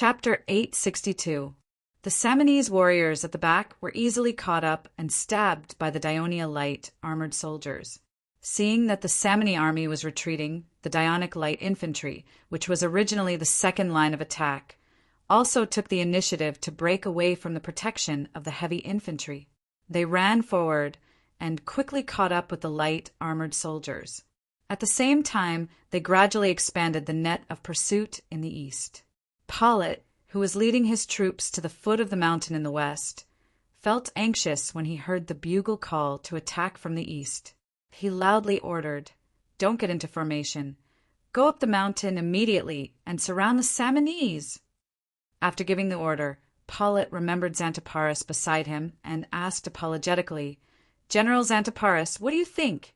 Chapter 862. The Samanese warriors at the back were easily caught up and stabbed by the Daionia light armored soldiers. Seeing that the Samani army was retreating, the Dionic light infantry, which was originally the second line of attack, also took the initiative to break away from the protection of the heavy infantry. They ran forward and quickly caught up with the light armored soldiers. At the same time, they gradually expanded the net of pursuit in the east. Paulet, who was leading his troops to the foot of the mountain in the west, felt anxious when he heard the bugle call to attack from the east. He loudly ordered, "Don't get into formation. Go up the mountain immediately and surround the Samanese." After giving the order, Paulet remembered Xanthoparis beside him and asked apologetically, "General Xanthoparis, what do you think?"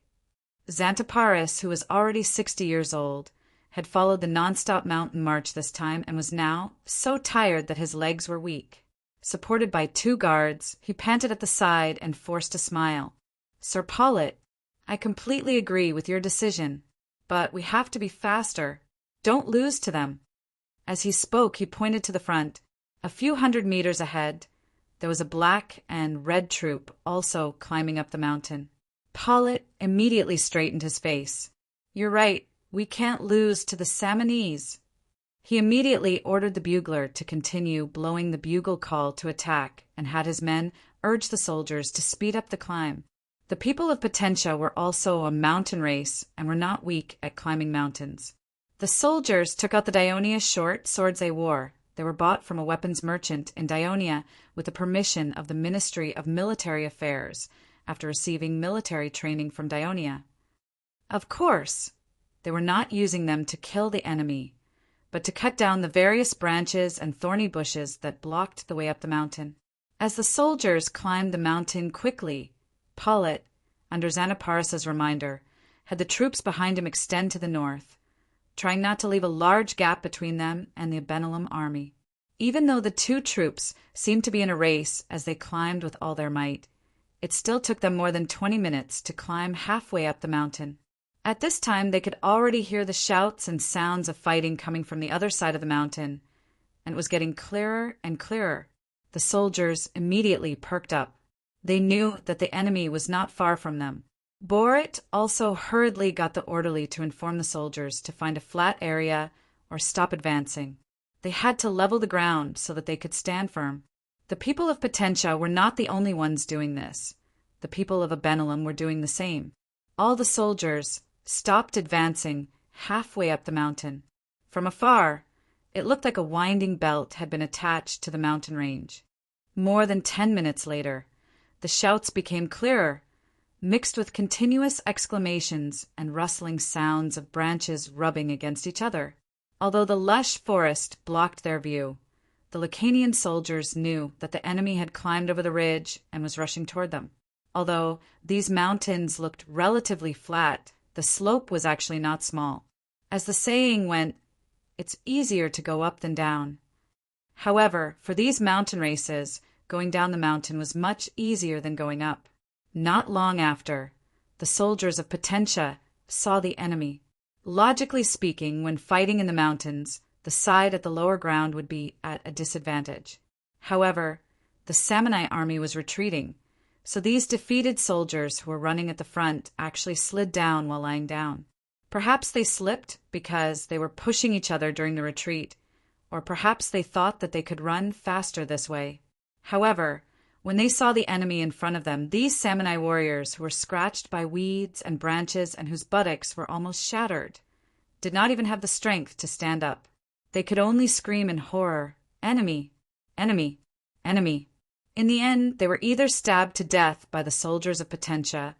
Xanthoparis, who was already 60 years old, had followed the non-stop mountain march this time and was now so tired that his legs were weak. Supported by 2 guards, he panted at the side and forced a smile. "Sir Paulet, I completely agree with your decision, but we have to be faster. Don't lose to them." As he spoke, he pointed to the front. A few hundred meters ahead, there was a black and red troop also climbing up the mountain. Paulet immediately straightened his face. "You're right. We can't lose to the Samanese." He immediately ordered the bugler to continue blowing the bugle call to attack and had his men urge the soldiers to speed up the climb. The people of Potentia were also a mountain race and were not weak at climbing mountains. The soldiers took out the Daionia short swords they wore. They were bought from a weapons merchant in Daionia with the permission of the Ministry of Military Affairs after receiving military training from Daionia. Of course, they were not using them to kill the enemy, but to cut down the various branches and thorny bushes that blocked the way up the mountain. As the soldiers climbed the mountain quickly, Paulet, under Xanthoparis' reminder, had the troops behind him extend to the north, trying not to leave a large gap between them and the Abenelum army. Even though the 2 troops seemed to be in a race as they climbed with all their might, it still took them more than 20 minutes to climb halfway up the mountain. At this time, they could already hear the shouts and sounds of fighting coming from the other side of the mountain, and it was getting clearer and clearer. The soldiers immediately perked up. They knew that the enemy was not far from them. Borit also hurriedly got the orderly to inform the soldiers to find a flat area or stop advancing. They had to level the ground so that they could stand firm. The people of Potentia were not the only ones doing this. The people of Abenelum were doing the same. All the soldiers stopped advancing halfway up the mountain. From afar, it looked like a winding belt had been attached to the mountain range. More than 10 minutes later, the shouts became clearer, mixed with continuous exclamations and rustling sounds of branches rubbing against each other. Although the lush forest blocked their view, the Lucanian soldiers knew that the enemy had climbed over the ridge and was rushing toward them. Although these mountains looked relatively flat, the slope was actually not small. As the saying went, "It's easier to go up than down." However, for these mountain races, going down the mountain was much easier than going up. Not long after, the soldiers of Potentia saw the enemy. Logically speaking, when fighting in the mountains, the side at the lower ground would be at a disadvantage. However, the Samani army was retreating, so these defeated soldiers who were running at the front actually slid down while lying down. Perhaps they slipped because they were pushing each other during the retreat, or perhaps they thought that they could run faster this way. However, when they saw the enemy in front of them, these Samani warriors who were scratched by weeds and branches and whose buttocks were almost shattered, did not even have the strength to stand up. They could only scream in horror, "Enemy! Enemy! Enemy!" In the end, they were either stabbed to death by the soldiers of Potentia,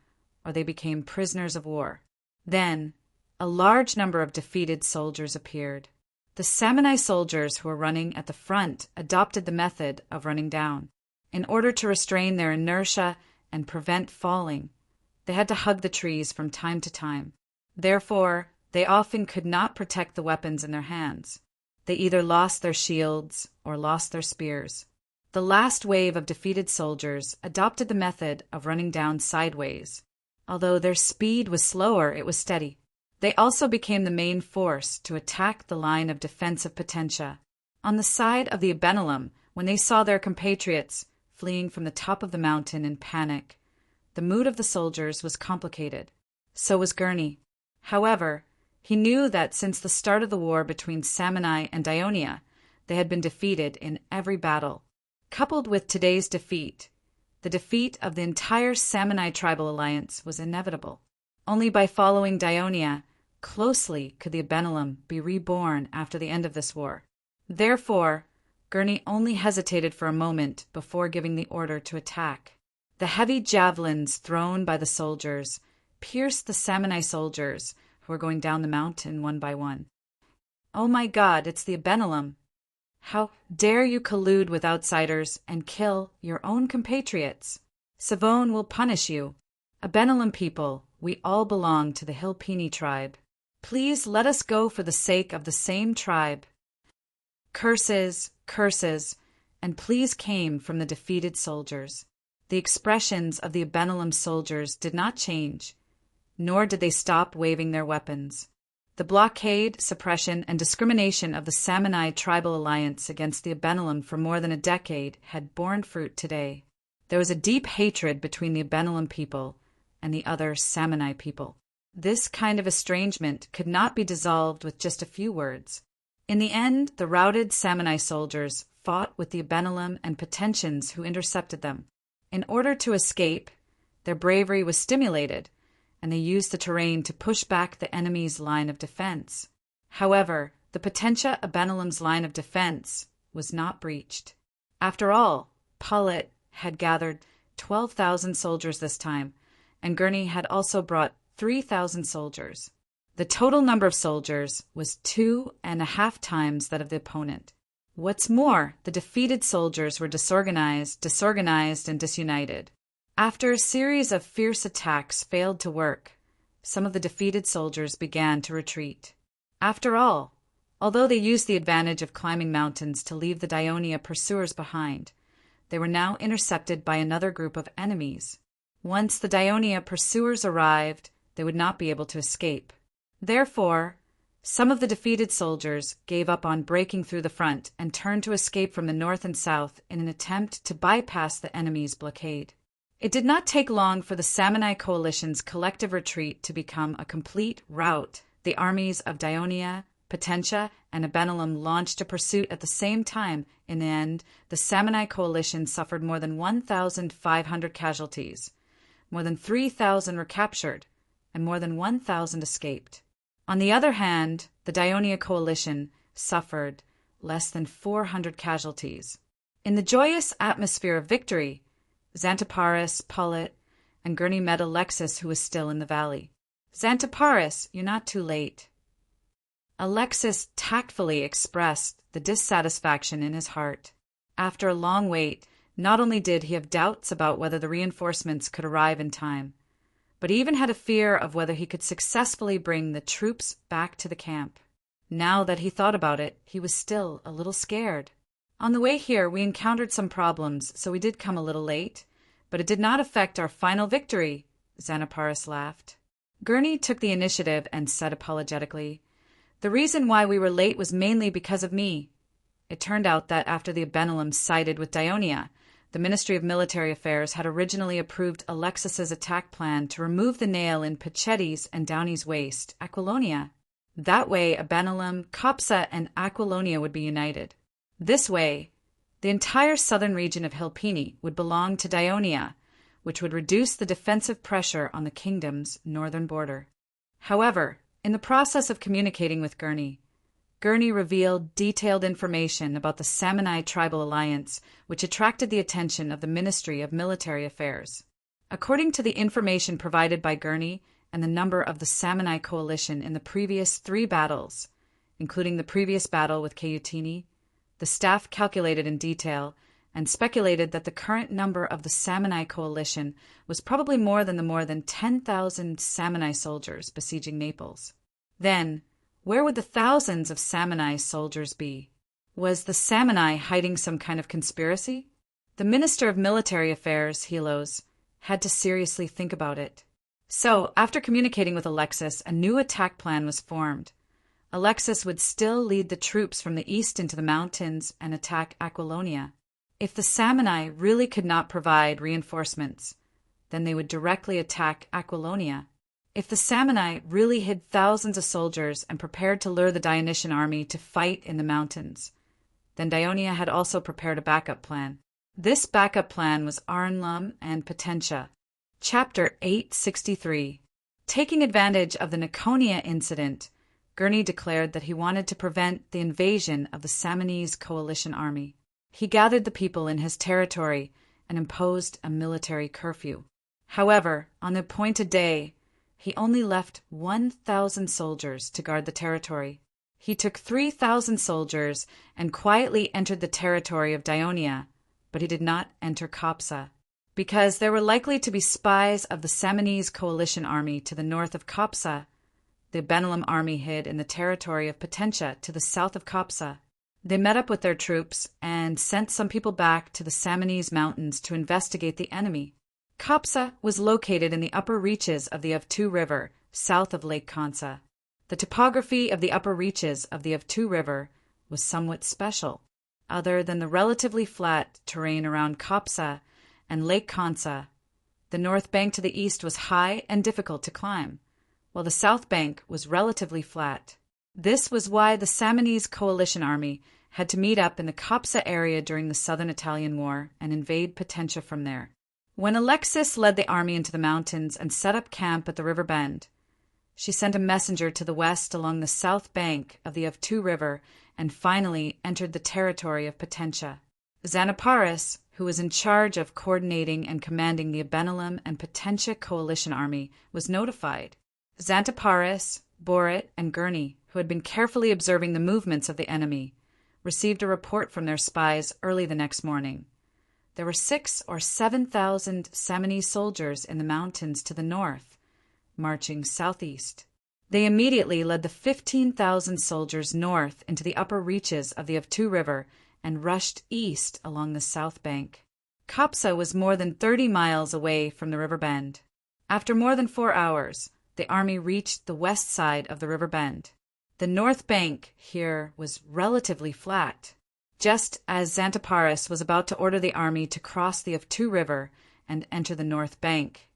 or they became prisoners of war. Then, a large number of defeated soldiers appeared. The Samani soldiers who were running at the front adopted the method of running down. In order to restrain their inertia and prevent falling, they had to hug the trees from time to time. Therefore, they often could not protect the weapons in their hands. They either lost their shields or lost their spears. The last wave of defeated soldiers adopted the method of running down sideways. Although their speed was slower, it was steady. They also became the main force to attack the line of defense of Potentia. On the side of the Abenelum, when they saw their compatriots fleeing from the top of the mountain in panic, the mood of the soldiers was complicated. So was Gurney. However, he knew that since the start of the war between Samni and Dionia, they had been defeated in every battle. Coupled with today's defeat, the defeat of the entire Samni tribal alliance was inevitable. Only by following Dionia closely could the Abenelum be reborn after the end of this war. Therefore, Gurney only hesitated for a moment before giving the order to attack. The heavy javelins thrown by the soldiers pierced the Samni soldiers who were going down the mountain one by one. "Oh my God, it's the Abenelum! How dare you collude with outsiders and kill your own compatriots? Savone will punish you. Abenelum people, we all belong to the Hilpini tribe. Please let us go for the sake of the same tribe." Curses, curses, and pleas came from the defeated soldiers. The expressions of the Abenelum soldiers did not change, nor did they stop waving their weapons. The blockade, suppression, and discrimination of the Samni tribal alliance against the Abenelum for more than a decade had borne fruit today. There was a deep hatred between the Abenelum people and the other Samni people. This kind of estrangement could not be dissolved with just a few words. In the end, the routed Samni soldiers fought with the Abenelum and Potentians who intercepted them. In order to escape, their bravery was stimulated, and they used the terrain to push back the enemy's line of defense. However, the Potentia Abenelum's line of defense was not breached. After all, Paulet had gathered 12,000 soldiers this time, and Gurney had also brought 3,000 soldiers. The total number of soldiers was 2.5 times that of the opponent. What's more, the defeated soldiers were disorganized, and disunited. After a series of fierce attacks failed to work, some of the defeated soldiers began to retreat. After all, although they used the advantage of climbing mountains to leave the Dionia pursuers behind, they were now intercepted by another group of enemies. Once the Dionia pursuers arrived, they would not be able to escape. Therefore, some of the defeated soldiers gave up on breaking through the front and turned to escape from the north and south in an attempt to bypass the enemy's blockade. It did not take long for the Samni coalition's collective retreat to become a complete rout. The armies of Dionia, Potentia, and Abenelum launched a pursuit at the same time. In the end, the Samni coalition suffered more than 1,500 casualties. More than 3,000 were captured, and more than 1,000 escaped. On the other hand, the Dionia coalition suffered less than 400 casualties. In the joyous atmosphere of victory, Xanthoparis, Paulet, and Gurney met Alexis, who was still in the valley. "Xanthoparis, you're not too late." Alexis tactfully expressed the dissatisfaction in his heart. After a long wait, not only did he have doubts about whether the reinforcements could arrive in time, but he even had a fear of whether he could successfully bring the troops back to the camp. Now that he thought about it, he was still a little scared. "On the way here, we encountered some problems, so we did come a little late, but it did not affect our final victory," Xanthoparis laughed. Gurney took the initiative and said apologetically, "The reason why we were late was mainly because of me." It turned out that after the Abenelum sided with Dionia, the Ministry of Military Affairs had originally approved Alexis's attack plan to remove the nail in Pachetti's and Downey's waist, Aquilonia. That way, Abenelum, Copsa, and Aquilonia would be united. This way, the entire southern region of Hilpini would belong to Dionia, which would reduce the defensive pressure on the kingdom's northern border. However, in the process of communicating with Gurney revealed detailed information about the Samni tribal alliance, which attracted the attention of the Ministry of Military Affairs. According to the information provided by Gurney and the number of the Samni coalition in the previous 3 battles, including the previous battle with Cayutini, the staff calculated in detail and speculated that the current number of the Samni coalition was probably more than 10,000 Samni soldiers besieging Naples. Then, where would the thousands of Samni soldiers be? Was the Samni hiding some kind of conspiracy? The Minister of Military Affairs, Helos, had to seriously think about it. So, after communicating with Alexis, a new attack plan was formed. Alexis would still lead the troops from the east into the mountains and attack Aquilonia. If the Samni really could not provide reinforcements, then they would directly attack Aquilonia. If the Samni really hid thousands of soldiers and prepared to lure the Dionysian army to fight in the mountains, then Dionia had also prepared a backup plan. This backup plan was Arnlum and Potentia. Chapter 863. Taking advantage of the Niconia incident, Gurney declared that he wanted to prevent the invasion of the Samnese coalition army. He gathered the people in his territory and imposed a military curfew. However, on the appointed day, he only left 1,000 soldiers to guard the territory. He took 3,000 soldiers and quietly entered the territory of Dionia, but he did not enter Copsa, because there were likely to be spies of the Samnese coalition army to the north of Copsa. The Benelum army hid in the territory of Potentia to the south of Copsa. They met up with their troops and sent some people back to the Samnese mountains to investigate the enemy. Copsa was located in the upper reaches of the Avtu River, south of Lake Kansa. The topography of the upper reaches of the Avtu River was somewhat special. Other than the relatively flat terrain around Copsa and Lake Kansa, the north bank to the east was high and difficult to climb, while the south bank was relatively flat. This was why the Samnese coalition army had to meet up in the Copsa area during the Southern Italian War and invade Potentia from there. When Alexis led the army into the mountains and set up camp at the river bend, she sent a messenger to the west along the south bank of the Avtu River and finally entered the territory of Potentia. Xanaparis, who was in charge of coordinating and commanding the Benelum and Potentia coalition army, was notified. Xantiparis, Borit, and Gurney, who had been carefully observing the movements of the enemy, received a report from their spies early the next morning. There were 6,000 or 7,000 Samnese soldiers in the mountains to the north, marching southeast. They immediately led the 15,000 soldiers north into the upper reaches of the Avtu River and rushed east along the south bank. Copsa was more than 30 miles away from the river bend. After more than 4 hours, the army reached the west side of the river bend. The north bank here was relatively flat. Just as Xantiparis was about to order the army to cross the Avtu River and enter the north bank,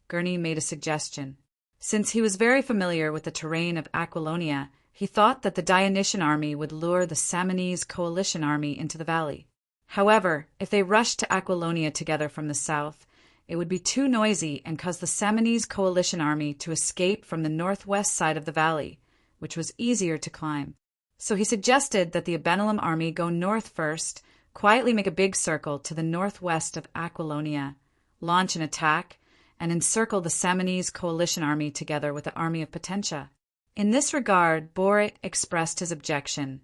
Gurney made a suggestion. Since he was very familiar with the terrain of Aquilonia, he thought that the Dionysian army would lure the Samnese coalition army into the valley. However, if they rushed to Aquilonia together from the south, it would be too noisy and cause the Samnese coalition army to escape from the northwest side of the valley, which was easier to climb. So he suggested that the Benelum army go north first, quietly make a big circle to the northwest of Aquilonia, launch an attack, and encircle the Samnese coalition army together with the army of Potentia. In this regard, Borit expressed his objection,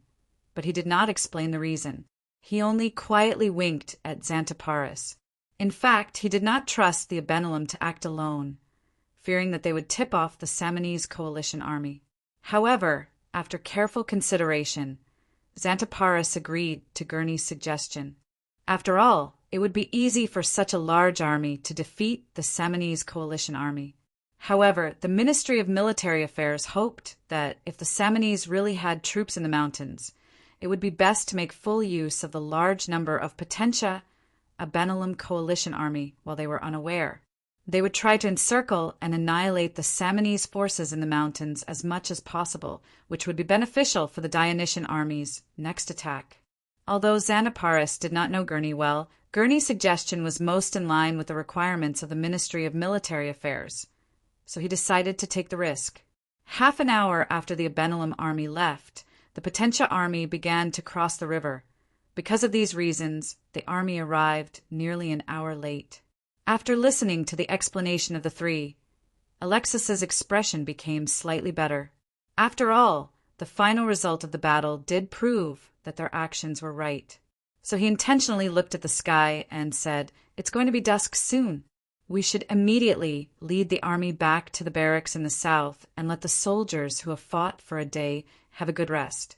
but he did not explain the reason. He only quietly winked at Xantiparis. In fact, he did not trust the Benelum to act alone, fearing that they would tip off the Samnese coalition army. However, after careful consideration, Xantiparis agreed to Gurney's suggestion. After all, it would be easy for such a large army to defeat the Samnese coalition army. However, the Ministry of Military Affairs hoped that if the Samnese really had troops in the mountains, it would be best to make full use of the large number of Potentia, a Benelum coalition army, while they were unaware. They would try to encircle and annihilate the Samnese forces in the mountains as much as possible, which would be beneficial for the Dionysian army's next attack. Although Xanaparis did not know Gurney well, Gurney's suggestion was most in line with the requirements of the Ministry of Military Affairs, so he decided to take the risk. Half an hour after the Benelum army left, the Potentia army began to cross the river. Because of these reasons, the army arrived nearly an hour late. After listening to the explanation of the three, Alexis's expression became slightly better. After all, the final result of the battle did prove that their actions were right. So he intentionally looked at the sky and said, "It's going to be dusk soon. We should immediately lead the army back to the barracks in the south and let the soldiers who have fought for a day have a good rest."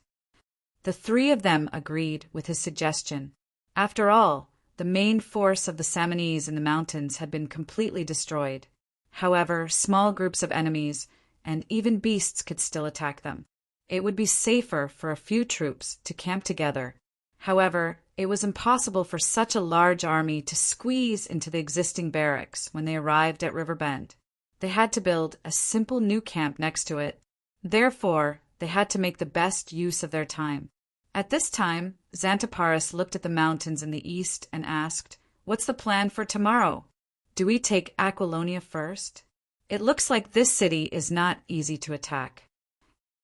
The three of them agreed with his suggestion. After all, the main force of the Samnese in the mountains had been completely destroyed. However, small groups of enemies and even beasts could still attack them. It would be safer for a few troops to camp together. However, it was impossible for such a large army to squeeze into the existing barracks when they arrived at Riverbend. They had to build a simple new camp next to it. Therefore, they had to make the best use of their time. At this time, Xanthoparis looked at the mountains in the east and asked, "What's the plan for tomorrow? Do we take Aquilonia first? It looks like this city is not easy to attack."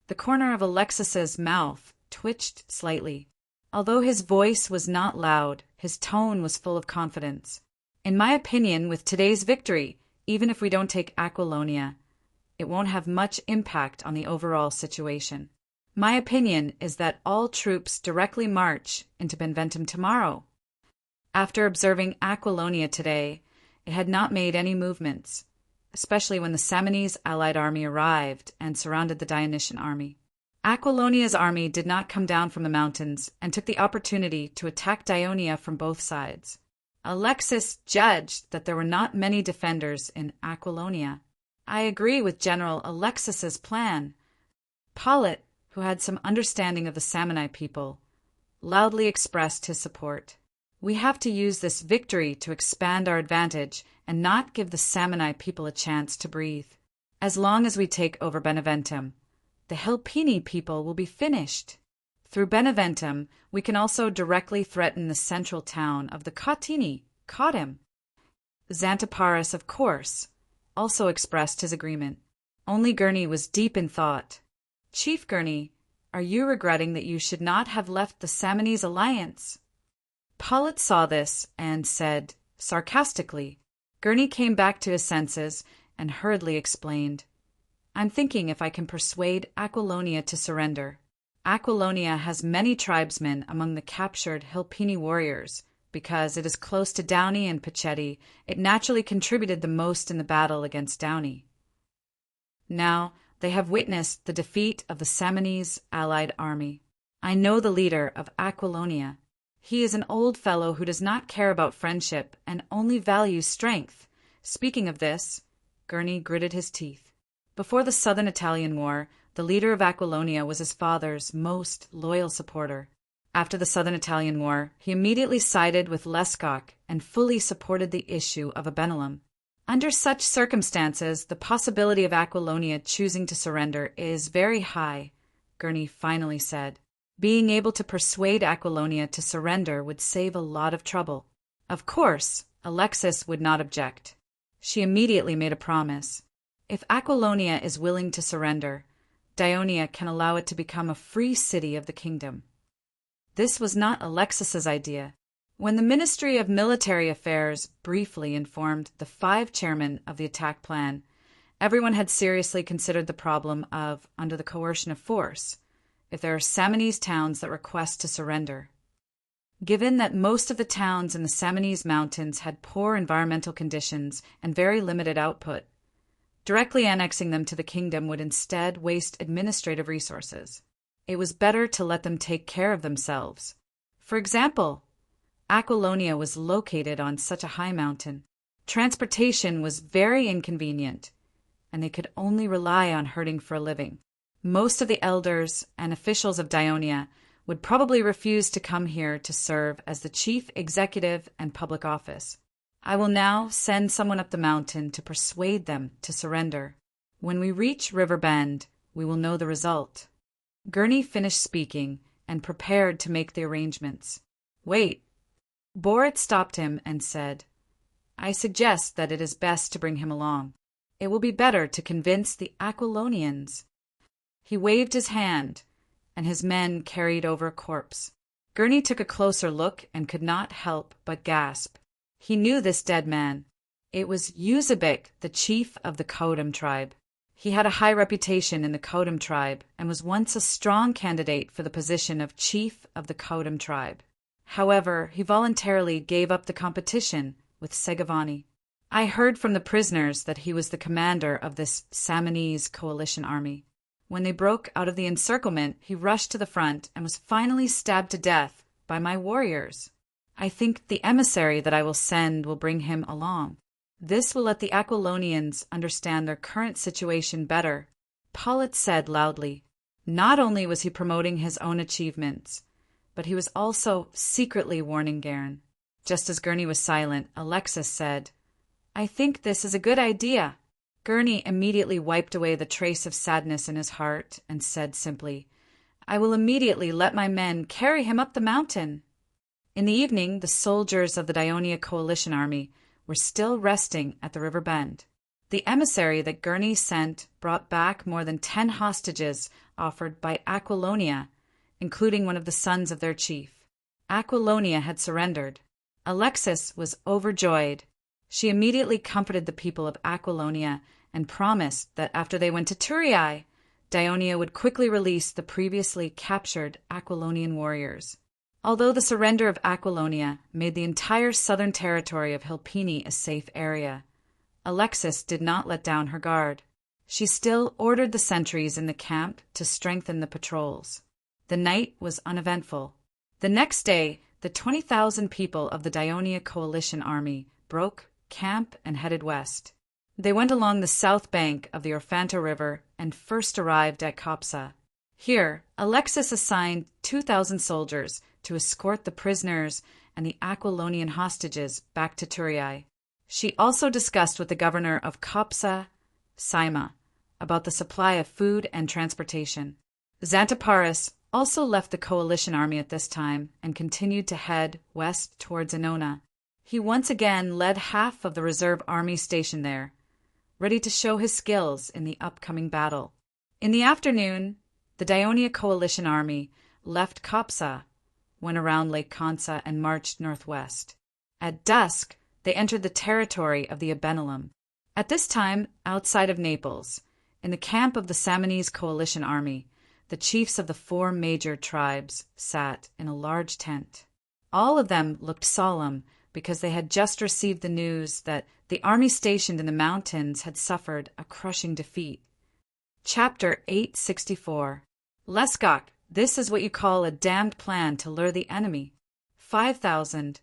The corner of Alexis's mouth twitched slightly. Although his voice was not loud, his tone was full of confidence. "In my opinion, with today's victory, even if we don't take Aquilonia, it won't have much impact on the overall situation. My opinion is that all troops directly march into Benventum tomorrow." After observing Aquilonia today, it had not made any movements, especially when the Samnese allied army arrived and surrounded the Dionysian army. Aquilonia's army did not come down from the mountains and took the opportunity to attack Dionia from both sides. Alexis judged that there were not many defenders in Aquilonia. "I agree with General Alexis's plan." Pollet, who had some understanding of the Samnite people, loudly expressed his support. "We have to use this victory to expand our advantage and not give the Samnite people a chance to breathe. As long as we take over Beneventum, the Helpini people will be finished. Through Beneventum, we can also directly threaten the central town of the Cotini, Cotum." Xanthoparis, of course, also expressed his agreement. Only Gurney was deep in thought. "Chief Gurney, are you regretting that you should not have left the Samnese alliance?" Pollet saw this and said, sarcastically. Gurney came back to his senses and hurriedly explained, "I'm thinking if I can persuade Aquilonia to surrender. Aquilonia has many tribesmen among the captured Helpini warriors. Because it is close to Downey and Pachetti, it naturally contributed the most in the battle against Downey. Now, they have witnessed the defeat of the Samnese allied army. I know the leader of Aquilonia. He is an old fellow who does not care about friendship and only values strength. Speaking of this," Gurney gritted his teeth. Before the Southern Italian War, the leader of Aquilonia was his father's most loyal supporter. After the Southern Italian War, he immediately sided with Lescock and fully supported the issue of Abenelum. Under such circumstances, the possibility of Aquilonia choosing to surrender is very high, Gurney finally said. Being able to persuade Aquilonia to surrender would save a lot of trouble. Of course, Alexis would not object. She immediately made a promise. If Aquilonia is willing to surrender, Dionia can allow it to become a free city of the kingdom. This was not Alexis's idea. When the Ministry of Military Affairs briefly informed the 5 chairmen of the attack plan, everyone had seriously considered the problem of, under the coercion of force, if there are Samnese towns that request to surrender. Given that most of the towns in the Samnese mountains had poor environmental conditions and very limited output, directly annexing them to the kingdom would instead waste administrative resources. It was better to let them take care of themselves. For example, Aquilonia was located on such a high mountain. Transportation was very inconvenient, and they could only rely on herding for a living. Most of the elders and officials of Dionia would probably refuse to come here to serve as the chief executive and public office. I will now send someone up the mountain to persuade them to surrender. When we reach River Bend, we will know the result. Gurney finished speaking and prepared to make the arrangements. Wait. Borit stopped him and said, I suggest that it is best to bring him along. It will be better to convince the Aquilonians. He waved his hand, and his men carried over a corpse. Gurney took a closer look and could not help but gasp. He knew this dead man. It was Eusebik, the chief of the Cotum tribe. He had a high reputation in the Cotum tribe and was once a strong candidate for the position of chief of the Cotum tribe. However, he voluntarily gave up the competition with Segavani. I heard from the prisoners that he was the commander of this Samnese coalition army. When they broke out of the encirclement, he rushed to the front and was finally stabbed to death by my warriors. I think the emissary that I will send will bring him along. This will let the Aquilonians understand their current situation better, Pollet said loudly. Not only was he promoting his own achievements, but he was also secretly warning Garen. Just as Gurney was silent, Alexis said, "I think this is a good idea." Gurney immediately wiped away the trace of sadness in his heart and said simply, "I will immediately let my men carry him up the mountain." In the evening, the soldiers of the Daionia coalition army were still resting at the river bend. The emissary that Gurney sent brought back more than 10 hostages offered by Aquilonia, including one of the sons of their chief. Aquilonia had surrendered. Alexis was overjoyed. She immediately comforted the people of Aquilonia and promised that after they went to Thurii, Daionia would quickly release the previously captured Aquilonian warriors. Although the surrender of Aquilonia made the entire southern territory of Hilpini a safe area, Alexis did not let down her guard. She still ordered the sentries in the camp to strengthen the patrols. The night was uneventful. The next day, the 20,000 people of the Daionia coalition army broke camp and headed west. They went along the south bank of the Orfanto River and first arrived at Copsa. Here, Alexis assigned 2,000 soldiers to escort the prisoners and the Aquilonian hostages back to Thurii. She also discussed with the governor of Copsa, Saima, about the supply of food and transportation. Xanthoparis also left the coalition army at this time and continued to head west towards Annona. He once again led half of the reserve army stationed there, ready to show his skills in the upcoming battle. In the afternoon, the Daionia coalition army left Copsa, went around Lake Consa, and marched northwest. At dusk, they entered the territory of the Abenelum. At this time, outside of Naples, in the camp of the Samnese coalition army, the chiefs of the 4 major tribes sat in a large tent. All of them looked solemn because they had just received the news that the army stationed in the mountains had suffered a crushing defeat. Chapter 864. Lesgok, this is what you call a damned plan to lure the enemy. 5,000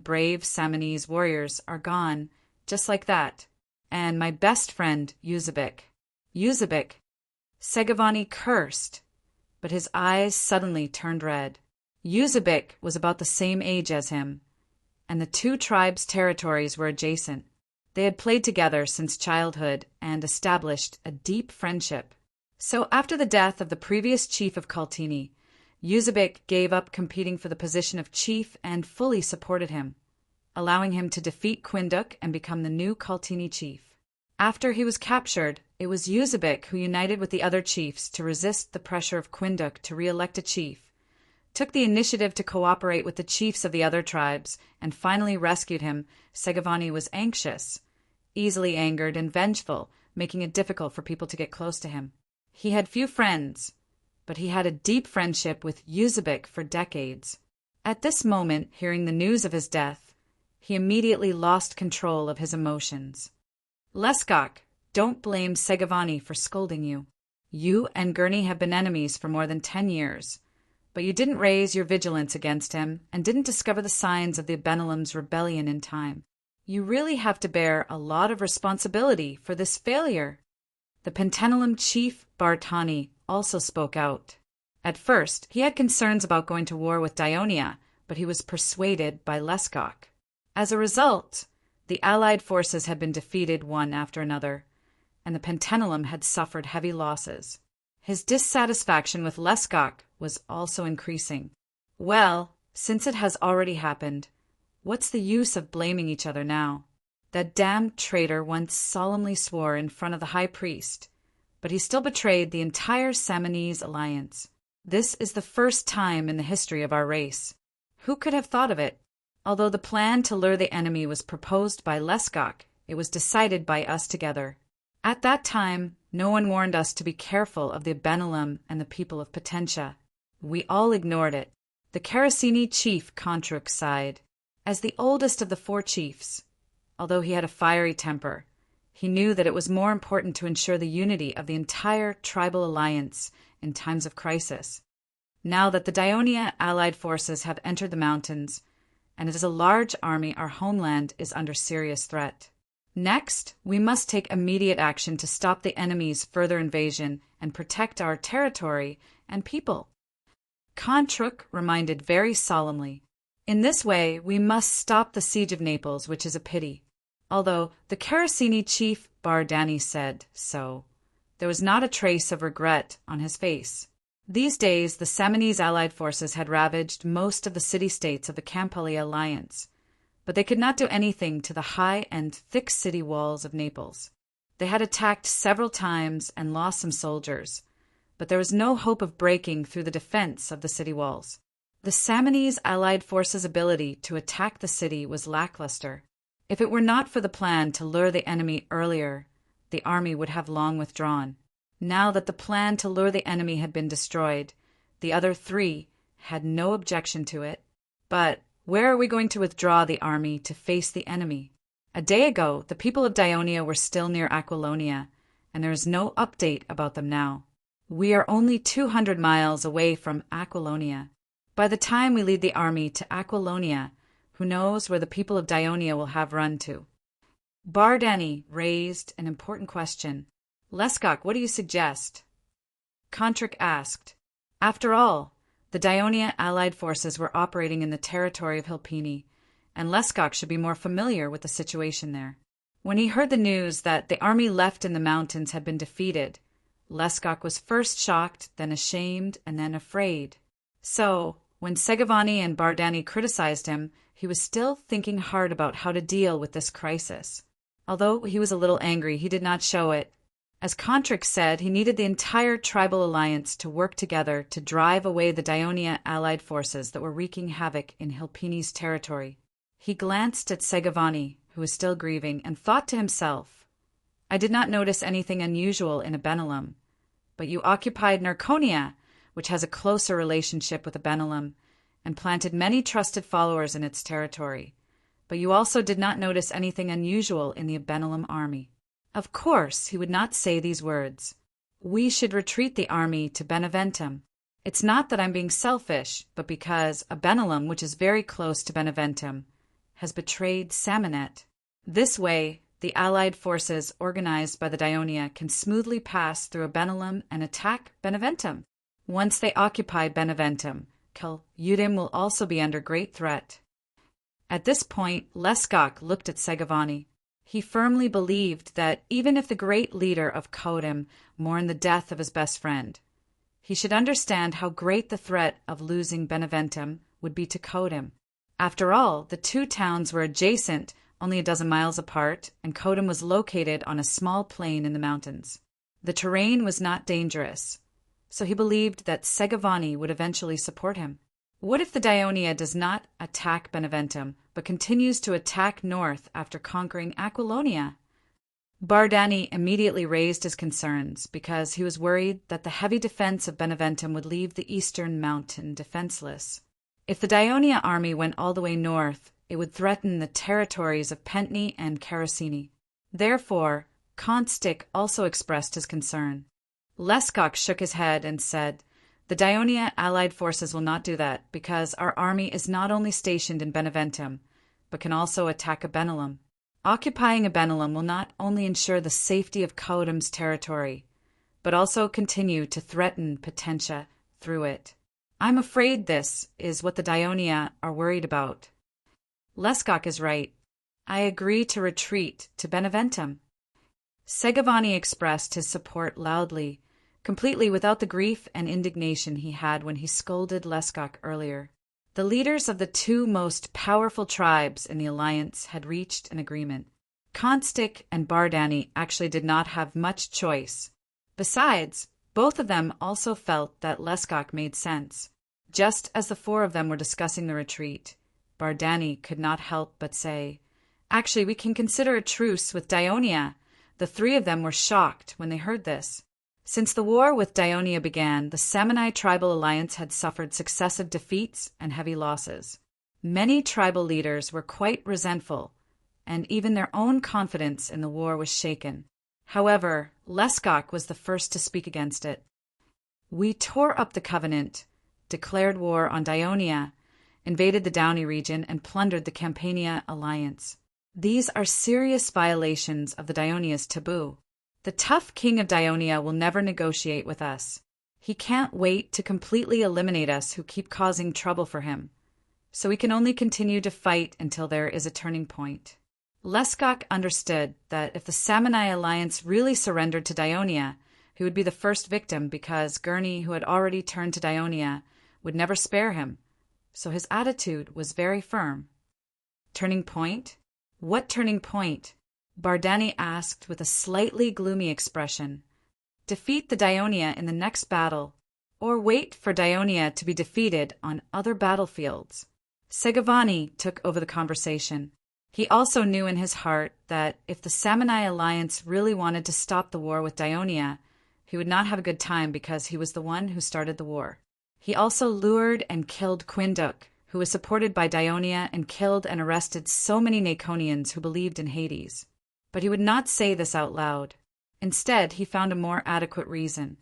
brave Samnese warriors are gone, just like that. And my best friend, Yuzabik. Segavani cursed, but his eyes suddenly turned red. Yuzabik was about the same age as him, and the 2 tribes' territories were adjacent. They had played together since childhood and established a deep friendship. So after the death of the previous chief of Kaltini, Yuzabik gave up competing for the position of chief and fully supported him, allowing him to defeat Quinduk and become the new Kaltini chief. After he was captured, it was Yuzabik who united with the other chiefs to resist the pressure of Quinduk to re-elect a chief, took the initiative to cooperate with the chiefs of the other tribes, and finally rescued him. Segavani was anxious, easily angered, and vengeful, making it difficult for people to get close to him. He had few friends, but he had a deep friendship with Yuzabik for decades. At this moment, hearing the news of his death, he immediately lost control of his emotions. Lesgok, don't blame Segavani for scolding you. You and Gurney have been enemies for more than 10 years, but you didn't raise your vigilance against him and didn't discover the signs of the Abenelum's rebellion in time. You really have to bear a lot of responsibility for this failure. The Pentenelum chief, Bartani, also spoke out. At first, he had concerns about going to war with Daionia, but he was persuaded by Lesgok. As a result, the allied forces had been defeated one after another, and the Pentenelum had suffered heavy losses. His dissatisfaction with Lesgok was also increasing. Well, since it has already happened, what's the use of blaming each other now? That damned traitor once solemnly swore in front of the high priest, but he still betrayed the entire Samnese alliance. This is the first time in the history of our race. Who could have thought of it? Although the plan to lure the enemy was proposed by Lesgok, it was decided by us together. At that time, no one warned us to be careful of the Abenelum and the people of Potentia. We all ignored it. The Caracini chief Kontruk sighed. As the oldest of the 4 chiefs, although he had a fiery temper, he knew that it was more important to ensure the unity of the entire tribal alliance in times of crisis. Now that the Daionia allied forces have entered the mountains, and it is a large army, our homeland is under serious threat. Next, we must take immediate action to stop the enemy's further invasion and protect our territory and people. Contruk reminded very solemnly. In this way, we must stop the siege of Naples, which is a pity. Although the Caracini chief Bardani said so, there was not a trace of regret on his face. These days, the Samnese allied forces had ravaged most of the city-states of the Campania alliance, but they could not do anything to the high and thick city walls of Naples. They had attacked several times and lost some soldiers, but there was no hope of breaking through the defense of the city walls. The Samnese allied forces' ability to attack the city was lackluster. If it were not for the plan to lure the enemy earlier, the army would have long withdrawn. Now that the plan to lure the enemy had been destroyed, the other three had no objection to it. But where are we going to withdraw the army to face the enemy? A day ago, the people of Dionia were still near Aquilonia, and there is no update about them now. We are only 200 miles away from Aquilonia. By the time we lead the army to Aquilonia, who knows where the people of Dionia will have run to? Bardani raised an important question. Leskok, what do you suggest? Contruk asked. After all, the Dionia allied forces were operating in the territory of Hilpini, and Leskok should be more familiar with the situation there. When he heard the news that the army left in the mountains had been defeated, Leskok was first shocked, then ashamed, and then afraid. So, when Segovani and Bardani criticized him, he was still thinking hard about how to deal with this crisis. Although he was a little angry, he did not show it. As Contruk said, he needed the entire tribal alliance to work together to drive away the Dionia allied forces that were wreaking havoc in Hilpini's territory. He glanced at Segovani, who was still grieving, and thought to himself, I did not notice anything unusual in Abenalum, but you occupied Narconia, which has a closer relationship with Abenalum, and planted many trusted followers in its territory. But you also did not notice anything unusual in the Abenalum army. Of course, he would not say these words. We should retreat the army to Beneventum. It's not that I'm being selfish, but because Abenalum, which is very close to Beneventum, has betrayed Saminet. This way, the allied forces organized by the Dionia can smoothly pass through Abenalum and attack Beneventum. Once they occupy Beneventum, Caludim will also be under great threat. At this point, Leskok looked at Segovani. He firmly believed that even if the great leader of Caludim mourned the death of his best friend, he should understand how great the threat of losing Beneventum would be to Caludim. After all, the two towns were adjacent, only a dozen miles apart, and Caludim was located on a small plain in the mountains. The terrain was not dangerous, so he believed that Segovani would eventually support him. What if the Dionia does not attack Beneventum, but continues to attack north after conquering Aquilonia? Bardani immediately raised his concerns because he was worried that the heavy defense of Beneventum would leave the eastern mountain defenseless. If the Dionia army went all the way north, it would threaten the territories of Pentni and Caracini. Therefore, Konstik also expressed his concern. Leskok shook his head and said, The Dionia allied forces will not do that because our army is not only stationed in Beneventum, but can also attack Abenalum. Occupying Abenalum will not only ensure the safety of Caludim's territory, but also continue to threaten Potentia through it. I'm afraid this is what the Dionia are worried about. Leskok is right. I agree to retreat to Beneventum. Segovani expressed his support loudly, completely without the grief and indignation he had when he scolded Leskok earlier. The leaders of the two most powerful tribes in the alliance had reached an agreement. Konstik and Bardani actually did not have much choice. Besides, both of them also felt that Leskok made sense. Just as the four of them were discussing the retreat, Bardani could not help but say, Actually, we can consider a truce with Dionia. The three of them were shocked when they heard this. Since the war with Dionia began, the Samnite tribal alliance had suffered successive defeats and heavy losses. Many tribal leaders were quite resentful, and even their own confidence in the war was shaken. However, Leskok was the first to speak against it. We tore up the covenant, declared war on Dionia, invaded the Downey region, and plundered the Campania alliance. These are serious violations of the Dionia's taboo. The tough king of Dionia will never negotiate with us. He can't wait to completely eliminate us who keep causing trouble for him. So we can only continue to fight until there is a turning point. Leskok understood that if the Samanai alliance really surrendered to Dionia, he would be the first victim because Gurney, who had already turned to Dionia, would never spare him. So his attitude was very firm. Turning point? What turning point? Bardani asked with a slightly gloomy expression. Defeat the Dionia in the next battle, or wait for Dionia to be defeated on other battlefields. Segavani took over the conversation. He also knew in his heart that if the Samanai alliance really wanted to stop the war with Dionia, he would not have a good time because he was the one who started the war. He also lured and killed Quinduk, who was supported by Dionia and killed and arrested so many Naconians who believed in Hades. But he would not say this out loud. Instead, he found a more adequate reason.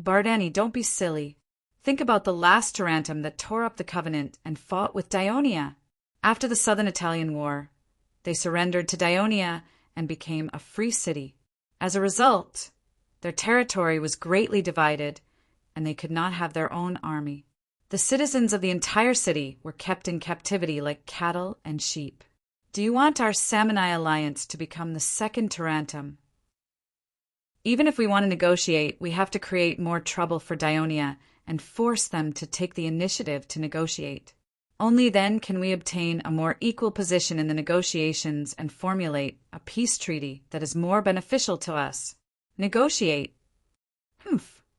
Bardani, don't be silly. Think about the last Tarantum that tore up the Covenant and fought with Dionia. After the Southern Italian War, they surrendered to Dionia and became a free city. As a result, their territory was greatly divided, and they could not have their own army. The citizens of the entire city were kept in captivity like cattle and sheep. Do you want our Samanai alliance to become the second Tarantum? Even if we want to negotiate, we have to create more trouble for Dionia and force them to take the initiative to negotiate. Only then can we obtain a more equal position in the negotiations and formulate a peace treaty that is more beneficial to us. Negotiate?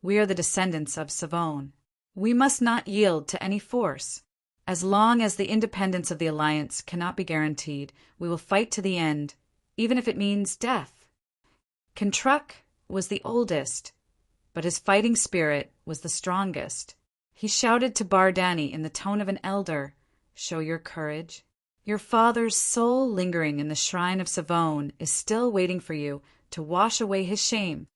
We are the descendants of Savone. We must not yield to any force. As long as the independence of the alliance cannot be guaranteed, we will fight to the end, even if it means death. Kentruk was the oldest, but his fighting spirit was the strongest. He shouted to Bardani in the tone of an elder, "Show your courage. Your father's soul lingering in the shrine of Savone is still waiting for you to wash away his shame."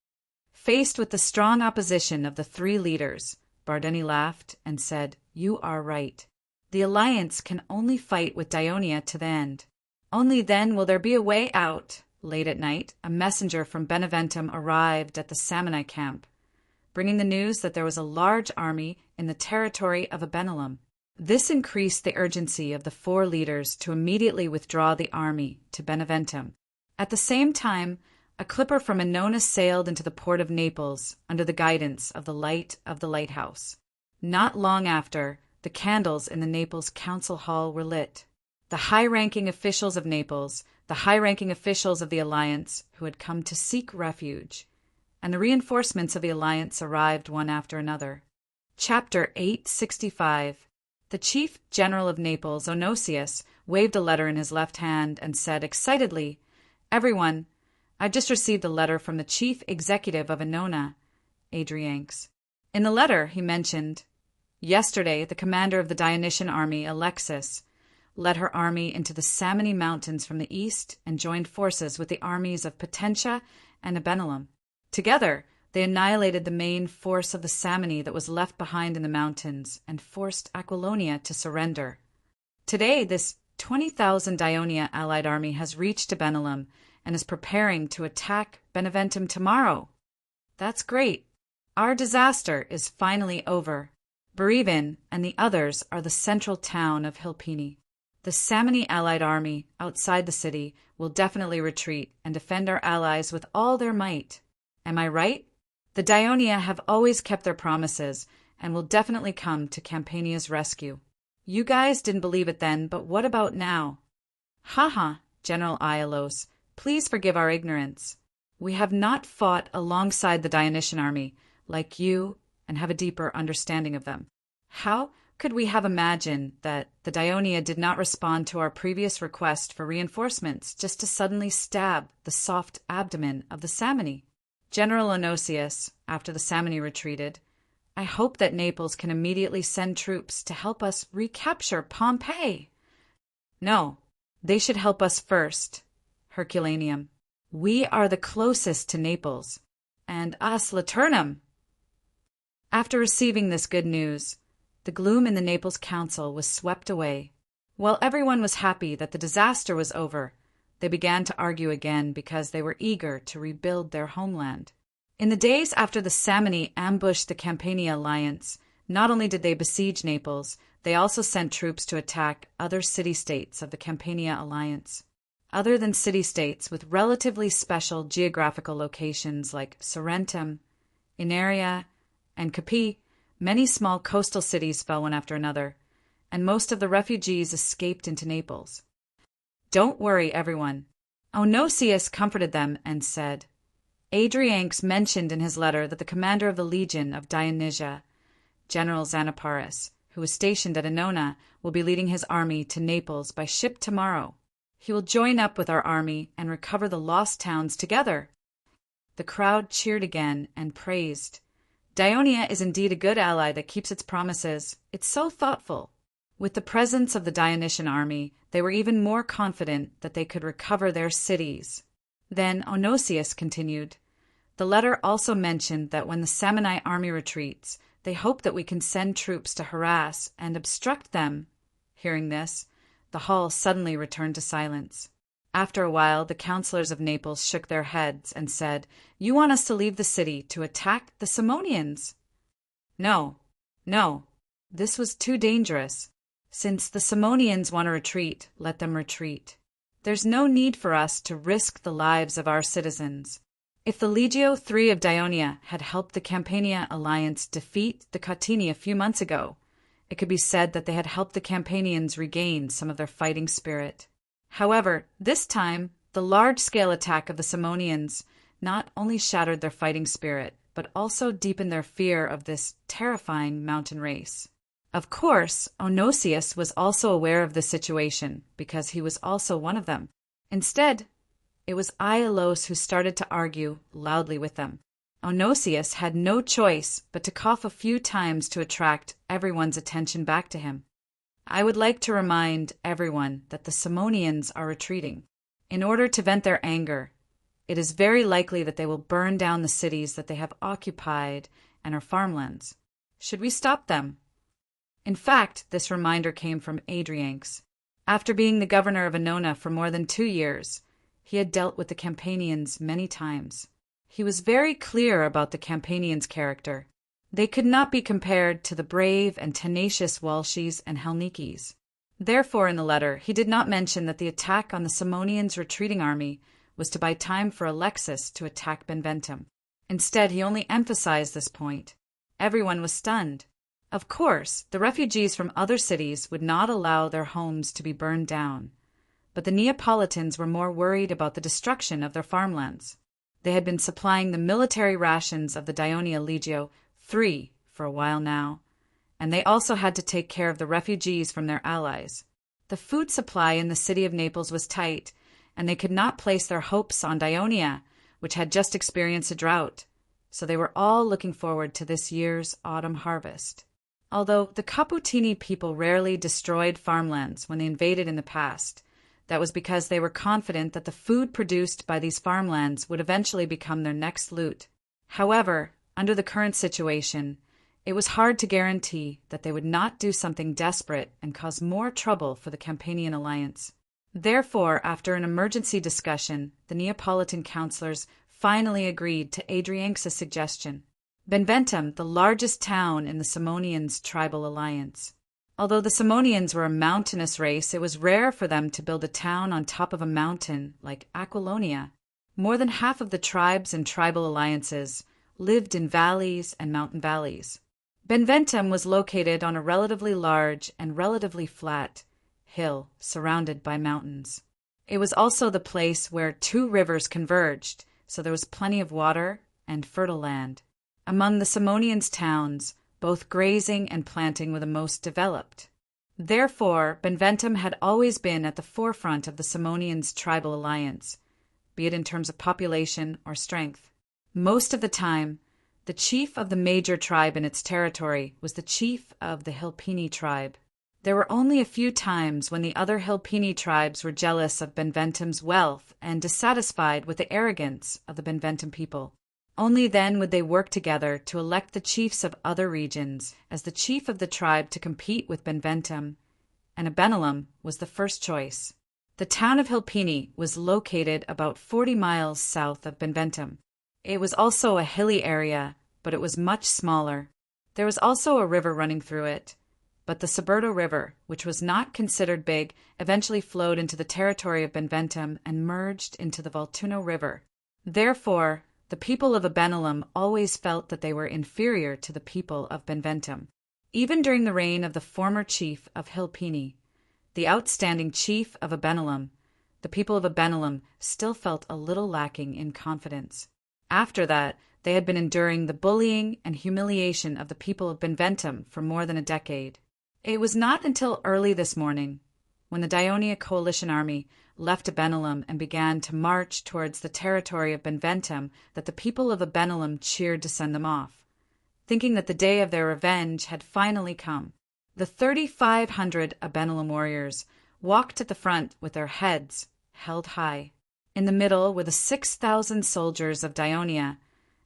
Faced with the strong opposition of the three leaders, Bardani laughed and said, "You are right. The alliance can only fight with Dionia to the end. Only then will there be a way out." Late at night, a messenger from Beneventum arrived at the Samanai camp, bringing the news that there was a large army in the territory of Abenelum. This increased the urgency of the four leaders to immediately withdraw the army to Beneventum. At the same time, a clipper from Annona sailed into the port of Naples under the guidance of the light of the lighthouse. Not long after, the candles in the Naples council hall were lit. The high-ranking officials of Naples, the high-ranking officials of the alliance who had come to seek refuge, and the reinforcements of the alliance arrived one after another. Chapter 865. The chief general of Naples, Onosius, waved a letter in his left hand and said excitedly, "Everyone, I've just received a letter from the chief executive of Annona, Adrianx." In the letter, he mentioned, yesterday the commander of the Dionysian army, Alexis, led her army into the Samni Mountains from the east and joined forces with the armies of Potentia and Abenelum. Together, they annihilated the main force of the Samni that was left behind in the mountains and forced Aquilonia to surrender. Today, this 20,000 Dionia allied army has reached Abenelum and is preparing to attack Beneventum tomorrow. That's great. Our disaster is finally over. Berevin and the others are the central town of Hilpini. The Samni allied army outside the city will definitely retreat and defend our allies with all their might. Am I right? The Dionia have always kept their promises and will definitely come to Campania's rescue. You guys didn't believe it then, but what about now? Haha, General Ialos, please forgive our ignorance. We have not fought alongside the Dionysian army, like you, and have a deeper understanding of them. How could we have imagined that the Dionia did not respond to our previous request for reinforcements just to suddenly stab the soft abdomen of the Samni? General Onosius, after the Samni retreated, I hope that Naples can immediately send troops to help us recapture Pompeii. No, they should help us first. Herculaneum. We are the closest to Naples, and us Laternum. After receiving this good news, the gloom in the Naples council was swept away. While everyone was happy that the disaster was over, they began to argue again because they were eager to rebuild their homeland. In the days after the Samni ambushed the Campania alliance, not only did they besiege Naples, they also sent troops to attack other city-states of the Campania alliance. Other than city-states with relatively special geographical locations like Sorrentum, Inaria, and Capri, many small coastal cities fell one after another, and most of the refugees escaped into Naples. "Don't worry, everyone." Onosius comforted them and said, Adrianx mentioned in his letter that the commander of the legion of Dionysia, General Xanaparis, who was stationed at Annona, will be leading his army to Naples by ship tomorrow. He will join up with our army and recover the lost towns together. The crowd cheered again and praised. Dionia is indeed a good ally that keeps its promises. It's so thoughtful. With the presence of the Dionysian army, they were even more confident that they could recover their cities. Then Onosius continued, "The letter also mentioned that when the Samni army retreats, they hope that we can send troops to harass and obstruct them." Hearing this, the hall suddenly returned to silence. After a while, the councillors of Naples shook their heads and said, "You want us to leave the city to attack the Simonians?" No. This was too dangerous. Since the Simonians want to retreat, let them retreat. There's no need for us to risk the lives of our citizens. If the Legio III of Dionia had helped the Campania alliance defeat the Catini a few months ago, it could be said that they had helped the Campanians regain some of their fighting spirit. However, this time, the large-scale attack of the Simonians not only shattered their fighting spirit, but also deepened their fear of this terrifying mountain race. Of course, Onosius was also aware of this situation, because he was also one of them. Instead, it was Iolaus who started to argue loudly with them. Onosius had no choice but to cough a few times to attract everyone's attention back to him. "I would like to remind everyone that the Simonians are retreating. In order to vent their anger, it is very likely that they will burn down the cities that they have occupied and our farmlands. Should we stop them?" In fact, this reminder came from Adrianx. After being the governor of Annona for more than 2 years, he had dealt with the Campanians many times. He was very clear about the Campanians' character. They could not be compared to the brave and tenacious Walshes and Helnikis. Therefore, in the letter, he did not mention that the attack on the Simonians' retreating army was to buy time for Alexis to attack Benventum. Instead, he only emphasized this point. Everyone was stunned. Of course, the refugees from other cities would not allow their homes to be burned down, but the Neapolitans were more worried about the destruction of their farmlands. They had been supplying the military rations of the Dionia Legio III for a while now, and they also had to take care of the refugees from their allies. The food supply in the city of Naples was tight, and they could not place their hopes on Dionia, which had just experienced a drought, so they were all looking forward to this year's autumn harvest. Although the Caputini people rarely destroyed farmlands when they invaded in the past, that was because they were confident that the food produced by these farmlands would eventually become their next loot. However, under the current situation, it was hard to guarantee that they would not do something desperate and cause more trouble for the Campanian alliance. Therefore, after an emergency discussion, the Neapolitan councillors finally agreed to Adrianx's suggestion. Benventum, the largest town in the Simonians' tribal alliance. Although the Simonians were a mountainous race, it was rare for them to build a town on top of a mountain like Aquilonia. More than half of the tribes and tribal alliances lived in valleys and mountain valleys. Benventum was located on a relatively large and relatively flat hill surrounded by mountains. It was also the place where 2 rivers converged, so there was plenty of water and fertile land. Among the Simonians' towns, both grazing and planting were the most developed. Therefore, Benventum had always been at the forefront of the Simonians' tribal alliance, be it in terms of population or strength. Most of the time, the chief of the major tribe in its territory was the chief of the Hilpini tribe. There were only a few times when the other Hilpini tribes were jealous of Benventum's wealth and dissatisfied with the arrogance of the Benventum people. Only then would they work together to elect the chiefs of other regions as the chief of the tribe to compete with Benventum, and Abenalum was the first choice. The town of Hilpini was located about 40 miles south of Benventum. It was also a hilly area, but it was much smaller. There was also a river running through it, but the Saberto River, which was not considered big, eventually flowed into the territory of Benventum and merged into the Volturno River. Therefore, the people of Abenalum always felt that they were inferior to the people of Benventum. Even during the reign of the former chief of Hilpini, the outstanding chief of Abenalum, the people of Abenalum still felt a little lacking in confidence. After that, they had been enduring the bullying and humiliation of the people of Benventum for more than a decade. It was not until early this morning, when the Daionia coalition army left Abenalum and began to march towards the territory of Benventum, that the people of Abenalum cheered to send them off, thinking that the day of their revenge had finally come. The 3,500 Abenalum warriors walked at the front with their heads held high. In the middle were the 6,000 soldiers of Daionia,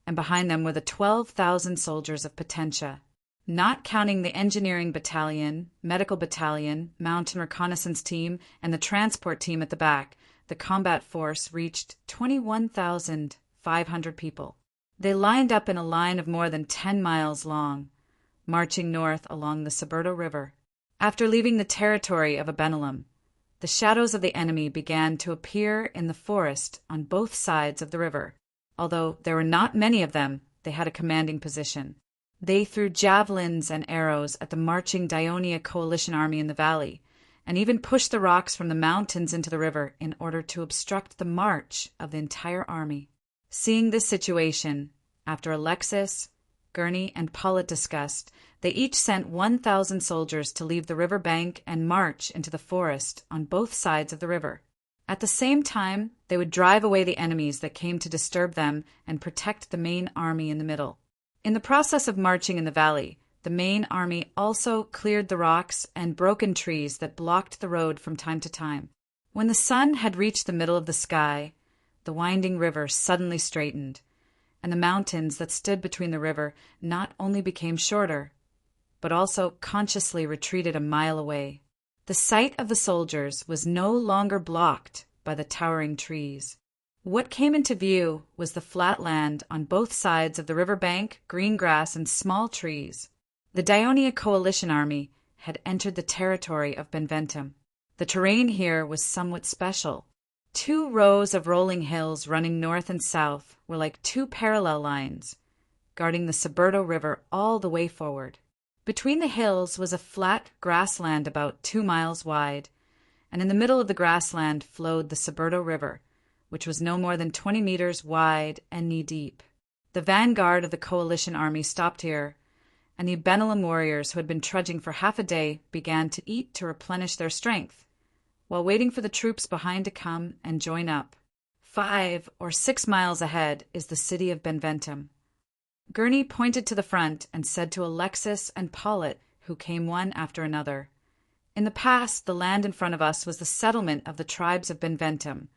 and behind them were the 12,000 soldiers of Potentia. Not counting the engineering battalion, medical battalion, mountain reconnaissance team, and the transport team at the back, the combat force reached 21,500 people. They lined up in a line of more than 10 miles long, marching north along the Saberto River. After leaving the territory of Abenalum, the shadows of the enemy began to appear in the forest on both sides of the river. Although there were not many of them, they had a commanding position. They threw javelins and arrows at the marching Daionia coalition army in the valley, and even pushed the rocks from the mountains into the river in order to obstruct the march of the entire army. Seeing this situation, after Alexis, Gurney, and Pollitt discussed, they each sent 1,000 soldiers to leave the river bank and march into the forest on both sides of the river. At the same time, they would drive away the enemies that came to disturb them and protect the main army in the middle. In the process of marching in the valley, the main army also cleared the rocks and broken trees that blocked the road from time to time. When the sun had reached the middle of the sky, the winding river suddenly straightened, and the mountains that stood between the river not only became shorter, but also consciously retreated a mile away. The sight of the soldiers was no longer blocked by the towering trees. What came into view was the flat land on both sides of the river bank, green grass, and small trees. The Daionia coalition army had entered the territory of Benventum. The terrain here was somewhat special. 2 rows of rolling hills running north and south were like 2 parallel lines, guarding the Saberto River all the way forward. Between the hills was a flat grassland about 2 miles wide, and in the middle of the grassland flowed the Saberto River, which was no more than 20 meters wide and knee-deep. The vanguard of the coalition army stopped here, and the Abenalum warriors who had been trudging for half a day began to eat to replenish their strength, while waiting for the troops behind to come and join up. 5 or 6 miles ahead is the city of Benventum. Gurney pointed to the front and said to Alexis and Pollitt, who came one after another, "In the past, the land in front of us was the settlement of the tribes of Benventum,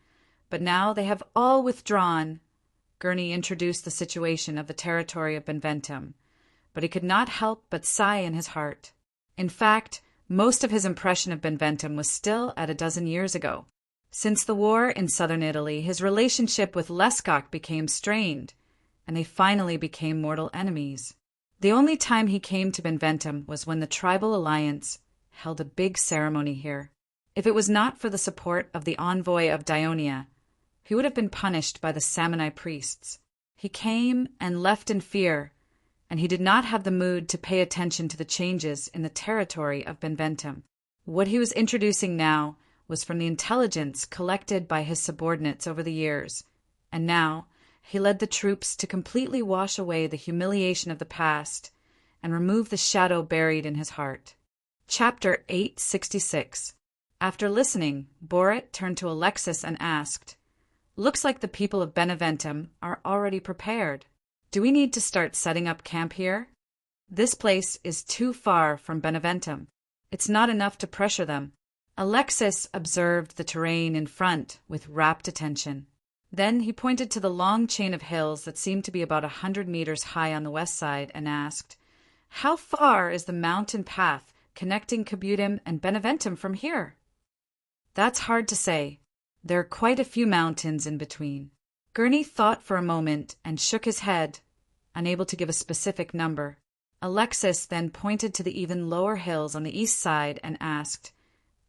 but now they have all withdrawn." Gurney introduced the situation of the territory of Benventum, but he could not help but sigh in his heart. In fact, most of his impression of Benventum was still at a dozen years ago. Since the war in southern Italy, his relationship with Lescach became strained, and they finally became mortal enemies. The only time he came to Benventum was when the tribal alliance held a big ceremony here. If it was not for the support of the envoy of Daionia, he would have been punished by the Samnite priests. He came and left in fear, and he did not have the mood to pay attention to the changes in the territory of Benventum. What he was introducing now was from the intelligence collected by his subordinates over the years, and now he led the troops to completely wash away the humiliation of the past and remove the shadow buried in his heart. Chapter 866. After listening, Borit turned to Alexis and asked, "Looks like the people of Benventum are already prepared. Do we need to start setting up camp here? This place is too far from Benventum. It's not enough to pressure them." Alexis observed the terrain in front with rapt attention. Then he pointed to the long chain of hills that seemed to be about 100 meters high on the west side and asked, "How far is the mountain path connecting Cabutum and Benventum from here?" That's hard to say. There are quite a few mountains in between. Gurney thought for a moment and shook his head, unable to give a specific number. Alexis then pointed to the even lower hills on the east side and asked,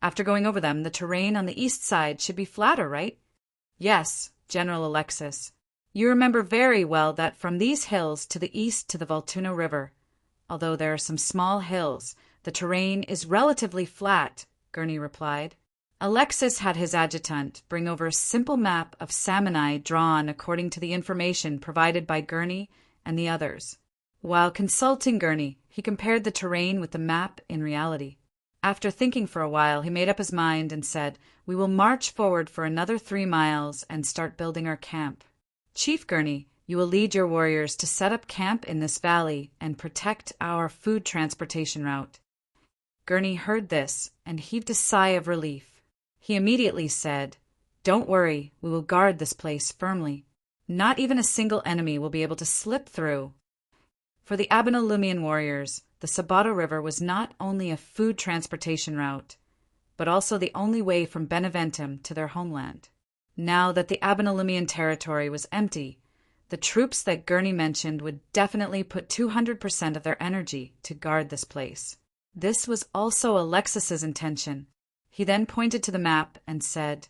"After going over them, the terrain on the east side should be flatter, right?" "Yes, General Alexis. You remember very well that from these hills to the east to the Volturno River, although there are some small hills, the terrain is relatively flat," Gurney replied. Alexis had his adjutant bring over a simple map of Samani drawn according to the information provided by Gurney and the others. While consulting Gurney, he compared the terrain with the map in reality. After thinking for a while, he made up his mind and said, "We will march forward for another 3 miles and start building our camp. Chief Gurney, you will lead your warriors to set up camp in this valley and protect our food transportation route." Gurney heard this and heaved a sigh of relief. He immediately said, "Don't worry, we will guard this place firmly. Not even a single enemy will be able to slip through." For the Abenolumian warriors, the Sabato River was not only a food transportation route, but also the only way from Beneventum to their homeland. Now that the Abenolumian territory was empty, the troops that Gurney mentioned would definitely put 200% of their energy to guard this place. This was also Alexis's intention. He then pointed to the map and said,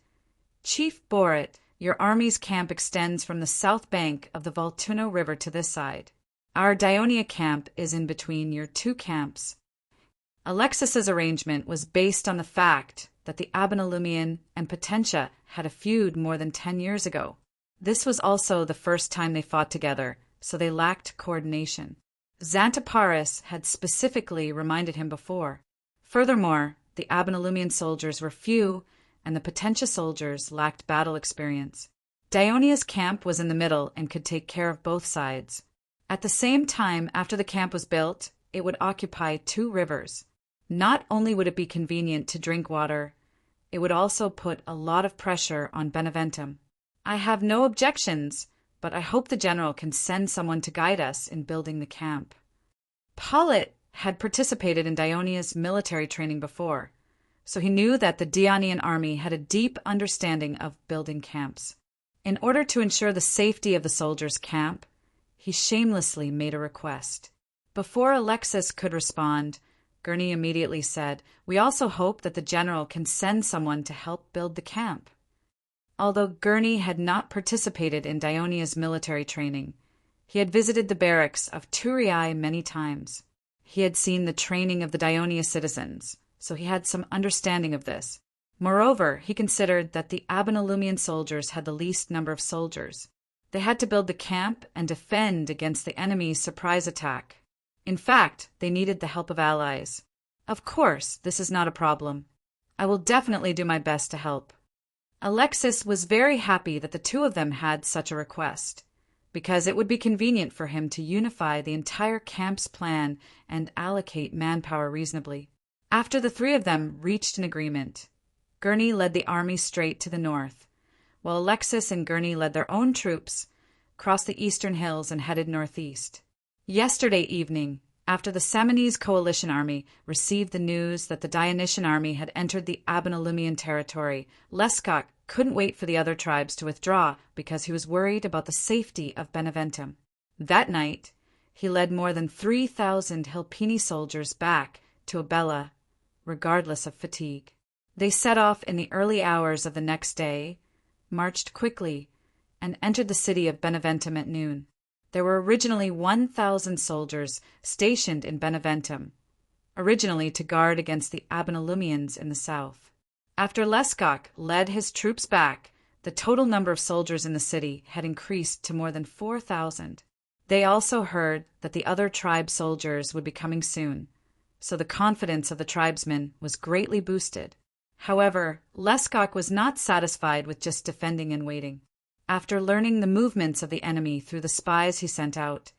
"Chief Borit, your army's camp extends from the south bank of the Volturno River to this side. Our Dionia camp is in between your 2 camps." Alexis's arrangement was based on the fact that the Abenolumian and Potentia had a feud more than 10 years ago. This was also the first time they fought together, so they lacked coordination. Xantiparis had specifically reminded him before. Furthermore, the Abenolumian soldiers were few, and the Potentia soldiers lacked battle experience. Dionia's camp was in the middle and could take care of both sides. At the same time, after the camp was built, it would occupy 2 rivers. Not only would it be convenient to drink water, it would also put a lot of pressure on Beneventum. I have no objections, but I hope the general can send someone to guide us in building the camp. Paulet had participated in Dionia's military training before, so he knew that the Dionian army had a deep understanding of building camps. In order to ensure the safety of the soldiers' camp, he shamelessly made a request. Before Alexis could respond, Gurney immediately said, "We also hope that the general can send someone to help build the camp." Although Gurney had not participated in Dionia's military training, he had visited the barracks of Turiae many times. He had seen the training of the Dionia citizens, so he had some understanding of this. Moreover, he considered that the Abenolumian soldiers had the least number of soldiers. They had to build the camp and defend against the enemy's surprise attack. In fact, they needed the help of allies. Of course, this is not a problem. I will definitely do my best to help. Alexis was very happy that the 2 of them had such a request, because it would be convenient for him to unify the entire camp's plan and allocate manpower reasonably. After the 3 of them reached an agreement, Gurney led the army straight to the north, while Alexis and Gurney led their own troops, crossed the eastern hills, and headed northeast. Yesterday evening, after the Samnese coalition army received the news that the Dionysian army had entered the Abenolumian territory, Lescot couldn't wait for the other tribes to withdraw because he was worried about the safety of Beneventum. That night, he led more than 3,000 Hilpini soldiers back to Abella, regardless of fatigue. They set off in the early hours of the next day, marched quickly, and entered the city of Beneventum at noon. There were originally 1,000 soldiers stationed in Beneventum, originally to guard against the Abenolumians in the south. After Lescot led his troops back, the total number of soldiers in the city had increased to more than 4,000. They also heard that the other tribe soldiers would be coming soon, so the confidence of the tribesmen was greatly boosted. However, Lescot was not satisfied with just defending and waiting. After learning the movements of the enemy through the spies he sent out,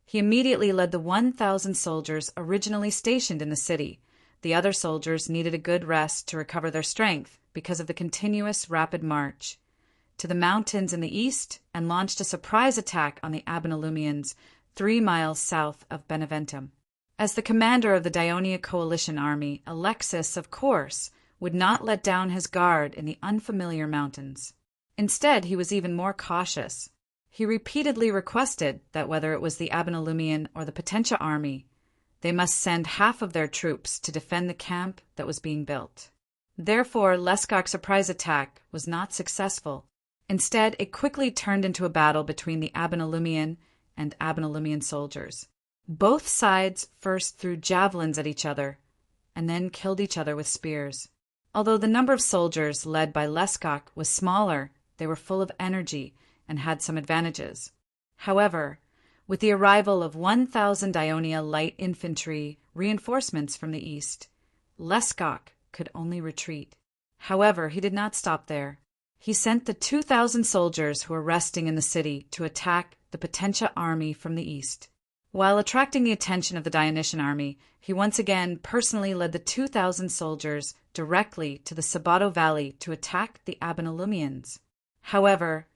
he immediately led the 1,000 soldiers originally stationed in the city. The other soldiers needed a good rest to recover their strength because of the continuous rapid march, to the mountains in the east, and launched a surprise attack on the Abenolumians 3 miles south of Beneventum. As the commander of the Dionia coalition army, Alexis, of course, would not let down his guard in the unfamiliar mountains. Instead, he was even more cautious. He repeatedly requested that whether it was the Abenalumian or the Potentia army, they must send half of their troops to defend the camp that was being built. Therefore, Lescoc's surprise attack was not successful. Instead, it quickly turned into a battle between the Abenalumian and Abenalumian soldiers. Both sides first threw javelins at each other and then killed each other with spears. Although the number of soldiers led by Lescoc was smaller, they were full of energy and had some advantages. However, with the arrival of 1,000 Ionia light infantry reinforcements from the east, Lescoc could only retreat. However, he did not stop there. He sent the 2,000 soldiers who were resting in the city to attack the Potentia army from the east. While attracting the attention of the Dionysian army, he once again personally led the 2,000 soldiers directly to the Sabato Valley to attack the Abenalumians. However,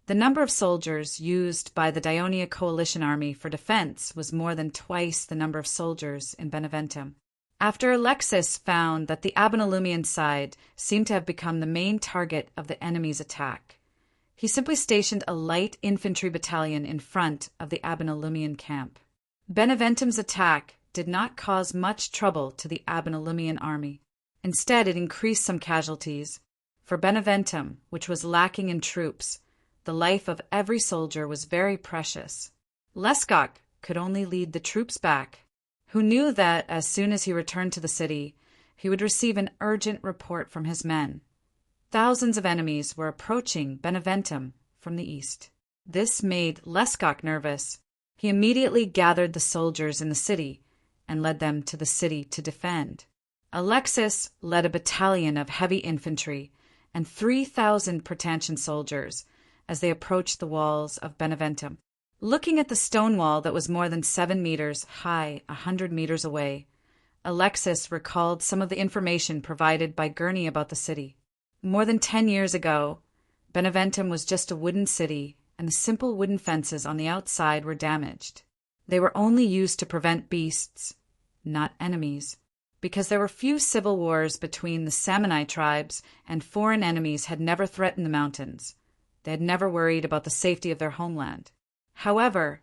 the number of soldiers used by the Dionia coalition army for defense was more than twice the number of soldiers in Beneventum. After Alexis found that the Abenalumian side seemed to have become the main target of the enemy's attack, he simply stationed a light infantry battalion in front of the Abenalumian camp. Beneventum's attack did not cause much trouble to the Abenalumian army. Instead, it increased some casualties. For Beneventum, which was lacking in troops, the life of every soldier was very precious. Lescoc could only lead the troops back, who knew that as soon as he returned to the city, he would receive an urgent report from his men. Thousands of enemies were approaching Beneventum from the east. This made Lescoc nervous. He immediately gathered the soldiers in the city and led them to the city to defend. Alexis led a battalion of heavy infantry and 3,000 Praetorian soldiers as they approached the walls of Beneventum. Looking at the stone wall that was more than 7 meters high 100 meters away, Alexis recalled some of the information provided by Gurney about the city. More than 10 years ago, Beneventum was just a wooden city, and the simple wooden fences on the outside were damaged. They were only used to prevent beasts, not enemies, because there were few civil wars between the Samni tribes, and foreign enemies had never threatened the mountains. They had never worried about the safety of their homeland. However,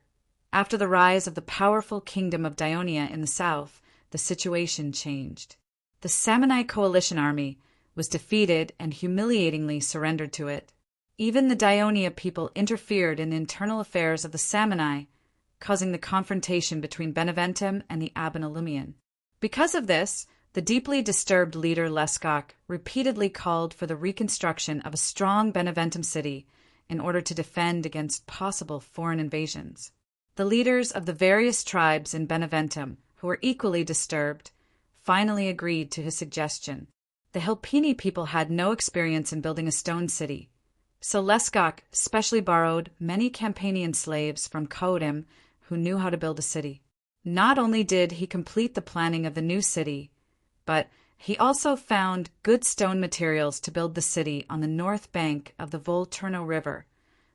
after the rise of the powerful kingdom of Dionia in the south, the situation changed. The Samni coalition army was defeated and humiliatingly surrendered to it. Even the Dionia people interfered in the internal affairs of the Samni, causing the confrontation between Beneventum and the Abenalumian. Because of this, the deeply disturbed leader Lescoc repeatedly called for the reconstruction of a strong Beneventum city in order to defend against possible foreign invasions. The leaders of the various tribes in Beneventum, who were equally disturbed, finally agreed to his suggestion. The Hilpini people had no experience in building a stone city, so Lescoc specially borrowed many Campanian slaves from Caudim who knew how to build a city. Not only did he complete the planning of the new city, but he also found good stone materials to build the city on the north bank of the Volturno River,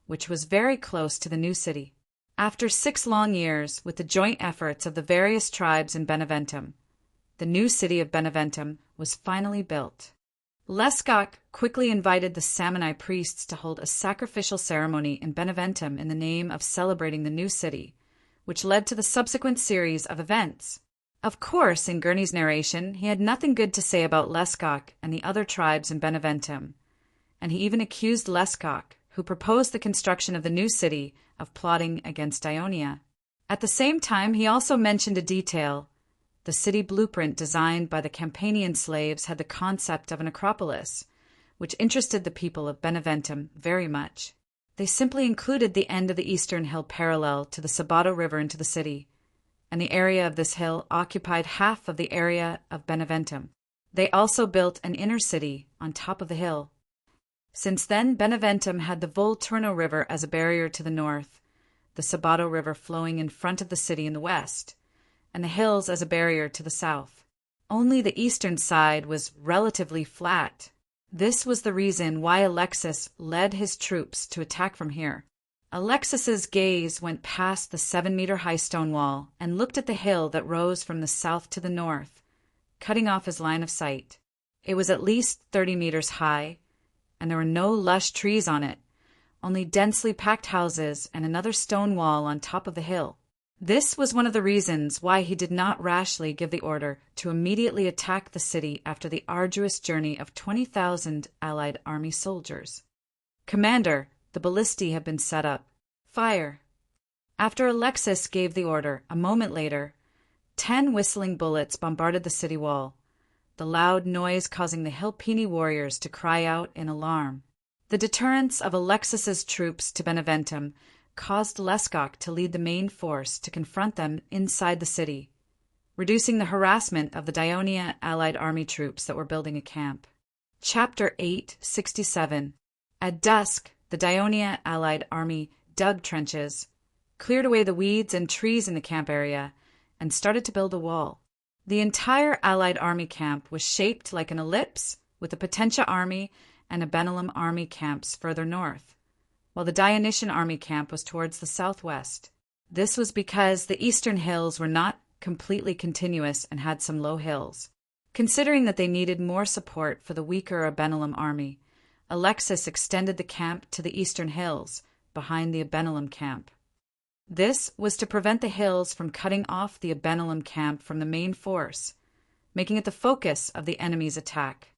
which was very close to the new city. After 6 long years, with the joint efforts of the various tribes in Beneventum, the new city of Beneventum was finally built. Lescoc quickly invited the Samni priests to hold a sacrificial ceremony in Beneventum in the name of celebrating the new city, which led to the subsequent series of events. Of course, in Gurney's narration, he had nothing good to say about Lescoc and the other tribes in Beneventum, and he even accused Lescoc, who proposed the construction of the new city, of plotting against Ionia. At the same time, he also mentioned a detail. The city blueprint designed by the Campanian slaves had the concept of an acropolis, which interested the people of Beneventum very much. They simply included the end of the eastern hill parallel to the Sabato River into the city, and the area of this hill occupied half of the area of Beneventum. They also built an inner city on top of the hill. Since then, Beneventum had the Volturno River as a barrier to the north, the Sabato River flowing in front of the city in the west, and the hills as a barrier to the south. Only the eastern side was relatively flat. This was the reason why Alexis led his troops to attack from here. Alexis's gaze went past the 7-meter-high stone wall and looked at the hill that rose from the south to the north, cutting off his line of sight. It was at least 30 meters high, and there were no lush trees on it, only densely packed houses and another stone wall on top of the hill. This was one of the reasons why he did not rashly give the order to immediately attack the city after the arduous journey of 20,000 Allied army soldiers. "Commander, the ballistae have been set up. Fire." After Alexis gave the order, a moment later, 10 whistling bullets bombarded the city wall, the loud noise causing the Hilpini warriors to cry out in alarm. The deterrence of Alexis's troops to Beneventum caused Lescoq to lead the main force to confront them inside the city, reducing the harassment of the Daionia Allied army troops that were building a camp. Chapter 867. At dusk, the Daionia Allied army dug trenches, cleared away the weeds and trees in the camp area, and started to build a wall. The entire Allied army camp was shaped like an ellipse, with the Potentia army and a Benelum army camps further north, while the Dionysian army camp was towards the southwest. This was because the eastern hills were not completely continuous and had some low hills. Considering that they needed more support for the weaker Benelum army, Alexis extended the camp to the eastern hills, behind the Benelum camp. This was to prevent the hills from cutting off the Benelum camp from the main force, making it the focus of the enemy's attack.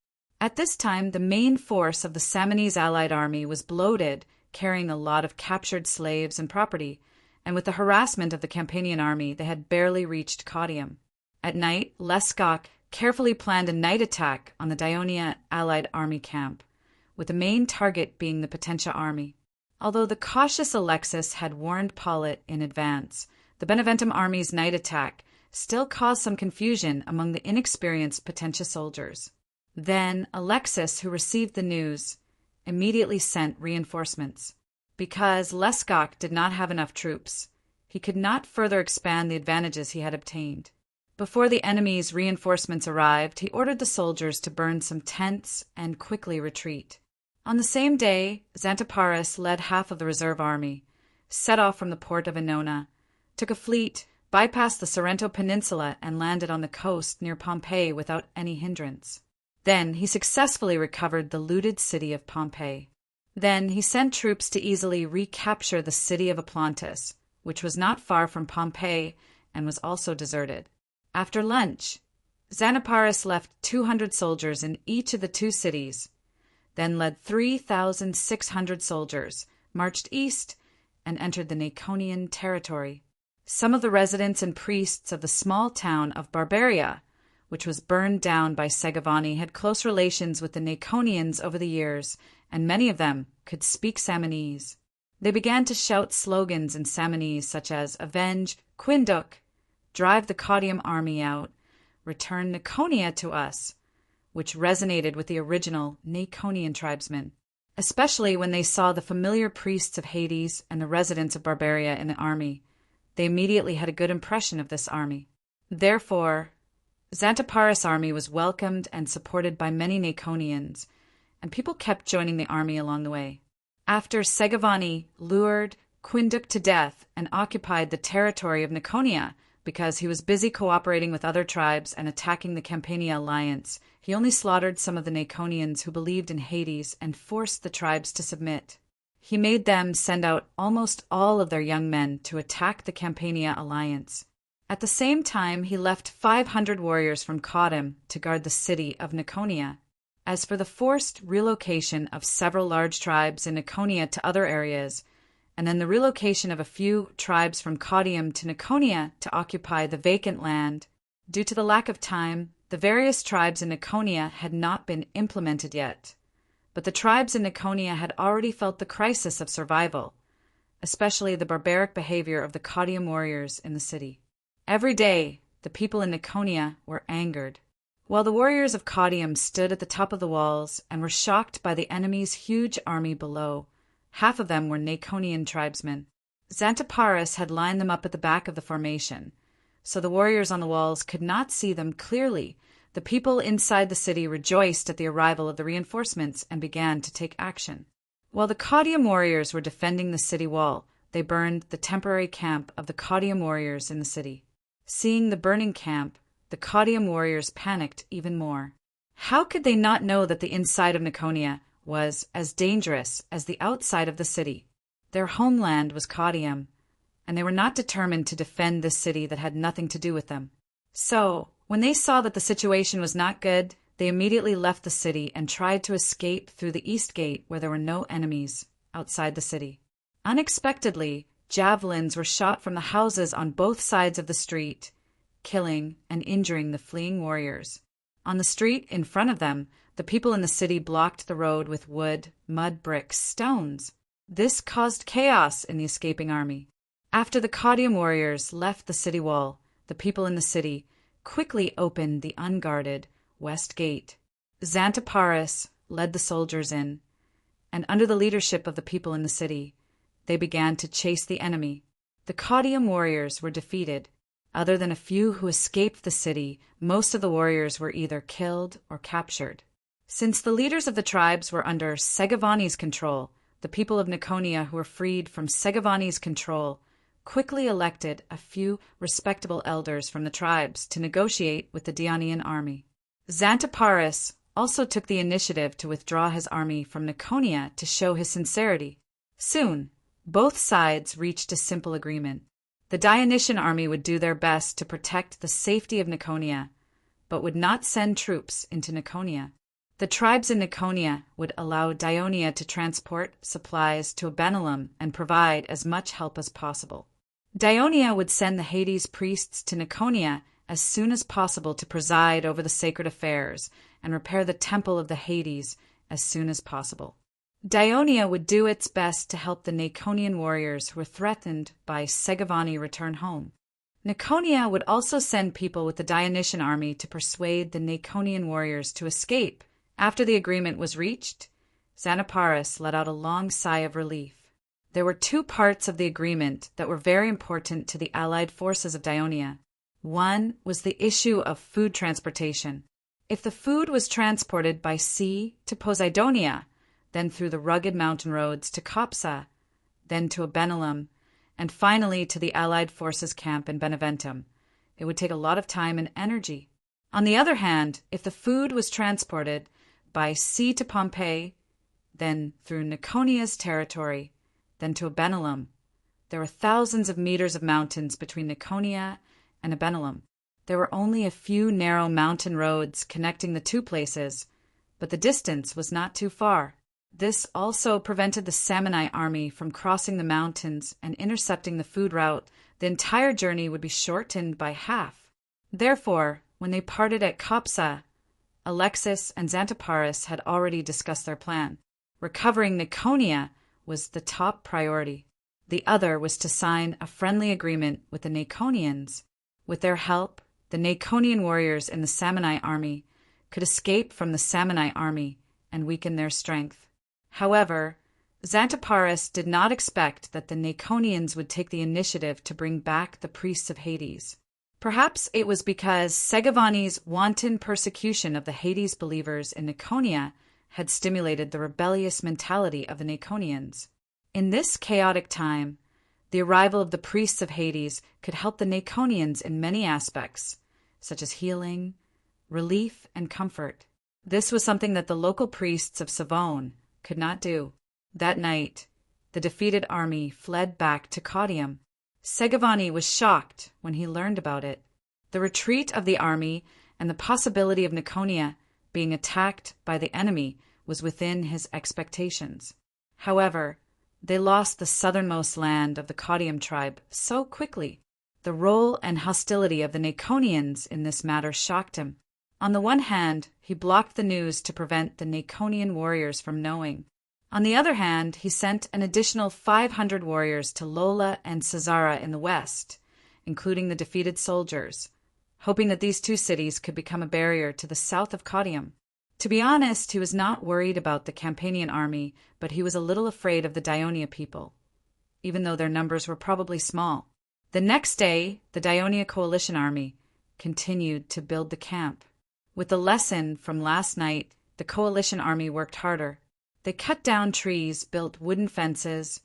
At this time, the main force of the Samnese allied army was bloated, carrying a lot of captured slaves and property, and with the harassment of the Campanian army, they had barely reached Caudium. At night, Lescoq carefully planned a night attack on the Daionia allied army camp, with the main target being the Potentia army. Although the cautious Alexis had warned Paulet in advance, the Beneventum army's night attack still caused some confusion among the inexperienced Potentia soldiers. Then Alexis, who received the news, immediately sent reinforcements. Because Lescoq did not have enough troops, he could not further expand the advantages he had obtained. Before the enemy's reinforcements arrived, he ordered the soldiers to burn some tents and quickly retreat. On the same day, Xanthoparis led half of the reserve army, set off from the port of Ennona, took a fleet, bypassed the Sorrento Peninsula, and landed on the coast near Pompeii without any hindrance. Then he successfully recovered the looted city of Pompeii. Then he sent troops to easily recapture the city of Aplantis, which was not far from Pompeii and was also deserted. After lunch, Xanthoparis left 200 soldiers in each of the two cities, then led 3,600 soldiers, marched east, and entered the Naconian territory. Some of the residents and priests of the small town of Barbaria, which was burned down by Segovani, had close relations with the Naconians over the years, and many of them could speak Samonese. They began to shout slogans in Samonese such as "Avenge Quinduk," "Drive the Caudium army out," "Return Naconia to us," which resonated with the original Naconian tribesmen, especially when they saw the familiar priests of Hades and the residents of Barbaria in the army. They immediately had a good impression of this army. Therefore, Xanthoparis' army was welcomed and supported by many Naconians, and people kept joining the army along the way. After Segovani lured Quinduk to death and occupied the territory of Naconia because he was busy cooperating with other tribes and attacking the Campania alliance, he only slaughtered some of the Naconians who believed in Hades and forced the tribes to submit. He made them send out almost all of their young men to attack the Campania alliance. At the same time, he left 500 warriors from Caudium to guard the city of Naconia. As for the forced relocation of several large tribes in Naconia to other areas, and then the relocation of a few tribes from Caudium to Naconia to occupy the vacant land, due to the lack of time, the various tribes in Naconia had not been implemented yet. But the tribes in Naconia had already felt the crisis of survival, especially the barbaric behavior of the Caudium warriors in the city. Every day, the people in Naconia were angered. While the warriors of Caudium stood at the top of the walls and were shocked by the enemy's huge army below, half of them were Naconian tribesmen. Xanthoparis had lined them up at the back of the formation, so the warriors on the walls could not see them clearly. The people inside the city rejoiced at the arrival of the reinforcements and began to take action. While the Caudium warriors were defending the city wall, they burned the temporary camp of the Caudium warriors in the city. Seeing the burning camp, the Caudium warriors panicked even more. How could they not know that the inside of Niconia was as dangerous as the outside of the city? Their homeland was Caudium, and they were not determined to defend this city that had nothing to do with them. So, when they saw that the situation was not good, they immediately left the city and tried to escape through the east gate where there were no enemies outside the city. Unexpectedly, javelins were shot from the houses on both sides of the street, killing and injuring the fleeing warriors. On the street in front of them, the people in the city blocked the road with wood, mud, bricks, stones. This caused chaos in the escaping army. After the Caudium warriors left the city wall, the people in the city quickly opened the unguarded west gate. Xanthoparis led the soldiers in, and under the leadership of the people in the city, they began to chase the enemy. The Caudium warriors were defeated. Other than a few who escaped the city, most of the warriors were either killed or captured. Since the leaders of the tribes were under Segavani's control, the people of Niconia who were freed from Segavani's control quickly elected a few respectable elders from the tribes to negotiate with the Dionian army. Xanthoparis also took the initiative to withdraw his army from Niconia to show his sincerity. Soon, both sides reached a simple agreement. The Dionysian army would do their best to protect the safety of Niconia, but would not send troops into Niconia. The tribes in Niconia would allow Dionia to transport supplies to Abenalum and provide as much help as possible. Dionia would send the Hades priests to Niconia as soon as possible to preside over the sacred affairs and repair the temple of the Hades as soon as possible. Dionia would do its best to help the Niconian warriors who were threatened by Segavani return home. Niconia would also send people with the Dionysian army to persuade the Niconian warriors to escape. After the agreement was reached, Xanthoparis let out a long sigh of relief. There were two parts of the agreement that were very important to the allied forces of Dionia. One was the issue of food transportation. If the food was transported by sea to Poseidonia, then through the rugged mountain roads to Copsa, then to Abenalum, and finally to the Allied forces camp in Beneventum, it would take a lot of time and energy. On the other hand, if the food was transported by sea to Pompeii, then through Niconia's territory, then to Abenalum, there were thousands of meters of mountains between Niconia and Abenalum. There were only a few narrow mountain roads connecting the two places, but the distance was not too far. This also prevented the Samni army from crossing the mountains and intercepting the food route. The entire journey would be shortened by half. Therefore, when they parted at Copsa, Alexis and Xanthoparis had already discussed their plan. Recovering Niconia was the top priority. The other was to sign a friendly agreement with the Niconians. With their help, the Niconian warriors in the Samni army could escape from the Samni army and weaken their strength. However, Xanthoparis did not expect that the Niconians would take the initiative to bring back the priests of Hades. Perhaps it was because Segavani's wanton persecution of the Hades believers in Niconia had stimulated the rebellious mentality of the Niconians. In this chaotic time, the arrival of the priests of Hades could help the Niconians in many aspects, such as healing, relief, and comfort. This was something that the local priests of Savone could not do. That night, the defeated army fled back to Caudium. Segavani was shocked when he learned about it. The retreat of the army and the possibility of Niconia being attacked by the enemy was within his expectations. However, they lost the southernmost land of the Caudium tribe so quickly. The role and hostility of the Niconians in this matter shocked him. On the one hand, he blocked the news to prevent the Niconian warriors from knowing. On the other hand, he sent an additional 500 warriors to Lola and Caesarea in the west, including the defeated soldiers, hoping that these two cities could become a barrier to the south of Caudium. To be honest, he was not worried about the Campanian army, but he was a little afraid of the Dionia people, even though their numbers were probably small. The next day, the Dionia coalition army continued to build the camp. With the lesson from last night, the coalition army worked harder. They cut down trees, built wooden fences,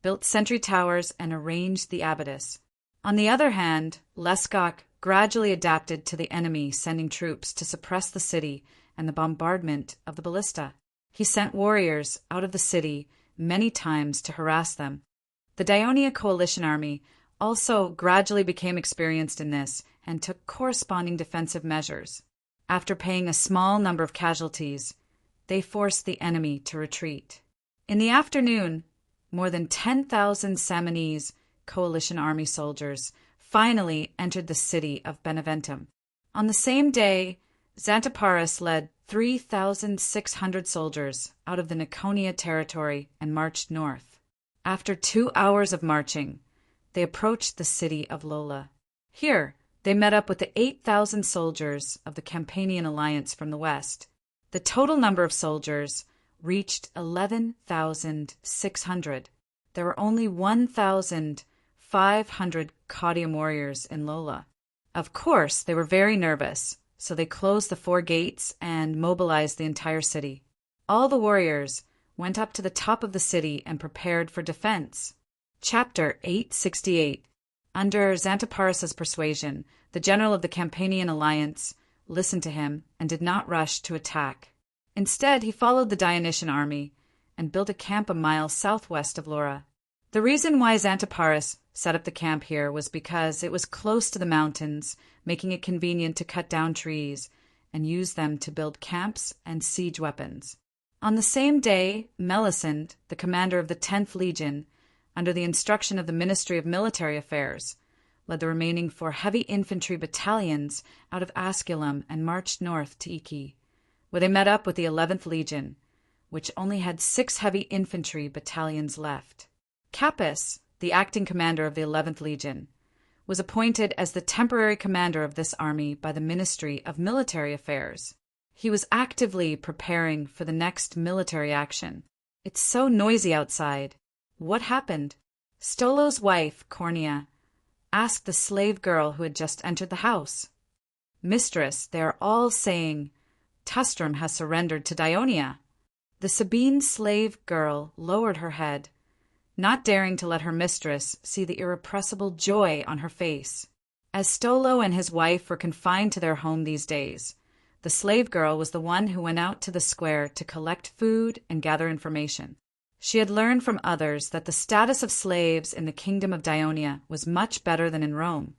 built sentry towers, and arranged the abatis. On the other hand, Lescok gradually adapted to the enemy sending troops to suppress the city and the bombardment of the ballista. He sent warriors out of the city many times to harass them. The Daionia coalition army also gradually became experienced in this and took corresponding defensive measures. After paying a small number of casualties, they forced the enemy to retreat. In the afternoon, more than 10,000 Samnese coalition army soldiers finally entered the city of Beneventum. On the same day, Xanthoparis led 3,600 soldiers out of the Niconia territory and marched north. After 2 hours of marching, they approached the city of Lola. Here, they met up with the 8,000 soldiers of the Campanian alliance from the west. The total number of soldiers reached 11,600. There were only 1,500 Caudium warriors in Lola. Of course, they were very nervous, so they closed the 4 gates and mobilized the entire city. All the warriors went up to the top of the city and prepared for defense. Chapter 868. Under Xanthoparis' persuasion, the general of the Campanian alliance listened to him and did not rush to attack. Instead, he followed the Dionysian army and built a camp a mile southwest of Laura. The reason why Xanthoparis set up the camp here was because it was close to the mountains, making it convenient to cut down trees and use them to build camps and siege weapons. On the same day, Melisande, the commander of the 10th Legion, under the instruction of the Ministry of Military Affairs, led the remaining 4 heavy infantry battalions out of Asculum and marched north to Iki, where they met up with the 11th Legion, which only had 6 heavy infantry battalions left. Capys, the acting commander of the 11th Legion, was appointed as the temporary commander of this army by the Ministry of Military Affairs. He was actively preparing for the next military action. It's so noisy outside. What happened? Stolo's wife, Cornea, asked the slave girl who had just entered the house. Mistress, they are all saying, Tustrum has surrendered to Daionia. The Sabine slave girl lowered her head, not daring to let her mistress see the irrepressible joy on her face. As Stolo and his wife were confined to their home these days, the slave girl was the one who went out to the square to collect food and gather information. She had learned from others that the status of slaves in the kingdom of Daionia was much better than in Rome,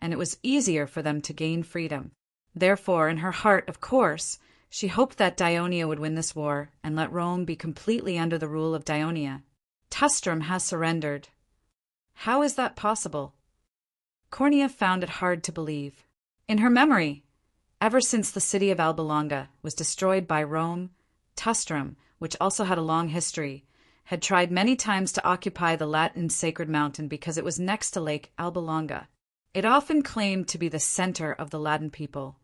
and it was easier for them to gain freedom. Therefore, in her heart, of course, she hoped that Daionia would win this war and let Rome be completely under the rule of Daionia. Tustrum has surrendered. How is that possible? Cornea found it hard to believe. In her memory, ever since the city of Alba Longa was destroyed by Rome, Tustrum, which also had a long history, had tried many times to occupy the Latin sacred mountain because it was next to Lake Alba Longa. It often claimed to be the center of the Latin people.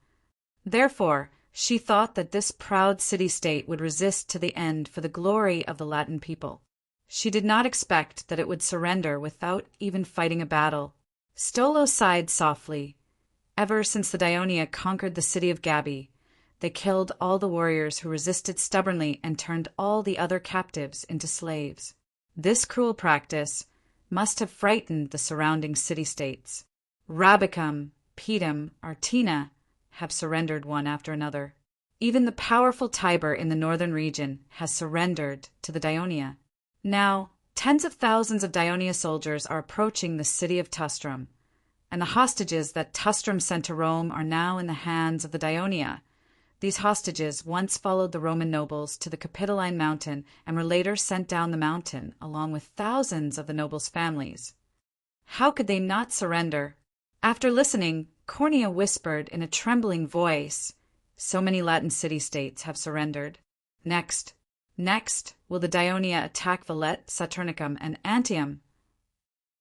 Therefore, she thought that this proud city-state would resist to the end for the glory of the Latin people. She did not expect that it would surrender without even fighting a battle. Stolo sighed softly. Ever since the Daionia conquered the city of Gabii, they killed all the warriors who resisted stubbornly and turned all the other captives into slaves. This cruel practice must have frightened the surrounding city-states. Rabicum, Pedum, Artina have surrendered one after another. Even the powerful Tiber in the northern region has surrendered to the Daionia. Now, tens of thousands of Daionia soldiers are approaching the city of Tustrum, and the hostages that Tustrum sent to Rome are now in the hands of the Daionia. These hostages once followed the Roman nobles to the Capitoline mountain and were later sent down the mountain along with thousands of the nobles' families. How could they not surrender? After listening, Cornea whispered in a trembling voice, "So many Latin city-states have surrendered. Next, will the Daionia attack Villette, Saturnicum, and Antium?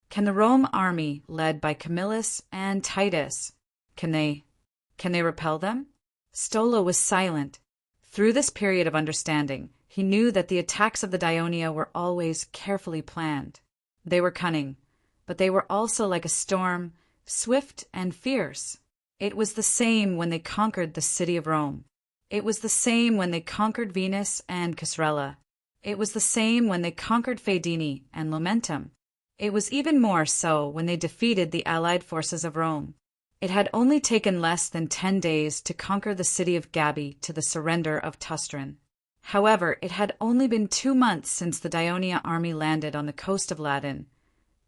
Can the Rome army, led by Camillus and Titus, can they repel them?" Stolo was silent. Through this period of understanding, he knew that the attacks of the Daionia were always carefully planned. They were cunning, but they were also like a storm, swift and fierce. It was the same when they conquered the city of Rome. It was the same when they conquered Venus and Casrella. It was the same when they conquered Fadini and Lomentum. It was even more so when they defeated the allied forces of Rome. It had only taken less than 10 days to conquer the city of Gabi to the surrender of Tustran. However, it had only been 2 months since the Daionia army landed on the coast of Ladin,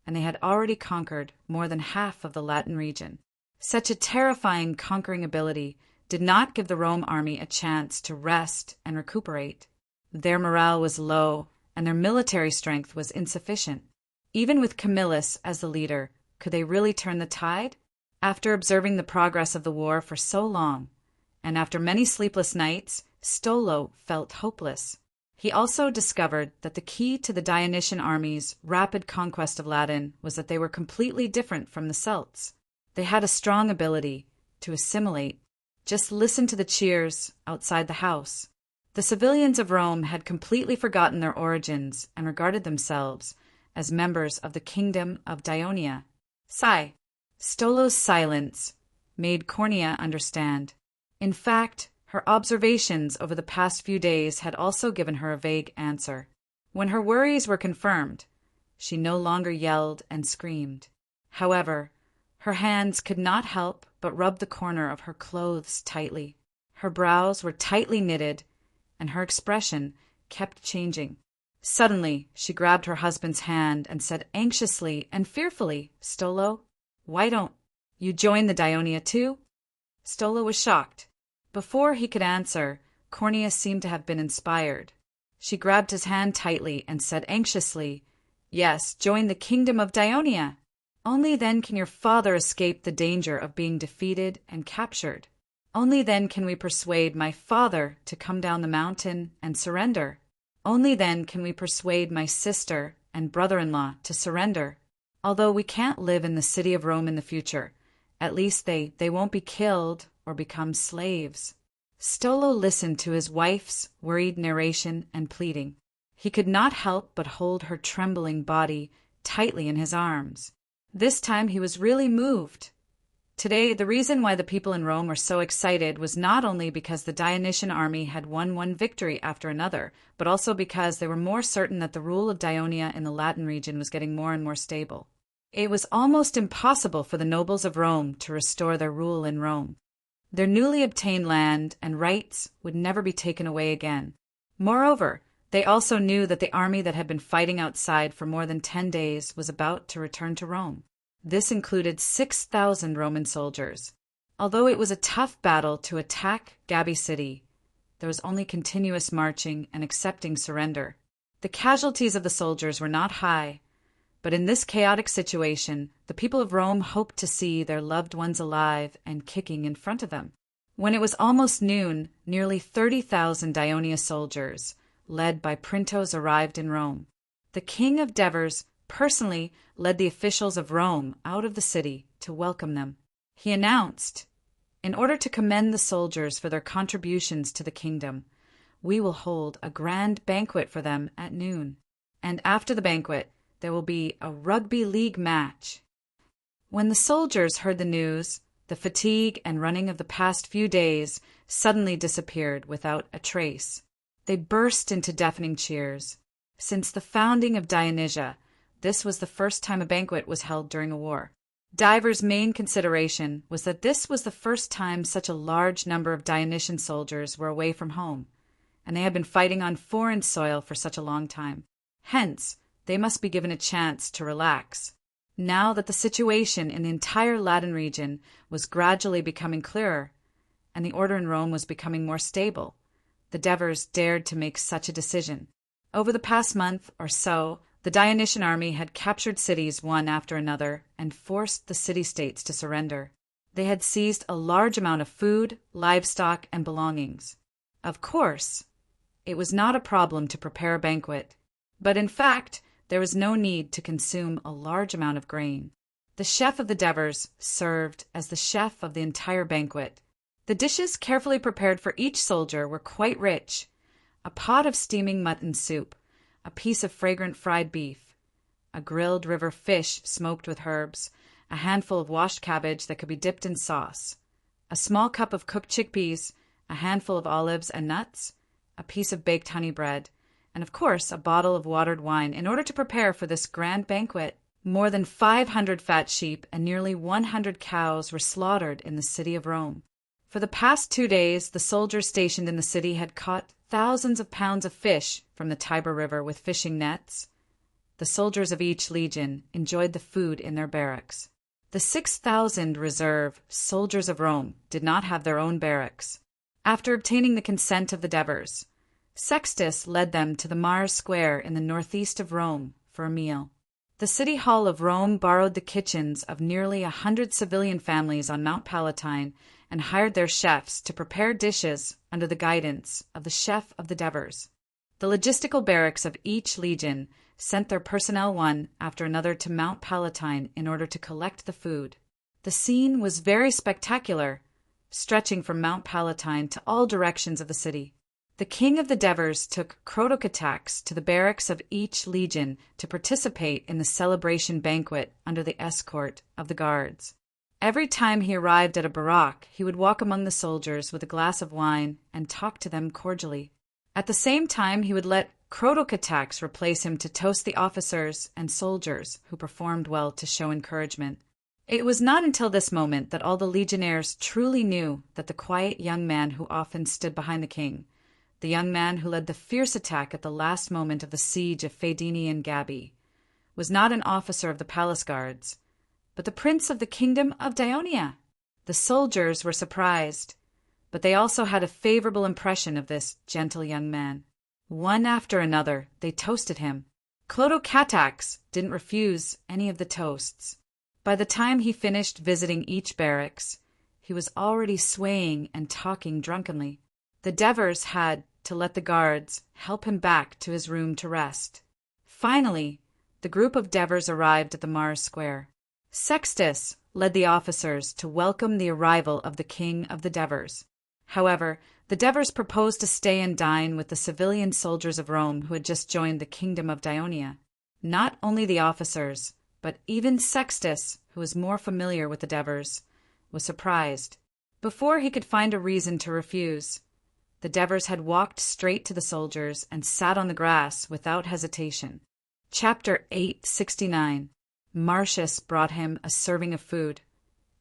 and they had already conquered more than half of the Latin region. Such a terrifying conquering ability did not give the Rome army a chance to rest and recuperate. Their morale was low, and their military strength was insufficient. Even with Camillus as the leader, could they really turn the tide? After observing the progress of the war for so long, and after many sleepless nights, Stolo felt hopeless. He also discovered that the key to the Dionysian army's rapid conquest of Ladin was that they were completely different from the Celts. They had a strong ability to assimilate. Just listen to the cheers outside the house. The civilians of Rome had completely forgotten their origins and regarded themselves as members of the kingdom of Daionia. Sigh. Stolo's silence made Cornea understand. In fact, her observations over the past few days had also given her a vague answer. When her worries were confirmed, she no longer yelled and screamed. However, her hands could not help but rub the corner of her clothes tightly. Her brows were tightly knitted, and her expression kept changing. Suddenly, she grabbed her husband's hand and said anxiously and fearfully, "Stolo, why don't you join the Daionia too?" Stolo was shocked. Before he could answer, Cornea seemed to have been inspired. She grabbed his hand tightly and said anxiously, "Yes, join the kingdom of Daionia. Only then can your father escape the danger of being defeated and captured. Only then can we persuade my father to come down the mountain and surrender. Only then can we persuade my sister and brother-in-law to surrender. Although we can't live in the city of Rome in the future, at least they won't be killed or become slaves." Stolo listened to his wife's worried narration and pleading. He could not help but hold her trembling body tightly in his arms. This time he was really moved. Today, the reason why the people in Rome were so excited was not only because the Dionysian army had won one victory after another, but also because they were more certain that the rule of Daionia in the Latin region was getting more and more stable. It was almost impossible for the nobles of Rome to restore their rule in Rome. Their newly obtained land and rights would never be taken away again. Moreover, they also knew that the army that had been fighting outside for more than 10 days was about to return to Rome. This included 6,000 Roman soldiers. Although it was a tough battle to attack Gabi City, there was only continuous marching and accepting surrender. The casualties of the soldiers were not high, but in this chaotic situation, the people of Rome hoped to see their loved ones alive and kicking in front of them. When it was almost noon, nearly 30,000 Daionia soldiers, led by Printos, arrived in Rome. The king of Devers personally led the officials of Rome out of the city to welcome them. He announced, "In order to commend the soldiers for their contributions to the kingdom, we will hold a grand banquet for them at noon. And after the banquet, there will be a rugby league match." When the soldiers heard the news, the fatigue and running of the past few days suddenly disappeared without a trace. They burst into deafening cheers. Since the founding of Dionysia, this was the first time a banquet was held during a war. Divers' main consideration was that this was the first time such a large number of Dionysian soldiers were away from home, and they had been fighting on foreign soil for such a long time. Hence, they must be given a chance to relax. Now that the situation in the entire Latin region was gradually becoming clearer, and the order in Rome was becoming more stable, the Devers dared to make such a decision. Over the past month or so, the Dionysian army had captured cities one after another and forced the city-states to surrender. They had seized a large amount of food, livestock, and belongings. Of course, it was not a problem to prepare a banquet, but in fact, there was no need to consume a large amount of grain. The chef of the Devers served as the chef of the entire banquet. The dishes carefully prepared for each soldier were quite rich: a pot of steaming mutton soup, a piece of fragrant fried beef, a grilled river fish smoked with herbs, a handful of washed cabbage that could be dipped in sauce, a small cup of cooked chickpeas, a handful of olives and nuts, a piece of baked honey bread, and of course a bottle of watered wine in order to prepare for this grand banquet. More than 500 fat sheep and nearly 100 cows were slaughtered in the city of Rome. For the past 2 days, the soldiers stationed in the city had caught thousands of pounds of fish from the Tiber River with fishing nets. The soldiers of each legion enjoyed the food in their barracks. The 6,000 reserve soldiers of Rome did not have their own barracks. After obtaining the consent of the Devers, Sextus led them to the Mars Square in the northeast of Rome for a meal. The City Hall of Rome borrowed the kitchens of nearly 100 civilian families on Mount Palatine and hired their chefs to prepare dishes under the guidance of the chef of the Devers. The logistical barracks of each legion sent their personnel one after another to Mount Palatine in order to collect the food. The scene was very spectacular, stretching from Mount Palatine to all directions of the city. The king of the Devers took Crotocatax to the barracks of each legion to participate in the celebration banquet under the escort of the guards. Every time he arrived at a barrack, he would walk among the soldiers with a glass of wine and talk to them cordially. At the same time, he would let Crotocatax replace him to toast the officers and soldiers who performed well to show encouragement. It was not until this moment that all the legionnaires truly knew that the quiet young man who often stood behind the king, the young man who led the fierce attack at the last moment of the siege of Fadenian Gabii, was not an officer of the palace guards, but the prince of the kingdom of Dionia. The soldiers were surprised, but they also had a favorable impression of this gentle young man. One after another, they toasted him. Crotocatax didn't refuse any of the toasts. By the time he finished visiting each barracks, he was already swaying and talking drunkenly. The Devers had to let the guards help him back to his room to rest. Finally, the group of Devers arrived at the Mars Square. Sextus led the officers to welcome the arrival of the king of the Devers. However, the Devers proposed to stay and dine with the civilian soldiers of Rome who had just joined the kingdom of Dionia. Not only the officers, but even Sextus, who was more familiar with the Devers, was surprised. Before he could find a reason to refuse, the Devers had walked straight to the soldiers and sat on the grass without hesitation. Chapter 869. Marcius brought him a serving of food,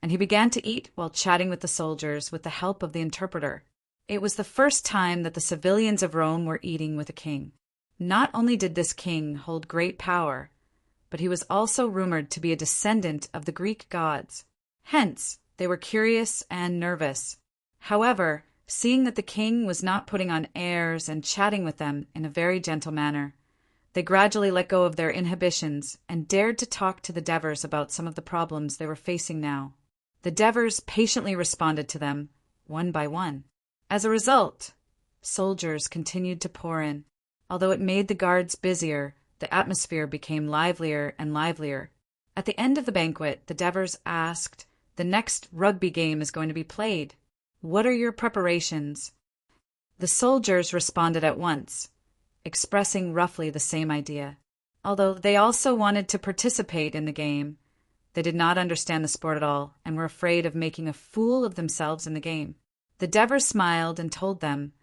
and he began to eat while chatting with the soldiers with the help of the interpreter. It was the first time that the civilians of Rome were eating with a king. Not only did this king hold great power, but he was also rumored to be a descendant of the Greek gods. Hence, they were curious and nervous. However, seeing that the king was not putting on airs and chatting with them in a very gentle manner, they gradually let go of their inhibitions and dared to talk to the Devers about some of the problems they were facing now. The Devers patiently responded to them, one by one. As a result, soldiers continued to pour in. Although it made the guards busier, the atmosphere became livelier and livelier. At the end of the banquet, the Devers asked, "The next rugby game is going to be played. What are your preparations?" The soldiers responded at once, expressing roughly the same idea. Although they also wanted to participate in the game, they did not understand the sport at all and were afraid of making a fool of themselves in the game. The Devers smiled and told them,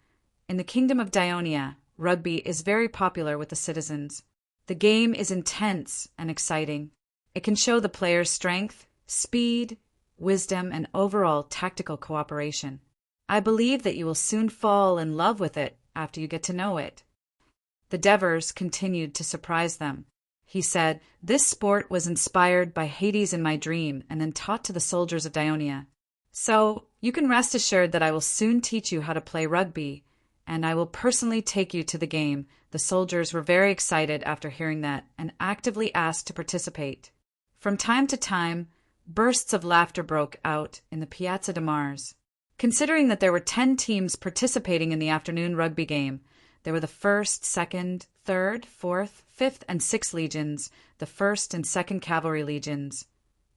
"In the kingdom of Dionia, rugby is very popular with the citizens. The game is intense and exciting. It can show the players' strength, speed, wisdom, and overall tactical cooperation. I believe that you will soon fall in love with it after you get to know it." The Devers continued to surprise them. He said, "This sport was inspired by Hades in my dream and then taught to the soldiers of Dionia. So you can rest assured that I will soon teach you how to play rugby, and I will personally take you to the game." The soldiers were very excited after hearing that and actively asked to participate. From time to time, bursts of laughter broke out in the Piazza de Mars. Considering that there were 10 teams participating in the afternoon rugby game, there were the 1st, 2nd, 3rd, 4th, 5th, and 6th legions, the 1st and 2nd Cavalry legions,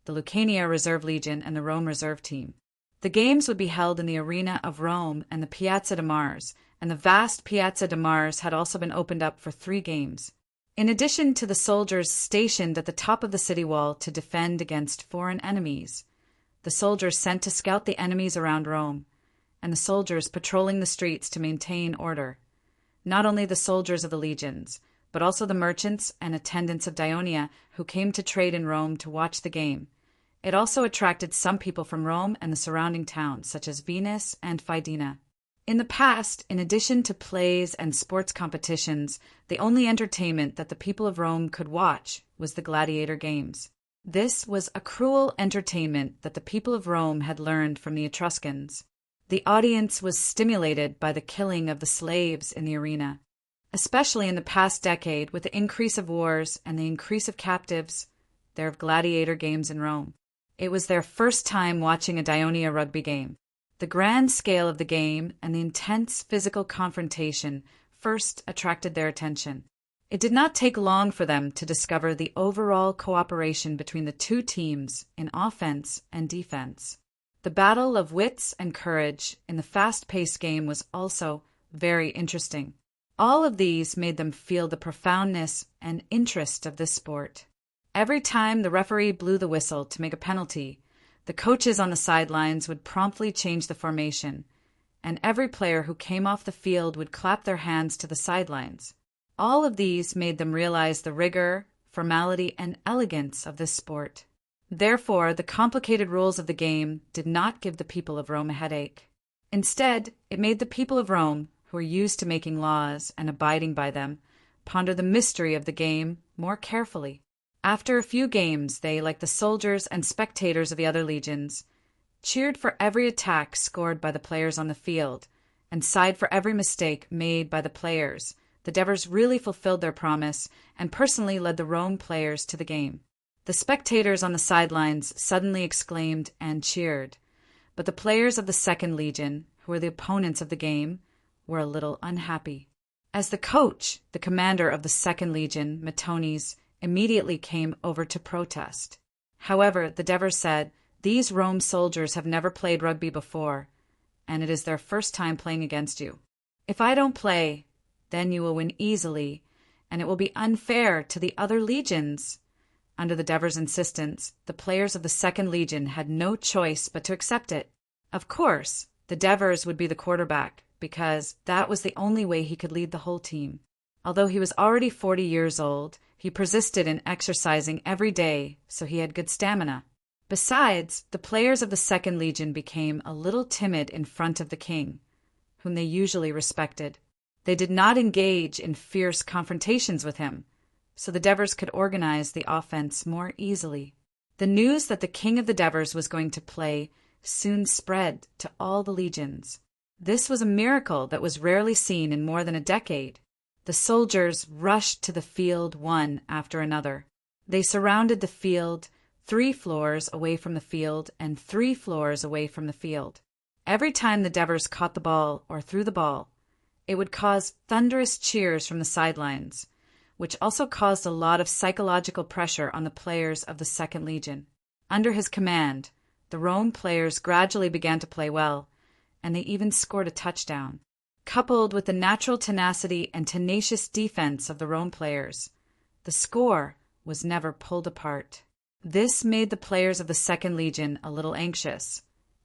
the Lucania Reserve Legion, and the Rome Reserve Team. The games would be held in the arena of Rome and the Piazza de Mars, and the vast Piazza de Mars had also been opened up for 3 games. In addition to the soldiers stationed at the top of the city wall to defend against foreign enemies, the soldiers sent to scout the enemies around Rome, and the soldiers patrolling the streets to maintain order. Not only the soldiers of the legions, but also the merchants and attendants of Dionia who came to trade in Rome to watch the game. It also attracted some people from Rome and the surrounding towns, such as Venus and Fidena. In the past, in addition to plays and sports competitions, the only entertainment that the people of Rome could watch was the gladiator games. This was a cruel entertainment that the people of Rome had learned from the Etruscans. The audience was stimulated by the killing of the slaves in the arena. Especially in the past decade, with the increase of wars and the increase of captives, there of gladiator games in Rome. It was their first time watching a Dionia rugby game. The grand scale of the game and the intense physical confrontation first attracted their attention. It did not take long for them to discover the overall cooperation between the two teams in offense and defense. The battle of wits and courage in the fast-paced game was also very interesting. All of these made them feel the profoundness and interest of this sport. Every time the referee blew the whistle to make a penalty, the coaches on the sidelines would promptly change the formation, and every player who came off the field would clap their hands to the sidelines. All of these made them realize the rigor, formality, and elegance of this sport. Therefore, the complicated rules of the game did not give the people of Rome a headache. Instead, it made the people of Rome, who were used to making laws and abiding by them, ponder the mystery of the game more carefully. After a few games, they, like the soldiers and spectators of the other legions, cheered for every attack scored by the players on the field, and sighed for every mistake made by the players. The Devers really fulfilled their promise and personally led the Rome players to the game. The spectators on the sidelines suddenly exclaimed and cheered, but the players of the Second Legion, who were the opponents of the game, were a little unhappy. As the coach, the commander of the Second Legion, Metones, immediately came over to protest. However, the Devers said, "These Rome soldiers have never played rugby before, and it is their first time playing against you. If I don't play, then you will win easily, and it will be unfair to the other legions." Under the Devers' insistence, the players of the Second Legion had no choice but to accept it. Of course, the Devers would be the quarterback, because that was the only way he could lead the whole team. Although he was already 40 years old, he persisted in exercising every day, so he had good stamina. Besides, the players of the Second Legion became a little timid in front of the king, whom they usually respected. They did not engage in fierce confrontations with him, so the Devers could organize the offense more easily. The news that the king of the Devers was going to play soon spread to all the legions. This was a miracle that was rarely seen in more than a decade. The soldiers rushed to the field one after another. They surrounded the field 3 floors away from the field and 3 floors away from the field. Every time the Devers caught the ball or threw the ball, it would cause thunderous cheers from the sidelines, which also caused a lot of psychological pressure on the players of the Second Legion. Under his command, the Rome players gradually began to play well, and they even scored a touchdown. Coupled with the natural tenacity and tenacious defense of the Rome players, the score was never pulled apart. This made the players of the Second Legion a little anxious,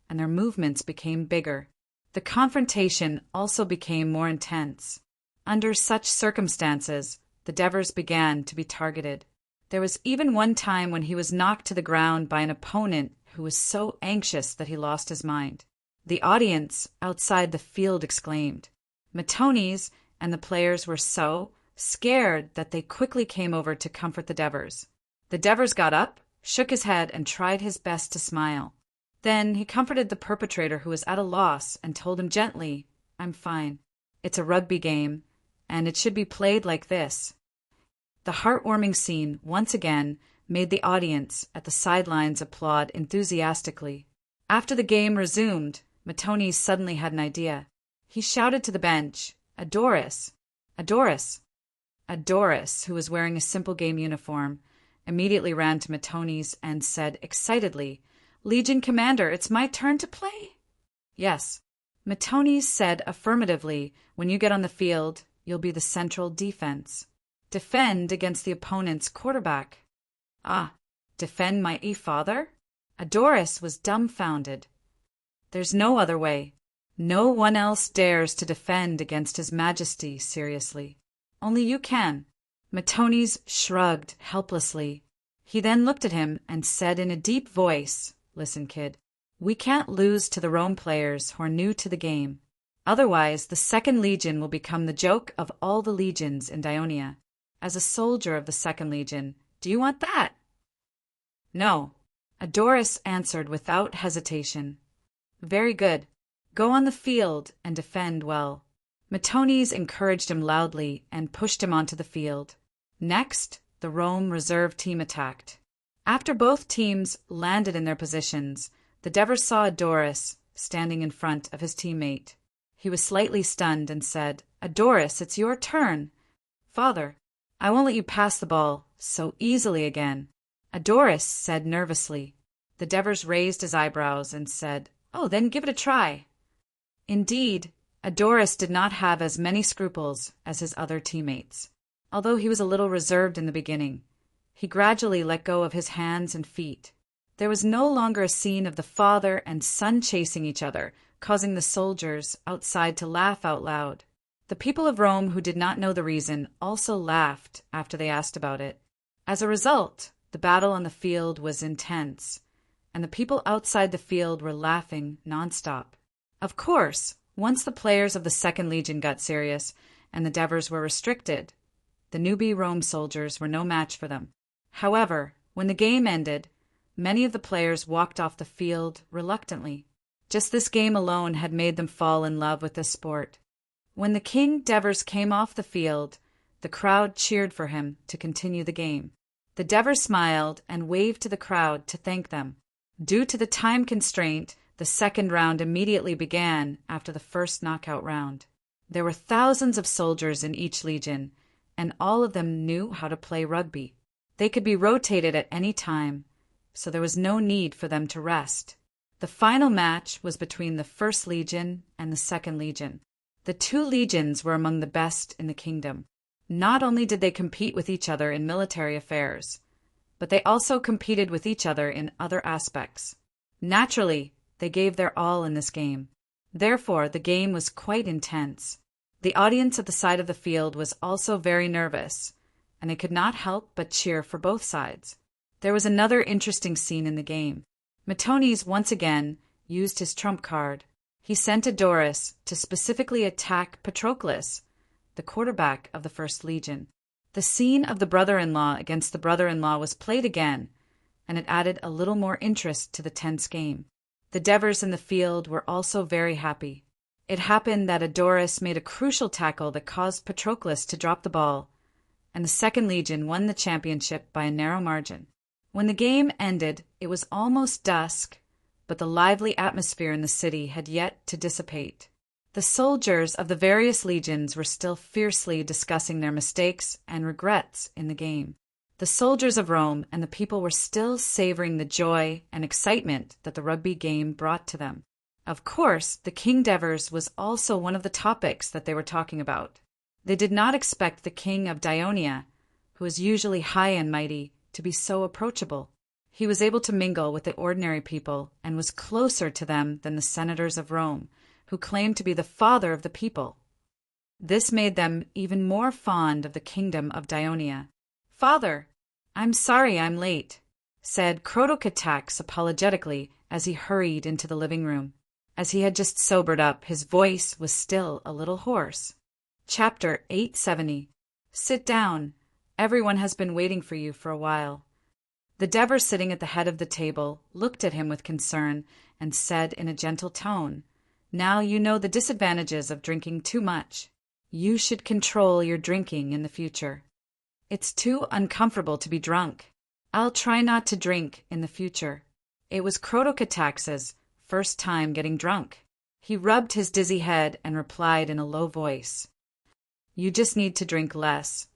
and their movements became bigger. The confrontation also became more intense. Under such circumstances, the Devers began to be targeted. There was even one time when he was knocked to the ground by an opponent who was so anxious that he lost his mind. The audience outside the field exclaimed. Metones and the players were so scared that they quickly came over to comfort the Devers. The Devers got up, shook his head, and tried his best to smile. Then he comforted the perpetrator who was at a loss and told him gently, "I'm fine. It's a rugby game, and it should be played like this." The heartwarming scene once again made the audience at the sidelines applaud enthusiastically. After the game resumed, Metones suddenly had an idea. He shouted to the bench, "Adoris! Adoris!" Adoris, who was wearing a simple game uniform, immediately ran to Metones and said excitedly, "Legion Commander, it's my turn to play." "Yes." Metones said affirmatively, "When you get on the field, you'll be the central defense. Defend against the opponent's quarterback." "Ah, defend my father?" Adoris was dumbfounded. "There's no other way. No one else dares to defend against His Majesty seriously. Only you can. Matones shrugged helplessly. He then looked at him and said in a deep voice, "Listen, kid, we can't lose to the Rome players who are new to the game. Otherwise, the Second Legion will become the joke of all the legions in Dionia. As a soldier of the Second Legion, do you want that?" "No," Adoris answered without hesitation. "Very good. Go on the field and defend well." Matones encouraged him loudly and pushed him onto the field. Next, the Rome reserve team attacked. After both teams landed in their positions, the Devers saw Adoris standing in front of his teammate. He was slightly stunned and said, "Adoris, it's your turn." "Father, I won't let you pass the ball so easily again," Adoris said nervously. The Devers raised his eyebrows and said, "Oh, then give it a try." Indeed, Adoris did not have as many scruples as his other teammates. Although he was a little reserved in the beginning, he gradually let go of his hands and feet. There was no longer a scene of the father and son chasing each other, causing the soldiers outside to laugh out loud. The people of Rome who did not know the reason also laughed after they asked about it. As a result, the battle on the field was intense, and the people outside the field were laughing nonstop. Of course, once the players of the Second Legion got serious and the Devers were restricted, the newbie Rome soldiers were no match for them. However, when the game ended, many of the players walked off the field reluctantly. Just this game alone had made them fall in love with this sport. When the King Devers came off the field, the crowd cheered for him to continue the game. The Devers smiled and waved to the crowd to thank them. Due to the time constraint, the second round immediately began after the first knockout round. There were thousands of soldiers in each legion, and all of them knew how to play rugby. They could be rotated at any time, so there was no need for them to rest. The final match was between the First Legion and the Second Legion. The two legions were among the best in the kingdom. Not only did they compete with each other in military affairs, but they also competed with each other in other aspects. Naturally, they gave their all in this game. Therefore, the game was quite intense. The audience at the side of the field was also very nervous, and they could not help but cheer for both sides. There was another interesting scene in the game. Matones once again used his trump card. He sent Adoris to specifically attack Patroclus, the quarterback of the First Legion. The scene of the brother-in-law against the brother-in-law was played again, and it added a little more interest to the tense game. The Devers in the field were also very happy. It happened that Adoris made a crucial tackle that caused Patroclus to drop the ball, and the Second Legion won the championship by a narrow margin. When the game ended, it was almost dusk, but the lively atmosphere in the city had yet to dissipate. The soldiers of the various legions were still fiercely discussing their mistakes and regrets in the game. The soldiers of Rome and the people were still savoring the joy and excitement that the rugby game brought to them. Of course, the King Devers was also one of the topics that they were talking about. They did not expect the king of Dionia, who is usually high and mighty, to be so approachable. He was able to mingle with the ordinary people and was closer to them than the senators of Rome, who claimed to be the father of the people. This made them even more fond of the kingdom of Dionia. "Father, I'm sorry I'm late," said Crotocatax apologetically as he hurried into the living room. As he had just sobered up, his voice was still a little hoarse. Chapter 870. Sit down. Everyone has been waiting for you for a while. The Devers sitting at the head of the table looked at him with concern and said in a gentle tone, "Now you know the disadvantages of drinking too much. You should control your drinking in the future. It's too uncomfortable to be drunk. I'll try not to drink in the future." It was Crotocatax's first time getting drunk. He rubbed his dizzy head and replied in a low voice, "You just need to drink less,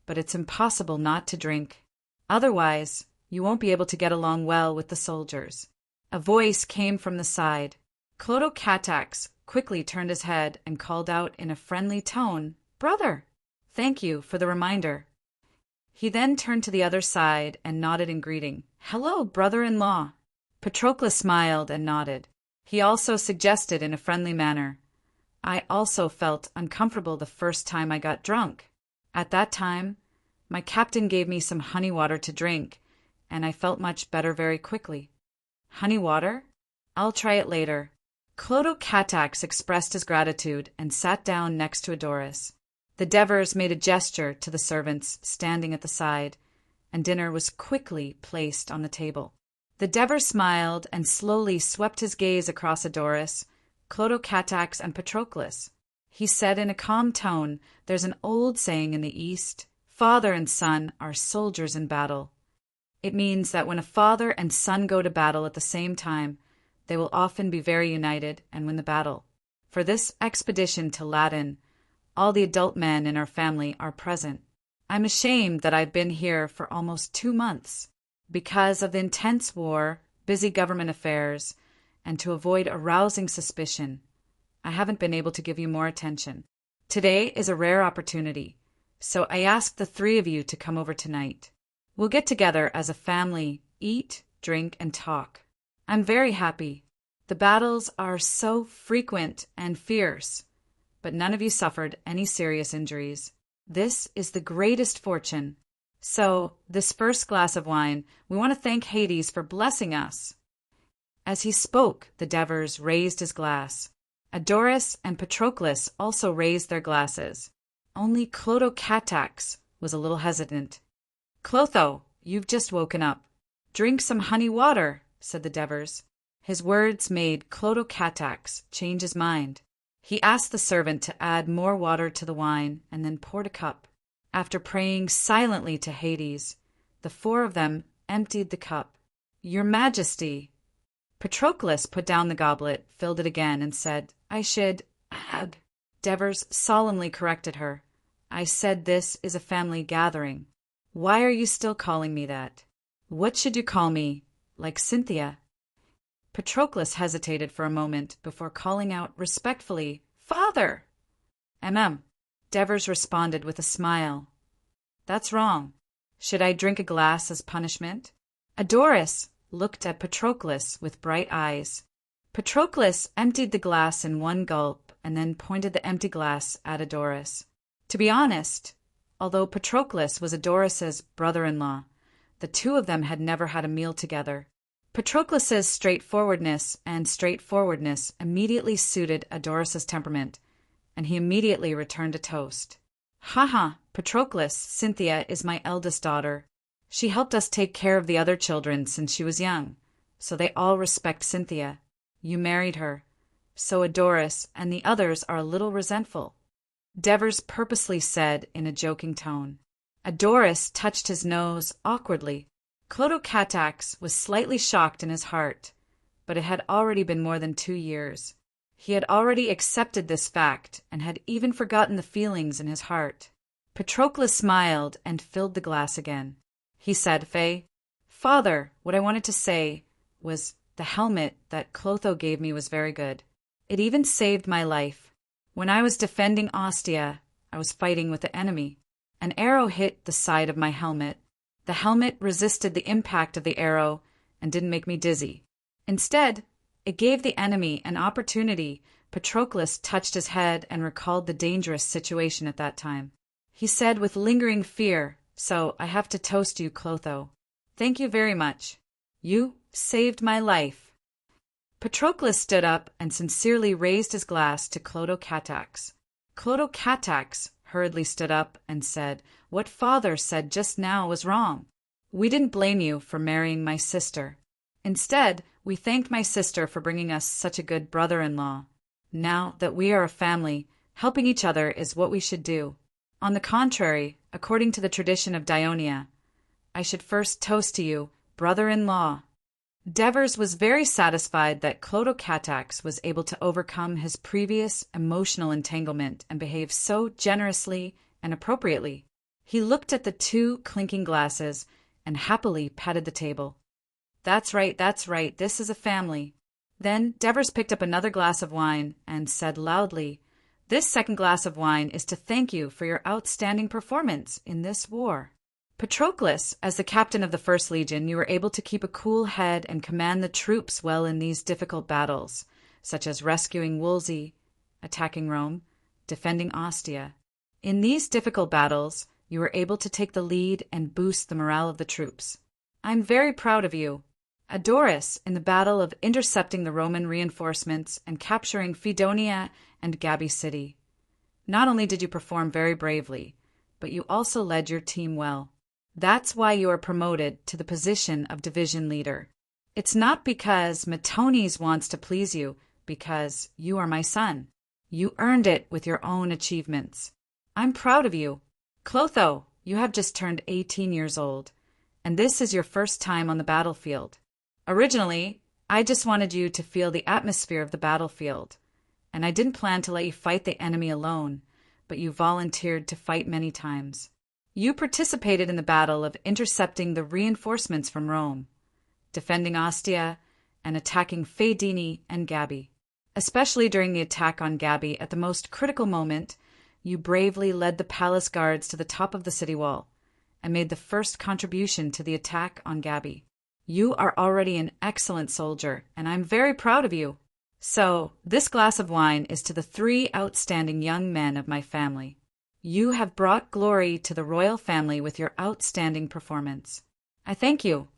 but it's impossible not to drink. Otherwise, you won't be able to get along well with the soldiers." A voice came from the side. Crotocatax quickly turned his head and called out in a friendly tone, "Brother, thank you for the reminder." He then turned to the other side and nodded in greeting. "Hello, brother-in-law." Patroclus smiled and nodded. He also suggested in a friendly manner, "I also felt uncomfortable the first time I got drunk. At that time, My captain gave me some honey water to drink, and I felt much better very quickly. Honey water? I'll try it later. Clotocatax expressed his gratitude and sat down next to Adoris. The Devers made a gesture to the servants standing at the side, and dinner was quickly placed on the table. The Dever smiled and slowly swept his gaze across Adoris, Clotocatax, and Patroclus. He said in a calm tone, "There's an old saying in the East, father and son are soldiers in battle. It means that when a father and son go to battle at the same time, they will often be very united and win the battle. For this expedition to Latin, all the adult men in our family are present. I'm ashamed that I've been here for almost 2 months. Because of the intense war, busy government affairs, and to avoid arousing suspicion, I haven't been able to give you more attention. Today is a rare opportunity, so I asked the 3 of you to come over tonight. We'll get together as a family, eat, drink, and talk. I'm very happy. The battles are so frequent and fierce, but none of you suffered any serious injuries. This is the greatest fortune. So, this first glass of wine, we want to thank Hades for blessing us." As he spoke, the Devers raised his glass. Adoris and Patroclus also raised their glasses. Only Clotocatax was a little hesitant. "Clotho, you've just woken up. Drink some honey water," said the Devers. His words made Clotocatax change his mind. He asked the servant to add more water to the wine and then poured a cup. After praying silently to Hades, the 4 of them emptied the cup. "Your Majesty." Patroclus put down the goblet, filled it again, and said, "I should add." Devers solemnly corrected her. "I said this is a family gathering. Why are you still calling me that? What should you call me, like Cynthia?" Patroclus hesitated for a moment before calling out respectfully, "Father!" Devers responded with a smile. "That's wrong. Should I drink a glass as punishment?" Adoris looked at Patroclus with bright eyes. Patroclus emptied the glass in one gulp and then pointed the empty glass at Adoris. To be honest, although Patroclus was Adoris's brother-in-law, the 2 of them had never had a meal together. Patroclus's straightforwardness immediately suited Adoris's temperament, and he immediately returned a toast. "Haha, Patroclus, Cynthia is my eldest daughter. She helped us take care of the other children since she was young, so they all respect Cynthia. You married her, so Adoris and the others are a little resentful," Devers purposely said in a joking tone. Adoris touched his nose awkwardly. Clotocatax was slightly shocked in his heart, but it had already been more than 2 years. He had already accepted this fact and had even forgotten the feelings in his heart. Patroclus smiled and filled the glass again. He said, "Father, what I wanted to say was the helmet that Clotho gave me was very good. It even saved my life. When I was defending Ostia, I was fighting with the enemy. An arrow hit the side of my helmet. The helmet resisted the impact of the arrow and didn't make me dizzy. Instead, it gave the enemy an opportunity." Patroclus touched his head and recalled the dangerous situation at that time. He said with lingering fear, "So I have to toast you, Clotho. Thank you very much. You saved my life." Patroclus stood up and sincerely raised his glass to Clotocatax. Clotocatax hurriedly stood up and said, "What father said just now was wrong. We didn't blame you for marrying my sister. Instead, we thanked my sister for bringing us such a good brother-in-law. Now that we are a family, helping each other is what we should do. On the contrary, according to the tradition of Dionia, I should first toast to you, brother-in-law." Devers was very satisfied that Clotocatax was able to overcome his previous emotional entanglement and behave so generously and appropriately. He looked at the 2 clinking glasses and happily patted the table. That's right, this is a family." Then Devers picked up another glass of wine and said loudly, "This second glass of wine is to thank you for your outstanding performance in this war. Patroclus, as the captain of the First Legion, you were able to keep a cool head and command the troops well in these difficult battles, such as rescuing Wolsey, attacking Rome, defending Ostia. In these difficult battles, you were able to take the lead and boost the morale of the troops. I'm very proud of you. Adoris, in the battle of intercepting the Roman reinforcements and capturing Fidonia and Gabi City. Not only did you perform very bravely, but you also led your team well. That's why you are promoted to the position of division leader. It's not because Matones wants to please you, because you are my son. You earned it with your own achievements. I'm proud of you. Clotho, you have just turned 18 years old, and this is your first time on the battlefield. Originally, I just wanted you to feel the atmosphere of the battlefield, and I didn't plan to let you fight the enemy alone, but you volunteered to fight many times. You participated in the battle of intercepting the reinforcements from Rome, defending Ostia, and attacking Fedini and Gabi. Especially during the attack on Gabi at the most critical moment, you bravely led the palace guards to the top of the city wall and made the first contribution to the attack on Gabi. You are already an excellent soldier, and I'm very proud of you. So, this glass of wine is to the 3 outstanding young men of my family. You have brought glory to the royal family with your outstanding performance. I thank you.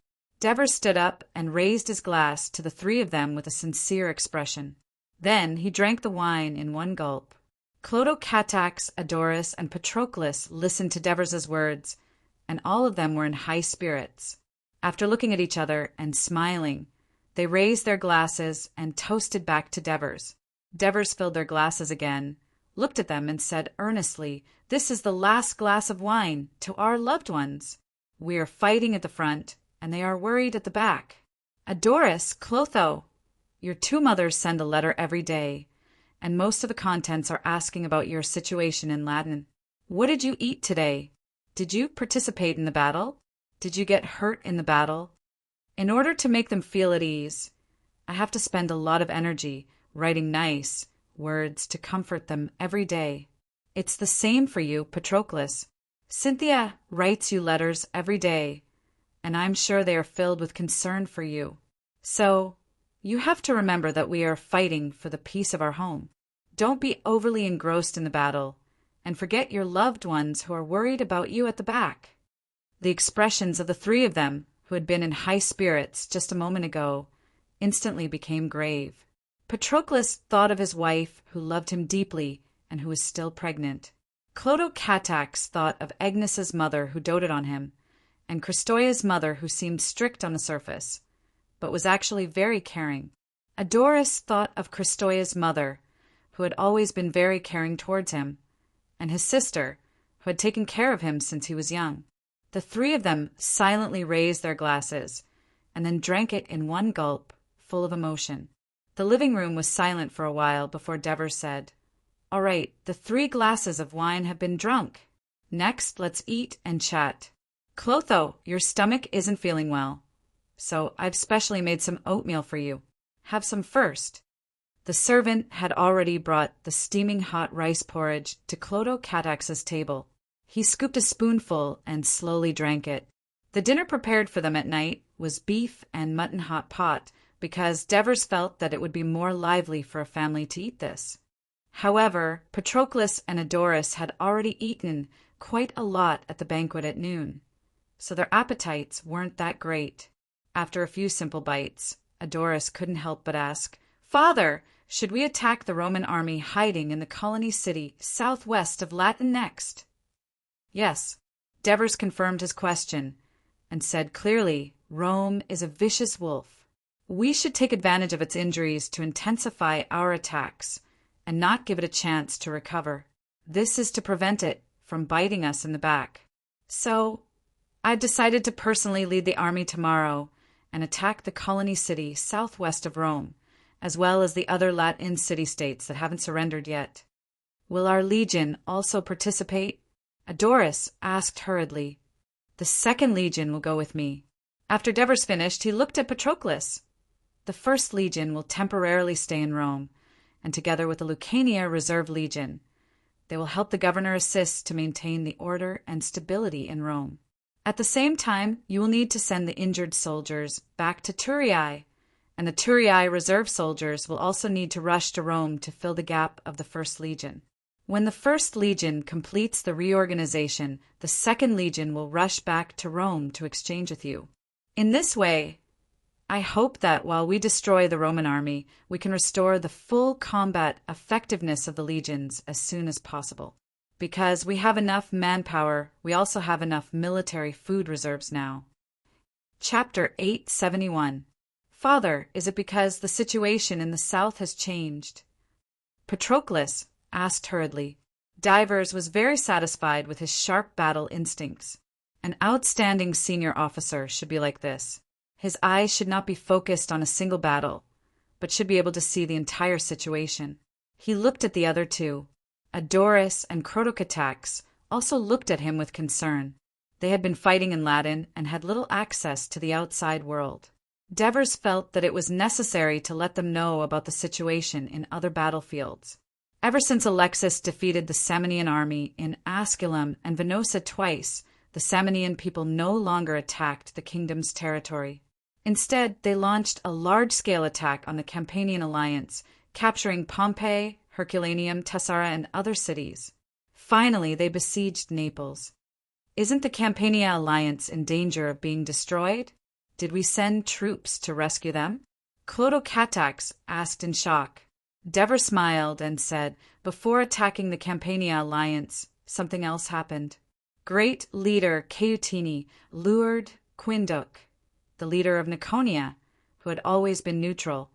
Devers stood up and raised his glass to the 3 of them with a sincere expression. Then he drank the wine in one gulp. Clotocatax, Adoris, and Patroclus listened to Devers's words, and all of them were in high spirits. After looking at each other and smiling, they raised their glasses and toasted back to Devers. Devers filled their glasses again, looked at them, and said earnestly, "This is the last glass of wine to our loved ones. We are fighting at the front, and they are worried at the back. Adoris, Clotho, your 2 mothers send a letter every day, and most of the contents are asking about your situation in Latin. What did you eat today? Did you participate in the battle? Did you get hurt in the battle?" In order to make them feel at ease, I have to spend a lot of energy writing nice words to comfort them every day. It's the same for you, Patroclus. Cynthia writes you letters every day, and I'm sure they are filled with concern for you. So, you have to remember that we are fighting for the peace of our home. Don't be overly engrossed in the battle, and forget your loved ones who are worried about you at the back. The expressions of the 3 of them, who had been in high spirits just a moment ago, instantly became grave. Patroclus thought of his wife, who loved him deeply and who was still pregnant. Clotocatax thought of Agnes's mother, who doted on him, and Christoia's mother, who seemed strict on the surface, but was actually very caring. Adoris thought of Christoia's mother, who had always been very caring towards him, and his sister, who had taken care of him since he was young. The 3 of them silently raised their glasses, and then drank it in one gulp, full of emotion. The living room was silent for a while before Devers said, "All right, the 3 glasses of wine have been drunk. Next, let's eat and chat. Clotho, your stomach isn't feeling well, so I've specially made some oatmeal for you. Have some first." The servant had already brought the steaming hot rice porridge to Clotocatax's table. He scooped a spoonful and slowly drank it. The dinner prepared for them at night was beef and mutton hot pot, because Devers felt that it would be more lively for a family to eat this. However, Patroclus and Adoris had already eaten quite a lot at the banquet at noon, so their appetites weren't that great. After a few simple bites, Adoris couldn't help but ask, "Father, should we attack the Roman army hiding in the colony city southwest of Latin next?" Yes. Devers confirmed his question and said clearly, "Rome is a vicious wolf. We should take advantage of its injuries to intensify our attacks and not give it a chance to recover. This is to prevent it from biting us in the back. So, I've decided to personally lead the army tomorrow and attack the colony city southwest of Rome, as well as the other Latin city-states that haven't surrendered yet. Will our legion also participate?" Adoris asked hurriedly. "The 2nd Legion will go with me." After Devers finished, he looked at Patroclus. "The 1st Legion will temporarily stay in Rome, and together with the Lucania Reserve Legion, they will help the governor assist to maintain the order and stability in Rome. At the same time, you will need to send the injured soldiers back to Turiae, and the Turiae reserve soldiers will also need to rush to Rome to fill the gap of the 1st Legion. When the First Legion completes the reorganization, the Second Legion will rush back to Rome to exchange with you. In this way, I hope that while we destroy the Roman army, we can restore the full combat effectiveness of the legions as soon as possible. Because we have enough manpower, we also have enough military food reserves now. Chapter 871. Father, is it because the situation in the south has changed? Patroclus asked hurriedly. Divers was very satisfied with his sharp battle instincts. An outstanding senior officer should be like this. His eyes should not be focused on a single battle, but should be able to see the entire situation. He looked at the other two. Adoris and Crotocatax also looked at him with concern. They had been fighting in Latin and had little access to the outside world. Devers felt that it was necessary to let them know about the situation in other battlefields. Ever since Alexis defeated the Samnian army in Asculum and Venosa twice, the Samnian people no longer attacked the kingdom's territory. Instead, they launched a large-scale attack on the Campanian alliance, capturing Pompeii, Herculaneum, Tessara, and other cities. Finally, they besieged Naples. Isn't the Campania alliance in danger of being destroyed? Did we send troops to rescue them? Clotocatax asked in shock. Devers smiled and said, before attacking the Campania alliance, something else happened. Great leader Cautini lured Quinduc, the leader of Niconia, who had always been neutral,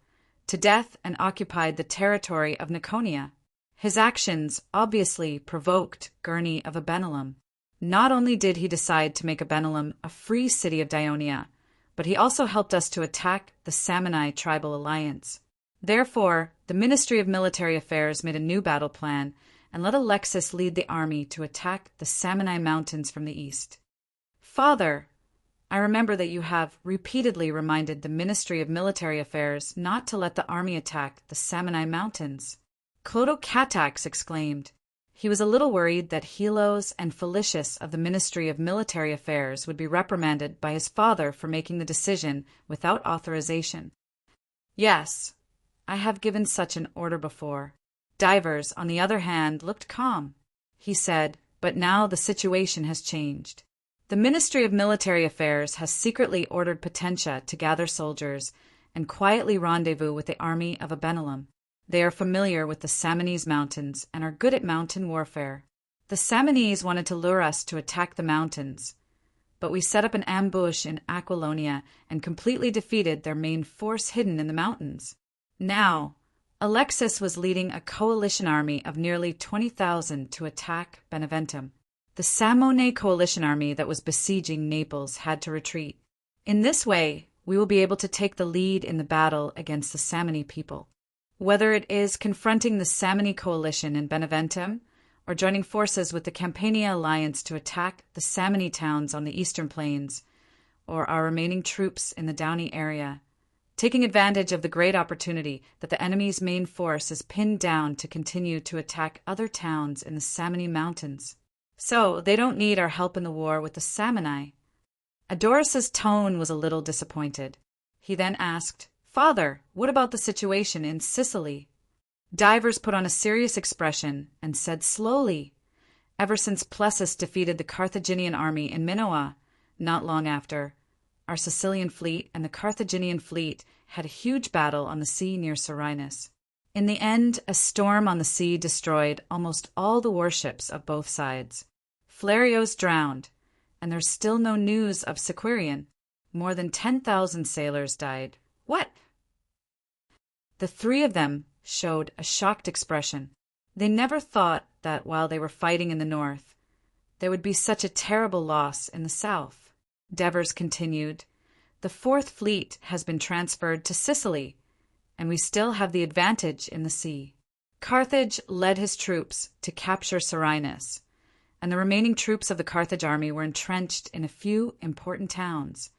to death and occupied the territory of Niconia. His actions obviously provoked Gurney of Abenalum. Not only did he decide to make Abenalum a free city of Daionia, but he also helped us to attack the Samni tribal alliance. Therefore, the Ministry of Military Affairs made a new battle plan and let Alexis lead the army to attack the Samni mountains from the east. Father, I remember that you have repeatedly reminded the Ministry of Military Affairs not to let the army attack the Samni mountains. Clotocatax exclaimed. He was a little worried that Helos and Felicius of the Ministry of Military Affairs would be reprimanded by his father for making the decision without authorization. Yes, I have given such an order before. Divers, on the other hand, looked calm. He said, but now the situation has changed. The Ministry of Military Affairs has secretly ordered Potentia to gather soldiers and quietly rendezvous with the army of Abenalum. They are familiar with the Samnese mountains and are good at mountain warfare. The Samnese wanted to lure us to attack the mountains, but we set up an ambush in Aquilonia and completely defeated their main force hidden in the mountains. Now, Alexis was leading a coalition army of nearly 20,000 to attack Beneventum. The Samone coalition army that was besieging Naples had to retreat. In this way, we will be able to take the lead in the battle against the Samni people. Whether it is confronting the Samni coalition in Beneventum or joining forces with the Campania alliance to attack the Samni towns on the eastern plains, or our remaining troops in the Downey area, taking advantage of the great opportunity that the enemy's main force is pinned down to continue to attack other towns in the Samni mountains. So they don't need our help in the war with the Samni. Adoris's tone was a little disappointed. He then asked, Father, what about the situation in Sicily? Divers put on a serious expression and said slowly, ever since Plessis defeated the Carthaginian army in Minoa, not long after, our Sicilian fleet and the Carthaginian fleet had a huge battle on the sea near Serenus. In the end, a storm on the sea destroyed almost all the warships of both sides. Flarios drowned, and there's still no news of Sequirian. More than 10,000 sailors died. What? The three of them showed a shocked expression. They never thought that while they were fighting in the north, there would be such a terrible loss in the south. Devers continued, the Fourth Fleet has been transferred to Sicily, and we still have the advantage in the sea. Carthage led his troops to capture Serenus, and the remaining troops of the Carthage army were entrenched in a few important towns,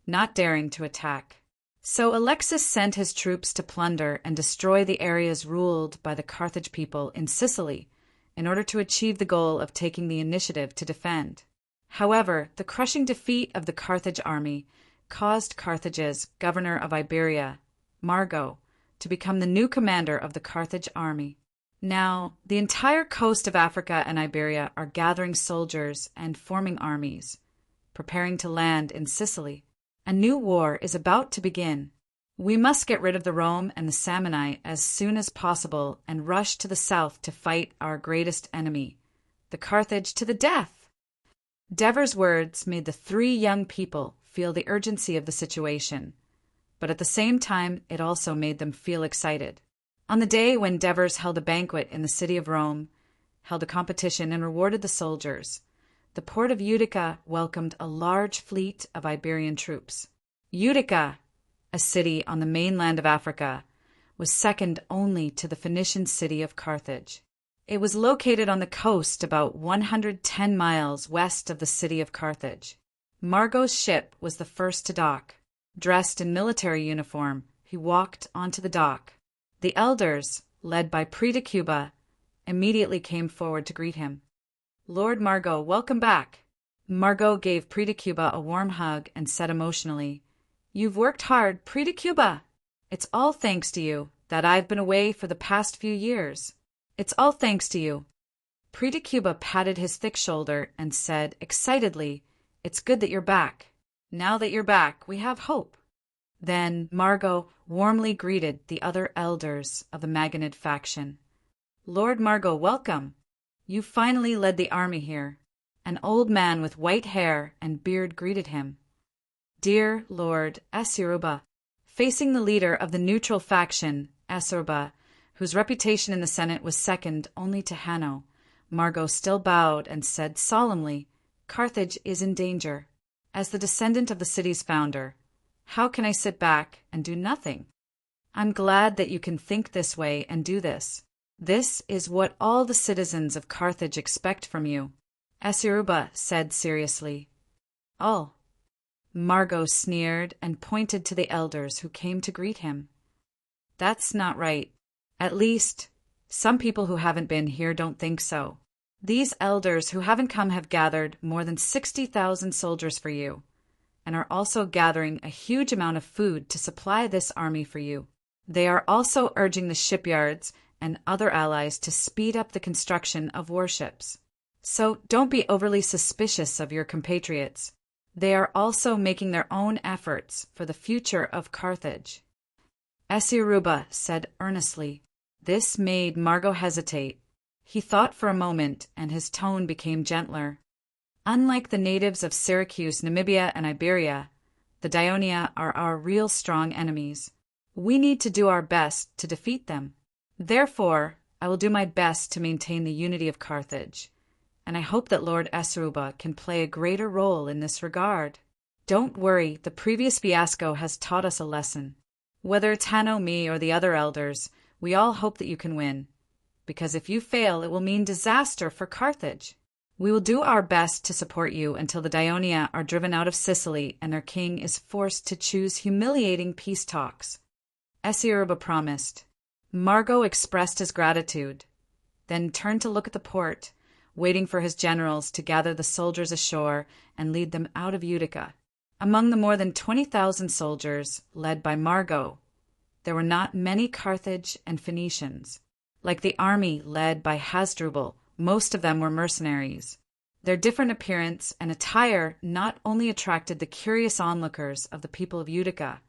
not daring to attack. So Alexis sent his troops to plunder and destroy the areas ruled by the Carthage people in Sicily in order to achieve the goal of taking the initiative to defend. However, the crushing defeat of the Carthage army caused Carthage's governor of Iberia, Margo, to become the new commander of the Carthage army. Now, the entire coast of Africa and Iberia are gathering soldiers and forming armies, preparing to land in Sicily. A new war is about to begin. We must get rid of the Rome and the Samni as soon as possible and rush to the south to fight our greatest enemy, the Carthage, to the death. Dever's words made the three young people feel the urgency of the situation, but at the same time it also made them feel excited. On the day when Devers held a banquet in the city of Rome, held a competition and rewarded the soldiers, the port of Utica welcomed a large fleet of Iberian troops. Utica, a city on the mainland of Africa, was second only to the Phoenician city of Carthage. It was located on the coast about 110 miles west of the city of Carthage. Margot's ship was the first to dock. Dressed in military uniform, he walked onto the dock. The elders, led by Prix de Cuba, immediately came forward to greet him. "Lord Margot, welcome back." Margot gave Prix de Cuba a warm hug and said emotionally, "You've worked hard, Prix de Cuba. It's all thanks to you that I've been away for the past few years. It's all thanks to you." Prix de Cuba patted his thick shoulder and said excitedly, "It's good that you're back. Now that you're back, we have hope." Then Margot warmly greeted the other elders of the Magonid faction. "Lord Margot, welcome. You finally led the army here." An old man with white hair and beard greeted him. "Dear Lord Esseruba," facing the leader of the neutral faction, Esseruba, whose reputation in the Senate was second only to Hanno, Margot still bowed and said solemnly, "Carthage is in danger. As the descendant of the city's founder, how can I sit back and do nothing? I'm glad that you can think this way and do this. This is what all the citizens of Carthage expect from you," Esseruba said seriously. "Oh." Margot sneered and pointed to the elders who came to greet him. "That's not right. At least, some people who haven't been here don't think so. These elders who haven't come have gathered more than 60,000 soldiers for you, and are also gathering a huge amount of food to supply this army for you. They are also urging the shipyards and other allies to speed up the construction of warships. So don't be overly suspicious of your compatriots. They are also making their own efforts for the future of Carthage." Esseruba said earnestly. This made Margot hesitate. He thought for a moment, and his tone became gentler. "Unlike the natives of Syracuse, Namibia, and Iberia, the Daionia are our real strong enemies. We need to do our best to defeat them. Therefore, I will do my best to maintain the unity of Carthage, and I hope that Lord Esseruba can play a greater role in this regard. Don't worry, the previous fiasco has taught us a lesson. Whether it's Hanno, me, or the other elders, we all hope that you can win, because if you fail, it will mean disaster for Carthage. We will do our best to support you until the Daionia are driven out of Sicily and their king is forced to choose humiliating peace talks," Esseruba promised. Margot expressed his gratitude, then turned to look at the port, waiting for his generals to gather the soldiers ashore and lead them out of Utica. Among the more than 20,000 soldiers, led by Margot, there were not many Carthage and Phoenicians. Like the army led by Hasdrubal, most of them were mercenaries. Their different appearance and attire not only attracted the curious onlookers of the people of Utica,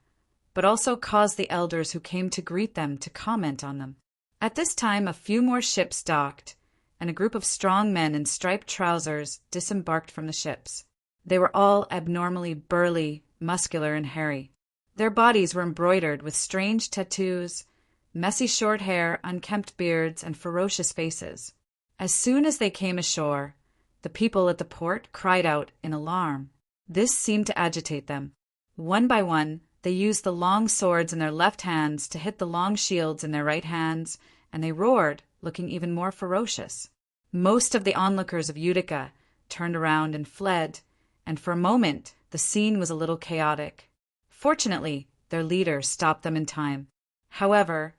but also caused the elders who came to greet them to comment on them. At this time, a few more ships docked, and a group of strong men in striped trousers disembarked from the ships. They were all abnormally burly, muscular, and hairy. Their bodies were embroidered with strange tattoos, messy short hair, unkempt beards, and ferocious faces. As soon as they came ashore, the people at the port cried out in alarm. This seemed to agitate them. One by one, they used the long swords in their left hands to hit the long shields in their right hands, and they roared, looking even more ferocious. Most of the onlookers of Utica turned around and fled, and for a moment the scene was a little chaotic. Fortunately, their leader stopped them in time. However,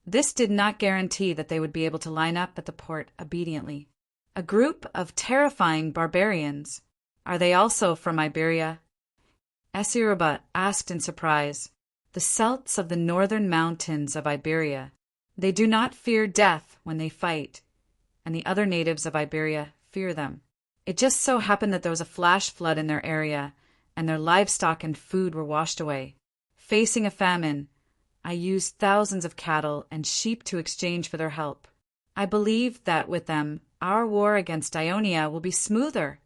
this did not guarantee that they would be able to line up at the port obediently. A group of terrifying barbarians. Are they also from Iberia? Esseruba asked in surprise. The Celts of the northern mountains of Iberia. They do not fear death when they fight, and the other natives of Iberia fear them. It just so happened that there was a flash flood in their area, and their livestock and food were washed away. Facing a famine, I used thousands of cattle and sheep to exchange for their help. I believe that with them, our war against Ionia will be smoother.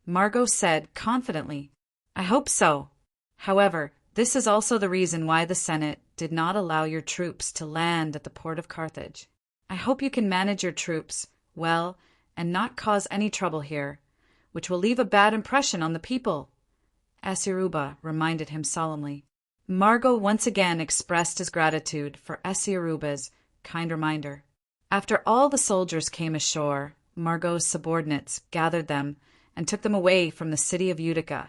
Margot said confidently, I hope so. However, this is also the reason why the Senate did not allow your troops to land at the port of Carthage. I hope you can manage your troops well and not cause any trouble here, which will leave a bad impression on the people. Esiruba reminded him solemnly. Margot once again expressed his gratitude for Esiruba's kind reminder. After all the soldiers came ashore, Margot's subordinates gathered them and took them away from the city of Utica.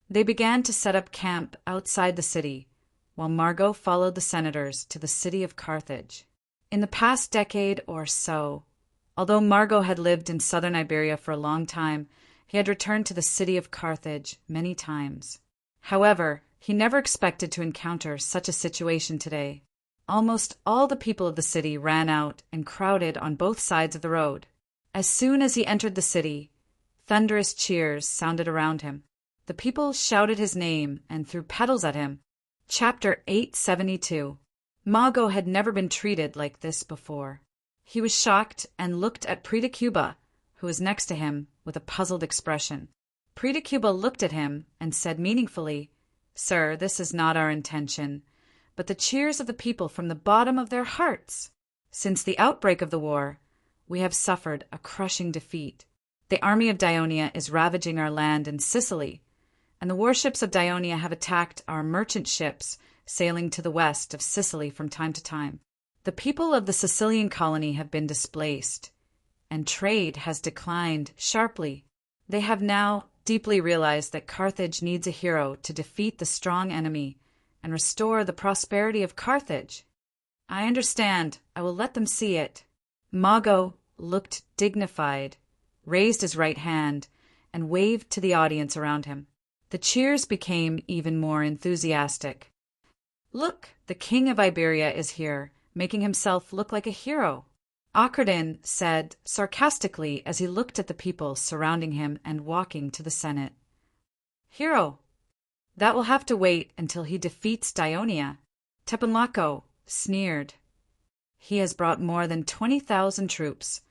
They began to set up camp outside the city, while Margot followed the senators to the city of Carthage. In the past decade or so, although Margot had lived in southern Iberia for a long time, he had returned to the city of Carthage many times. However, he never expected to encounter such a situation today. Almost all the people of the city ran out and crowded on both sides of the road. As soon as he entered the city, thunderous cheers sounded around him. The people shouted his name and threw petals at him. Chapter 872. Margot had never been treated like this before. He was shocked and looked at Preta Cuba, who was next to him, with a puzzled expression. Preta Cuba looked at him and said meaningfully, Sir, this is not our intention, but the cheers of the people from the bottom of their hearts. Since the outbreak of the war, we have suffered a crushing defeat. The army of Dionia is ravaging our land in Sicily, and the warships of Dionia have attacked our merchant ships sailing to the west of Sicily from time to time. The people of the Sicilian colony have been displaced, and trade has declined sharply. They have now deeply realized that Carthage needs a hero to defeat the strong enemy and restore the prosperity of Carthage. I understand. I will let them see it. Margot looked dignified, raised his right hand, and waved to the audience around him. The cheers became even more enthusiastic. Look, the king of Iberia is here, making himself look like a hero, Akradin said sarcastically as he looked at the people surrounding him and walking to the Senate. Hero? That will have to wait until he defeats Dionia. Tepenlaco sneered. He has brought more than 20,000 troops,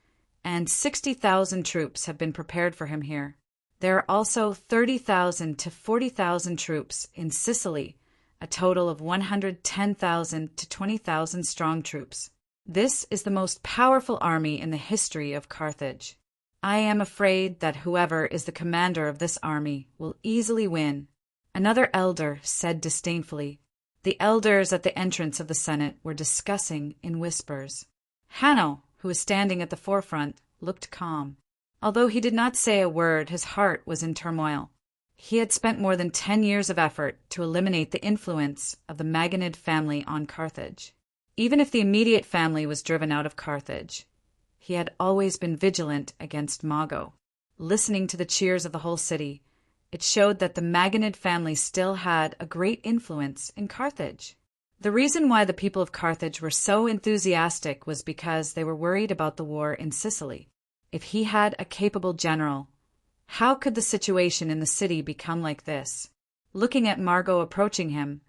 and 60,000 troops have been prepared for him here. There are also 30,000 to 40,000 troops in Sicily, a total of 110,000 to 20,000 strong troops. This is the most powerful army in the history of Carthage. I am afraid that whoever is the commander of this army will easily win. Another elder said disdainfully. The elders at the entrance of the Senate were discussing in whispers. Hanno, who was standing at the forefront, looked calm. Although he did not say a word, his heart was in turmoil. He had spent more than 10 years of effort to eliminate the influence of the Maganid family on Carthage. Even if the immediate family was driven out of Carthage, he had always been vigilant against Margot. Listening to the cheers of the whole city, it showed that the Maganid family still had a great influence in Carthage. The reason why the people of Carthage were so enthusiastic was because they were worried about the war in Sicily. If he had a capable general, how could the situation in the city become like this? Looking at Margot approaching him,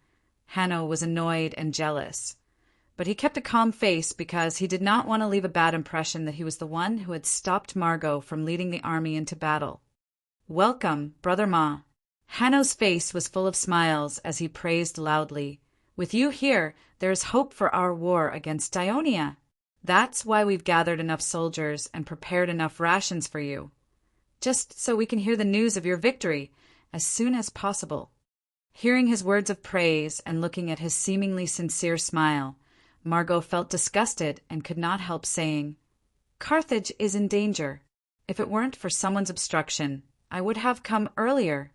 Hanno was annoyed and jealous. But he kept a calm face because he did not want to leave a bad impression that he was the one who had stopped Margot from leading the army into battle. Welcome, Brother Ma. Hanno's face was full of smiles as he praised loudly. With you here, there is hope for our war against Dionia. That's why we've gathered enough soldiers and prepared enough rations for you, just so we can hear the news of your victory as soon as possible. Hearing his words of praise and looking at his seemingly sincere smile, Margot felt disgusted and could not help saying, Carthage is in danger. If it weren't for someone's obstruction, I would have come earlier.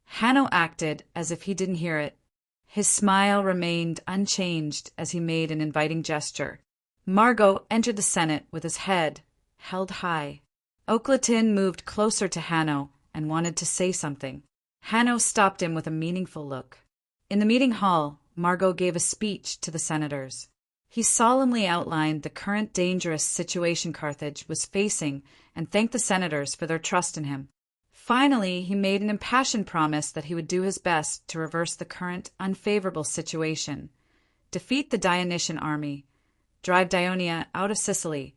Hanno acted as if he didn't hear it. His smile remained unchanged as he made an inviting gesture. Margot entered the Senate with his head held high. Oklatin moved closer to Hanno and wanted to say something. Hanno stopped him with a meaningful look. In the meeting hall, Margot gave a speech to the senators. He solemnly outlined the current dangerous situation Carthage was facing and thanked the senators for their trust in him. Finally, he made an impassioned promise that he would do his best to reverse the current unfavorable situation, defeat the Dionysian army, drive Dionia out of Sicily,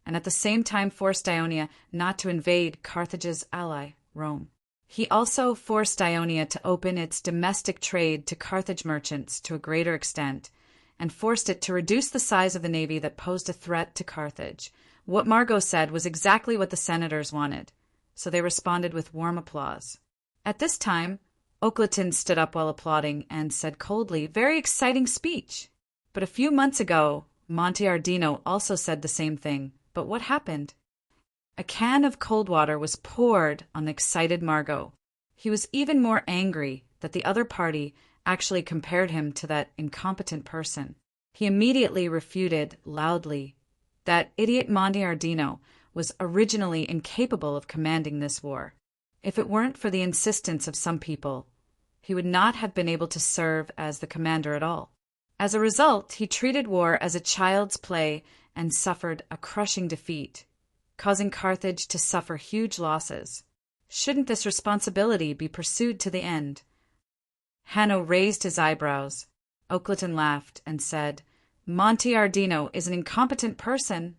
and at the same time force Dionia not to invade Carthage's ally, Rome. He also forced Dionia to open its domestic trade to Carthage merchants to a greater extent, and forced it to reduce the size of the navy that posed a threat to Carthage. What Margot said was exactly what the senators wanted, so they responded with warm applause. At this time, Oakleton stood up while applauding and said coldly, "Very exciting speech." But a few months ago, Monte Ardino also said the same thing. But what happened? A can of cold water was poured on the excited Margot. He was even more angry that the other party actually compared him to that incompetent person. He immediately refuted loudly that idiot Monte Ardino was originally incapable of commanding this war. If it weren't for the insistence of some people, he would not have been able to serve as the commander at all. As a result, he treated war as a child's play and suffered a crushing defeat, causing Carthage to suffer huge losses. Shouldn't this responsibility be pursued to the end? Hanno raised his eyebrows. Oakleton laughed and said, "Monte Ardino is an incompetent person.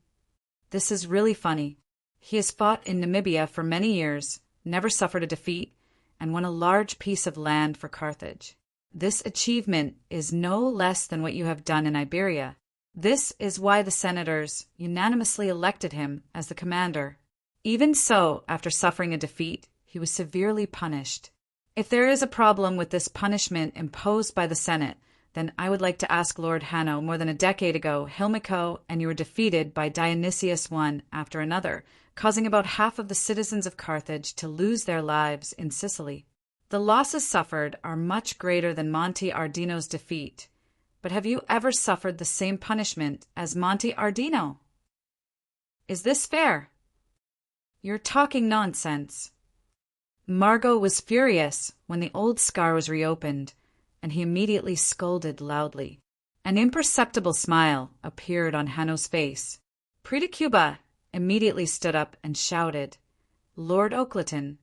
This is really funny. He has fought in Namibia for many years, never suffered a defeat, and won a large piece of land for Carthage. This achievement is no less than what you have done in Iberia. This is why the senators unanimously elected him as the commander. Even so, after suffering a defeat, he was severely punished. If there is a problem with this punishment imposed by the Senate, then I would like to ask Lord Hanno. More than a decade ago, Hilmico and you were defeated by Dionysius one after another, causing about half of the citizens of Carthage to lose their lives in Sicily. The losses suffered are much greater than Monte Ardino's defeat. But have you ever suffered the same punishment as Monte Ardino? Is this fair? You're talking nonsense." Margot was furious when the old scar was reopened, and he immediately scolded loudly. An imperceptible smile appeared on Hanno's face. Predicuba immediately stood up and shouted, "Lord Oakleton,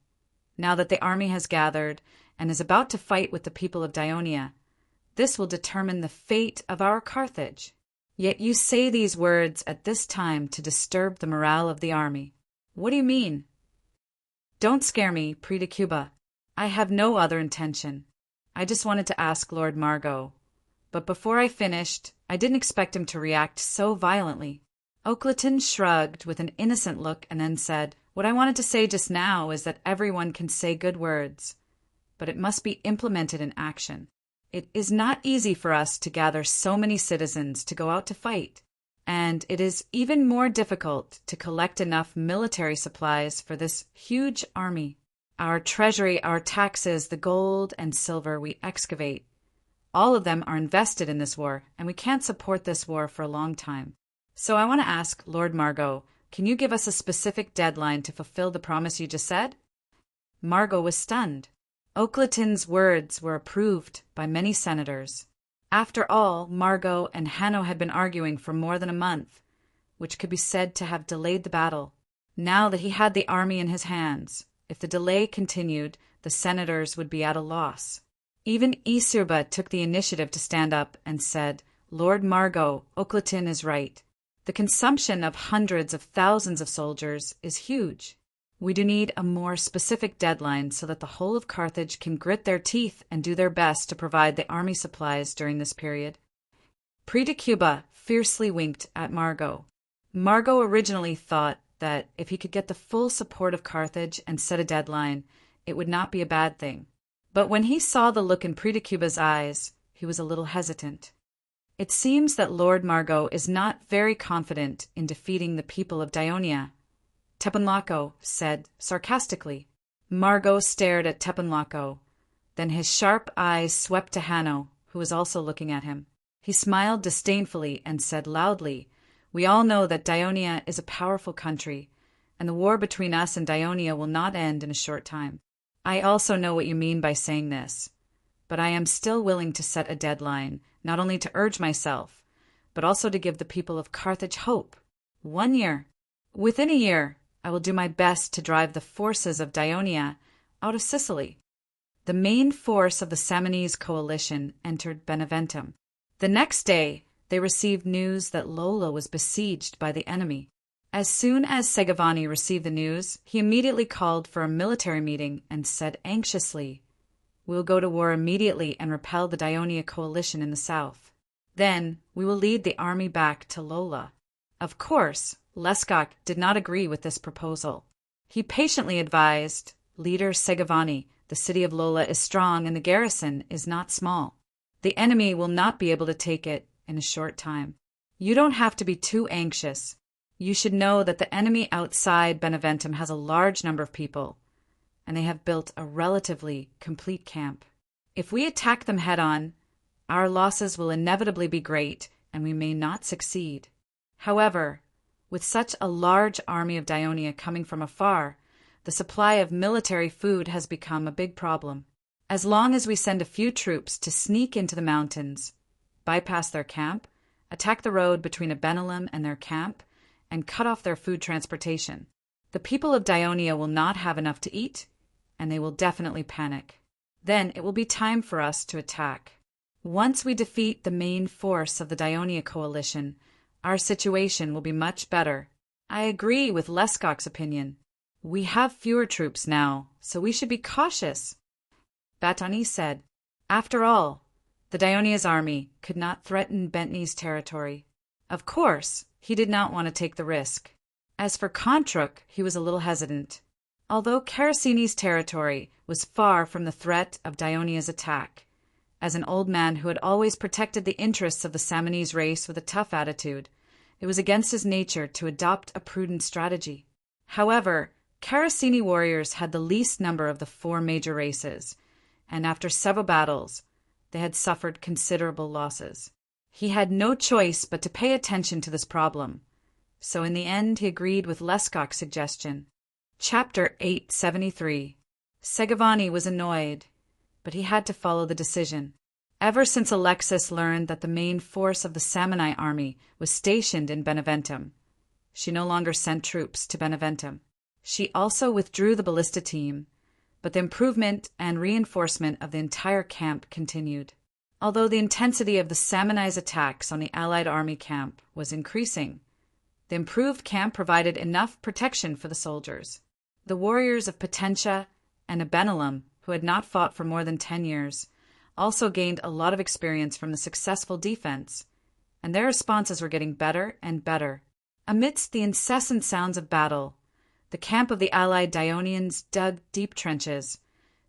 now that the army has gathered and is about to fight with the people of Dionia, this will determine the fate of our Carthage. Yet you say these words at this time to disturb the morale of the army. What do you mean?" "Don't scare me, Predicuba. I have no other intention. I just wanted to ask Lord Margot. But before I finished, I didn't expect him to react so violently." Oakleton shrugged with an innocent look and then said, "What I wanted to say just now is that everyone can say good words, but it must be implemented in action. It is not easy for us to gather so many citizens to go out to fight, and it is even more difficult to collect enough military supplies for this huge army. Our treasury, our taxes, the gold and silver we excavate, all of them are invested in this war, and we can't support this war for a long time. So I want to ask Lord Margot, can you give us a specific deadline to fulfill the promise you just said?" Margot was stunned. Oakleton's words were approved by many senators. After all, Margot and Hanno had been arguing for more than a month, which could be said to have delayed the battle. Now that he had the army in his hands, if the delay continued, the senators would be at a loss. Even Isurba took the initiative to stand up and said, "Lord Margot, Oakleton is right. The consumption of hundreds of thousands of soldiers is huge. We do need a more specific deadline so that the whole of Carthage can grit their teeth and do their best to provide the army supplies during this period." Predicuba fiercely winked at Margot. Margot originally thought that if he could get the full support of Carthage and set a deadline, it would not be a bad thing. But when he saw the look in Predicuba's eyes, he was a little hesitant. It seems that Lord Margot is not very confident in defeating the people of Dionia, Teponlako said sarcastically. Margot stared at Teponlako. Then his sharp eyes swept to Hanno, who was also looking at him. He smiled disdainfully and said loudly, "We all know that Dionia is a powerful country, and the war between us and Dionia will not end in a short time. I also know what you mean by saying this, but I am still willing to set a deadline, not only to urge myself, but also to give the people of Carthage hope. 1 year. Within a year, I will do my best to drive the forces of Dionia out of Sicily. The main force of the Samnese coalition entered Beneventum. The next day, they received news that Lola was besieged by the enemy. As soon as Segovani received the news, he immediately called for a military meeting and said anxiously, "We will go to war immediately and repel the Dionia coalition in the south. Then we will lead the army back to Lola." Of course, Lescok did not agree with this proposal. He patiently advised leader Segovani, "The city of Lola is strong and the garrison is not small. The enemy will not be able to take it in a short time. You don't have to be too anxious. You should know that the enemy outside Beneventum has a large number of people, and they have built a relatively complete camp. If we attack them head-on, our losses will inevitably be great, and we may not succeed. However, with such a large army of Dionia coming from afar, the supply of military food has become a big problem. As long as we send a few troops to sneak into the mountains, bypass their camp, attack the road between Abenalum and their camp, and cut off their food transportation, the people of Dionia will not have enough to eat, and they will definitely panic. Then it will be time for us to attack. Once we defeat the main force of the Dionia coalition, our situation will be much better. I agree with Lescok's opinion. We have fewer troops now, so we should be cautious." Batani said, "After all, the Dionia's army could not threaten Bentley's territory. Of course, he did not want to take the risk. As for Kontruk, he was a little hesitant. Although Caracini's territory was far from the threat of Dionia's attack, as an old man who had always protected the interests of the Samnese race with a tough attitude, it was against his nature to adopt a prudent strategy. However, Caracini warriors had the least number of the 4 major races, and after several battles, they had suffered considerable losses. He had no choice but to pay attention to this problem, so in the end he agreed with Lescok's suggestion. Chapter 873. Segovani was annoyed, but he had to follow the decision. Ever since Alexis learned that the main force of the Samnite army was stationed in Beneventum, she no longer sent troops to Beneventum. She also withdrew the ballista team, but the improvement and reinforcement of the entire camp continued. Although the intensity of the Samnite attacks on the Allied army camp was increasing, the improved camp provided enough protection for the soldiers. The warriors of Potentia and Abenalum, who had not fought for more than 10 years, also gained a lot of experience from the successful defense, and their responses were getting better and better. Amidst the incessant sounds of battle, the camp of the allied Dionians dug deep trenches,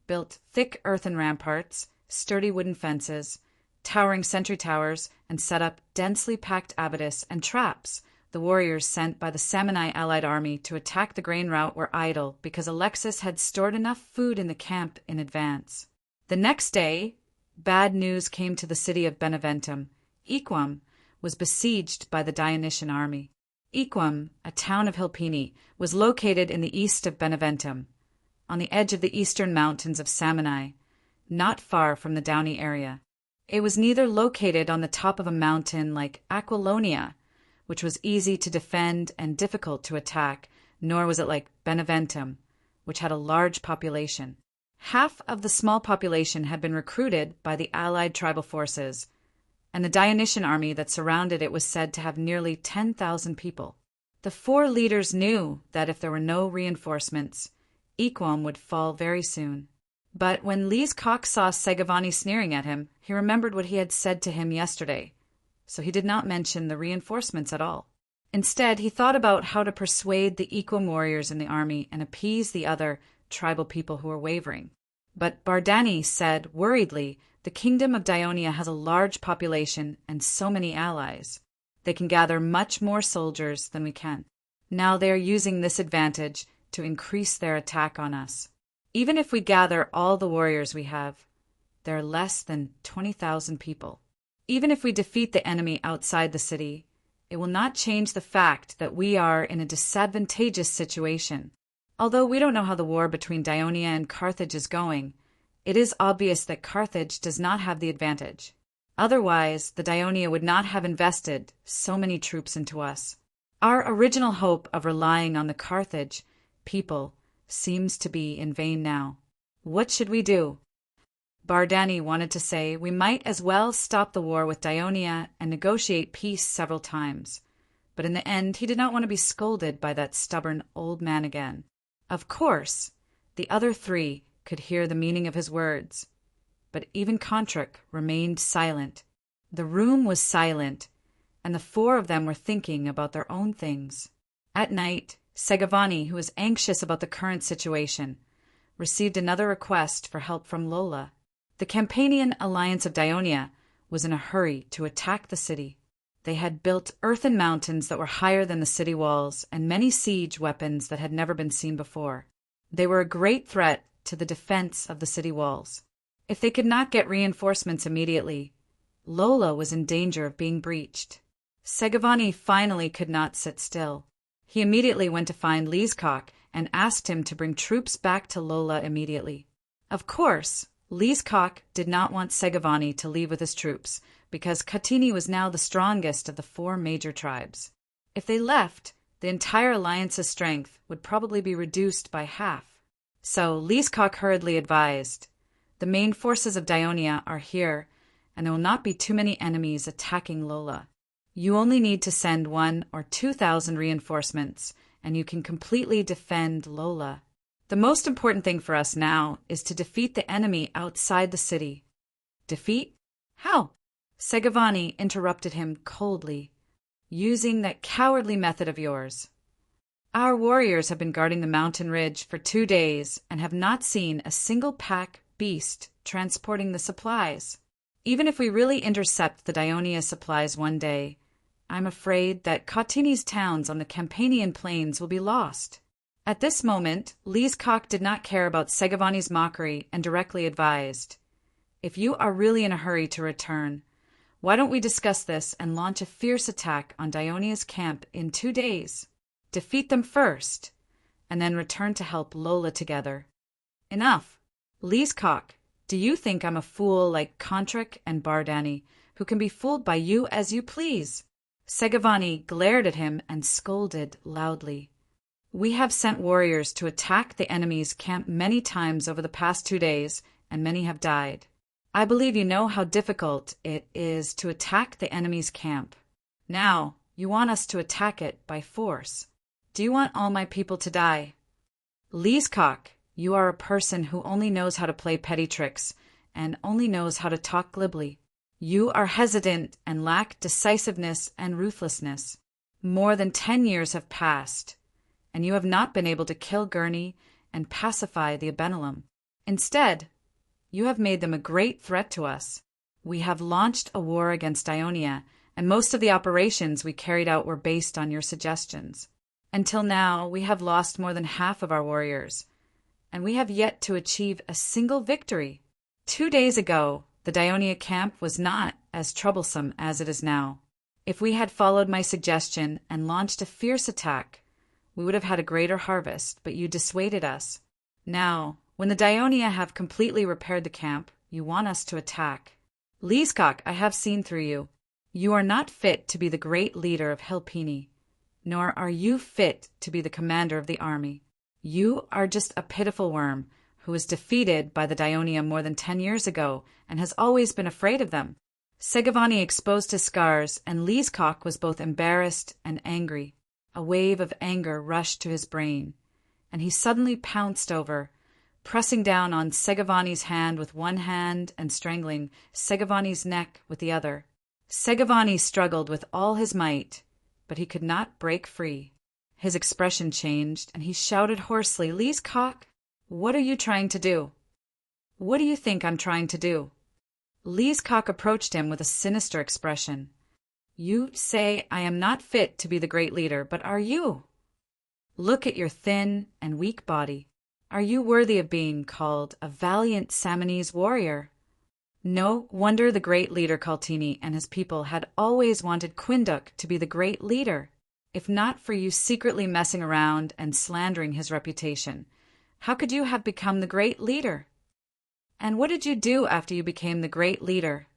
built thick earthen ramparts, sturdy wooden fences, towering sentry towers, and set up densely packed abatis and traps. The warriors sent by the Samnite allied army to attack the grain route were idle because Alexis had stored enough food in the camp in advance. The next day, bad news came to the city of Beneventum. Equum was besieged by the Dionysian army. Equum, a town of Hilpini, was located in the east of Beneventum, on the edge of the eastern mountains of Samnite, not far from the Downey area. It was neither located on the top of a mountain like Aquilonia, which was easy to defend and difficult to attack, nor was it like Beneventum, which had a large population. Half of the small population had been recruited by the allied tribal forces, and the Dionysian army that surrounded it was said to have nearly 10,000 people. The 4 leaders knew that if there were no reinforcements, Equum would fall very soon. But when Lescok saw Segovani sneering at him, he remembered what he had said to him yesterday, so he did not mention the reinforcements at all. Instead, he thought about how to persuade the Equum warriors in the army and appease the other tribal people who were wavering. But Bardani said worriedly, "The kingdom of Dionia has a large population and so many allies. They can gather much more soldiers than we can. Now they are using this advantage to increase their attack on us. Even if we gather all the warriors we have, there are less than 20,000 people. Even if we defeat the enemy outside the city, it will not change the fact that we are in a disadvantageous situation. Although we don't know how the war between Dionia and Carthage is going, it is obvious that Carthage does not have the advantage. Otherwise, the Dionia would not have invested so many troops into us. Our original hope of relying on the Carthage people seems to be in vain now. What should we do? Bardani wanted to say we might as well stop the war with Dionia and negotiate peace several times, but in the end he did not want to be scolded by that stubborn old man again. Of course, the other three could hear the meaning of his words, but even Kontrek remained silent. The room was silent, and the four of them were thinking about their own things. At night, Segavani, who was anxious about the current situation, received another request for help from Lola. The Campanian alliance of Dionia was in a hurry to attack the city. They had built earthen mountains that were higher than the city walls and many siege weapons that had never been seen before. They were a great threat to the defense of the city walls. If they could not get reinforcements immediately, Lola was in danger of being breached. Segavani finally could not sit still. He immediately went to find Leeskok and asked him to bring troops back to Lola immediately. Of course, Leeskok did not want Segavani to leave with his troops, because Katini was now the strongest of the four major tribes. If they left, the entire alliance's strength would probably be reduced by half. So Leeskok hurriedly advised, "The main forces of Dionia are here, and there will not be too many enemies attacking Lola. You only need to send 1,000 or 2,000 reinforcements, and you can completely defend Lola. The most important thing for us now is to defeat the enemy outside the city." Defeat? How? Segavani interrupted him coldly. "Using that cowardly method of yours. Our warriors have been guarding the mountain ridge for 2 days and have not seen a single pack beast transporting the supplies. Even if we really intercept the Dionia supplies one day, I'm afraid that Katini's towns on the Campanian plains will be lost." At this moment, Leeskok did not care about Segavani's mockery and directly advised, "If you are really in a hurry to return, why don't we discuss this and launch a fierce attack on Dionia's camp in 2 days? Defeat them first, and then return to help Lola together." Enough. Leeskok, do you think I'm a fool like Kontrek and Bardani, who can be fooled by you as you please? Segavani glared at him and scolded loudly. "We have sent warriors to attack the enemy's camp many times over the past 2 days, and many have died. I believe you know how difficult it is to attack the enemy's camp. Now, you want us to attack it by force. Do you want all my people to die? Leeskok, you are a person who only knows how to play petty tricks, and only knows how to talk glibly. You are hesitant and lack decisiveness and ruthlessness. More than 10 years have passed, and you have not been able to kill Gurney and pacify the Abenelum. Instead, you have made them a great threat to us. We have launched a war against Dionia, and most of the operations we carried out were based on your suggestions. Until now, we have lost more than half of our warriors, and we have yet to achieve a single victory. 2 days ago, the Dionia camp was not as troublesome as it is now. If we had followed my suggestion and launched a fierce attack, we would have had a greater harvest, but you dissuaded us. Now, when the Dionia have completely repaired the camp, you want us to attack. Leeskok, I have seen through you. You are not fit to be the great leader of Helpini, nor are you fit to be the commander of the army. You are just a pitiful worm who was defeated by the Dionia more than 10 years ago and has always been afraid of them." Segavani exposed his scars, and Leeskok was both embarrassed and angry. A wave of anger rushed to his brain, and he suddenly pounced over, pressing down on Segavani's hand with one hand and strangling Segavani's neck with the other. Segavani struggled with all his might, but he could not break free. His expression changed, and he shouted hoarsely, "Leeskok, what are you trying to do? What do you think I'm trying to do?" Leeskok approached him with a sinister expression. "You say I am not fit to be the great leader, but are you? Look at your thin and weak body. Are you worthy of being called a valiant Samanese warrior? No wonder the great leader Kaltini and his people had always wanted Quinduk to be the great leader. If not for you secretly messing around and slandering his reputation, how could you have become the great leader? And what did you do after you became the great leader?"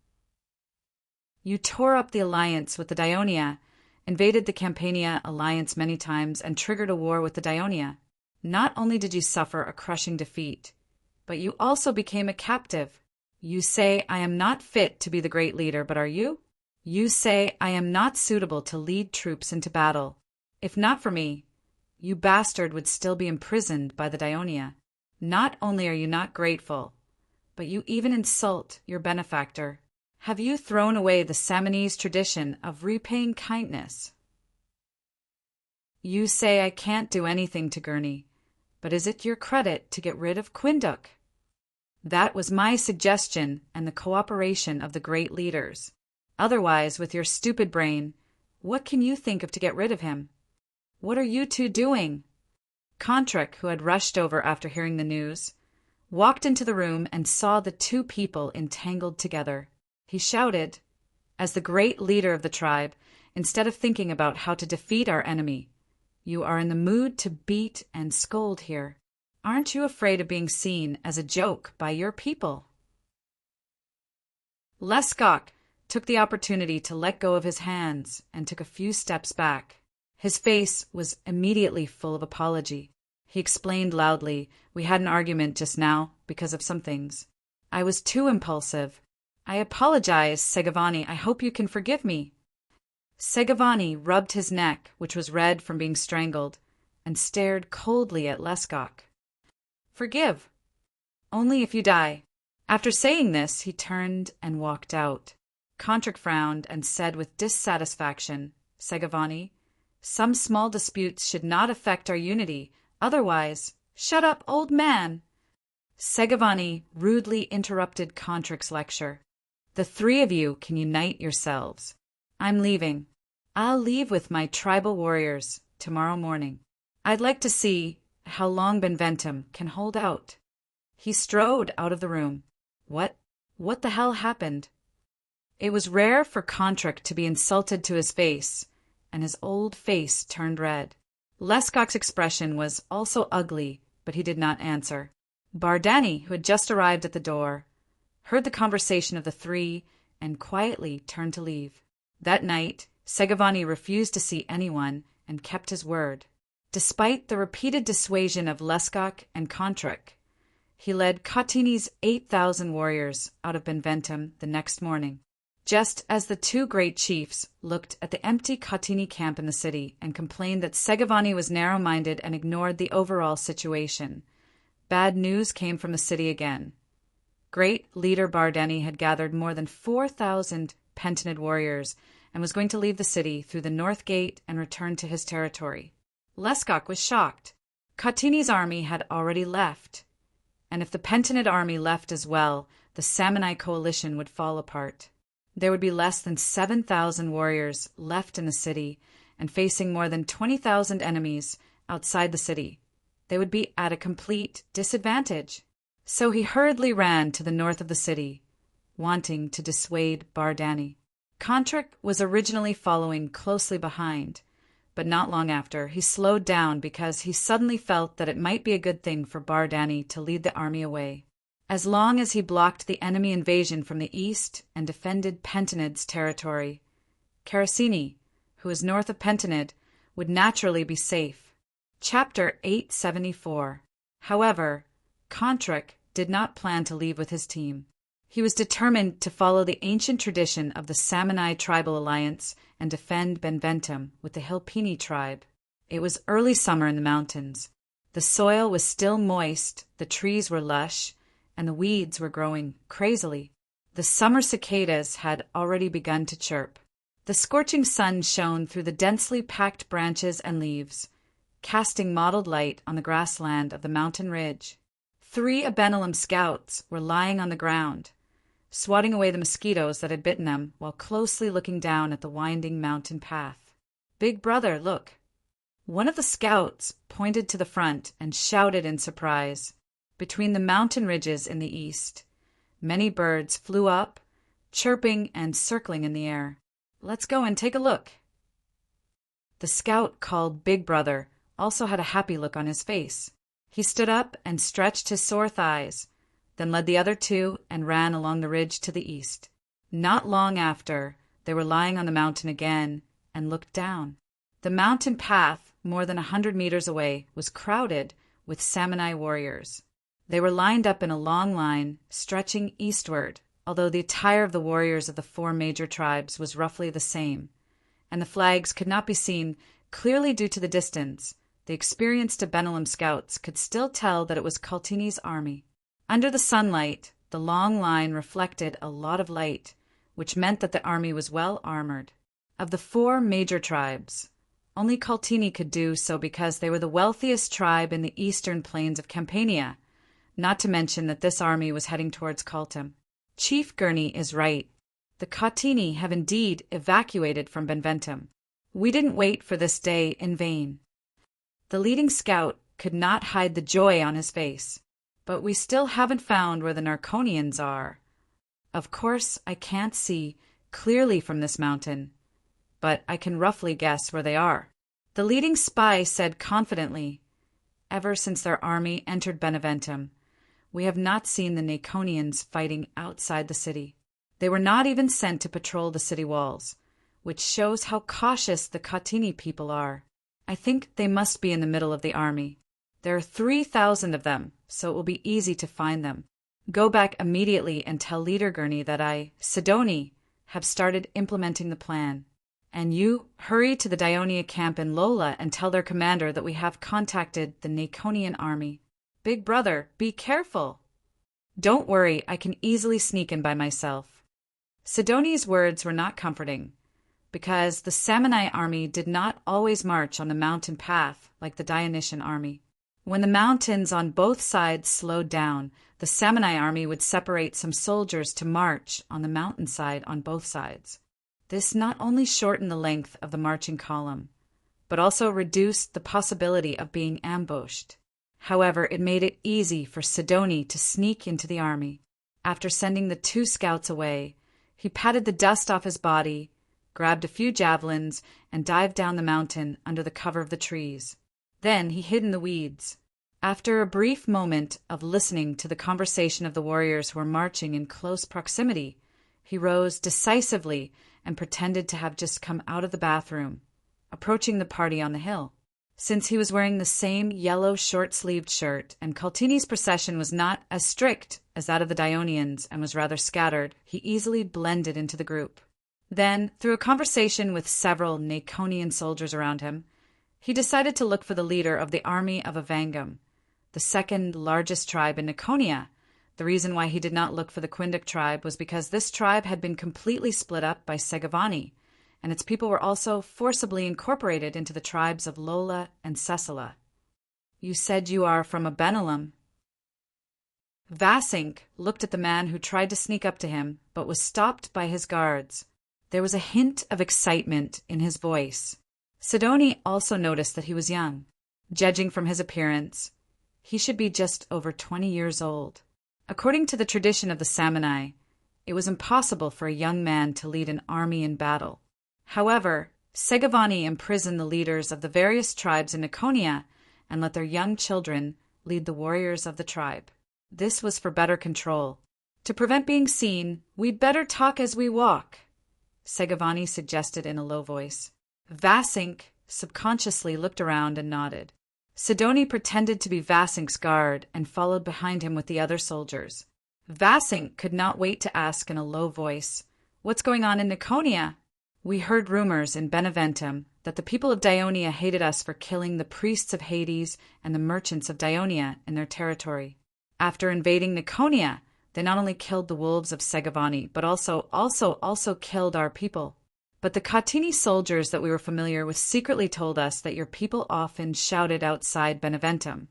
You tore up the alliance with the Daionia, invaded the Campania alliance many times, and triggered a war with the Daionia. Not only did you suffer a crushing defeat, but you also became a captive. You say, I am not fit to be the great leader, but are you? You say, I am not suitable to lead troops into battle. If not for me, you bastard would still be imprisoned by the Daionia. Not only are you not grateful, but you even insult your benefactor. Have you thrown away the Samanese tradition of repaying kindness? You say I can't do anything to Gurney, but is it your credit to get rid of Quinduk? That was my suggestion and the cooperation of the great leaders. Otherwise, with your stupid brain, what can you think of to get rid of him? What are you two doing? Kontrek, who had rushed over after hearing the news, walked into the room and saw the two people entangled together. He shouted, as the great leader of the tribe, instead of thinking about how to defeat our enemy, you are in the mood to beat and scold here. Aren't you afraid of being seen as a joke by your people? Leskok took the opportunity to let go of his hands and took a few steps back. His face was immediately full of apology. He explained loudly, we had an argument just now because of some things. I was too impulsive. I apologize, Segavani. I hope you can forgive me. Segavani rubbed his neck, which was red from being strangled, and stared coldly at Leskok. Forgive. Only if you die. After saying this, he turned and walked out. Kontrek frowned and said with dissatisfaction, Segavani, some small disputes should not affect our unity. Otherwise, shut up, old man. Segavani rudely interrupted Kontrek's lecture. The three of you can unite yourselves. I'm leaving. I'll leave with my tribal warriors tomorrow morning. I'd like to see how long Benventum can hold out. He strode out of the room. What the hell happened? It was rare for Kontrek to be insulted to his face, and his old face turned red. Leskok's expression was also ugly, but he did not answer. Bardani, who had just arrived at the door, heard the conversation of the three and quietly turned to leave. That night, Segavani refused to see anyone and kept his word. Despite the repeated dissuasion of Leskok and Kontrek, he led Kotini's 8,000 warriors out of Benventum the next morning. Just as the two great chiefs looked at the empty Kotini camp in the city and complained that Segavani was narrow-minded and ignored the overall situation, bad news came from the city again. Great leader Bardani had gathered more than 4,000 Pentanid warriors and was going to leave the city through the north gate and return to his territory. Leskok was shocked. Kotini's army had already left, and if the Pentanid army left as well, the Samanai coalition would fall apart. There would be less than 7,000 warriors left in the city and facing more than 20,000 enemies outside the city. They would be at a complete disadvantage. So he hurriedly ran to the north of the city, wanting to dissuade Bardani. Kontrek was originally following closely behind, but not long after, he slowed down because he suddenly felt that it might be a good thing for Bardani to lead the army away. As long as he blocked the enemy invasion from the east and defended Pentanid's territory, Karasini, who is north of Pentanid, would naturally be safe. Chapter 874. However, Kontrek did not plan to leave with his team. He was determined to follow the ancient tradition of the Samanai tribal alliance and defend Benventum with the Hilpini tribe. It was early summer in the mountains. The soil was still moist, the trees were lush, and the weeds were growing crazily. The summer cicadas had already begun to chirp. The scorching sun shone through the densely packed branches and leaves, casting mottled light on the grassland of the mountain ridge. 3 Abenelum scouts were lying on the ground, swatting away the mosquitoes that had bitten them while closely looking down at the winding mountain path. "Big brother, look." One of the scouts pointed to the front and shouted in surprise. Between the mountain ridges in the east, many birds flew up, chirping and circling in the air. "Let's go and take a look." The scout called Big Brother also had a happy look on his face. He stood up and stretched his sore thighs, then led the other 2 and ran along the ridge to the east. Not long after, They were lying on the mountain again and looked down. The mountain path, more than 100 meters away, was crowded with Samurai warriors. They were lined up in a long line, stretching eastward, although the attire of the warriors of the 4 major tribes was roughly the same, and the flags could not be seen clearly due to the distance. The experienced Abenelem scouts could still tell that it was Kaltini's army. Under the sunlight, the long line reflected a lot of light, which meant that the army was well armored. Of the 4 major tribes, only Kaltini could do so because they were the wealthiest tribe in the eastern plains of Campania, not to mention that this army was heading towards Kaltem. Chief Gurney is right. The Kaltini have indeed evacuated from Benventum. We didn't wait for this day in vain. The leading scout could not hide the joy on his face. But we still haven't found where the Narconians are. Of course, I can't see clearly from this mountain, but I can roughly guess where they are. The leading spy said confidently, "Ever since their army entered Beneventum, we have not seen the Naconians fighting outside the city. They were not even sent to patrol the city walls, which shows how cautious the Katini people are. I think they must be in the middle of the army. There are 3,000 of them, so it will be easy to find them. Go back immediately and tell Leader Gurney that I, Sidoni, have started implementing the plan. And you, hurry to the Dionia camp in Lola and tell their commander that we have contacted the Naconian army. Big brother, be careful. Don't worry, I can easily sneak in by myself." Sidoni's words were not comforting, because the Samanai army did not always march on the mountain path like the Dionysian army. When the mountains on both sides slowed down, the Samanai army would separate some soldiers to march on the mountainside on both sides. This not only shortened the length of the marching column, but also reduced the possibility of being ambushed. However, it made it easy for Sidoni to sneak into the army. After sending the 2 scouts away, he patted the dust off his body, grabbed a few javelins, and dived down the mountain under the cover of the trees. Then he hid in the weeds. After a brief moment of listening to the conversation of the warriors who were marching in close proximity, he rose decisively and pretended to have just come out of the bathroom, approaching the party on the hill. Since he was wearing the same yellow short-sleeved shirt and Kaltini's procession was not as strict as that of the Dionians and was rather scattered, he easily blended into the group. Then, through a conversation with several Naconian soldiers around him, he decided to look for the leader of the army of Avangum, the 2nd largest tribe in Naconia. The reason why he did not look for the Quindic tribe was because this tribe had been completely split up by Segavani, and its people were also forcibly incorporated into the tribes of Lola and Cessala. "You said you are from Abenelem." Vasink looked at the man who tried to sneak up to him, but was stopped by his guards. There was a hint of excitement in his voice. Sidoni also noticed that he was young. Judging from his appearance, he should be just over 20 years old. According to the tradition of the Samanai, it was impossible for a young man to lead an army in battle. However, Segavani imprisoned the leaders of the various tribes in Naconia and let their young children lead the warriors of the tribe. This was for better control. "To prevent being seen, we'd better talk as we walk," Segavani suggested in a low voice. Vasink subconsciously looked around and nodded. Sidoni pretended to be Vasink's guard and followed behind him with the other soldiers. Vasink could not wait to ask in a low voice, "What's going on in Naconia?" "We heard rumors in Beneventum that the people of Dionia hated us for killing the priests of Hades and the merchants of Dionia in their territory. After invading Naconia, they not only killed the wolves of Segavani, but also killed our people. But the Katini soldiers that we were familiar with secretly told us that your people often shouted outside Beneventum,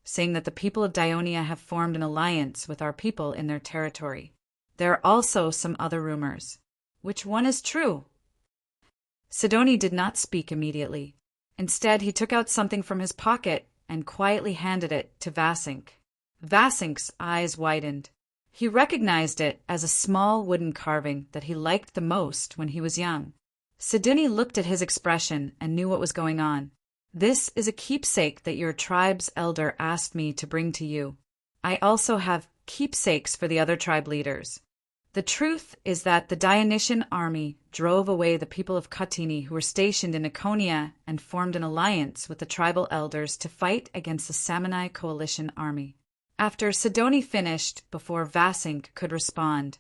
saying that the people of Dionia have formed an alliance with our people in their territory. There are also some other rumors. Which one is true?" Sidoni did not speak immediately. Instead, he took out something from his pocket and quietly handed it to Vasink. Vasink's eyes widened. He recognized it as a small wooden carving that he liked the most when he was young. Sidoni looked at his expression and knew what was going on. "This is a keepsake that your tribe's elder asked me to bring to you. I also have keepsakes for the other tribe leaders. The truth is that the Dionysian army drove away the people of Katyni who were stationed in Ikonia and formed an alliance with the tribal elders to fight against the Samni coalition army. After Sidoni finished before Vasink could respond,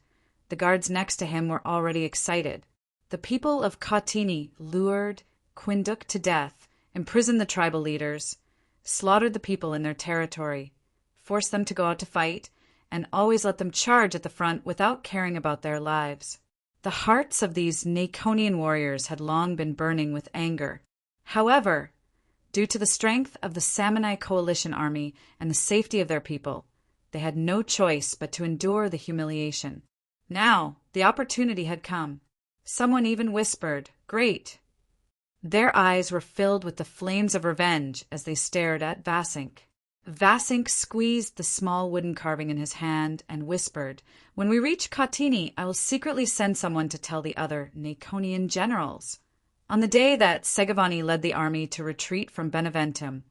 the guards next to him were already excited. The people of Katyni lured Quinduk to death, imprisoned the tribal leaders, slaughtered the people in their territory, forced them to go out to fight, and always let them charge at the front without caring about their lives. The hearts of these Naconian warriors had long been burning with anger. However, due to the strength of the Samni coalition army and the safety of their people, they had no choice but to endure the humiliation. Now, the opportunity had come. Someone even whispered, "Great." Their eyes were filled with the flames of revenge as they stared at Vasink. Vasink squeezed the small wooden carving in his hand and whispered, "When we reach Katyni, I will secretly send someone to tell the other Naconian generals." On the day that Segavani led the army to retreat from Beneventum,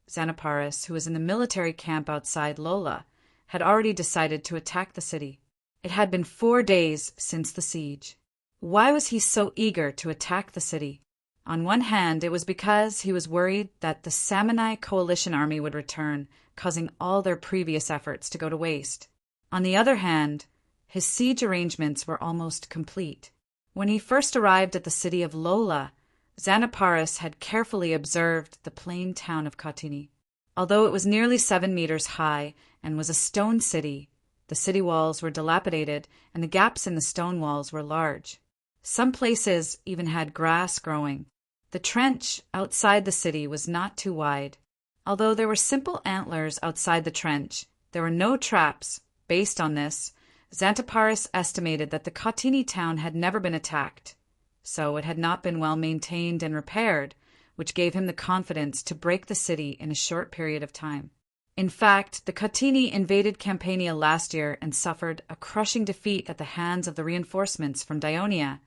Xanaparis, who was in the military camp outside Lola, had already decided to attack the city. It had been 4 days since the siege. Why was he so eager to attack the city? On one hand, it was because he was worried that the Samni coalition army would return, causing all their previous efforts to go to waste. On the other hand, his siege arrangements were almost complete. When he first arrived at the city of Lola, Xanaparis had carefully observed the plain town of Katyni. Although it was nearly 7 meters high and was a stone city, the city walls were dilapidated and the gaps in the stone walls were large. Some places even had grass growing. The trench outside the city was not too wide. Although there were simple antlers outside the trench, there were no traps. Based on this, Xantaparis estimated that the Katyni town had never been attacked, so it had not been well maintained and repaired, which gave him the confidence to break the city in a short period of time. In fact, the Katyni invaded Campania last year and suffered a crushing defeat at the hands of the reinforcements from Dionia,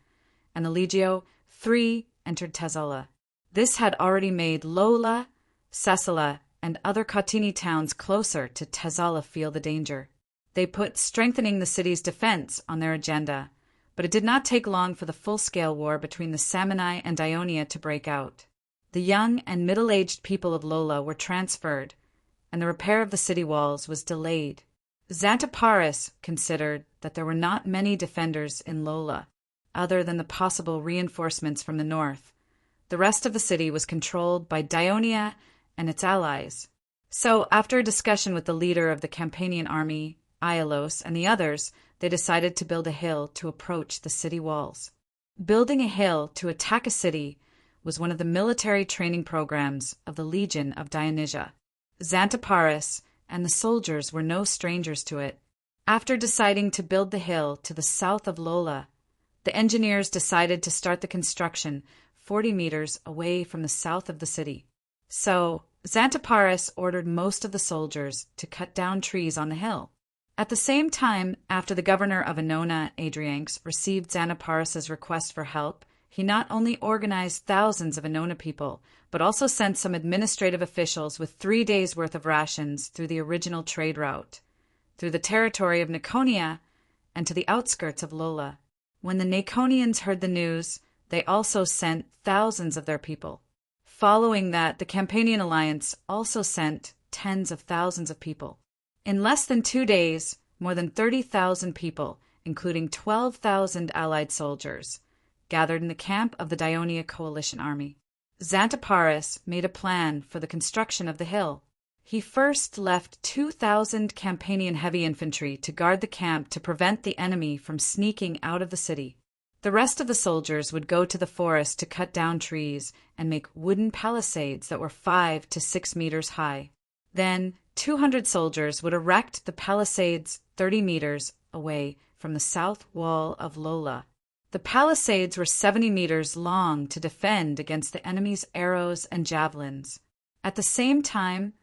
and the Legio III entered Tezzola. This had already made Lola, Sessala, and other Katyni towns closer to Tezzola feel the danger. They put strengthening the city's defense on their agenda, but it did not take long for the full-scale war between the Samni and Dionia to break out. The young and middle-aged people of Lola were transferred, and the repair of the city walls was delayed. Xantaparis considered that there were not many defenders in Lola, other than the possible reinforcements from the north. The rest of the city was controlled by Dionia and its allies. So, after a discussion with the leader of the Campanian army, Ialos, and the others, they decided to build a hill to approach the city walls. Building a hill to attack a city was one of the military training programs of the Legion of Dionysia. Xantaparis and the soldiers were no strangers to it. After deciding to build the hill to the south of Lola, the engineers decided to start the construction 40 meters away from the south of the city. So, Xantaparis ordered most of the soldiers to cut down trees on the hill. At the same time, after the governor of Annona, Adrianx, received Xanaparis's request for help, he not only organized thousands of Annona people, but also sent some administrative officials with 3 days' worth of rations through the original trade route, through the territory of Naconia, and to the outskirts of Lola. When the Naconians heard the news, they also sent thousands of their people. Following that, the Campanian alliance also sent tens of thousands of people. In less than 2 days, more than 30,000 people, including 12,000 allied soldiers, gathered in the camp of the Dionia coalition army. Xantaparis made a plan for the construction of the hill. He first left 2,000 Campanian heavy infantry to guard the camp to prevent the enemy from sneaking out of the city. The rest of the soldiers would go to the forest to cut down trees and make wooden palisades that were 5 to 6 meters high. Then 200 soldiers would erect the palisades 30 meters away from the south wall of Lola. The palisades were 70 meters long to defend against the enemy's arrows and javelins. At the same time,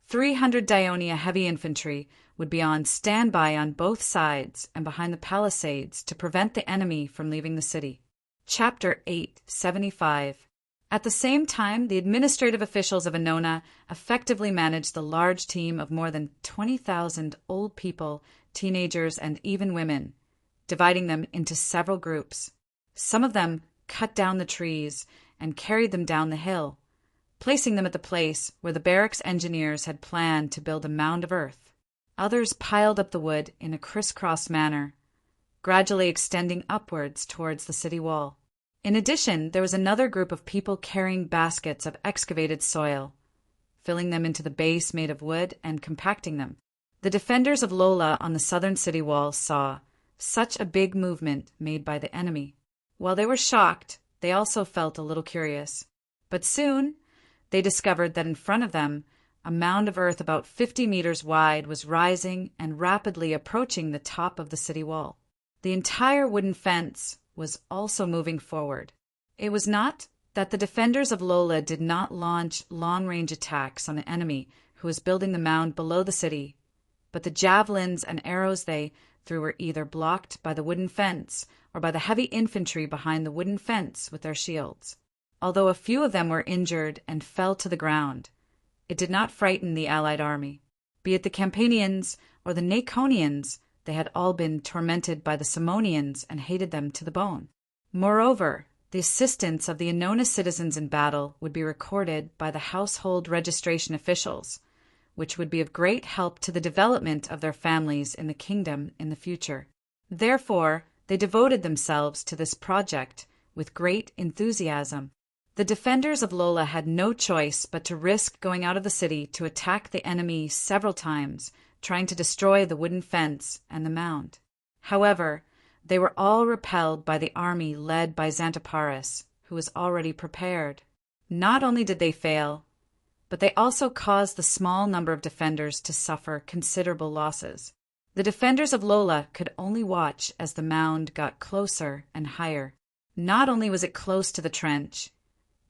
300 Dionia heavy infantry would be on standby on both sides and behind the palisades to prevent the enemy from leaving the city. Chapter 875. At the same time, the administrative officials of Annona effectively managed the large team of more than 20,000 old people, teenagers, and even women, dividing them into several groups. Some of them cut down the trees and carried them down the hill, placing them at the place where the barracks engineers had planned to build a mound of earth. Others piled up the wood in a crisscross manner, gradually extending upwards towards the city wall. In addition, there was another group of people carrying baskets of excavated soil, filling them into the base made of wood and compacting them. The defenders of Lola on the southern city wall saw such a big movement made by the enemy. While they were shocked, they also felt a little curious. But soon, they discovered that in front of them, a mound of earth about 50 meters wide was rising and rapidly approaching the top of the city wall. The entire wooden fence was also moving forward. It was not that the defenders of Lola did not launch long-range attacks on the enemy who was building the mound below the city, but the javelins and arrows they threw were either blocked by the wooden fence or by the heavy infantry behind the wooden fence with their shields. Although a few of them were injured and fell to the ground, it did not frighten the allied army. Be it the Campanians or the Naconians, they had all been tormented by the Simonians and hated them to the bone. Moreover, the assistance of the Annona citizens in battle would be recorded by the household registration officials, which would be of great help to the development of their families in the kingdom in the future. Therefore, they devoted themselves to this project with great enthusiasm. The defenders of Lola had no choice but to risk going out of the city to attack the enemy several times, trying to destroy the wooden fence and the mound. However, they were all repelled by the army led by Xanthoparis, who was already prepared. Not only did they fail, but they also caused the small number of defenders to suffer considerable losses. The defenders of Lola could only watch as the mound got closer and higher. Not only was it close to the trench,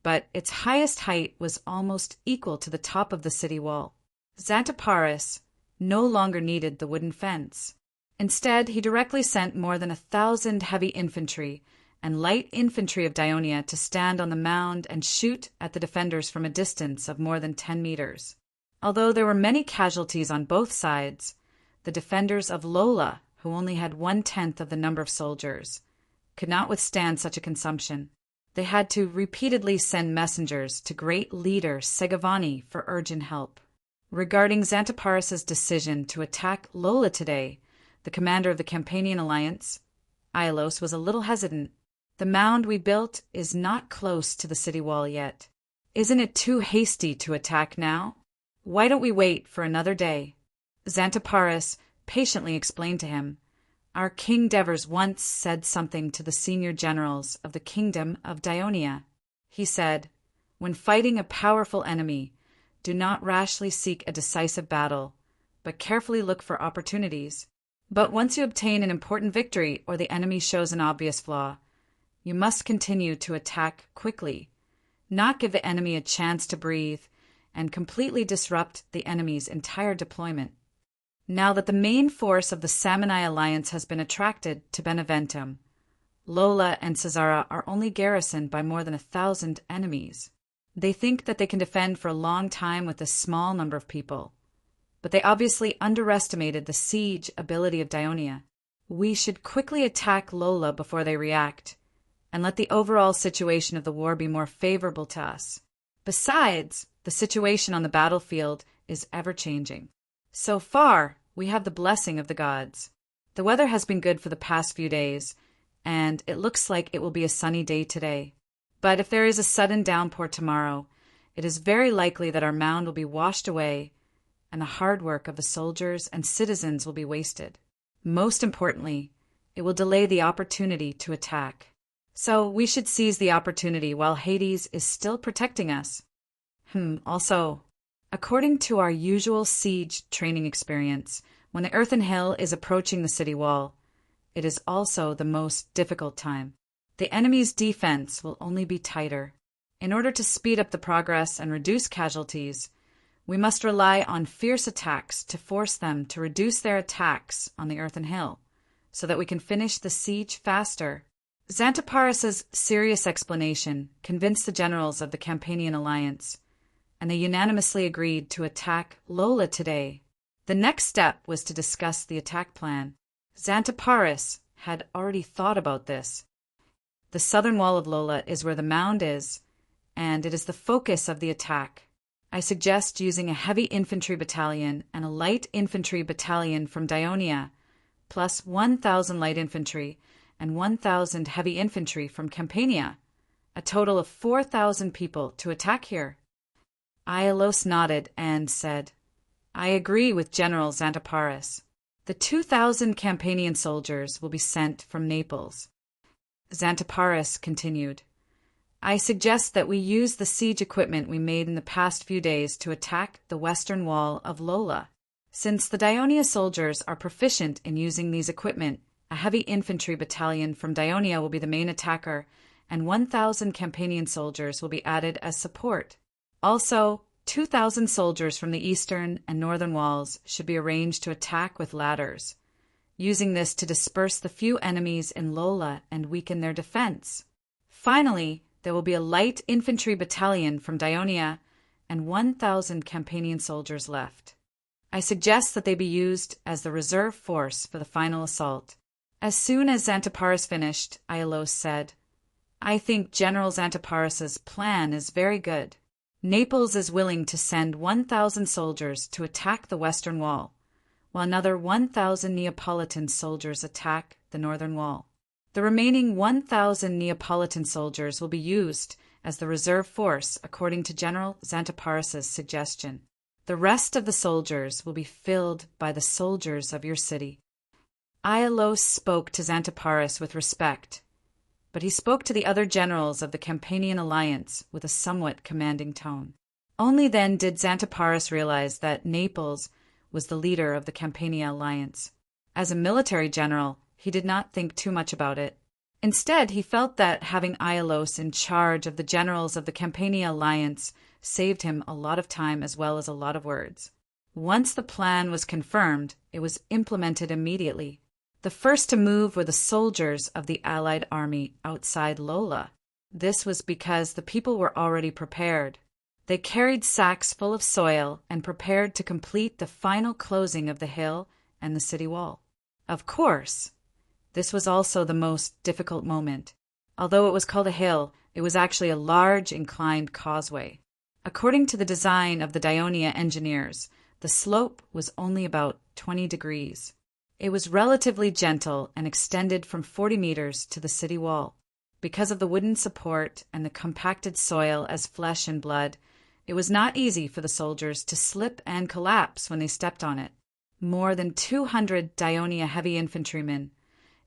but its highest height was almost equal to the top of the city wall. Xanthoparis no longer needed the wooden fence. Instead, he directly sent more than 1,000 heavy infantry and light infantry of Daionia to stand on the mound and shoot at the defenders from a distance of more than 10 meters. Although there were many casualties on both sides, the defenders of Lola, who only had 1/10 of the number of soldiers, could not withstand such a consumption. They had to repeatedly send messengers to great leader Segovani for urgent help. Regarding Xanthoparis' decision to attack Lola today, the commander of the Campanian alliance, Aiolos, was a little hesitant. The mound we built is not close to the city wall yet. Isn't it too hasty to attack now? Why don't we wait for another day? Xanthoparis patiently explained to him, Our King Devers once said something to the senior generals of the kingdom of Daionia. He said, When fighting a powerful enemy, do not rashly seek a decisive battle, but carefully look for opportunities. But once you obtain an important victory or the enemy shows an obvious flaw, you must continue to attack quickly, not give the enemy a chance to breathe, and completely disrupt the enemy's entire deployment. Now that the main force of the Samni alliance has been attracted to Beneventum, Lola and Caesarea are only garrisoned by more than 1,000 enemies. They think that they can defend for a long time with a small number of people, but they obviously underestimated the siege ability of Daionia. We should quickly attack Lola before they react, and let the overall situation of the war be more favorable to us. Besides, the situation on the battlefield is ever-changing. So far, we have the blessing of the gods. The weather has been good for the past few days, and it looks like it will be a sunny day today. But if there is a sudden downpour tomorrow, it is very likely that our mound will be washed away, and the hard work of the soldiers and citizens will be wasted. Most importantly, it will delay the opportunity to attack. So we should seize the opportunity while Hades is still protecting us. Also, according to our usual siege training experience, when the earthen hill is approaching the city wall, it is also the most difficult time. The enemy's defense will only be tighter. In order to speed up the progress and reduce casualties, we must rely on fierce attacks to force them to reduce their attacks on the earthen hill, so that we can finish the siege faster. Xanthoparis' serious explanation convinced the generals of the Campanian alliance, and they unanimously agreed to attack Lola today. The next step was to discuss the attack plan. Xanthoparis, had already thought about this. The southern wall of Lola is where the mound is, and it is the focus of the attack. I suggest using a heavy infantry battalion and a light infantry battalion from Daionia, plus 1,000 light infantry and 1,000 heavy infantry from Campania, a total of 4,000 people to attack here. Aialos nodded and said, I agree with General Xantiparis. The 2,000 Campanian soldiers will be sent from Naples. Xantiparis continued, I suggest that we use the siege equipment we made in the past few days to attack the western wall of Lola. Since the Daionia soldiers are proficient in using these equipment, a heavy infantry battalion from Daionia will be the main attacker, and 1,000 Campanian soldiers will be added as support. Also, 2,000 soldiers from the eastern and northern walls should be arranged to attack with ladders, using this to disperse the few enemies in Lola and weaken their defense. Finally, there will be a light infantry battalion from Daionia and 1,000 Campanian soldiers left. I suggest that they be used as the reserve force for the final assault. As soon as Xantiparis finished, Aialos said, I think General Xantiparis's plan is very good. Naples is willing to send 1,000 soldiers to attack the western wall, while another 1,000 Neapolitan soldiers attack the northern wall. The remaining 1,000 Neapolitan soldiers will be used as the reserve force according to General Xantiparis's suggestion. The rest of the soldiers will be filled by the soldiers of your city. Aialos spoke to Xantiparis with respect, but he spoke to the other generals of the Campanian alliance with a somewhat commanding tone. Only then did Xantiparis realize that Naples was the leader of the Campania alliance. As a military general, he did not think too much about it. Instead, he felt that having Aialos in charge of the generals of the Campania alliance saved him a lot of time as well as a lot of words. Once the plan was confirmed, it was implemented immediately. The first to move were the soldiers of the allied army outside Lola. This was because the people were already prepared. They carried sacks full of soil and prepared to complete the final closing of the hill and the city wall. Of course, this was also the most difficult moment. Although it was called a hill, it was actually a large inclined causeway. According to the design of the Daionia engineers, the slope was only about 20 degrees. It was relatively gentle and extended from 40 meters to the city wall. Because of the wooden support and the compacted soil as flesh and blood, it was not easy for the soldiers to slip and collapse when they stepped on it. More than 200 Daionia heavy infantrymen,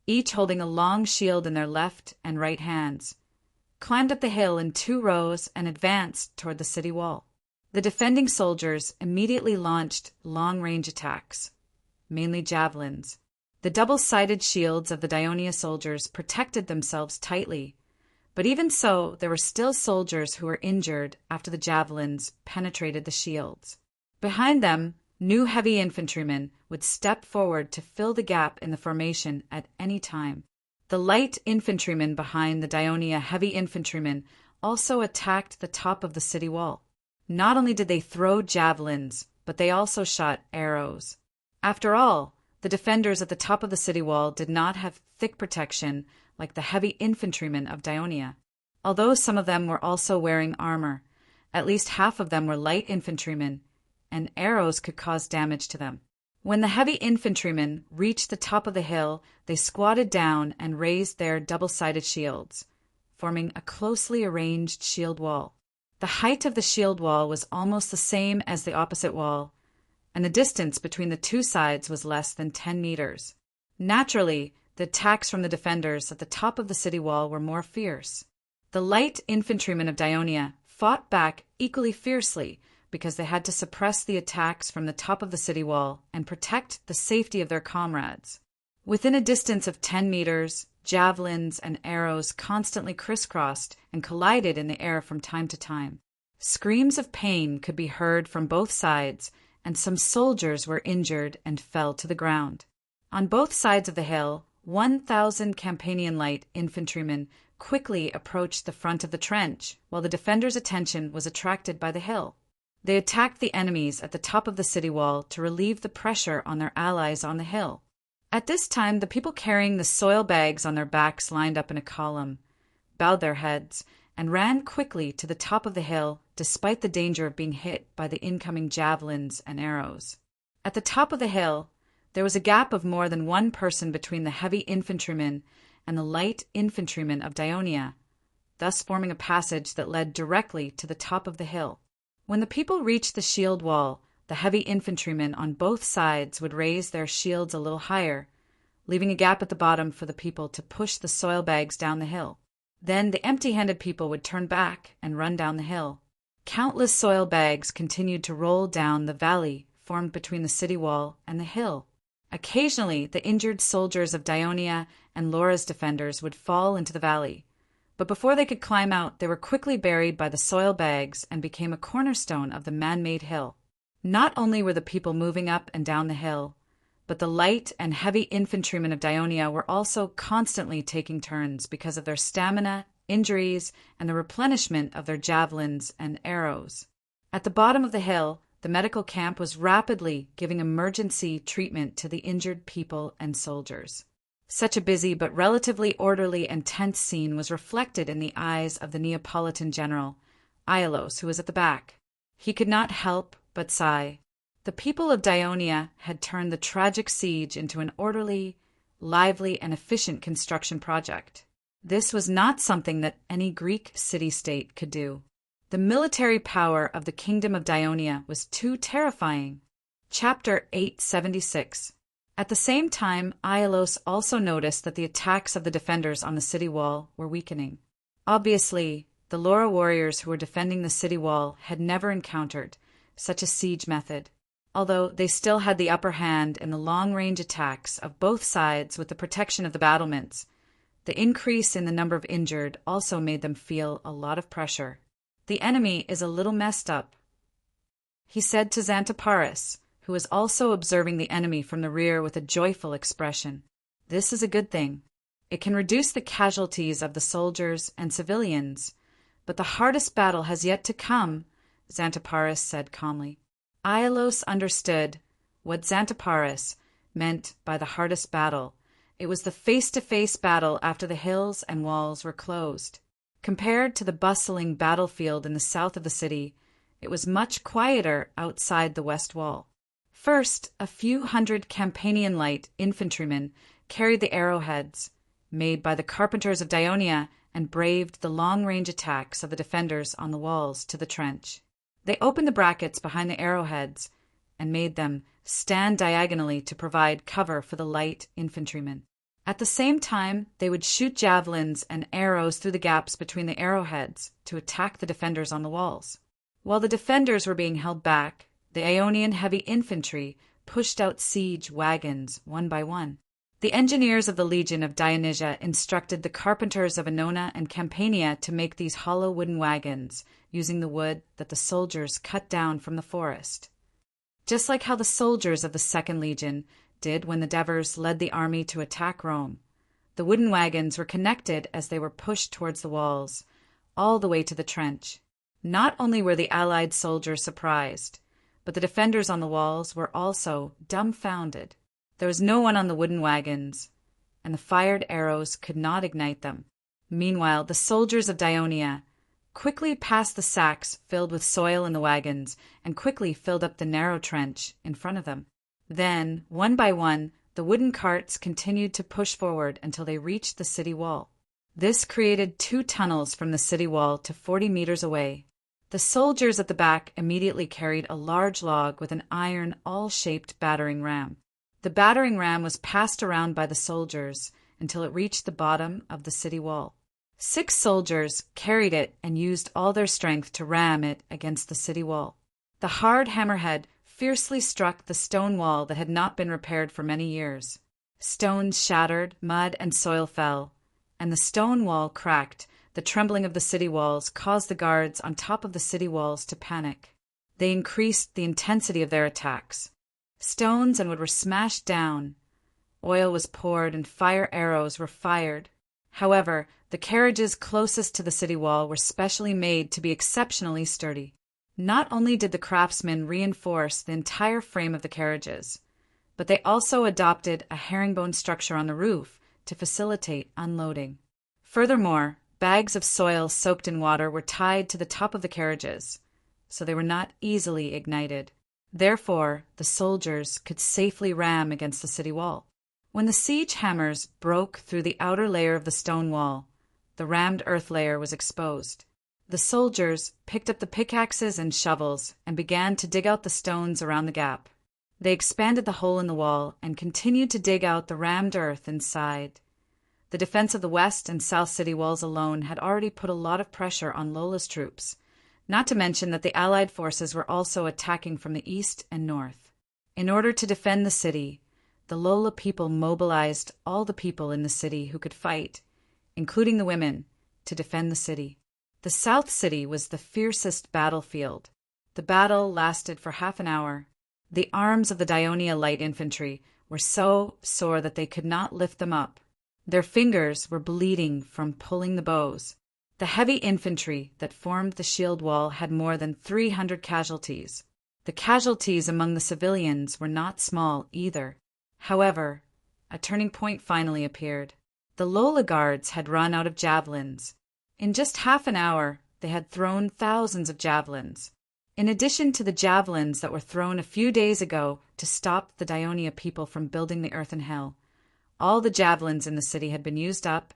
each holding a long shield in their left and right hands, climbed up the hill in 2 rows and advanced toward the city wall. The defending soldiers immediately launched long-range attacks, mainly javelins. The double-sided shields of the Daionia soldiers protected themselves tightly, but even so, there were still soldiers who were injured after the javelins penetrated the shields. Behind them, new heavy infantrymen would step forward to fill the gap in the formation at any time. The light infantrymen behind the Daionia heavy infantrymen also attacked the top of the city wall. Not only did they throw javelins, but they also shot arrows. After all, the defenders at the top of the city wall did not have thick protection like the heavy infantrymen of Daionia. Although some of them were also wearing armor, at least half of them were light infantrymen, and arrows could cause damage to them. When the heavy infantrymen reached the top of the hill, they squatted down and raised their double-sided shields, forming a closely arranged shield wall. The height of the shield wall was almost the same as the opposite wall, and the distance between the two sides was less than 10 meters. Naturally, the attacks from the defenders at the top of the city wall were more fierce. The light infantrymen of Daionia fought back equally fiercely because they had to suppress the attacks from the top of the city wall and protect the safety of their comrades. Within a distance of 10 meters, javelins and arrows constantly crisscrossed and collided in the air from time to time. Screams of pain could be heard from both sides, and some soldiers were injured and fell to the ground. On both sides of the hill, 1,000 Campanian light infantrymen quickly approached the front of the trench, while the defenders' attention was attracted by the hill. They attacked the enemies at the top of the city wall to relieve the pressure on their allies on the hill. At this time, the people carrying the soil bags on their backs lined up in a column, bowed their heads, and ran quickly to the top of the hill despite the danger of being hit by the incoming javelins and arrows. At the top of the hill, there was a gap of more than one person between the heavy infantrymen and the light infantrymen of Dionia, thus forming a passage that led directly to the top of the hill. When the people reached the shield wall, the heavy infantrymen on both sides would raise their shields a little higher, leaving a gap at the bottom for the people to push the soil bags down the hill. Then the empty-handed people would turn back and run down the hill. Countless soil bags continued to roll down the valley formed between the city wall and the hill. Occasionally, the injured soldiers of Dionia and Laura's defenders would fall into the valley, but before they could climb out, they were quickly buried by the soil bags and became a cornerstone of the man-made hill. Not only were the people moving up and down the hill, but the light and heavy infantrymen of Dionia were also constantly taking turns because of their stamina, injuries, and the replenishment of their javelins and arrows. At the bottom of the hill, the medical camp was rapidly giving emergency treatment to the injured people and soldiers. Such a busy but relatively orderly and tense scene was reflected in the eyes of the Neapolitan general, Iulos, who was at the back. He could not help but sigh. The people of Dionia had turned the tragic siege into an orderly, lively, and efficient construction project. This was not something that any Greek city-state could do. The military power of the Kingdom of Dionia was too terrifying. Chapter 876. At the same time, Iulos also noticed that the attacks of the defenders on the city wall were weakening. Obviously, the Laura warriors who were defending the city wall had never encountered such a siege method, although they still had the upper hand in the long-range attacks of both sides with the protection of the battlements. The increase in the number of injured also made them feel a lot of pressure. "The enemy is a little messed up," he said to Xanthoparis, who was also observing the enemy from the rear with a joyful expression. "This is a good thing. It can reduce the casualties of the soldiers and civilians, but the hardest battle has yet to come," Xanthoparis said calmly. Iulos understood what Xanthoparis meant by the hardest battle. It was the face-to-face battle after the hills and walls were closed. Compared to the bustling battlefield in the south of the city, it was much quieter outside the west wall. First, a few hundred Campanian light infantrymen carried the arrowheads, made by the carpenters of Dionia, and braved the long-range attacks of the defenders on the walls to the trench. They opened the brackets behind the arrowheads and made them stand diagonally to provide cover for the light infantrymen. At the same time, they would shoot javelins and arrows through the gaps between the arrowheads to attack the defenders on the walls. While the defenders were being held back, the Ionian heavy infantry pushed out siege wagons one by one. The engineers of the Legion of Dionysia instructed the carpenters of Annona and Campania to make these hollow wooden wagons using the wood that the soldiers cut down from the forest. Just like how the soldiers of the Second Legion did when the Devers led the army to attack Rome, the wooden wagons were connected as they were pushed towards the walls, all the way to the trench. Not only were the Allied soldiers surprised, but the defenders on the walls were also dumbfounded. There was no one on the wooden wagons, and the fired arrows could not ignite them. Meanwhile, the soldiers of Dionia quickly passed the sacks filled with soil in the wagons and quickly filled up the narrow trench in front of them. Then, one by one, the wooden carts continued to push forward until they reached the city wall. This created 2 tunnels from the city wall to 40 meters away. The soldiers at the back immediately carried a large log with an iron, all-shaped battering ram. The battering ram was passed around by the soldiers until it reached the bottom of the city wall. 6 soldiers carried it and used all their strength to ram it against the city wall. The hard hammerhead fiercely struck the stone wall that had not been repaired for many years. Stones shattered, mud and soil fell, and the stone wall cracked. The trembling of the city walls caused the guards on top of the city walls to panic. They increased the intensity of their attacks. Stones and wood were smashed down. Oil was poured and fire arrows were fired. However, the carriages closest to the city wall were specially made to be exceptionally sturdy. Not only did the craftsmen reinforce the entire frame of the carriages, but they also adopted a herringbone structure on the roof to facilitate unloading. Furthermore, bags of soil soaked in water were tied to the top of the carriages, so they were not easily ignited. Therefore, the soldiers could safely ram against the city wall. When the siege hammers broke through the outer layer of the stone wall, the rammed earth layer was exposed. The soldiers picked up the pickaxes and shovels and began to dig out the stones around the gap. They expanded the hole in the wall and continued to dig out the rammed earth inside. The defense of the west and south city walls alone had already put a lot of pressure on Lola's troops, not to mention that the Allied forces were also attacking from the east and north. In order to defend the city, the Lola people mobilized all the people in the city who could fight, including the women, to defend the city. The south city was the fiercest battlefield. The battle lasted for half an hour. The arms of the Dionia light infantry were so sore that they could not lift them up. Their fingers were bleeding from pulling the bows. The heavy infantry that formed the shield wall had more than 300 casualties. The casualties among the civilians were not small either. However, a turning point finally appeared. The Lola guards had run out of javelins. In just half an hour, they had thrown thousands of javelins. In addition to the javelins that were thrown a few days ago to stop the Dionia people from building the earthen hell, all the javelins in the city had been used up,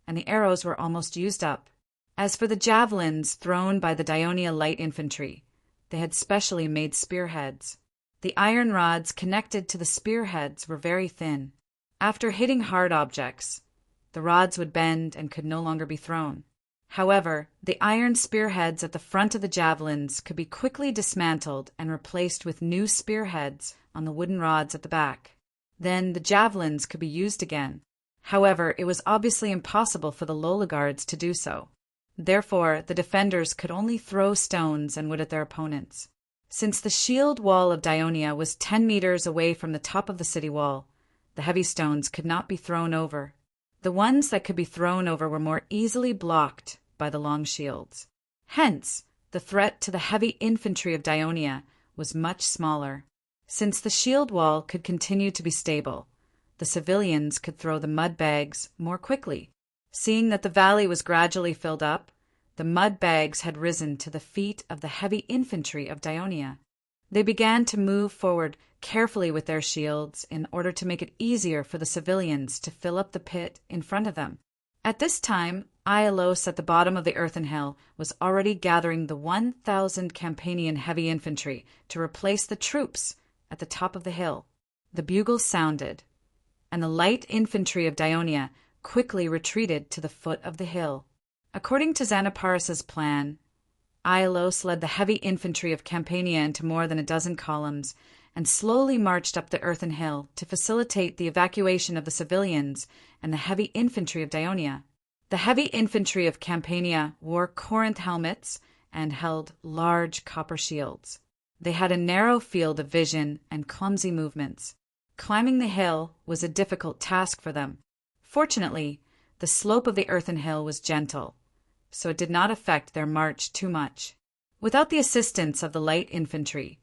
and the arrows were almost used up. As for the javelins thrown by the Dionia light infantry, they had specially made spearheads. The iron rods connected to the spearheads were very thin. After hitting hard objects, the rods would bend and could no longer be thrown. However, the iron spearheads at the front of the javelins could be quickly dismantled and replaced with new spearheads on the wooden rods at the back. Then the javelins could be used again. However, it was obviously impossible for the Lola guards to do so. Therefore, the defenders could only throw stones and wood at their opponents. Since the shield wall of Dionia was 10 meters away from the top of the city wall, the heavy stones could not be thrown over. The ones that could be thrown over were more easily blocked by the long shields. Hence, the threat to the heavy infantry of Dionia was much smaller. Since the shield wall could continue to be stable, the civilians could throw the mud bags more quickly. Seeing that the valley was gradually filled up, the mud bags had risen to the feet of the heavy infantry of Dionia. They began to move forward carefully with their shields in order to make it easier for the civilians to fill up the pit in front of them. At this time, Aialos at the bottom of the earthen hill was already gathering the 1,000 Campanian heavy infantry to replace the troops at the top of the hill. The bugles sounded, and the light infantry of Dionia quickly retreated to the foot of the hill. According to Xanaparus's plan, Aialos led the heavy infantry of Campania into more than a dozen columns and slowly marched up the earthen hill to facilitate the evacuation of the civilians and the heavy infantry of Dionia. The heavy infantry of Campania wore Corinth helmets and held large copper shields. They had a narrow field of vision and clumsy movements. Climbing the hill was a difficult task for them. Fortunately, the slope of the earthen hill was gentle, so it did not affect their march too much. Without the assistance of the light infantry,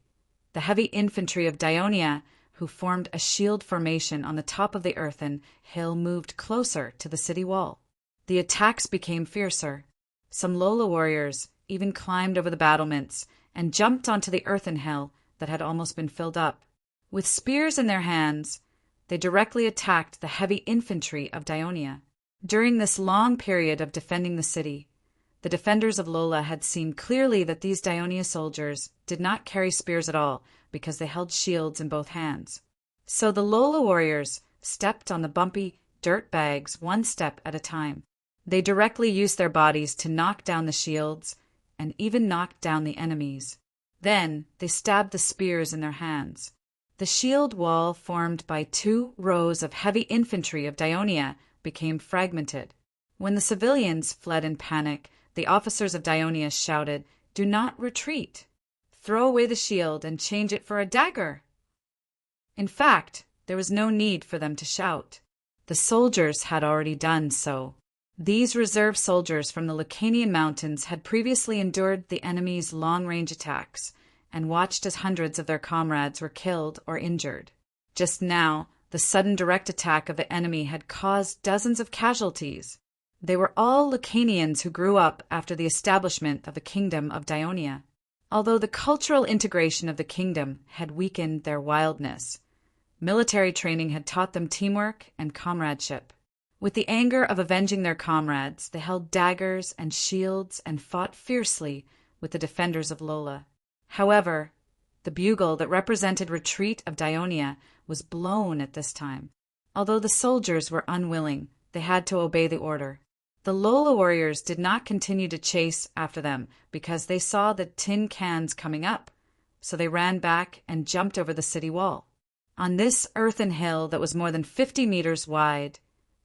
the heavy infantry of Dionia, who formed a shield formation on the top of the earthen hill, moved closer to the city wall. The attacks became fiercer. Some Lola warriors even climbed over the battlements and jumped onto the earthen hill that had almost been filled up. With spears in their hands, they directly attacked the heavy infantry of Dionia. During this long period of defending the city, the defenders of Lola had seen clearly that these Dionia soldiers did not carry spears at all because they held shields in both hands. So the Lola warriors stepped on the bumpy dirt bags one step at a time. They directly used their bodies to knock down the shields and even knock down the enemies. Then they stabbed the spears in their hands. The shield wall formed by 2 rows of heavy infantry of Dionia became fragmented. When the civilians fled in panic, the officers of Dionia shouted, "Do not retreat! Throw away the shield and change it for a dagger!" In fact, there was no need for them to shout. The soldiers had already done so. These reserve soldiers from the Lucanian mountains had previously endured the enemy's long-range attacks and watched as hundreds of their comrades were killed or injured. Just now, the sudden direct attack of the enemy had caused dozens of casualties. They were all Lucanians who grew up after the establishment of the Kingdom of Dionia, although the cultural integration of the kingdom had weakened their wildness. Military training had taught them teamwork and comradeship. With the anger of avenging their comrades, they held daggers and shields and fought fiercely with the defenders of Lola. However, the bugle that represented retreat of Dionia was blown at this time. Although the soldiers were unwilling, they had to obey the order. The Lola warriors did not continue to chase after them because they saw the tin cans coming up, so they ran back and jumped over the city wall. On this earthen hill that was more than 50 meters wide,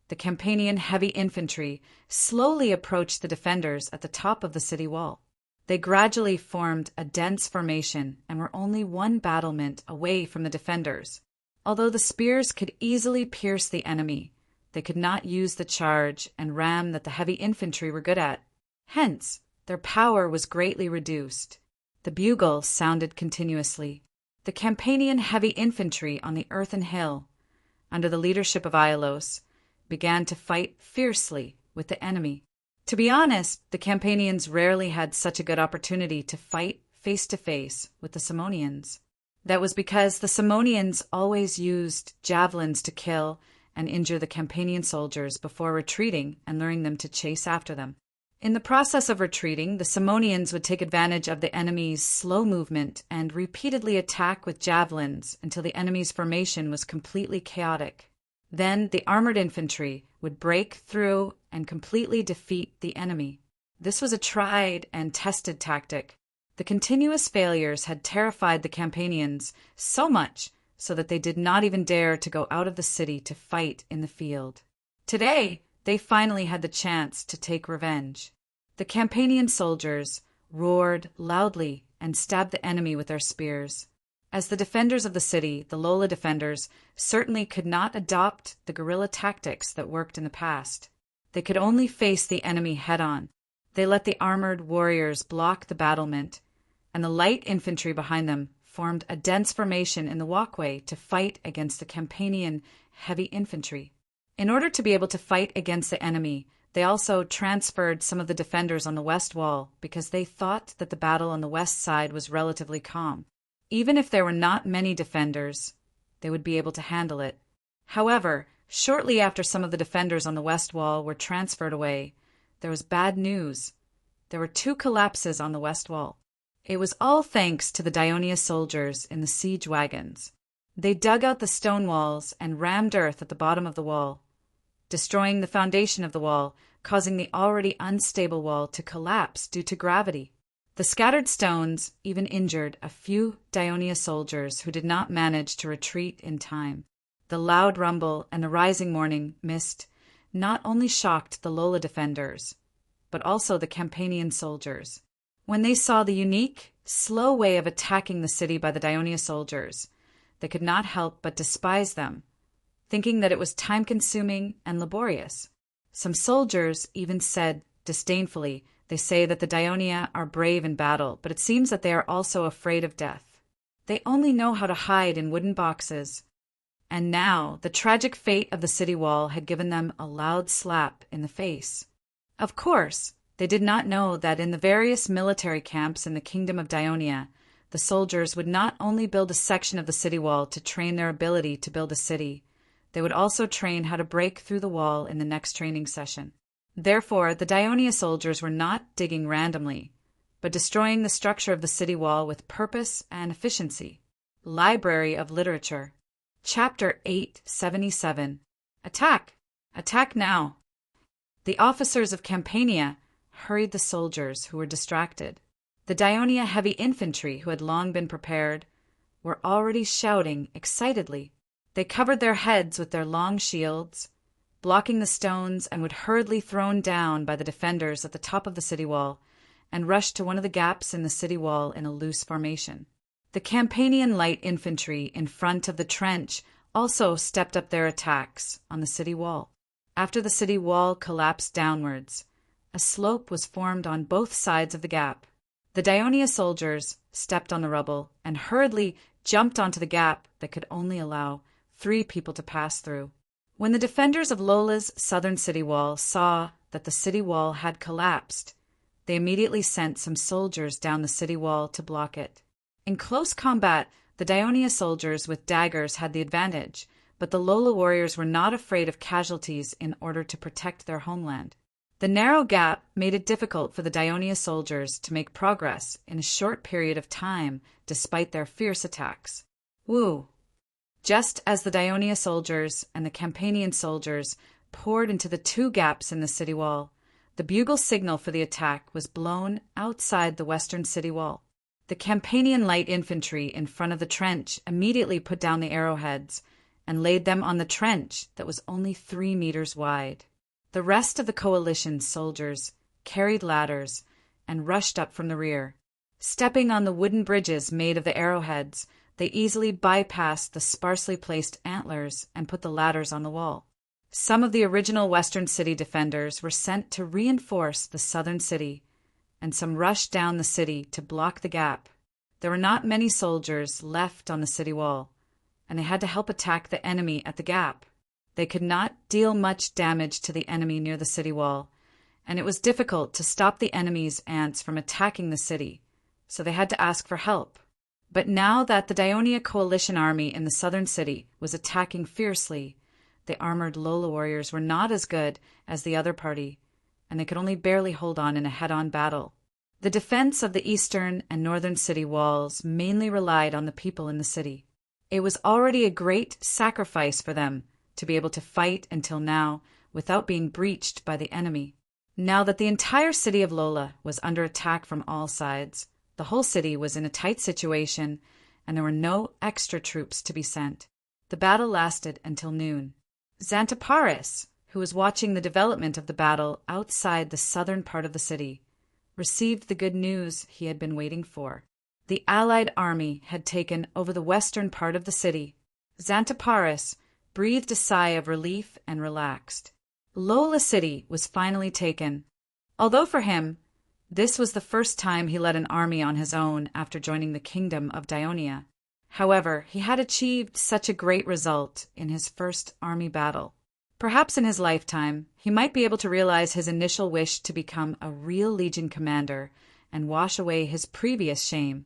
the Campanian heavy infantry slowly approached the defenders at the top of the city wall. They gradually formed a dense formation and were only one battlement away from the defenders. Although the spears could easily pierce the enemy, they could not use the charge and ram that the heavy infantry were good at. Hence, their power was greatly reduced. The bugle sounded continuously. The Campanian heavy infantry on the earthen hill, under the leadership of Iolaus, began to fight fiercely with the enemy. To be honest, the Campanians rarely had such a good opportunity to fight face-to-face with the Simonians. That was because the Simonians always used javelins to kill and injure the Campanian soldiers before retreating and luring them to chase after them. In the process of retreating, the Simonians would take advantage of the enemy's slow movement and repeatedly attack with javelins until the enemy's formation was completely chaotic. Then the armored infantry would break through and completely defeat the enemy. This was a tried and tested tactic. The continuous failures had terrified the Campanians so much so that they did not even dare to go out of the city to fight in the field. Today, they finally had the chance to take revenge. The Campanian soldiers roared loudly and stabbed the enemy with their spears. As the defenders of the city, the Lola defenders certainly could not adopt the guerrilla tactics that worked in the past. They could only face the enemy head-on. They let the armored warriors block the battlement, and the light infantry behind them formed a dense formation in the walkway to fight against the Campanian heavy infantry. In order to be able to fight against the enemy, they also transferred some of the defenders on the west wall because they thought that the battle on the west side was relatively calm. Even if there were not many defenders, they would be able to handle it. However, shortly after some of the defenders on the west wall were transferred away, there was bad news. There were 2 collapses on the west wall. It was all thanks to the Dionia soldiers in the siege wagons. They dug out the stone walls and rammed earth at the bottom of the wall, destroying the foundation of the wall, causing the already unstable wall to collapse due to gravity. The scattered stones even injured a few Dionia soldiers who did not manage to retreat in time. The loud rumble and the rising morning mist not only shocked the Lola defenders, but also the Campanian soldiers. When they saw the unique, slow way of attacking the city by the Dionia soldiers, they could not help but despise them, thinking that it was time-consuming and laborious. Some soldiers even said disdainfully, they say that the Dionia are brave in battle, but it seems that they are also afraid of death. They only know how to hide in wooden boxes. And now the tragic fate of the city wall had given them a loud slap in the face. Of course, they did not know that in the various military camps in the Kingdom of Dionia, the soldiers would not only build a section of the city wall to train their ability to build a city, they would also train how to break through the wall in the next training session. Therefore, the Dionia soldiers were not digging randomly, but destroying the structure of the city wall with purpose and efficiency. Library of Literature. Chapter 877. Attack! Attack now! The officers of Campania hurried the soldiers who were distracted. The Dionia heavy infantry, who had long been prepared, were already shouting excitedly. They covered their heads with their long shields, blocking the stones, and would hurriedly thrown down by the defenders at the top of the city wall, and rushed to one of the gaps in the city wall in a loose formation. The Campanian light infantry in front of the trench also stepped up their attacks on the city wall. After the city wall collapsed downwards, a slope was formed on both sides of the gap. The Dionia soldiers stepped on the rubble and hurriedly jumped onto the gap that could only allow 3 people to pass through. When the defenders of Lola's southern city wall saw that the city wall had collapsed, they immediately sent some soldiers down the city wall to block it. In close combat, the Daionia soldiers with daggers had the advantage, but the Lola warriors were not afraid of casualties in order to protect their homeland. The narrow gap made it difficult for the Daionia soldiers to make progress in a short period of time despite their fierce attacks. Woo! Just as the Daionia soldiers and the Campanian soldiers poured into the 2 gaps in the city wall, the bugle signal for the attack was blown outside the western city wall. The Campanian light infantry in front of the trench immediately put down the arrowheads and laid them on the trench that was only 3 meters wide. The rest of the coalition's soldiers carried ladders and rushed up from the rear. Stepping on the wooden bridges made of the arrowheads, they easily bypassed the sparsely placed antlers and put the ladders on the wall. Some of the original western city defenders were sent to reinforce the southern city, and some rushed down the city to block the gap. There were not many soldiers left on the city wall, and they had to help attack the enemy at the gap. They could not deal much damage to the enemy near the city wall, and it was difficult to stop the enemy's ants from attacking the city, so they had to ask for help. But now that the Daionia coalition army in the southern city was attacking fiercely, the armored Lola warriors were not as good as the other party, and they could only barely hold on in a head-on battle. The defense of the eastern and northern city walls mainly relied on the people in the city. It was already a great sacrifice for them to be able to fight until now without being breached by the enemy. Now that the entire city of Lola was under attack from all sides, the whole city was in a tight situation, and there were no extra troops to be sent. The battle lasted until noon. Xantiparis, who was watching the development of the battle outside the southern part of the city, received the good news he had been waiting for. The Allied army had taken over the western part of the city. Xantiparis breathed a sigh of relief and relaxed. Lola City was finally taken. Although for him, this was the first time he led an army on his own after joining the kingdom of Daionia. However, he had achieved such a great result in his first army battle. Perhaps in his lifetime, he might be able to realize his initial wish to become a real legion commander and wash away his previous shame,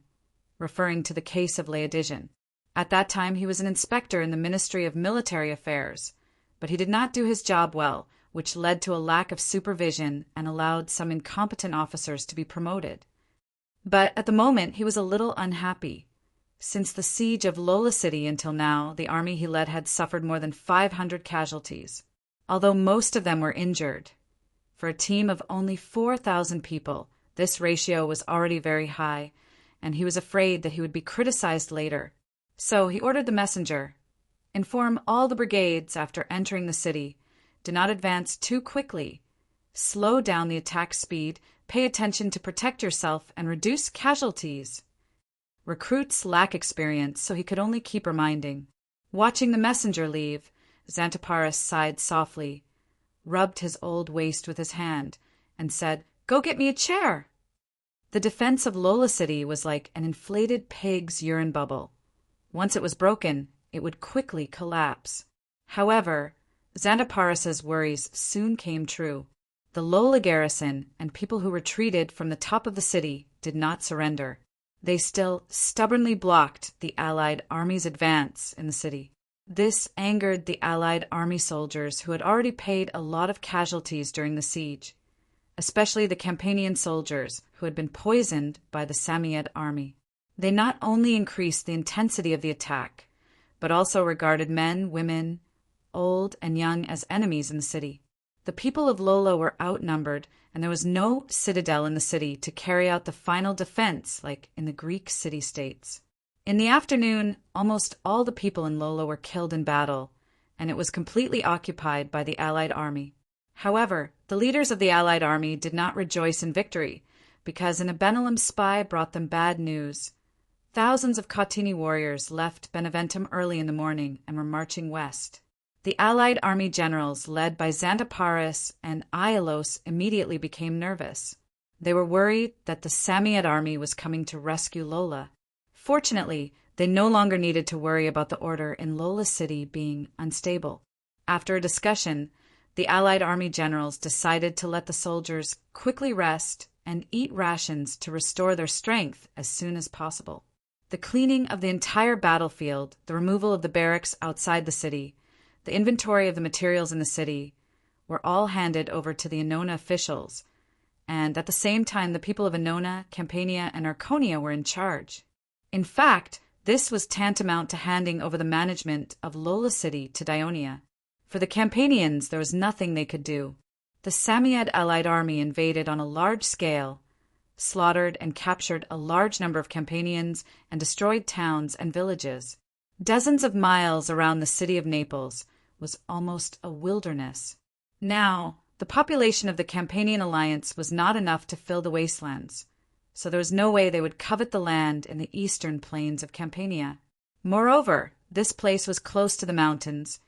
referring to the case of Laodigian. At that time, he was an inspector in the Ministry of Military Affairs, but he did not do his job well, which led to a lack of supervision and allowed some incompetent officers to be promoted. But at the moment, he was a little unhappy. Since the siege of Lola City until now, the army he led had suffered more than 500 casualties, although most of them were injured. For a team of only 4,000 people, this ratio was already very high, and he was afraid that he would be criticized later. So he ordered the messenger, inform all the brigades after entering the city, do not advance too quickly, slow down the attack speed, pay attention to protect yourself, and reduce casualties. Recruits lack experience, so he could only keep reminding. Watching the messenger leave, Xantiparis sighed softly, rubbed his old waist with his hand, and said, "Go get me a chair." The defense of Lola City was like an inflated pig's urine bubble. Once it was broken, it would quickly collapse. However, Xantiparis's worries soon came true. The Lola garrison and people who retreated from the top of the city did not surrender. They still stubbornly blocked the Allied army's advance in the city. This angered the Allied army soldiers who had already paid a lot of casualties during the siege, especially the Campanian soldiers who had been poisoned by the Samoyed army. They not only increased the intensity of the attack, but also regarded men, women, old and young as enemies in the city. The people of Lola were outnumbered, and there was no citadel in the city to carry out the final defense like in the Greek city-states. In the afternoon, almost all the people in Lola were killed in battle, and it was completely occupied by the Allied army. However, the leaders of the Allied army did not rejoice in victory, because an Abenelum spy brought them bad news. Thousands of Cautini warriors left Beneventum early in the morning and were marching west. The Allied army generals, led by Xantiparis and Aiolos, immediately became nervous. They were worried that the Samoyed army was coming to rescue Lola. Fortunately, They no longer needed to worry about the order in Lola City being unstable. After a discussion, the Allied army generals decided to let the soldiers quickly rest and eat rations to restore their strength as soon as possible. The cleaning of the entire battlefield, the removal of the barracks outside the city, the inventory of the materials in the city, were all handed over to the Annona officials, and at the same time the people of Annona, Campania, and Arconia were in charge. In fact, this was tantamount to handing over the management of Lola City to Daionia. For the Campanians, there was nothing they could do. The Samoyed allied army invaded on a large scale, slaughtered and captured a large number of Campanians, and destroyed towns and villages. Dozens of miles around the city of Naples was almost a wilderness. Now, the population of the Campanian alliance was not enough to fill the wastelands, so there was no way they would covet the land in the eastern plains of Campania. Moreover, this place was close to the mountains,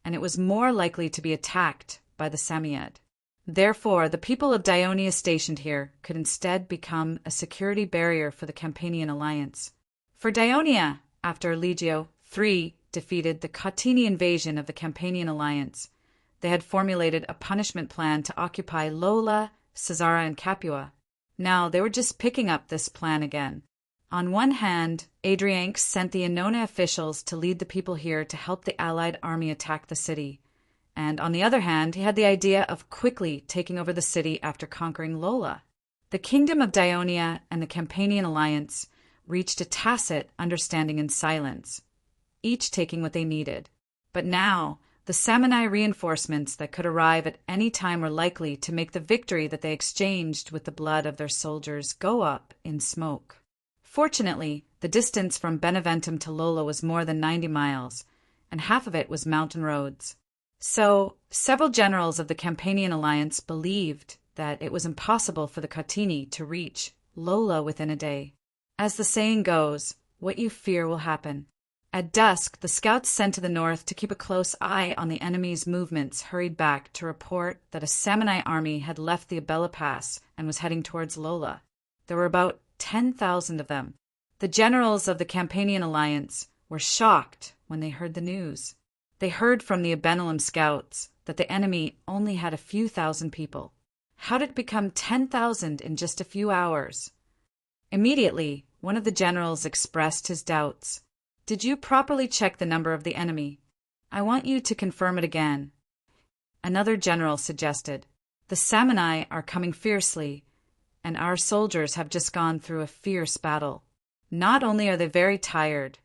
and it was more likely to be attacked by the Samoyed. Therefore, the people of Daionia stationed here could instead become a security barrier for the Campanian alliance. For Daionia, after Legio III defeated the Catini invasion of the Campanian alliance, they had formulated a punishment plan to occupy Lola, Caesarea, and Capua. Now they were just picking up this plan again. On one hand, Adrianx sent the Annona officials to lead the people here to help the Allied army attack the city. And on the other hand, he had the idea of quickly taking over the city after conquering Lola. The kingdom of Daionia and the Campanian alliance reached a tacit understanding in silence, each taking what they needed. But now, the Samni reinforcements that could arrive at any time were likely to make the victory that they exchanged with the blood of their soldiers go up in smoke. Fortunately, the distance from Beneventum to Lola was more than 90 miles, and half of it was mountain roads. So, several generals of the Campanian alliance believed that it was impossible for the Catini to reach Lola within a day. As the saying goes, what you fear will happen. At dusk, the scouts sent to the north to keep a close eye on the enemy's movements hurried back to report that a Samni army had left the Abella Pass and was heading towards Lola. There were about 10,000 of them. The generals of the Campanian alliance were shocked when they heard the news. They heard from the Abenelum scouts that the enemy only had a few thousand people. How did it become 10,000 in just a few hours? Immediately, one of the generals expressed his doubts. Did you properly check the number of the enemy? I want you to confirm it again. Another general suggested. The Samni are coming fiercely, and our soldiers have just gone through a fierce battle. Not only are they very tired,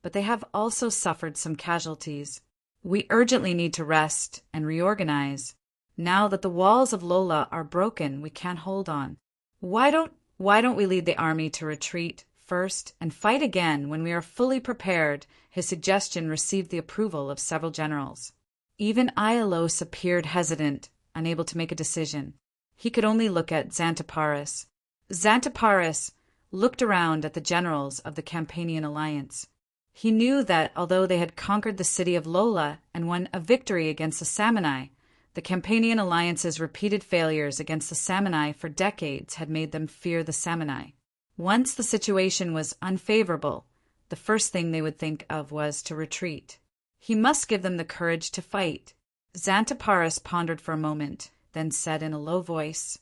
but they have also suffered some casualties. We urgently need to rest and reorganize. Now that the walls of Lola are broken, we can't hold on. Why don't we lead the army to retreat first and fight again when we are fully prepared? His suggestion received the approval of several generals. Even Iolaus appeared hesitant, unable to make a decision. He could only look at Xanthippus. Xanthippus looked around at the generals of the Campanian alliance. He knew that although they had conquered the city of Lola and won a victory against the Samni, the Campanian alliance's repeated failures against the Samni for decades had made them fear the Samni. Once the situation was unfavorable, the first thing they would think of was to retreat. He must give them the courage to fight. Xanthippus pondered for a moment, then said in a low voice,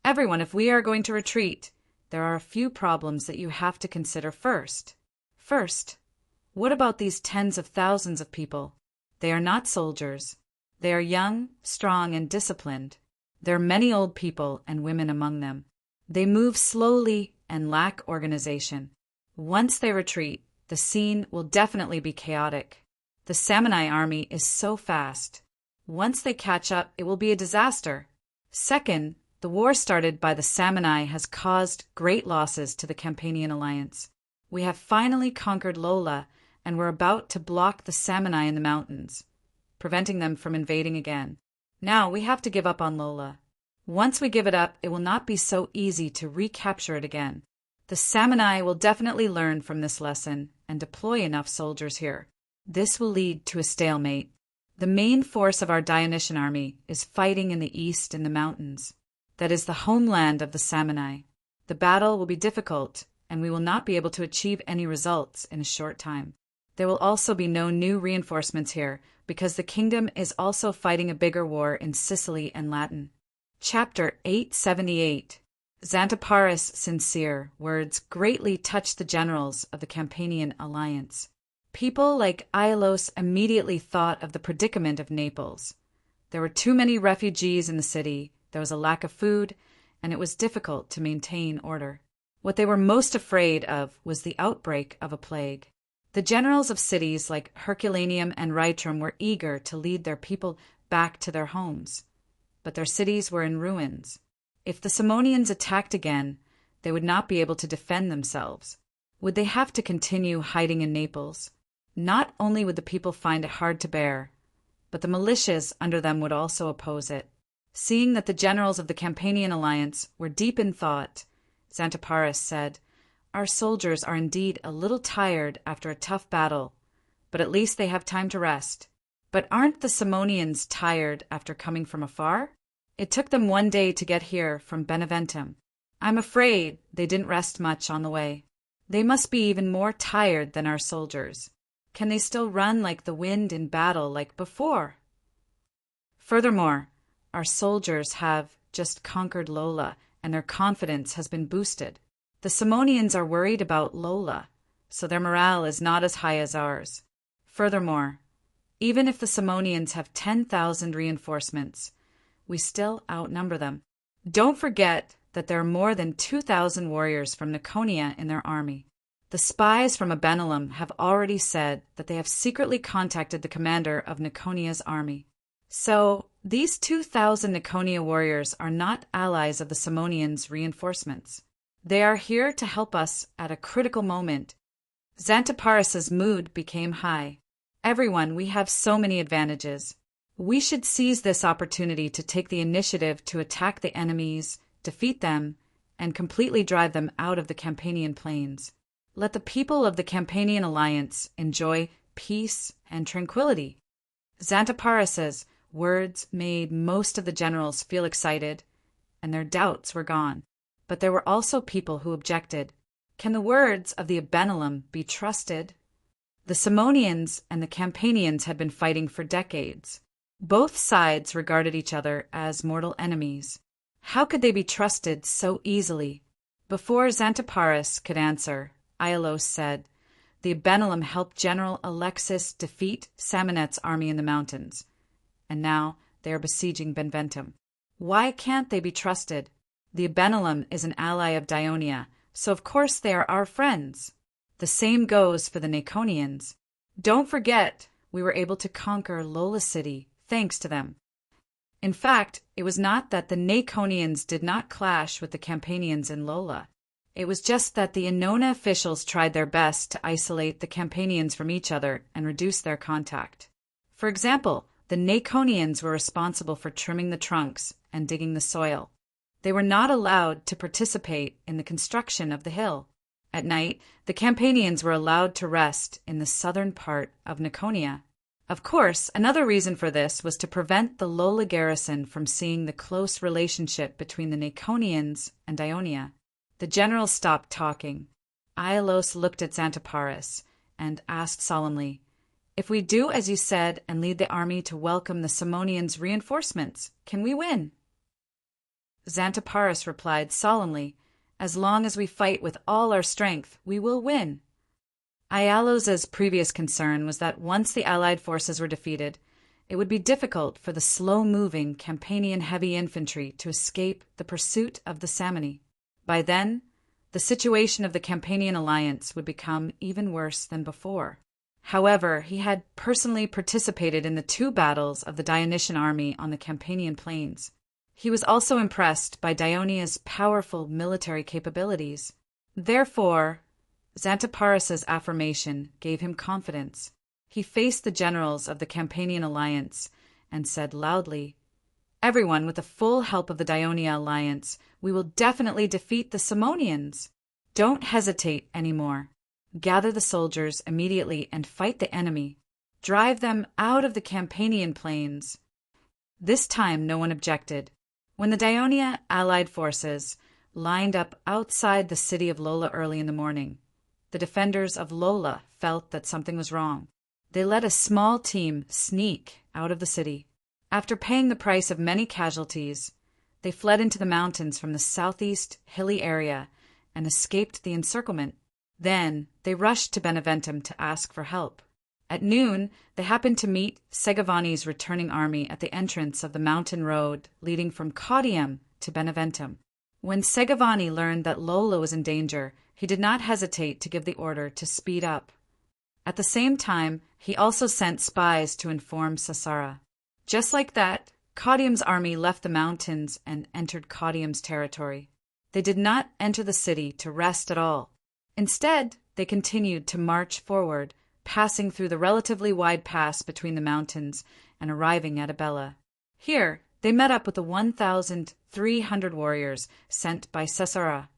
"Everyone, if we are going to retreat, there are a few problems that you have to consider first. First, what about these tens of thousands of people? They are not soldiers. They are young, strong, and disciplined. There are many old people and women among them. They move slowly and lack organization. Once they retreat, the scene will definitely be chaotic. The Samni army is so fast. Once they catch up, it will be a disaster. Second, the war started by the Samni has caused great losses to the Campanian alliance. We have finally conquered Lola, and we're about to block the Samni in the mountains, preventing them from invading again. Now we have to give up on Lola. Once we give it up, it will not be so easy to recapture it again. The Samni will definitely learn from this lesson and deploy enough soldiers here. This will lead to a stalemate. The main force of our Dionysian army is fighting in the east in the mountains. That is the homeland of the Samni. The battle will be difficult, and we will not be able to achieve any results in a short time. There will also be no new reinforcements here, because the kingdom is also fighting a bigger war in Sicily and Latin. Chapter 878. Xanthoparis' sincere words greatly touched the generals of the Campanian alliance. People like Iolaus immediately thought of the predicament of Naples. There were too many refugees in the city, there was a lack of food, and it was difficult to maintain order. What they were most afraid of was the outbreak of a plague. The generals of cities like Herculaneum and Rhytrum were eager to lead their people back to their homes, but their cities were in ruins. If the Simonians attacked again, they would not be able to defend themselves. Would they have to continue hiding in Naples? Not only would the people find it hard to bear, but the militias under them would also oppose it. Seeing that the generals of the Campanian alliance were deep in thought, Xanthoparis said, "Our soldiers are indeed a little tired after a tough battle, but at least they have time to rest. But aren't the Simonians tired after coming from afar? It took them 1 day to get here from Beneventum. I'm afraid they didn't rest much on the way. They must be even more tired than our soldiers. Can they still run like the wind in battle like before? Furthermore, our soldiers have just conquered Lola, and their confidence has been boosted. The Simonians are worried about Lola, so their morale is not as high as ours. Furthermore, even if the Simonians have 10,000 reinforcements, we still outnumber them. Don't forget that there are more than 2,000 warriors from Niconia in their army. The spies from Abenalum have already said that they have secretly contacted the commander of Niconia's army. So, these 2,000 Niconia warriors are not allies of the Simonians' reinforcements. They are here to help us at a critical moment. Xanthoparis' mood became high. Everyone, we have so many advantages. We should seize this opportunity to take the initiative to attack the enemies, defeat them, and completely drive them out of the Campanian plains. Let the people of the Campanian alliance enjoy peace and tranquility." Xanthoparis' words made most of the generals feel excited, and their doubts were gone. But there were also people who objected. Can the words of the Abenalum be trusted? The Simonians and the Campanians had been fighting for decades. Both sides regarded each other as mortal enemies. How could they be trusted so easily? Before Xanthoparis could answer, Iolaus said, "The Abenalum helped General Alexis defeat Samonet's army in the mountains, and now they are besieging Beneventum. Why can't they be trusted? The Abenalum is an ally of Dionia, so of course they are our friends. The same goes for the Naconians. Don't forget, we were able to conquer Lola City thanks to them." In fact, it was not that the Naconians did not clash with the Campanians in Lola. It was just that the Annona officials tried their best to isolate the Campanians from each other and reduce their contact. For example, the Naconians were responsible for trimming the trunks and digging the soil. They were not allowed to participate in the construction of the hill. At night, the Campanians were allowed to rest in the southern part of Niconia. Of course, another reason for this was to prevent the Lola garrison from seeing the close relationship between the Naconians and Dionia. The generals stopped talking. Iolaus looked at Xanthoparis and asked solemnly, "If we do as you said and lead the army to welcome the Simonians' reinforcements, can we win?" Xanthoparis replied solemnly, "As long as we fight with all our strength, we will win." Iolaus's previous concern was that once the allied forces were defeated, it would be difficult for the slow-moving Campanian heavy infantry to escape the pursuit of the Samni. By then, the situation of the Campanian alliance would become even worse than before. However, he had personally participated in the 2 battles of the Dionysian army on the Campanian plains. He was also impressed by Dionia's powerful military capabilities. Therefore, Xanthoparis' affirmation gave him confidence. He faced the generals of the Campanian alliance and said loudly, "Everyone, with the full help of the Dionia alliance, we will definitely defeat the Simonians. Don't hesitate anymore. Gather the soldiers immediately and fight the enemy. Drive them out of the Campanian plains." This time no one objected. When the Dionia allied forces lined up outside the city of Lola early in the morning. The defenders of Lola felt that something was wrong. They let a small team sneak out of the city. After paying the price of many casualties, they fled into the mountains from the southeast hilly area and escaped the encirclement. Then they rushed to Beneventum to ask for help. At noon, they happened to meet Segovani's returning army at the entrance of the mountain road leading from Caudium to Beneventum. When Segovani learned that Lola was in danger, he did not hesitate to give the order to speed up. At the same time, he also sent spies to inform Sassara. Just like that, Caudium's army left the mountains and entered Caudium's territory. They did not enter the city to rest at all. Instead, they continued to march forward, passing through the relatively wide pass between the mountains and arriving at Abella. Here, they met up with the 1,300 warriors sent by Sassara,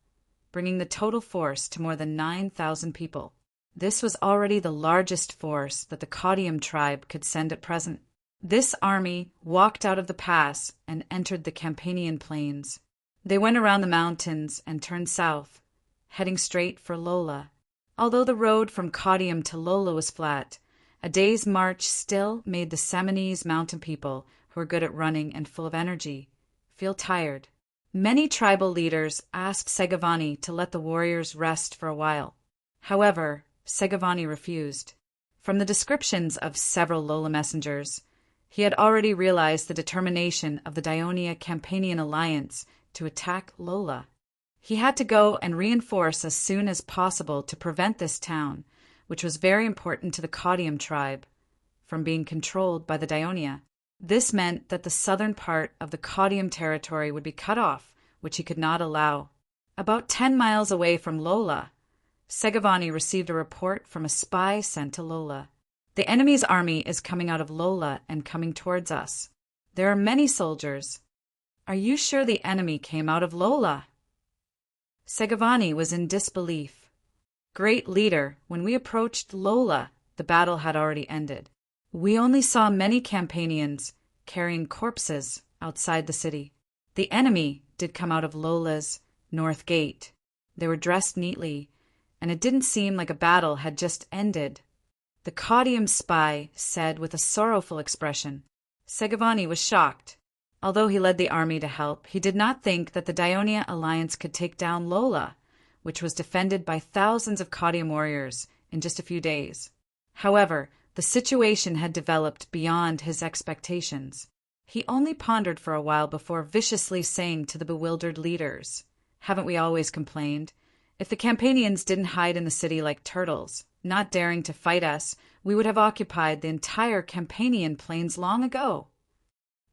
bringing the total force to more than 9,000 people. This was already the largest force that the Caudium tribe could send at present. This army walked out of the pass and entered the Campanian plains. They went around the mountains and turned south, heading straight for Lola. Although the road from Caudium to Lola was flat, a day's march still made the Samnese mountain people, who were good at running and full of energy, feel tired. Many tribal leaders asked Segovani to let the warriors rest for a while. However, Segovani refused. From the descriptions of several Lola messengers, he had already realized the determination of the Daionia-Campanian alliance to attack Lola. He had to go and reinforce as soon as possible to prevent this town, which was very important to the Caudium tribe, from being controlled by the Daionia. This meant that the southern part of the Caudium territory would be cut off, which he could not allow. About 10 miles away from Lola, Segovani received a report from a spy sent to Lola. The enemy's army is coming out of Lola and coming towards us. There are many soldiers. Are you sure the enemy came out of Lola? Segovani was in disbelief. Great leader, when we approached Lola, the battle had already ended. We only saw many Campanians carrying corpses outside the city. The enemy did come out of Lola's north gate. They were dressed neatly, and it didn't seem like a battle had just ended. The Caudium spy said with a sorrowful expression. Segovani was shocked. Although he led the army to help, he did not think that the Daionia alliance could take down Lola, which was defended by thousands of Caudium warriors in just a few days. However, the situation had developed beyond his expectations. He only pondered for a while before viciously saying to the bewildered leaders, "Haven't we always complained? If the Campanians didn't hide in the city like turtles, not daring to fight us, we would have occupied the entire Campanian plains long ago.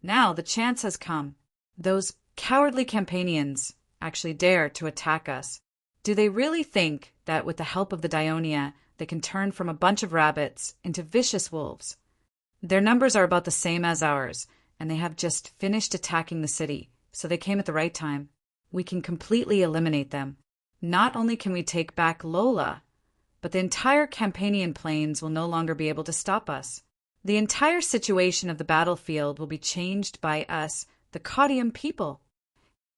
Now the chance has come. Those cowardly Campanians actually dare to attack us. Do they really think that with the help of the Daionia, they can turn from a bunch of rabbits into vicious wolves? Their numbers are about the same as ours, and they have just finished attacking the city, so they came at the right time. We can completely eliminate them. Not only can we take back Lola, but the entire Campanian plains will no longer be able to stop us. The entire situation of the battlefield will be changed by us, the Caudium people."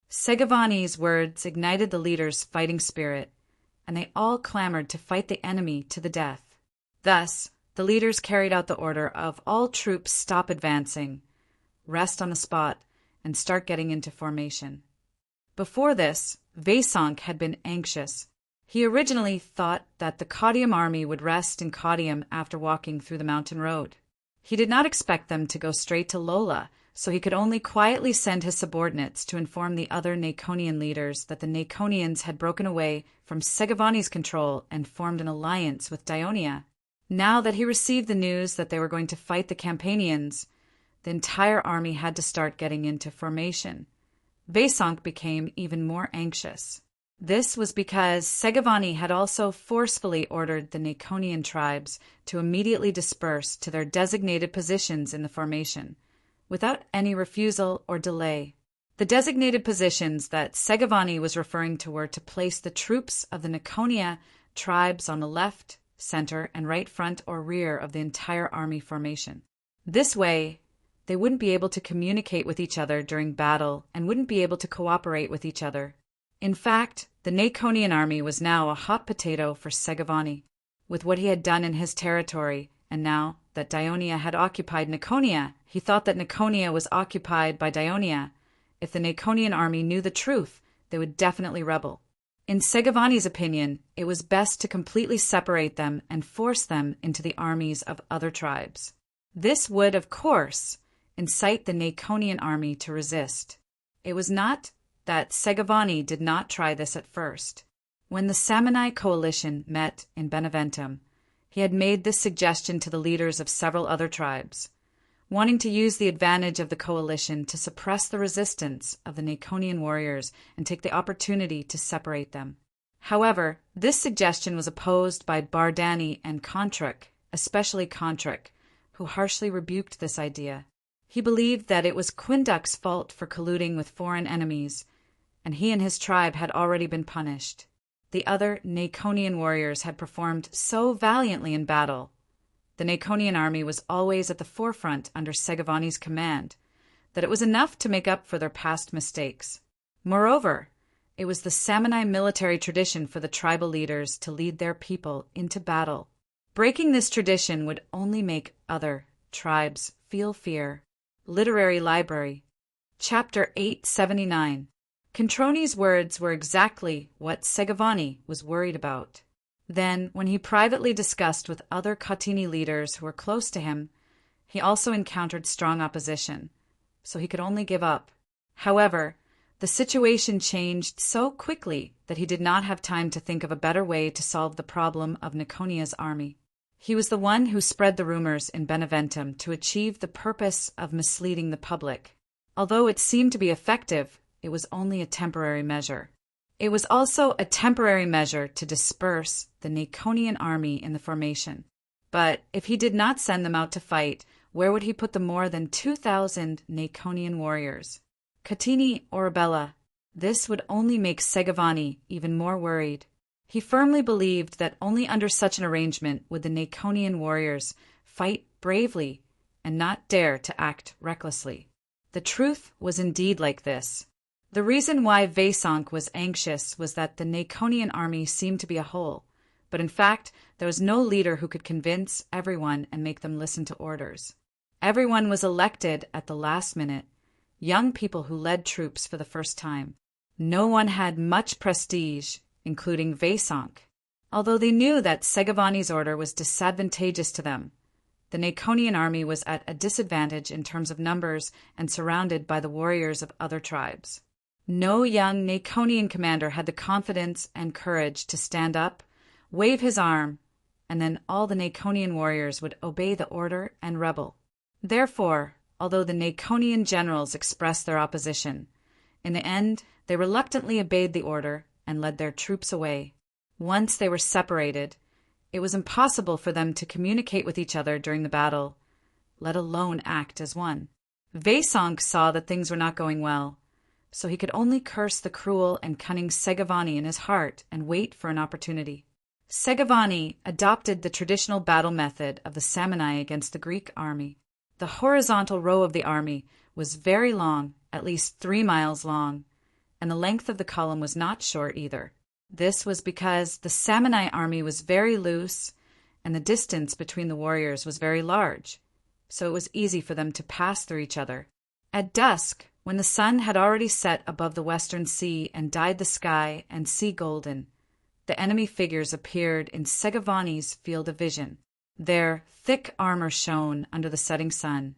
Segovani's words ignited the leaders' fighting spirit, and they all clamored to fight the enemy to the death. Thus, the leaders carried out the order of all troops stop advancing, rest on the spot, and start getting into formation. Before this, Vaisonk had been anxious. He originally thought that the Caudium army would rest in Caudium after walking through the mountain road. He did not expect them to go straight to Lola, so he could only quietly send his subordinates to inform the other Naconian leaders that the Naconians had broken away from Segovani's control and formed an alliance with Daionia. Now that he received the news that they were going to fight the Campanians, the entire army had to start getting into formation. Vaisonk became even more anxious. This was because Segovani had also forcefully ordered the Naconian tribes to immediately disperse to their designated positions in the formation, without any refusal or delay. The designated positions that Segovani was referring to were to place the troops of the Naconia tribes on the left, center, and right front or rear of the entire army formation. This way, they wouldn't be able to communicate with each other during battle and wouldn't be able to cooperate with each other. In fact, the Naconian army was now a hot potato for Segovani. With what he had done in his territory, and now that Daionia had occupied Naconia, he thought that Naconia was occupied by Daionia. If the Naconian army knew the truth, they would definitely rebel. In Segovani's opinion, it was best to completely separate them and force them into the armies of other tribes. This would, of course, incite the Naconian army to resist. It was not that Segovani did not try this at first. When the Samani coalition met in Beneventum, he had made this suggestion to the leaders of several other tribes, wanting to use the advantage of the coalition to suppress the resistance of the Naconian warriors and take the opportunity to separate them. However, this suggestion was opposed by Bardani and Kontruk, especially Kontruk, who harshly rebuked this idea. He believed that it was Quinduk's fault for colluding with foreign enemies, and he and his tribe had already been punished. The other Naconian warriors had performed so valiantly in battle. The Naconian army was always at the forefront under Segovani's command, that it was enough to make up for their past mistakes. Moreover, it was the Samani military tradition for the tribal leaders to lead their people into battle. Breaking this tradition would only make other tribes feel fear. Literary Library, Chapter 879. Controni's words were exactly what Segovani was worried about. Then, when he privately discussed with other Catini leaders who were close to him, he also encountered strong opposition, so he could only give up. However, the situation changed so quickly that he did not have time to think of a better way to solve the problem of Naconia's army. He was the one who spread the rumors in Beneventum to achieve the purpose of misleading the public. Although it seemed to be effective, it was only a temporary measure. It was also a temporary measure to disperse the Naconian army in the formation. But if he did not send them out to fight, where would he put the more than 2,000 Naconian warriors? Catini or Bella? This would only make Segovani even more worried. He firmly believed that only under such an arrangement would the Naconian warriors fight bravely and not dare to act recklessly. The truth was indeed like this. The reason why Vaisonk was anxious was that the Naconian army seemed to be a whole, but in fact there was no leader who could convince everyone and make them listen to orders. Everyone was elected at the last minute, young people who led troops for the first time. No one had much prestige, including Vaisonk. Although they knew that Segovani's order was disadvantageous to them, the Naconian army was at a disadvantage in terms of numbers and surrounded by the warriors of other tribes. No young Naconian commander had the confidence and courage to stand up, wave his arm, and then all the Naconian warriors would obey the order and rebel. Therefore, although the Naconian generals expressed their opposition, in the end they reluctantly obeyed the order and led their troops away. Once they were separated, it was impossible for them to communicate with each other during the battle, let alone act as one. Vaisonk saw that things were not going well, so he could only curse the cruel and cunning Segovani in his heart and wait for an opportunity. Segovani adopted the traditional battle method of the Samani against the Greek army. The horizontal row of the army was very long, at least 3 miles long, and the length of the column was not short either. This was because the Samani army was very loose and the distance between the warriors was very large, so it was easy for them to pass through each other. At dusk, when the sun had already set above the western sea and dyed the sky and sea golden, the enemy figures appeared in Segovani's field of vision. Their thick armor shone under the setting sun,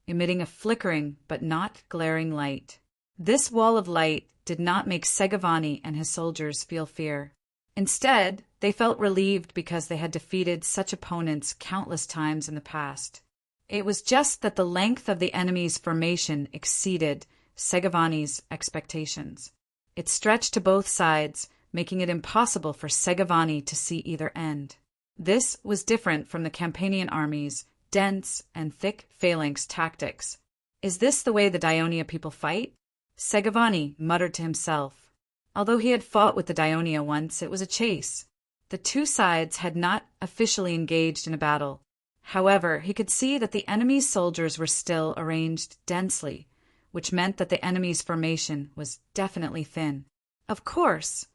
emitting a flickering but not glaring light. This wall of light did not make Segovani and his soldiers feel fear. Instead, they felt relieved because they had defeated such opponents countless times in the past. It was just that the length of the enemy's formation exceeded Segovani's expectations. It stretched to both sides, making it impossible for Segovani to see either end. This was different from the Campanian army's dense and thick phalanx tactics. Is this the way the Daionia people fight? Segovani muttered to himself. Although he had fought with the Daionia once, it was a chase. The two sides had not officially engaged in a battle. However, he could see that the enemy's soldiers were still arranged densely, which meant that the enemy's formation was definitely thin. Of course,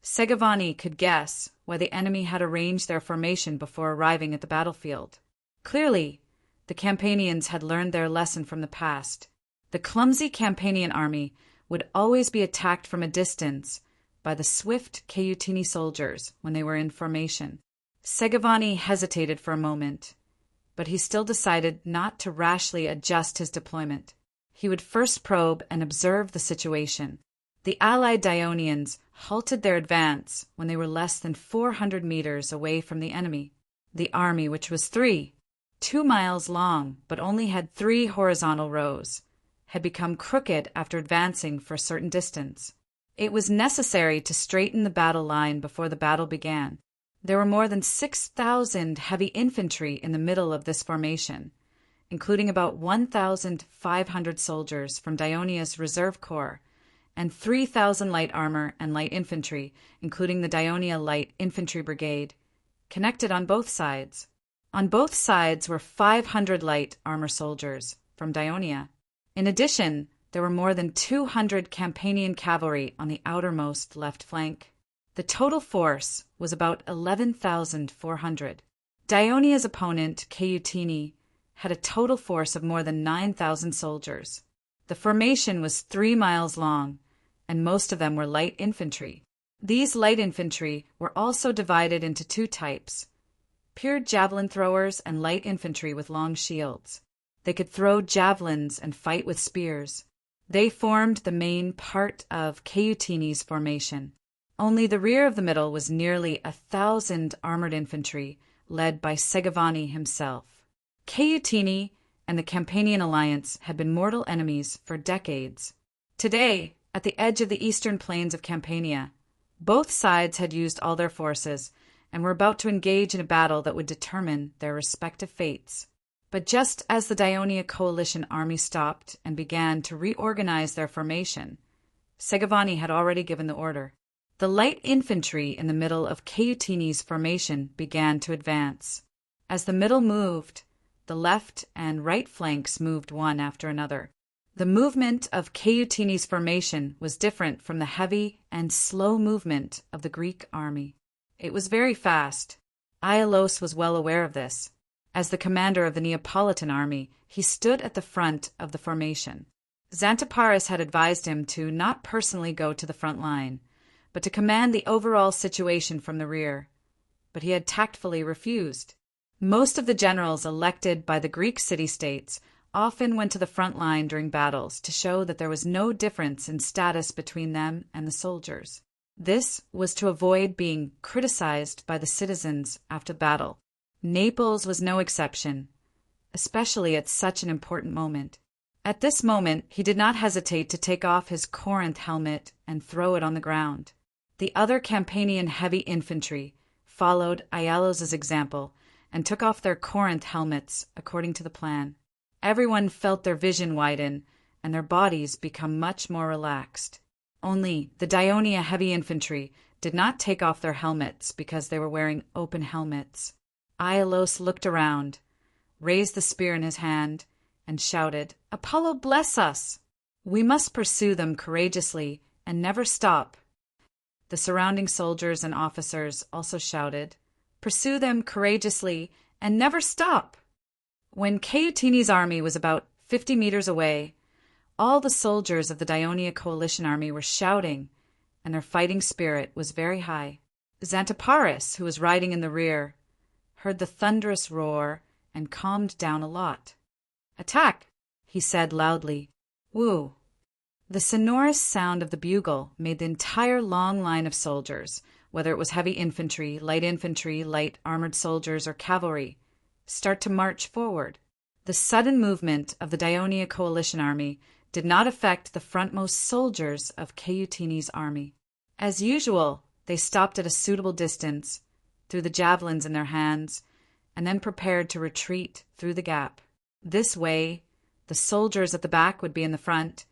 Segovani could guess why the enemy had arranged their formation before arriving at the battlefield. Clearly, the Campanians had learned their lesson from the past. The clumsy Campanian army would always be attacked from a distance by the swift Caiutini soldiers when they were in formation. Segovani hesitated for a moment, but he still decided not to rashly adjust his deployment. He would first probe and observe the situation. The allied Dionians halted their advance when they were less than 400 meters away from the enemy. The army, which was 2 miles long but only had 3 horizontal rows, had become crooked after advancing for a certain distance. It was necessary to straighten the battle line before the battle began. There were more than 6,000 heavy infantry in the middle of this formation, including about 1,500 soldiers from Dionia's reserve corps, and 3,000 light armor and light infantry, including the Dionia Light Infantry Brigade, connected on both sides. On both sides were 500 light armor soldiers from Dionia. In addition, there were more than 200 Campanian cavalry on the outermost left flank. The total force was about 11,400. Dionia's opponent, Caiutini, had a total force of more than 9,000 soldiers. The formation was 3 miles long, and most of them were light infantry. These light infantry were also divided into 2 types: pure javelin throwers and light infantry with long shields. They could throw javelins and fight with spears. They formed the main part of Caiutini's formation. Only the rear of the middle was nearly 1,000 armored infantry, led by Segovani himself. Caiutini and the Campanian alliance had been mortal enemies for decades. Today, at the edge of the eastern plains of Campania, both sides had used all their forces and were about to engage in a battle that would determine their respective fates. But just as the Dionia coalition army stopped and began to reorganize their formation, Segovani had already given the order. The light infantry in the middle of Caiutini's formation began to advance. As the middle moved, the left and right flanks moved one after another. The movement of Caiutini's formation was different from the heavy and slow movement of the Greek army. It was very fast. Aialos was well aware of this. As the commander of the Neapolitan army, he stood at the front of the formation. Xanthippus had advised him to not personally go to the front line, but to command the overall situation from the rear. But he had tactfully refused. Most of the generals elected by the Greek city-states often went to the front line during battles to show that there was no difference in status between them and the soldiers. This was to avoid being criticized by the citizens after battle. Naples was no exception, especially at such an important moment. At this moment, he did not hesitate to take off his Corinth helmet and throw it on the ground. The other Campanian heavy infantry followed Aialos's example and took off their Corinth helmets according to the plan. Everyone felt their vision widen and their bodies become much more relaxed. Only the Dionia heavy infantry did not take off their helmets because they were wearing open helmets. Aialos looked around, raised the spear in his hand, and shouted, "Apollo bless us! We must pursue them courageously and never stop." The surrounding soldiers and officers also shouted, "Pursue them courageously and never stop." When Caiutini's army was about 50 meters away, all the soldiers of the Dionia coalition army were shouting, and their fighting spirit was very high. Xanthippus, who was riding in the rear, heard the thunderous roar and calmed down a lot. "Attack!" he said loudly. "Woo!" The sonorous sound of the bugle made the entire long line of soldiers, whether it was heavy infantry, light armored soldiers, or cavalry, start to march forward. The sudden movement of the Dionia coalition army did not affect the frontmost soldiers of Caiutini's army. As usual, they stopped at a suitable distance, threw the javelins in their hands, and then prepared to retreat through the gap. This way, the soldiers at the back would be in the front,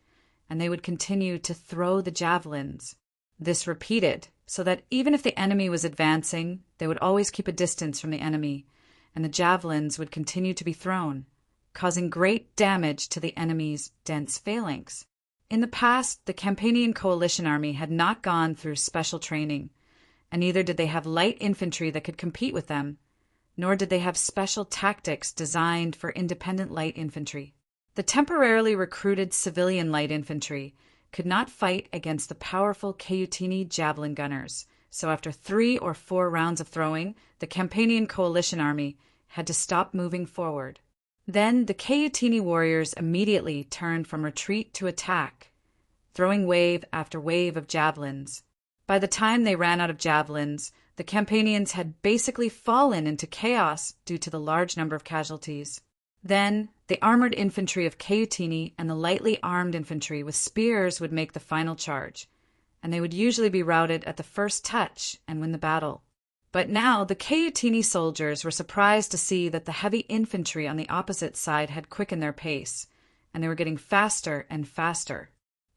and they would continue to throw the javelins. This repeated, so that even if the enemy was advancing, they would always keep a distance from the enemy, and the javelins would continue to be thrown, causing great damage to the enemy's dense phalanx. In the past, the Campanian coalition army had not gone through special training, and neither did they have light infantry that could compete with them, nor did they have special tactics designed for independent light infantry. The temporarily recruited civilian light infantry could not fight against the powerful Caiutini javelin gunners, so after 3 or 4 rounds of throwing, the Campanian coalition army had to stop moving forward. Then the Caiutini warriors immediately turned from retreat to attack, throwing wave after wave of javelins. By the time they ran out of javelins, the Campanians had basically fallen into chaos due to the large number of casualties. Then, the armored infantry of Caiutini and the lightly armed infantry with spears would make the final charge, and they would usually be routed at the first touch and win the battle. But now the Caiutini soldiers were surprised to see that the heavy infantry on the opposite side had quickened their pace, and they were getting faster and faster.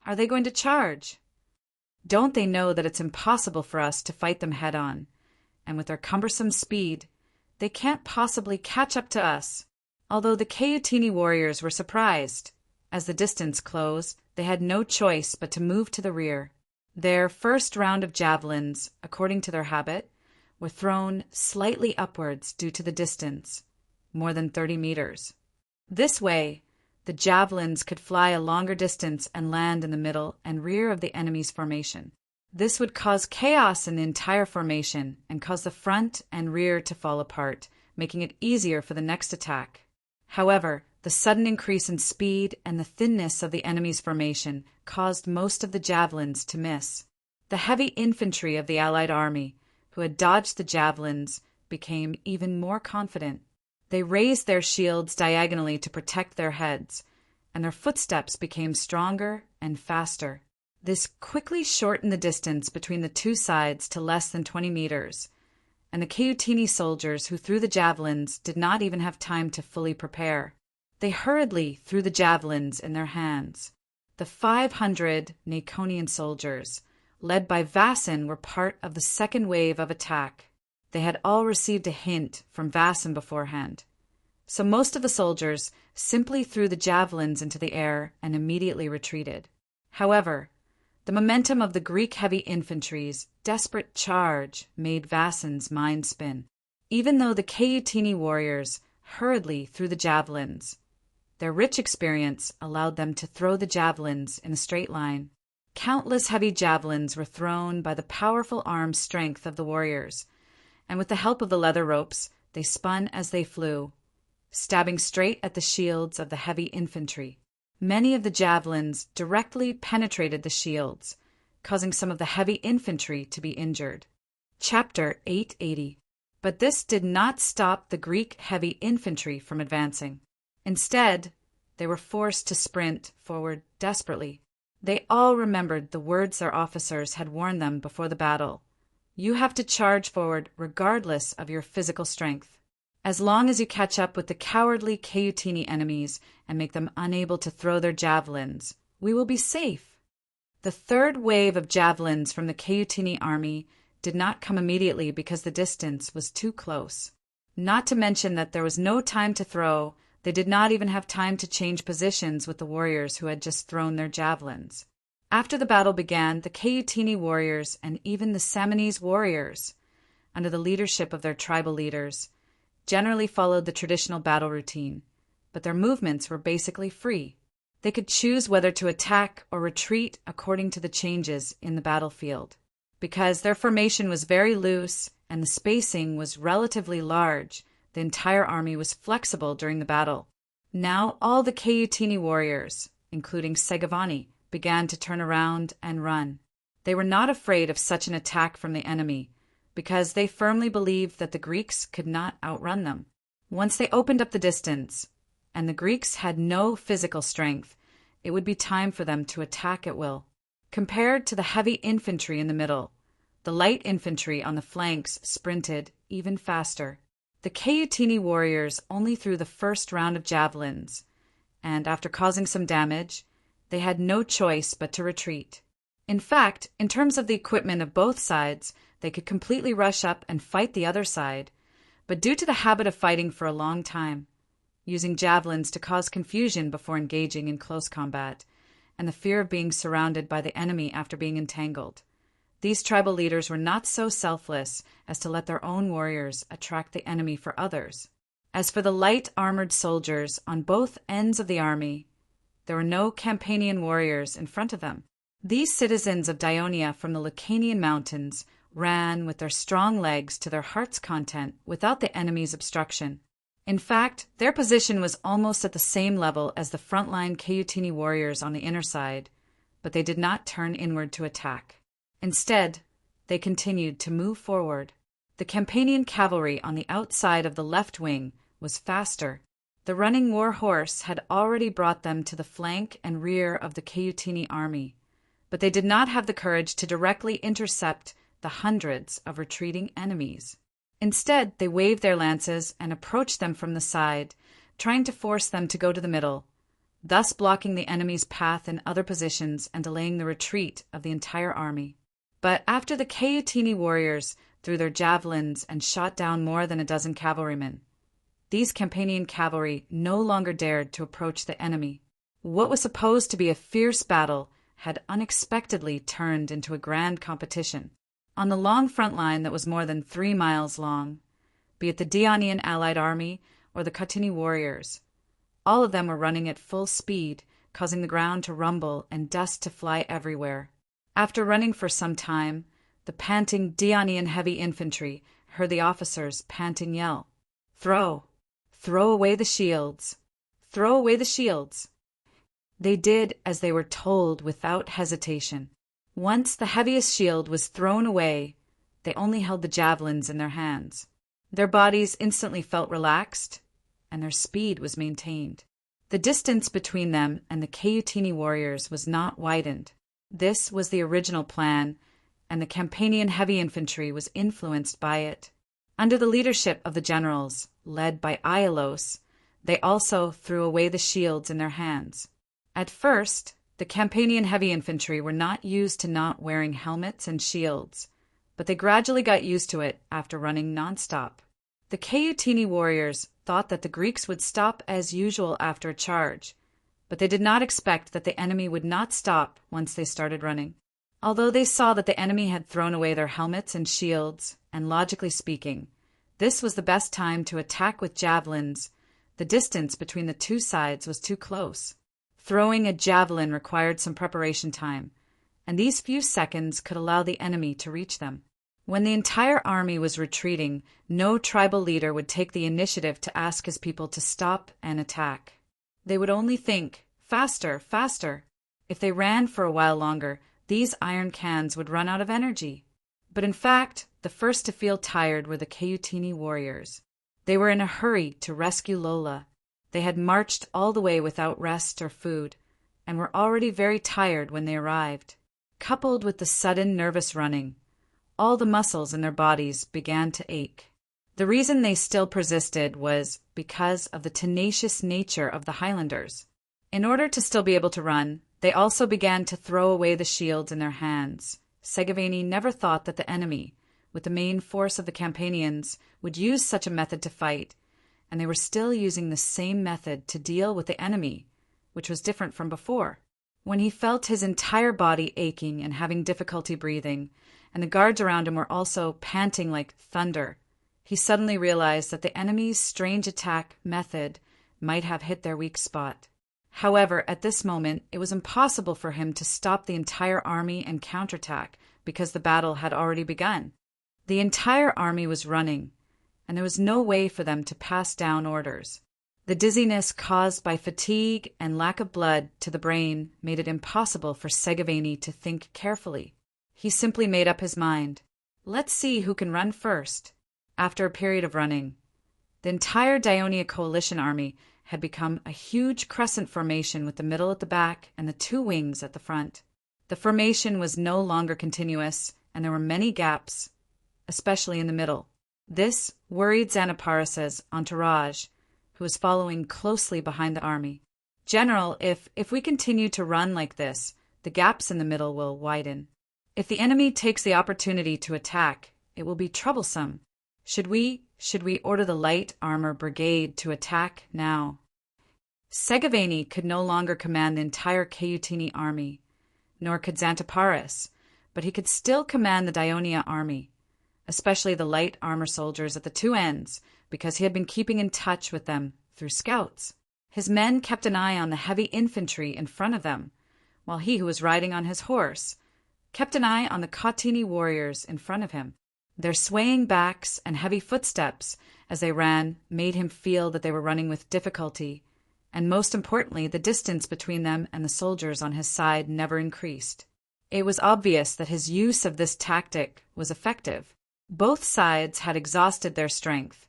Are they going to charge? Don't they know that it's impossible for us to fight them head-on, and with their cumbersome speed, they can't possibly catch up to us? Although the Caiutini warriors were surprised. As the distance closed, they had no choice but to move to the rear. Their first round of javelins, according to their habit, were thrown slightly upwards due to the distance, more than 30 meters. This way, the javelins could fly a longer distance and land in the middle and rear of the enemy's formation. This would cause chaos in the entire formation and cause the front and rear to fall apart, making it easier for the next attack. However, the sudden increase in speed and the thinness of the enemy's formation caused most of the javelins to miss. The heavy infantry of the Allied army, who had dodged the javelins, became even more confident. They raised their shields diagonally to protect their heads, and their footsteps became stronger and faster. This quickly shortened the distance between the two sides to less than 20 meters, and the Caiutini soldiers who threw the javelins did not even have time to fully prepare. They hurriedly threw the javelins in their hands. The 500 Naconian soldiers, led by Vasin, were part of the second wave of attack. They had all received a hint from Vasin beforehand. So most of the soldiers simply threw the javelins into the air and immediately retreated. However, the momentum of the Greek heavy infantry's desperate charge made Vasin's mind spin. Even though the Caiutini warriors hurriedly threw the javelins, their rich experience allowed them to throw the javelins in a straight line. Countless heavy javelins were thrown by the powerful arm strength of the warriors, and with the help of the leather ropes, they spun as they flew, stabbing straight at the shields of the heavy infantry. Many of the javelins directly penetrated the shields, causing some of the heavy infantry to be injured. Chapter 880. But this did not stop the Greek heavy infantry from advancing. Instead, they were forced to sprint forward desperately. They all remembered the words their officers had warned them before the battle. You have to charge forward regardless of your physical strength. As long as you catch up with the cowardly Caiutini enemies and make them unable to throw their javelins, we will be safe. The third wave of javelins from the Caiutini army did not come immediately because the distance was too close. Not to mention that there was no time to throw. They did not even have time to change positions with the warriors who had just thrown their javelins. After the battle began, the Caiutini warriors and even the Samnese warriors, under the leadership of their tribal leaders, generally followed the traditional battle routine, but their movements were basically free. They could choose whether to attack or retreat according to the changes in the battlefield. Because their formation was very loose and the spacing was relatively large, the entire army was flexible during the battle. Now all the Caiutini warriors, including Segavani, began to turn around and run. They were not afraid of such an attack from the enemy, because they firmly believed that the Greeks could not outrun them. Once they opened up the distance, and the Greeks had no physical strength, it would be time for them to attack at will. Compared to the heavy infantry in the middle, the light infantry on the flanks sprinted even faster. The Caiutini warriors only threw the first round of javelins, and after causing some damage, they had no choice but to retreat. In fact, in terms of the equipment of both sides, they could completely rush up and fight the other side, but due to the habit of fighting for a long time, using javelins to cause confusion before engaging in close combat, and the fear of being surrounded by the enemy after being entangled. These tribal leaders were not so selfless as to let their own warriors attract the enemy for others. As for the light armored soldiers on both ends of the army, there were no Campanian warriors in front of them. These citizens of Dionia from the Lucanian mountains ran with their strong legs to their heart's content without the enemy's obstruction. In fact, their position was almost at the same level as the frontline Cautini warriors on the inner side, but they did not turn inward to attack. Instead, they continued to move forward. The Campanian cavalry on the outside of the left wing was faster. The running war horse had already brought them to the flank and rear of the Cautini army, but they did not have the courage to directly intercept the hundreds of retreating enemies. Instead, they waved their lances and approached them from the side, trying to force them to go to the middle, thus blocking the enemy's path in other positions and delaying the retreat of the entire army. But after the Cautini warriors threw their javelins and shot down more than a dozen cavalrymen, these Campanian cavalry no longer dared to approach the enemy. What was supposed to be a fierce battle had unexpectedly turned into a grand competition. On the long front line that was more than 3 miles long, be it the Dionian allied army or the Cautini warriors, all of them were running at full speed, causing the ground to rumble and dust to fly everywhere. After running for some time, the panting Dionian heavy infantry heard the officers' panting yell, "Throw! Throw away the shields! Throw away the shields!" They did as they were told without hesitation. Once the heaviest shield was thrown away, they only held the javelins in their hands. Their bodies instantly felt relaxed, and their speed was maintained. The distance between them and the Cautini warriors was not widened. This was the original plan, and the Campanian heavy infantry was influenced by it. Under the leadership of the generals, led by Iulos, they also threw away the shields in their hands. At first, the Campanian heavy infantry were not used to not wearing helmets and shields, but they gradually got used to it after running nonstop. The Cautini warriors thought that the Greeks would stop as usual after a charge, but they did not expect that the enemy would not stop once they started running. Although they saw that the enemy had thrown away their helmets and shields, and logically speaking, this was the best time to attack with javelins, the distance between the two sides was too close. Throwing a javelin required some preparation time, and these few seconds could allow the enemy to reach them. When the entire army was retreating, no tribal leader would take the initiative to ask his people to stop and attack. They would only think, "Faster, faster." If they ran for a while longer, these iron cans would run out of energy. But in fact, the first to feel tired were the Cautini warriors. They were in a hurry to rescue Lola. They had marched all the way without rest or food, and were already very tired when they arrived. Coupled with the sudden nervous running, all the muscles in their bodies began to ache. The reason they still persisted was because of the tenacious nature of the Highlanders. In order to still be able to run, they also began to throw away the shields in their hands. Segaveni never thought that the enemy, with the main force of the Campanians, would use such a method to fight, and they were still using the same method to deal with the enemy, which was different from before. When he felt his entire body aching and having difficulty breathing, and the guards around him were also panting like thunder, he suddenly realized that the enemy's strange attack method might have hit their weak spot. However, at this moment, it was impossible for him to stop the entire army and counterattack because the battle had already begun. The entire army was running, and there was no way for them to pass down orders. The dizziness caused by fatigue and lack of blood to the brain made it impossible for Segaveni to think carefully. He simply made up his mind. Let's see who can run first. After a period of running, the entire Dionia coalition army had become a huge crescent formation with the middle at the back and the two wings at the front. The formation was no longer continuous, and there were many gaps, especially in the middle. This worried Xanapparas's entourage, who was following closely behind the army. "General, if we continue to run like this, the gaps in the middle will widen. If the enemy takes the opportunity to attack, it will be troublesome. Should we order the light armor brigade to attack now?" Segavani could no longer command the entire Cautini army, nor could Xanthoparis, but he could still command the Daionia army, especially the light armor soldiers at the two ends, because he had been keeping in touch with them through scouts. His men kept an eye on the heavy infantry in front of them, while he who was riding on his horse kept an eye on the Cautini warriors in front of him. Their swaying backs and heavy footsteps as they ran made him feel that they were running with difficulty, and most importantly, the distance between them and the soldiers on his side never increased. It was obvious that his use of this tactic was effective. Both sides had exhausted their strength,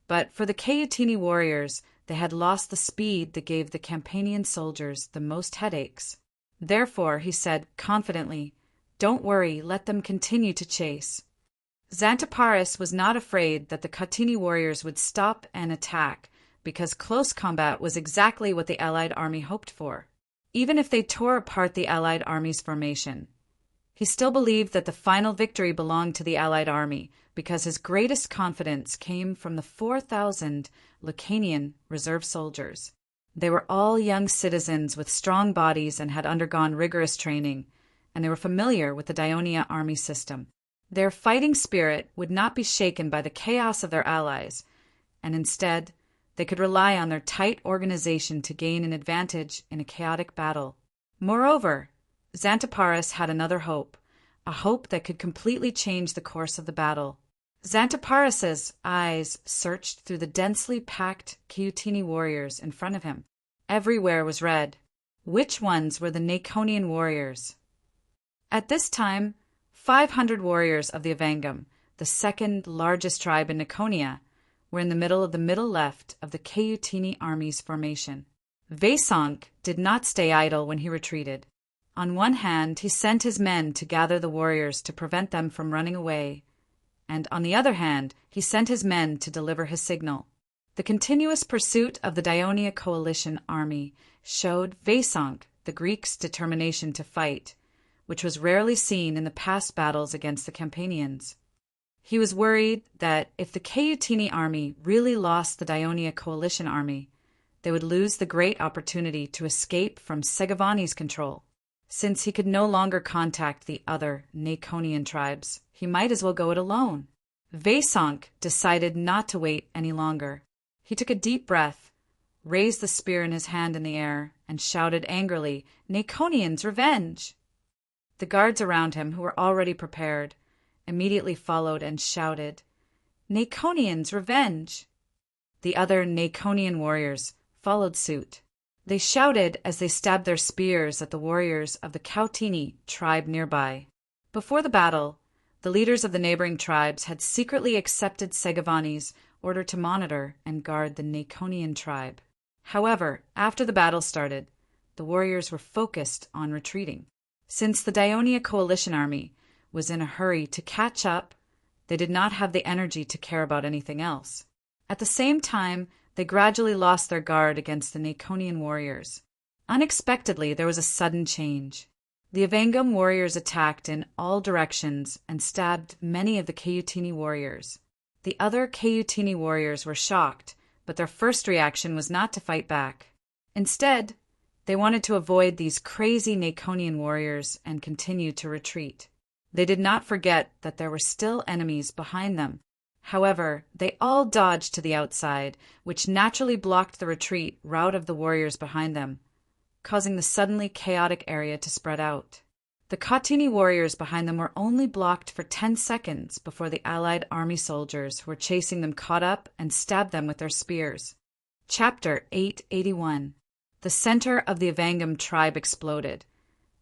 but for the Cautini warriors, they had lost the speed that gave the Campanian soldiers the most headaches. Therefore, he said confidently, "Don't worry, let them continue to chase." Xanthoparis was not afraid that the Cautini warriors would stop and attack, because close combat was exactly what the Allied army hoped for, even if they tore apart the Allied army's formation. He still believed that the final victory belonged to the Allied army, because his greatest confidence came from the 4,000 Lucanian reserve soldiers. They were all young citizens with strong bodies and had undergone rigorous training, and they were familiar with the Daionia army system. Their fighting spirit would not be shaken by the chaos of their allies, and instead, they could rely on their tight organization to gain an advantage in a chaotic battle. Moreover, Xanthoparis had another hope, a hope that could completely change the course of the battle. Xanthoparis's eyes searched through the densely packed Cautini warriors in front of him. Everywhere was red. Which ones were the Naconian warriors? At this time, 500 warriors of the Evangam, the second largest tribe in Naconia, were in the middle of the middle left of the Cautini army's formation. Vaisonk did not stay idle when he retreated. On one hand, he sent his men to gather the warriors to prevent them from running away, and on the other hand, he sent his men to deliver his signal. The continuous pursuit of the Daionia coalition army showed Vaisonk the Greeks' determination to fight, which was rarely seen in the past battles against the Campanians. He was worried that if the Cautini army really lost the Daionia coalition army, they would lose the great opportunity to escape from Segavani's control. Since he could no longer contact the other Naconian tribes, he might as well go it alone. Vaisonk decided not to wait any longer. He took a deep breath, raised the spear in his hand in the air, and shouted angrily, "Naconians, revenge!" The guards around him, who were already prepared, immediately followed and shouted, "Naconians, revenge!" The other Naconian warriors followed suit. They shouted as they stabbed their spears at the warriors of the Cautini tribe nearby. Before the battle, the leaders of the neighboring tribes had secretly accepted Segavani's order to monitor and guard the Naconian tribe. However, after the battle started, the warriors were focused on retreating. Since the Daionia coalition army was in a hurry to catch up, they did not have the energy to care about anything else. At the same time, they gradually lost their guard against the Naconian warriors. Unexpectedly, there was a sudden change. The Evangam warriors attacked in all directions and stabbed many of the Cautini warriors. The other Cautini warriors were shocked, but their first reaction was not to fight back. Instead, they wanted to avoid these crazy Naconian warriors and continue to retreat. They did not forget that there were still enemies behind them. However, they all dodged to the outside, which naturally blocked the retreat route of the warriors behind them, causing the suddenly chaotic area to spread out. The Cautini warriors behind them were only blocked for 10 seconds before the Allied army soldiers who were chasing them caught up and stabbed them with their spears. Chapter 881. The center of the Evangam tribe exploded,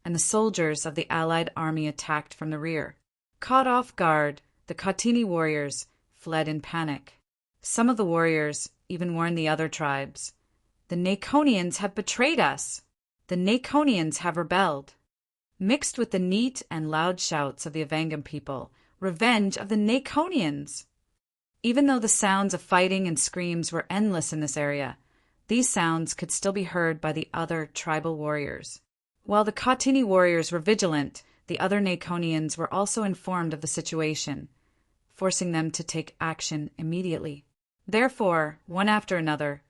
and the soldiers of the Allied army attacked from the rear. Caught off guard, the Cautini warriors fled in panic. Some of the warriors even warned the other tribes. "The Naconians have betrayed us! The Naconians have rebelled!" Mixed with the neat and loud shouts of the Evangam people, "Revenge of the Naconians!" Even though the sounds of fighting and screams were endless in this area, these sounds could still be heard by the other tribal warriors. While the Cautini warriors were vigilant, the other Naconians were also informed of the situation, forcing them to take action immediately. Therefore, one after another,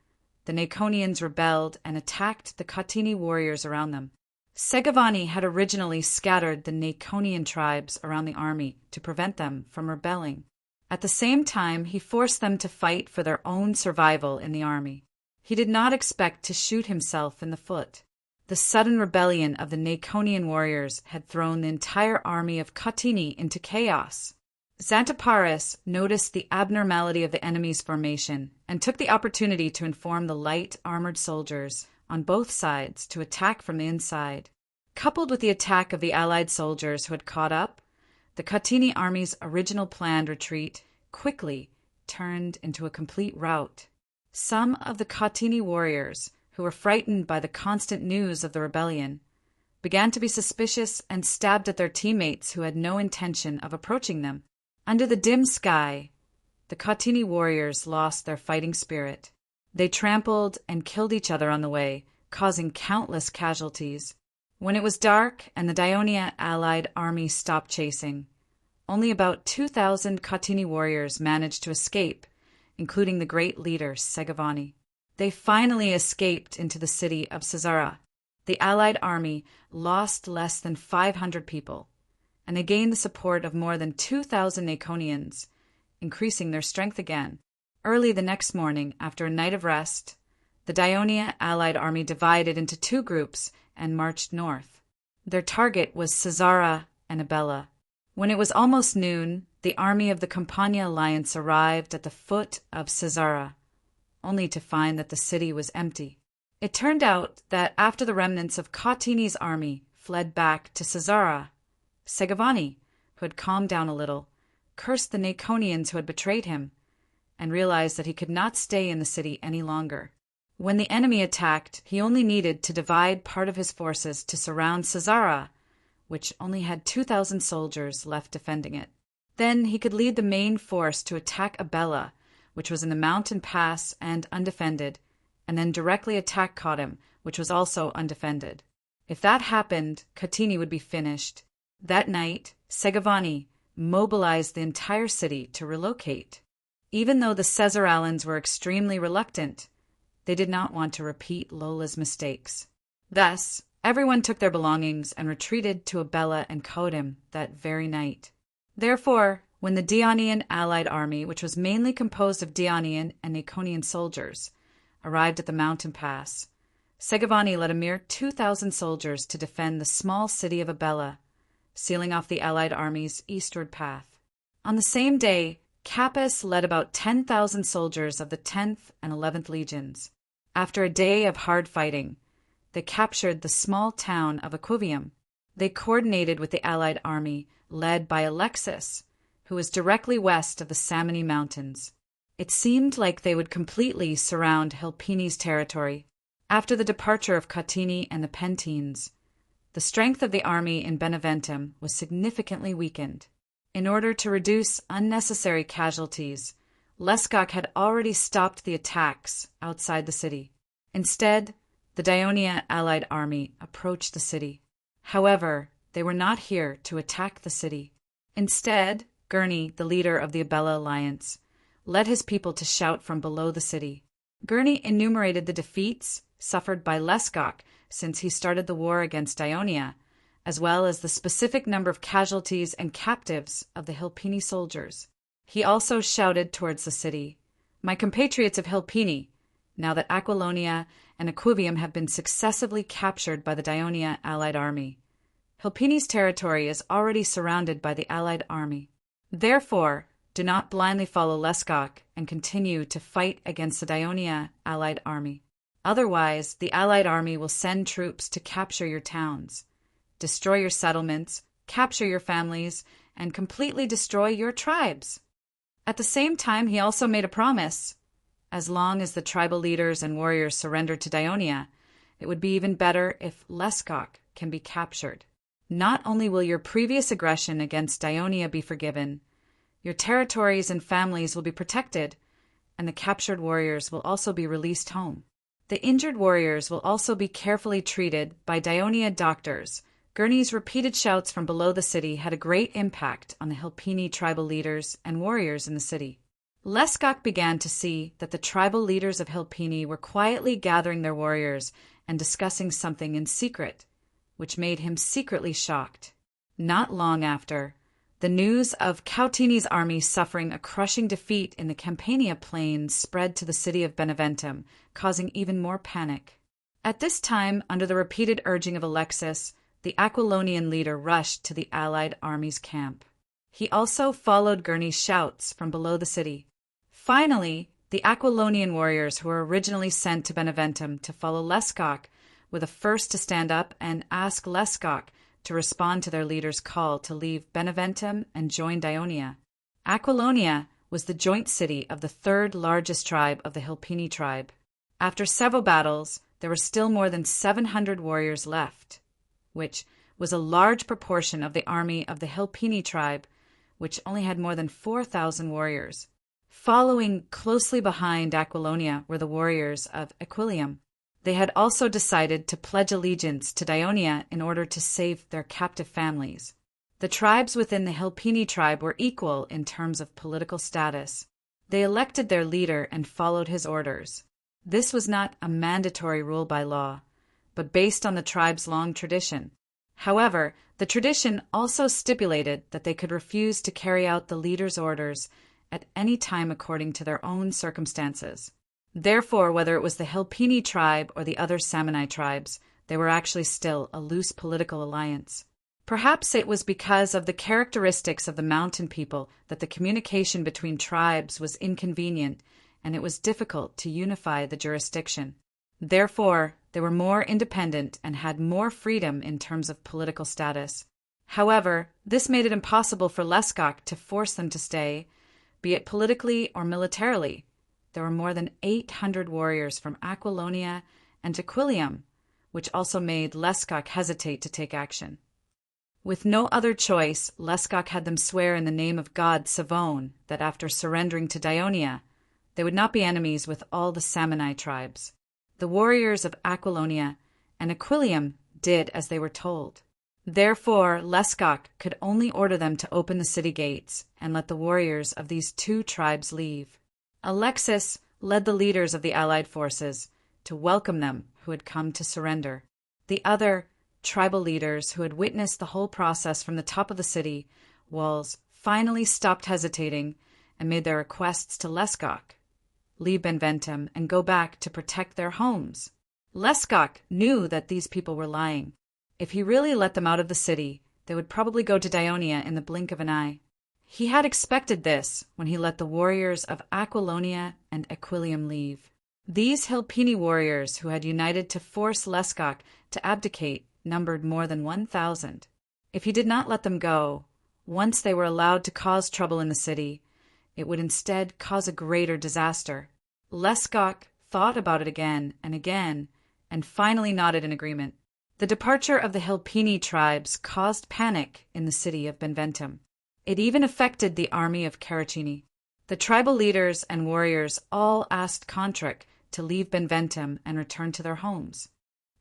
the Naconians rebelled and attacked the Catini warriors around them. Segovani had originally scattered the Naconian tribes around the army to prevent them from rebelling. At the same time, he forced them to fight for their own survival in the army. He did not expect to shoot himself in the foot. The sudden rebellion of the Naconian warriors had thrown the entire army of Catini into chaos. Xanthippus noticed the abnormality of the enemy's formation and took the opportunity to inform the light armored soldiers on both sides to attack from the inside. Coupled with the attack of the allied soldiers who had caught up, the Catini army's original planned retreat quickly turned into a complete rout. Some of the Catini warriors, who were frightened by the constant news of the rebellion, began to be suspicious and stabbed at their teammates who had no intention of approaching them. Under the dim sky, the Catini warriors lost their fighting spirit. They trampled and killed each other on the way, causing countless casualties. When it was dark and the Daionia allied army stopped chasing, only about 2,000 Catini warriors managed to escape, including the great leader Segovani. They finally escaped into the city of Caesarea. The allied army lost less than 500 people, and they gained the support of more than 2,000 Naconians, increasing their strength again. Early the next morning, after a night of rest, the Daionia allied army divided into two groups and marched north. Their target was Caesarea and Abella. When it was almost noon, the army of the Campania alliance arrived at the foot of Caesarea, only to find that the city was empty. It turned out that after the remnants of Catini's army fled back to Caesarea, Segovani, who had calmed down a little, cursed the Naconians who had betrayed him, and realized that he could not stay in the city any longer. When the enemy attacked, he only needed to divide part of his forces to surround Caesarea, which only had 2,000 soldiers left defending it. Then he could lead the main force to attack Abella, which was in the mountain pass and undefended, and then directly attack Cottim, which was also undefended. If that happened, Catini would be finished. That night, Segovani mobilized the entire city to relocate. Even though the Caesaralans were extremely reluctant, they did not want to repeat Lola's mistakes. Thus, everyone took their belongings and retreated to Abella and Cottim that very night. Therefore, when the Dionian allied army, which was mainly composed of Dionian and Naconian soldiers, arrived at the mountain pass, Segovani led a mere 2,000 soldiers to defend the small city of Abella, sealing off the allied army's eastward path. On the same day, Capus led about 10,000 soldiers of the 10th and 11th legions. After a day of hard fighting, they captured the small town of Aquivium. They coordinated with the allied army led by Alexis, who was directly west of the Samni Mountains. It seemed like they would completely surround Hilpini's territory. After the departure of Catini and the Pentines, the strength of the army in Beneventum was significantly weakened. In order to reduce unnecessary casualties, Lescock had already stopped the attacks outside the city. Instead, the Daionia allied army approached the city. However, they were not here to attack the city. Instead, Gurney, the leader of the Abella alliance, led his people to shout from below the city. Gurney enumerated the defeats suffered by Lescock since he started the war against Daionia, as well as the specific number of casualties and captives of the Hilpini soldiers. He also shouted towards the city, "My compatriots of Hilpini, now that Aquilonia and Aquivium have been successively captured by the Daionia allied army, Hilpini's territory is already surrounded by the allied army. Therefore, do not blindly follow Lescock and continue to fight against the Daionia allied army. Otherwise, the allied army will send troops to capture your towns, destroy your settlements, capture your families, and completely destroy your tribes." At the same time, he also made a promise. As long as the tribal leaders and warriors surrendered to Daionia, it would be even better if Lescock can be captured. Not only will your previous aggression against Daionia be forgiven, your territories and families will be protected, and the captured warriors will also be released home. The injured warriors will also be carefully treated by Daionia doctors. Gurney's repeated shouts from below the city had a great impact on the Hilpini tribal leaders and warriors in the city. Leskok began to see that the tribal leaders of Hilpini were quietly gathering their warriors and discussing something in secret, which made him secretly shocked. Not long after, the news of Cautini's army suffering a crushing defeat in the Campania plains spread to the city of Beneventum, causing even more panic. At this time, under the repeated urging of Alexis, the Aquilonian leader rushed to the allied army's camp. He also followed Gurney's shouts from below the city. Finally, the Aquilonian warriors who were originally sent to Beneventum to follow Leskok were the first to stand up and ask Leskok to respond to their leader's call to leave Beneventum and join Daionia. Aquilonia was the joint city of the third largest tribe of the Hilpini tribe. After several battles, there were still more than 700 warriors left, which was a large proportion of the army of the Hilpini tribe, which only had more than 4,000 warriors. Following closely behind Aquilonia were the warriors of Aquilium. They had also decided to pledge allegiance to Daionia in order to save their captive families. The tribes within the Hilpini tribe were equal in terms of political status. They elected their leader and followed his orders. This was not a mandatory rule by law, but based on the tribe's long tradition. However, the tradition also stipulated that they could refuse to carry out the leader's orders at any time according to their own circumstances. Therefore, whether it was the Hilpini tribe or the other Samanai tribes, they were actually still a loose political alliance. Perhaps it was because of the characteristics of the mountain people that the communication between tribes was inconvenient and it was difficult to unify the jurisdiction. Therefore, they were more independent and had more freedom in terms of political status. However, this made it impossible for Leskok to force them to stay, be it politically or militarily. There were more than 800 warriors from Aquilonia and Aquilium, which also made Leskok hesitate to take action. With no other choice, Leskok had them swear in the name of God Savone that after surrendering to Daionia, they would not be enemies with all the Samanai tribes. The warriors of Aquilonia and Aquilium did as they were told. Therefore, Leskok could only order them to open the city gates and let the warriors of these two tribes leave. Alexis led the leaders of the allied forces to welcome them who had come to surrender. The other tribal leaders who had witnessed the whole process from the top of the city walls finally stopped hesitating and made their requests to Leskok: leave Beneventum and go back to protect their homes. Leskok knew that these people were lying. If he really let them out of the city, they would probably go to Daionia in the blink of an eye. He had expected this when he let the warriors of Aquilonia and Aquilium leave. These Hilpini warriors who had united to force Leskok to abdicate numbered more than 1,000. If he did not let them go, once they were allowed to cause trouble in the city, it would instead cause a greater disaster. Leskok thought about it again and finally nodded in agreement. The departure of the Hilpini tribes caused panic in the city of Beneventum. It even affected the army of Caracini. The tribal leaders and warriors all asked Contrac to leave Beneventum and return to their homes.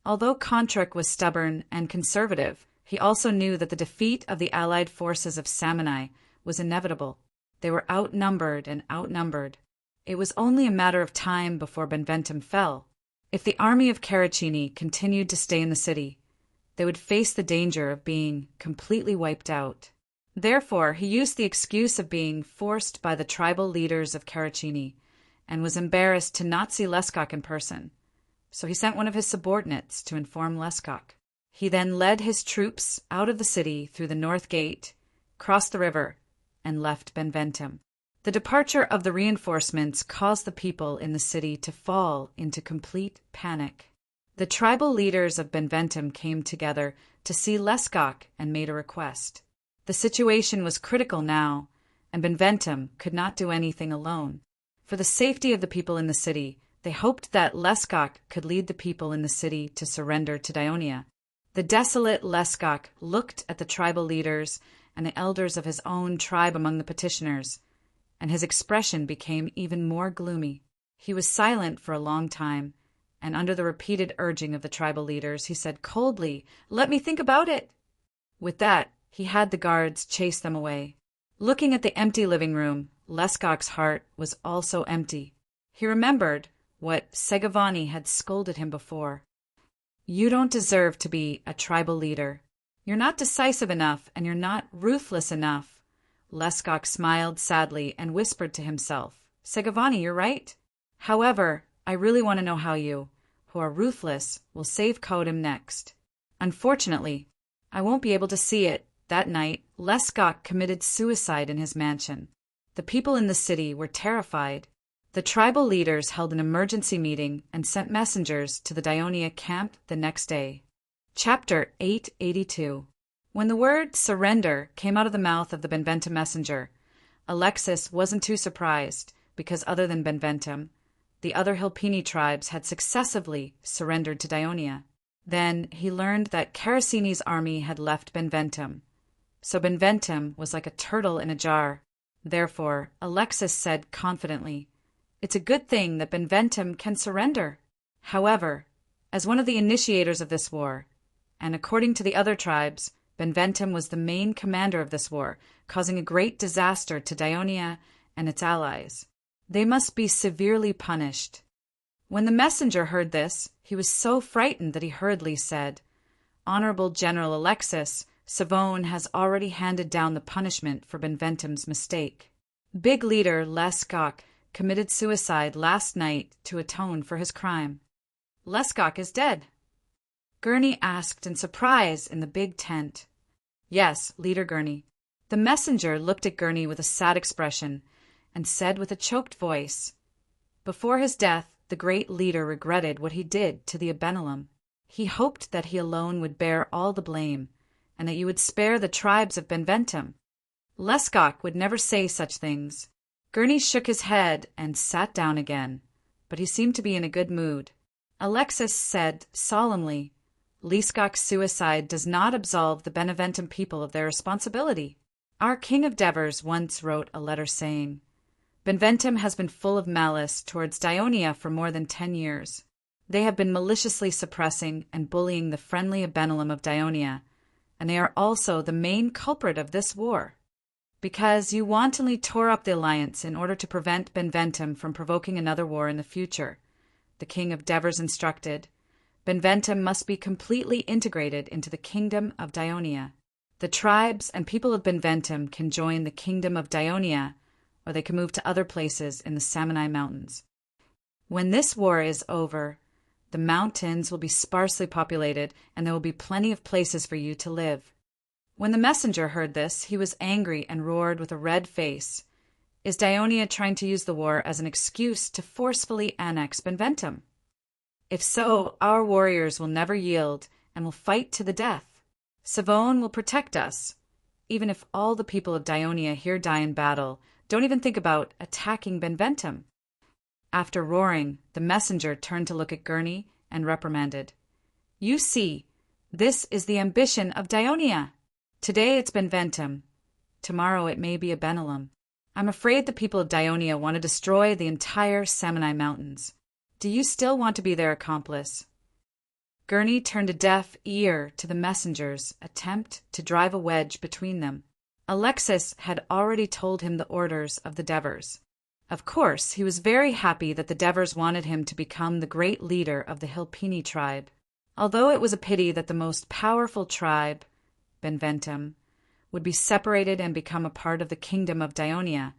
Although Contrac was stubborn and conservative, he also knew that the defeat of the allied forces of Samanai was inevitable. They were outnumbered and outnumbered. It was only a matter of time before Beneventum fell. If the army of Caracini continued to stay in the city, they would face the danger of being completely wiped out. Therefore, he used the excuse of being forced by the tribal leaders of Caracini and was embarrassed to not see Leskok in person. So he sent one of his subordinates to inform Leskok. He then led his troops out of the city through the north gate, crossed the river, and left Beneventum. The departure of the reinforcements caused the people in the city to fall into complete panic. The tribal leaders of Beneventum came together to see Leskok and made a request. The situation was critical now, and Beneventum could not do anything alone. For the safety of the people in the city, they hoped that Leskok could lead the people in the city to surrender to Daionia. The desolate Leskok looked at the tribal leaders and the elders of his own tribe among the petitioners, and his expression became even more gloomy. He was silent for a long time, and under the repeated urging of the tribal leaders, he said coldly, "Let me think about it." With that, he had the guards chase them away. Looking at the empty living room, Leskok's heart was also empty. He remembered what Segavani had scolded him before. You don't deserve to be a tribal leader. You're not decisive enough and you're not ruthless enough. Leskok smiled sadly and whispered to himself, Segavani, you're right. However, I really want to know how you, who are ruthless, will save Kodam next. Unfortunately, I won't be able to see it. That night, Leskok committed suicide in his mansion. The people in the city were terrified. The tribal leaders held an emergency meeting and sent messengers to the Dionia camp the next day. Chapter 882. When the word surrender came out of the mouth of the Benventum messenger, Alexis wasn't too surprised, because other than Benventum, the other Hilpini tribes had successively surrendered to Dionia. Then he learned that Caracini's army had left Benventum. So Benventum was like a turtle in a jar. Therefore, Alexis said confidently, It's a good thing that Benventum can surrender. However, as one of the initiators of this war, and according to the other tribes, Benventum was the main commander of this war, causing a great disaster to Dionia and its allies. They must be severely punished. When the messenger heard this, he was so frightened that he hurriedly said, Honorable General Alexis, Savone has already handed down the punishment for Benventum's mistake. Big leader Leskok committed suicide last night to atone for his crime. Leskok is dead. Gurney asked in surprise in the big tent. Yes, Leader Gurney. The messenger looked at Gurney with a sad expression and said with a choked voice, Before his death, the great leader regretted what he did to the Abenelum. He hoped that he alone would bear all the blame, and that you would spare the tribes of Benventum. Leskok would never say such things. Gurney shook his head and sat down again, but he seemed to be in a good mood. Alexis said solemnly, Leskok's suicide does not absolve the Beneventum people of their responsibility. Our King of Devers once wrote a letter saying, Benventum has been full of malice towards Dionia for more than 10 years. They have been maliciously suppressing and bullying the friendly Abenelum of Dionia, and they are also the main culprit of this war. Because you wantonly tore up the alliance in order to prevent Benventum from provoking another war in the future, the King of Devers instructed, Benventum must be completely integrated into the kingdom of Dionia. The tribes and people of Benventum can join the kingdom of Dionia, or they can move to other places in the Samani Mountains. When this war is over, the mountains will be sparsely populated, and there will be plenty of places for you to live. When the messenger heard this, he was angry and roared with a red face, Is Dionia trying to use the war as an excuse to forcefully annex Benventum? If so, our warriors will never yield and will fight to the death. Savone will protect us. Even if all the people of Dionia here die in battle, don't even think about attacking Benventum. After roaring, the messenger turned to look at Gurney and reprimanded. You see, this is the ambition of Dionia. Today it's Benventum. Tomorrow it may be Abenelum. I'm afraid the people of Dionia want to destroy the entire Samani Mountains. Do you still want to be their accomplice? Gurney turned a deaf ear to the messenger's attempt to drive a wedge between them. Alexis had already told him the orders of the Devers. Of course, he was very happy that the Devers wanted him to become the great leader of the Hilpini tribe. Although it was a pity that the most powerful tribe, Benventum, would be separated and become a part of the kingdom of Dionia,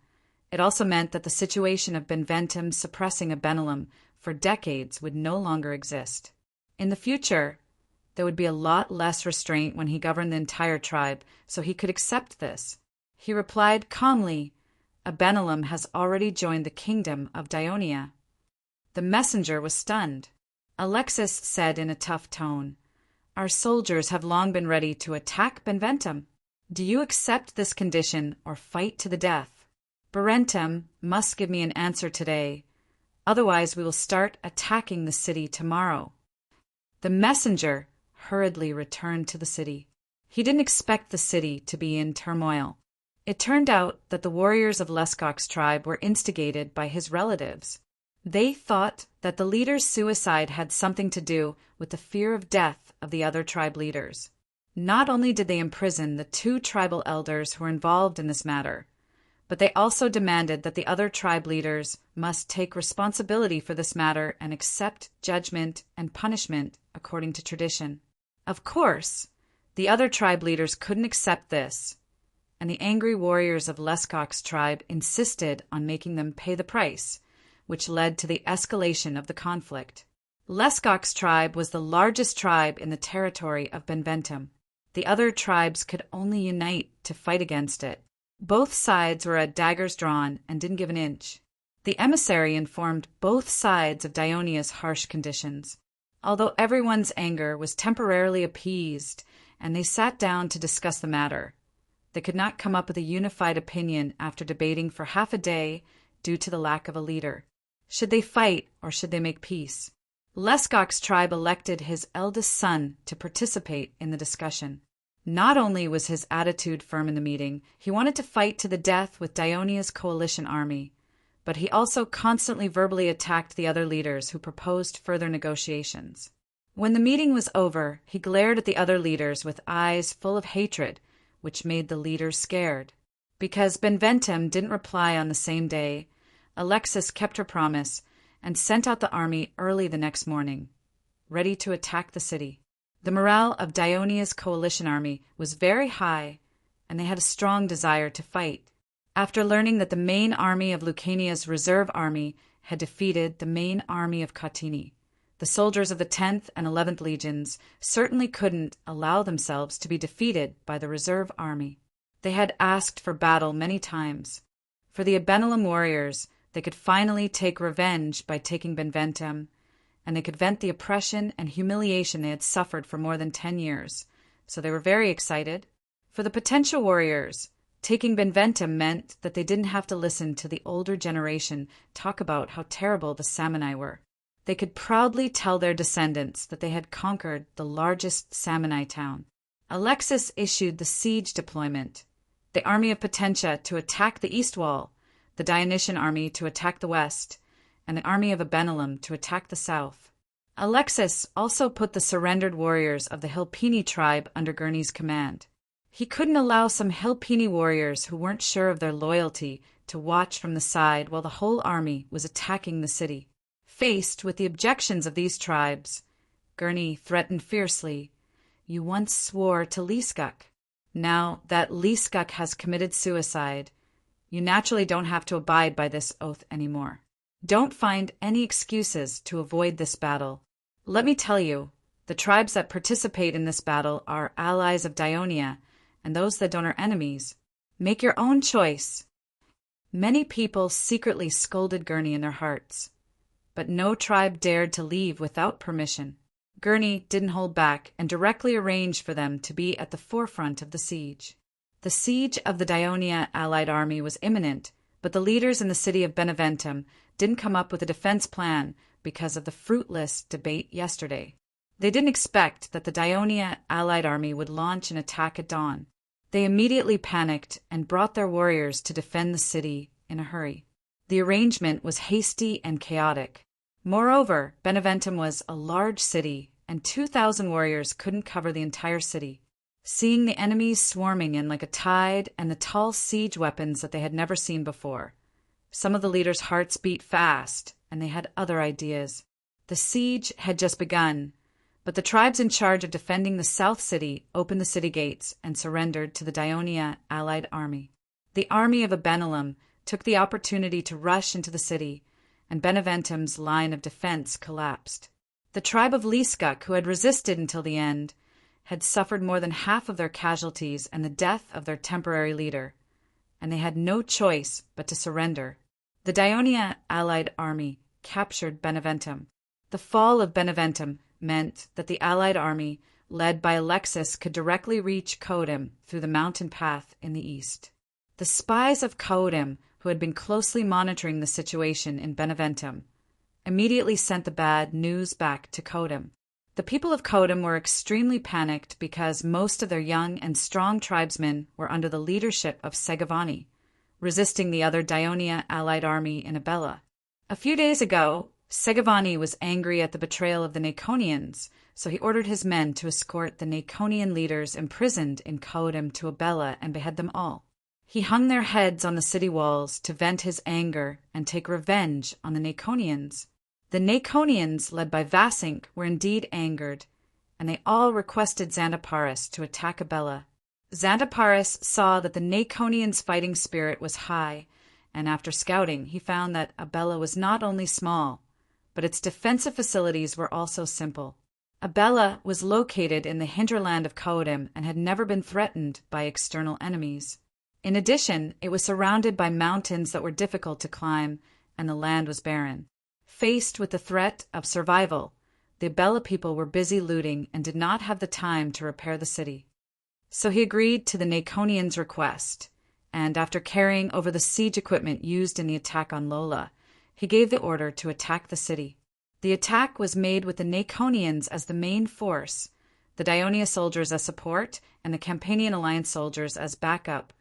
it also meant that the situation of Benventum suppressing Abenelum for decades would no longer exist. In the future, there would be a lot less restraint when he governed the entire tribe, so he could accept this. He replied calmly, Abenelum has already joined the kingdom of Dionia. The messenger was stunned. Alexis said in a tough tone, Our soldiers have long been ready to attack Benventum. Do you accept this condition or fight to the death? Berentum must give me an answer today. Otherwise, we will start attacking the city tomorrow. The messenger hurriedly returned to the city. He didn't expect the city to be in turmoil. It turned out that the warriors of Leskok's tribe were instigated by his relatives. They thought that the leader's suicide had something to do with the fear of death of the other tribe leaders. Not only did they imprison the 2 tribal elders who were involved in this matter, But they also demanded that the other tribe leaders must take responsibility for this matter and accept judgment and punishment according to tradition. Of course, the other tribe leaders couldn't accept this, and the angry warriors of Lescoc's tribe insisted on making them pay the price, which led to the escalation of the conflict. Lescoc's tribe was the largest tribe in the territory of Benventum. The other tribes could only unite to fight against it. Both sides were at daggers drawn and didn't give an inch. The emissary informed both sides of Dionia's harsh conditions. Although everyone's anger was temporarily appeased and they sat down to discuss the matter, they could not come up with a unified opinion after debating for half a day due to the lack of a leader. Should they fight or should they make peace? Lescoc's tribe elected his eldest son to participate in the discussion. Not only was his attitude firm in the meeting, he wanted to fight to the death with Dionia's coalition army, but he also constantly verbally attacked the other leaders who proposed further negotiations. When the meeting was over, he glared at the other leaders with eyes full of hatred, which made the leaders scared. Because Benventum didn't reply on the same day, Alexis kept her promise and sent out the army early the next morning, ready to attack the city. The morale of Dionia's coalition army was very high, and they had a strong desire to fight. After learning that the main army of Lucania's reserve army had defeated the main army of Cotini, the soldiers of the 10th and 11th legions certainly couldn't allow themselves to be defeated by the reserve army. They had asked for battle many times. For the Abenelum warriors, they could finally take revenge by taking Benventum, and they could vent the oppression and humiliation they had suffered for more than 10 years, so they were very excited. For the potential warriors, taking Benventum meant that they didn't have to listen to the older generation talk about how terrible the Samni were. They could proudly tell their descendants that they had conquered the largest Samni town. Alexis issued the siege deployment, the army of Potentia to attack the east wall, the Dionysian army to attack the west, and the army of Abenelum to attack the south. Alexis also put the surrendered warriors of the Hilpini tribe under Gurney's command. He couldn't allow some Hilpini warriors who weren't sure of their loyalty to watch from the side while the whole army was attacking the city. Faced with the objections of these tribes, Gurney threatened fiercely, "You once swore to Liscuk. Now that Liscuk has committed suicide, you naturally don't have to abide by this oath anymore. Don't find any excuses to avoid this battle. Let me tell you, the tribes that participate in this battle are allies of Dionia, and those that don't are enemies. Make your own choice." Many people secretly scolded Gurney in their hearts, but no tribe dared to leave without permission. Gurney didn't hold back and directly arranged for them to be at the forefront of the siege. The siege of the Dionia allied army was imminent, but the leaders in the city of Beneventum didn't come up with a defense plan because of the fruitless debate yesterday. They didn't expect that the Dionia allied army would launch an attack at dawn. They immediately panicked and brought their warriors to defend the city in a hurry. The arrangement was hasty and chaotic. Moreover, Beneventum was a large city, and 2,000 warriors couldn't cover the entire city. Seeing the enemies swarming in like a tide and the tall siege weapons that they had never seen before, some of the leaders' hearts beat fast, and they had other ideas. The siege had just begun, but the tribes in charge of defending the south city opened the city gates and surrendered to the Dionia allied army. The army of Abenelum took the opportunity to rush into the city, and Beneventum's line of defense collapsed. The tribe of Liscuk, who had resisted until the end, had suffered more than half of their casualties and the death of their temporary leader, and they had no choice but to surrender. The Dionia allied army captured Beneventum. The fall of Beneventum meant that the allied army, led by Alexis, could directly reach Codem through the mountain path in the east. The spies of Codem, who had been closely monitoring the situation in Beneventum, immediately sent the bad news back to Codem. The people of Codem were extremely panicked because most of their young and strong tribesmen were under the leadership of Segavani, resisting the other Dionia allied army in Abella. A few days ago, Segavani was angry at the betrayal of the Naconians, so he ordered his men to escort the Naconian leaders imprisoned in Codem to Abella and behead them all. He hung their heads on the city walls to vent his anger and take revenge on the Naconians. The Naconians, led by Vasink, were indeed angered, and they all requested Xanthoparis to attack Abella. Xanthoparis saw that the Naconians' fighting spirit was high, and after scouting, he found that Abella was not only small, but its defensive facilities were also simple. Abella was located in the hinterland of Caudim and had never been threatened by external enemies. In addition, it was surrounded by mountains that were difficult to climb, and the land was barren. Faced with the threat of survival, the Abella people were busy looting and did not have the time to repair the city. So he agreed to the Naconians' request, and after carrying over the siege equipment used in the attack on Lola, he gave the order to attack the city. The attack was made with the Naconians as the main force, the Daionia soldiers as support, and the Campanian alliance soldiers as backup,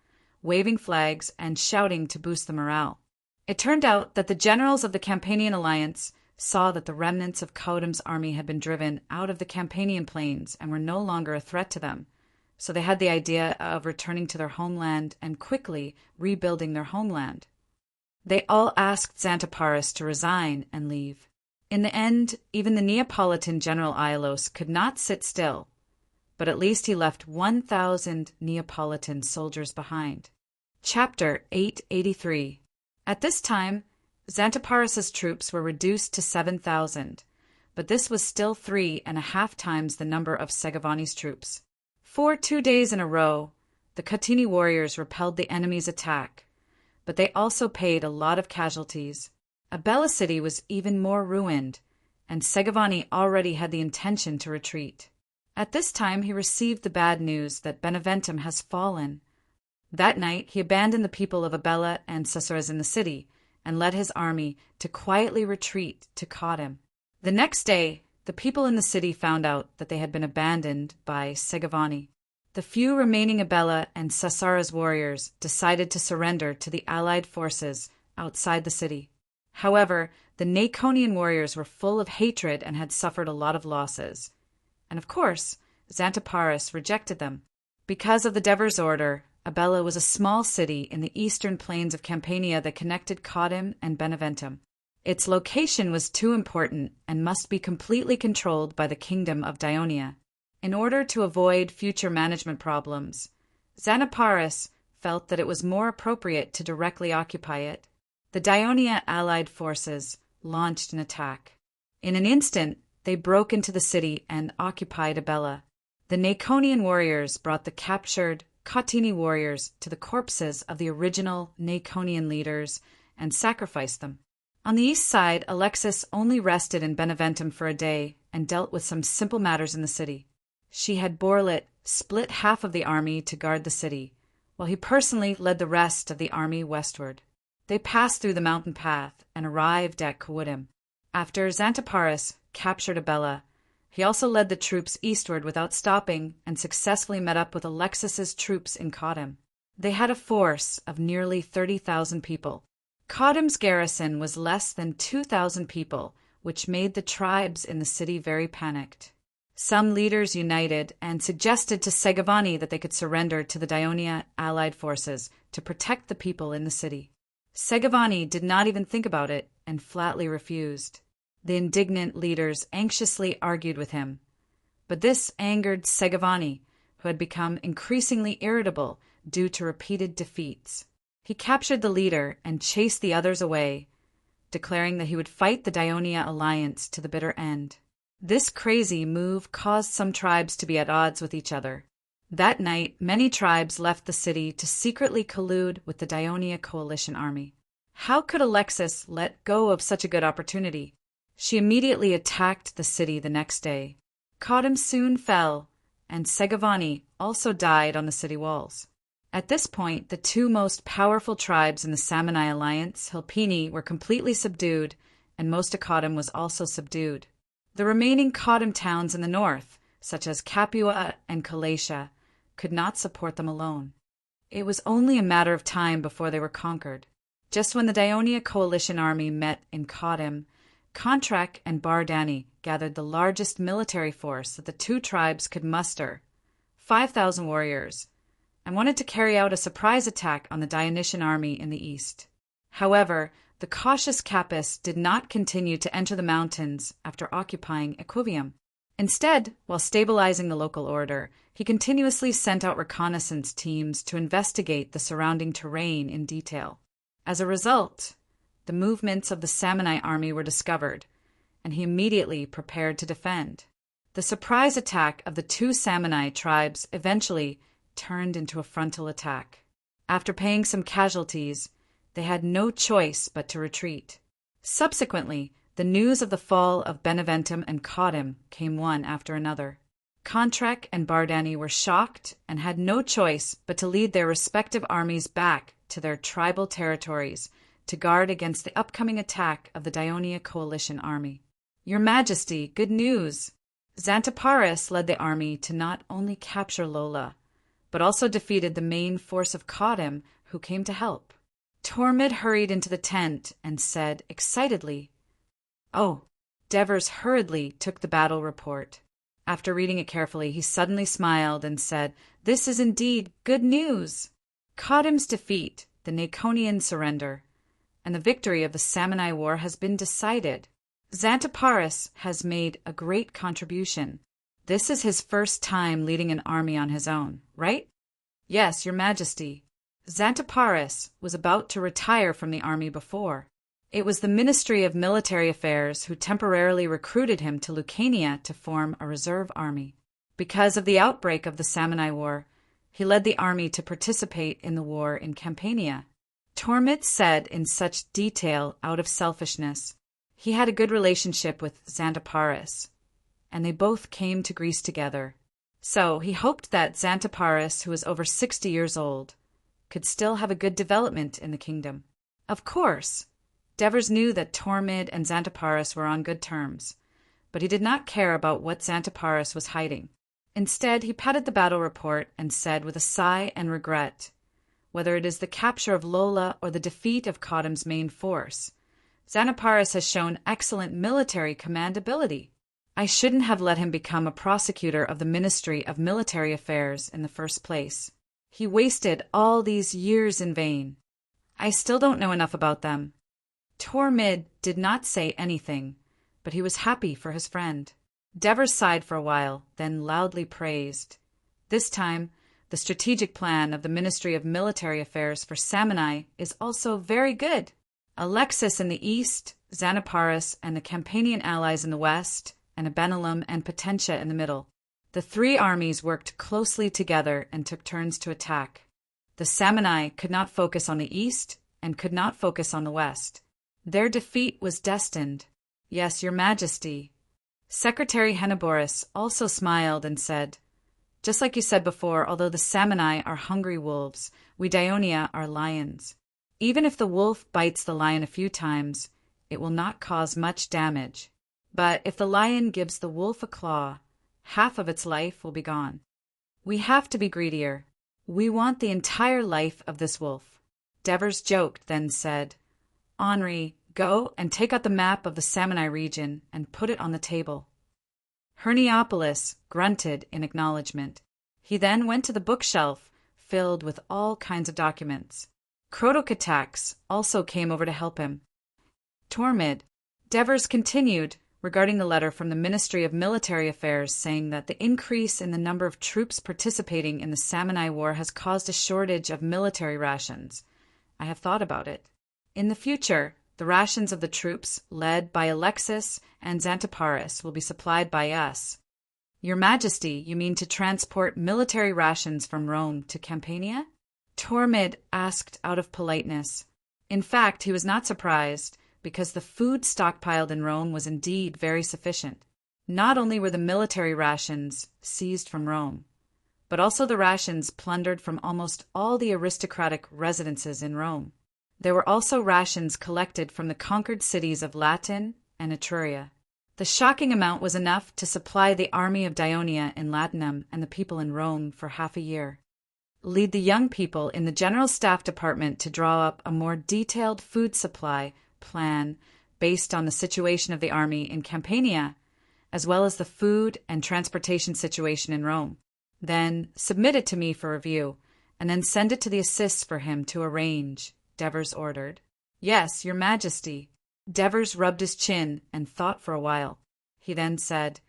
waving flags and shouting to boost the morale. It turned out that the generals of the Campanian alliance saw that the remnants of Caudim's army had been driven out of the Campanian plains and were no longer a threat to them, so they had the idea of returning to their homeland and quickly rebuilding their homeland. They all asked Xanthoparis to resign and leave. In the end, even the Neapolitan general Aelos could not sit still, but at least he left 1,000 Neapolitan soldiers behind. Chapter 883. At this time, Xanthoparis's troops were reduced to 7,000, but this was still 3.5 times the number of Segovani's troops. For 2 days in a row, the Catini warriors repelled the enemy's attack, but they also paid a lot of casualties. Abella city was even more ruined, and Segovani already had the intention to retreat. At this time, he received the bad news that Beneventum has fallen. That night, he abandoned the people of Abella and Sassores in the city and led his army to quietly retreat to Caudim. The next day, the people in the city found out that they had been abandoned by Segovani. The few remaining Abella and Sassores warriors decided to surrender to the allied forces outside the city. However, the Naconian warriors were full of hatred and had suffered a lot of losses. And of course, Xanthoparis rejected them. Because of the Devers order, Abella was a small city in the eastern plains of Campania that connected Caudim and Beneventum. Its location was too important and must be completely controlled by the Kingdom of Daionia. In order to avoid future management problems, Xanthoparis felt that it was more appropriate to directly occupy it. The Daionia allied forces launched an attack. In an instant, they broke into the city and occupied Abella. The Naconian warriors brought the captured Catini warriors to the corpses of the original Naconian leaders and sacrificed them. On the east side, Alexis only rested in Beneventum for a day and dealt with some simple matters in the city. She had Borlet split half of the army to guard the city, while he personally led the rest of the army westward. They passed through the mountain path and arrived at Caudim. After Xanthoparis captured Abella, he also led the troops eastward without stopping and successfully met up with Alexis's troops in Caudim. They had a force of nearly 30,000 people. Caudim's garrison was less than 2,000 people, which made the tribes in the city very panicked. Some leaders united and suggested to Segovani that they could surrender to the Daionia allied forces to protect the people in the city. Segovani did not even think about it and flatly refused. The indignant leaders anxiously argued with him, but this angered Segovani, who had become increasingly irritable due to repeated defeats. He captured the leader and chased the others away, declaring that he would fight the Daionia alliance to the bitter end. This crazy move caused some tribes to be at odds with each other. That night, many tribes left the city to secretly collude with the Daionia coalition army. How could Alexis let go of such a good opportunity? She immediately attacked the city the next day. Caudim soon fell, and Segovani also died on the city walls. At this point, the two most powerful tribes in the Samnii alliance, Hilpini, were completely subdued, and most of Caudim was also subdued. The remaining Caudim towns in the north, such as Capua and Calatia, could not support them alone. It was only a matter of time before they were conquered. Just when the Daionia coalition army met in Caudim, Contrac and Bardani gathered the largest military force that the two tribes could muster, 5,000 warriors, and wanted to carry out a surprise attack on the Dionysian army in the east. However, the cautious Capys did not continue to enter the mountains after occupying Equivium. Instead, while stabilizing the local order, he continuously sent out reconnaissance teams to investigate the surrounding terrain in detail. As a result, the movements of the Samni army were discovered, and he immediately prepared to defend. The surprise attack of the two Samni tribes eventually turned into a frontal attack. After paying some casualties, they had no choice but to retreat. Subsequently, the news of the fall of Beneventum and Caudim came one after another. Contrac and Bardani were shocked and had no choice but to lead their respective armies back to their tribal territories to guard against the upcoming attack of the Daionia coalition army. Your Majesty, good news! Xanthoparis led the army to not only capture Lola, but also defeated the main force of Caudim, who came to help. Tormid hurried into the tent and said excitedly, "Oh." Devers hurriedly took the battle report. After reading it carefully, he suddenly smiled and said, "This is indeed good news. Caudim's defeat, the Naconian surrender, and the victory of the Samni War has been decided. Xanthoparis has made a great contribution. This is his first time leading an army on his own, right?" "Yes, Your Majesty." Xanthoparis was about to retire from the army before. It was the Ministry of Military Affairs who temporarily recruited him to Lucania to form a reserve army. Because of the outbreak of the Samni War, he led the army to participate in the war in Campania. Tormid said in such detail out of selfishness. He had a good relationship with Xanthoparis, and they both came to Greece together. So he hoped that Xanthoparis, who was over 60 years old, could still have a good development in the kingdom. Of course, Devers knew that Tormid and Xanthoparis were on good terms, but he did not care about what Xanthoparis was hiding. Instead, he patted the battle report and said with a sigh and regret, "Whether it is the capture of Lola or the defeat of Caudim's main force, Xanthoparis has shown excellent military command ability. I shouldn't have let him become a prosecutor of the Ministry of Military Affairs in the first place. He wasted all these years in vain. I still don't know enough about them." Tormid did not say anything, but he was happy for his friend. Devers sighed for a while, then loudly praised. This time, the strategic plan of the Ministry of Military Affairs for Samni is also very good. Alexis in the east, Xanthoparis and the Campanian allies in the west, and Abenalum and Potentia in the middle. The three armies worked closely together and took turns to attack. The Samni could not focus on the east and could not focus on the west. Their defeat was destined. "Yes, Your Majesty." Secretary Henneborus also smiled and said, "Just like you said before, although the Samni are hungry wolves, we Daionia are lions. Even if the wolf bites the lion a few times, it will not cause much damage. But if the lion gives the wolf a claw, half of its life will be gone. We have to be greedier. We want the entire life of this wolf." Devers joked, then said, "Henri, go and take out the map of the Samni region and put it on the table." Herniopolis grunted in acknowledgement. He then went to the bookshelf filled with all kinds of documents. Crotocatax also came over to help him. Tormid. Devers continued regarding the letter from the Ministry of Military Affairs saying that the increase in the number of troops participating in the Samni War has caused a shortage of military rations. I have thought about it. In the future, the rations of the troops led by Alexis and Xanthoparis will be supplied by us. Your Majesty, you mean to transport military rations from Rome to Campania? Tormid asked out of politeness. In fact, he was not surprised, because the food stockpiled in Rome was indeed very sufficient. Not only were the military rations seized from Rome, but also the rations plundered from almost all the aristocratic residences in Rome. There were also rations collected from the conquered cities of Latin and Etruria. The shocking amount was enough to supply the army of Daionia in Latinum and the people in Rome for half a year. Lead the young people in the General Staff Department to draw up a more detailed food supply plan based on the situation of the army in Campania, as well as the food and transportation situation in Rome. Then submit it to me for review, and then send it to the assists for him to arrange, Devers ordered. Yes, Your Majesty. Devers rubbed his chin and thought for a while. He then said,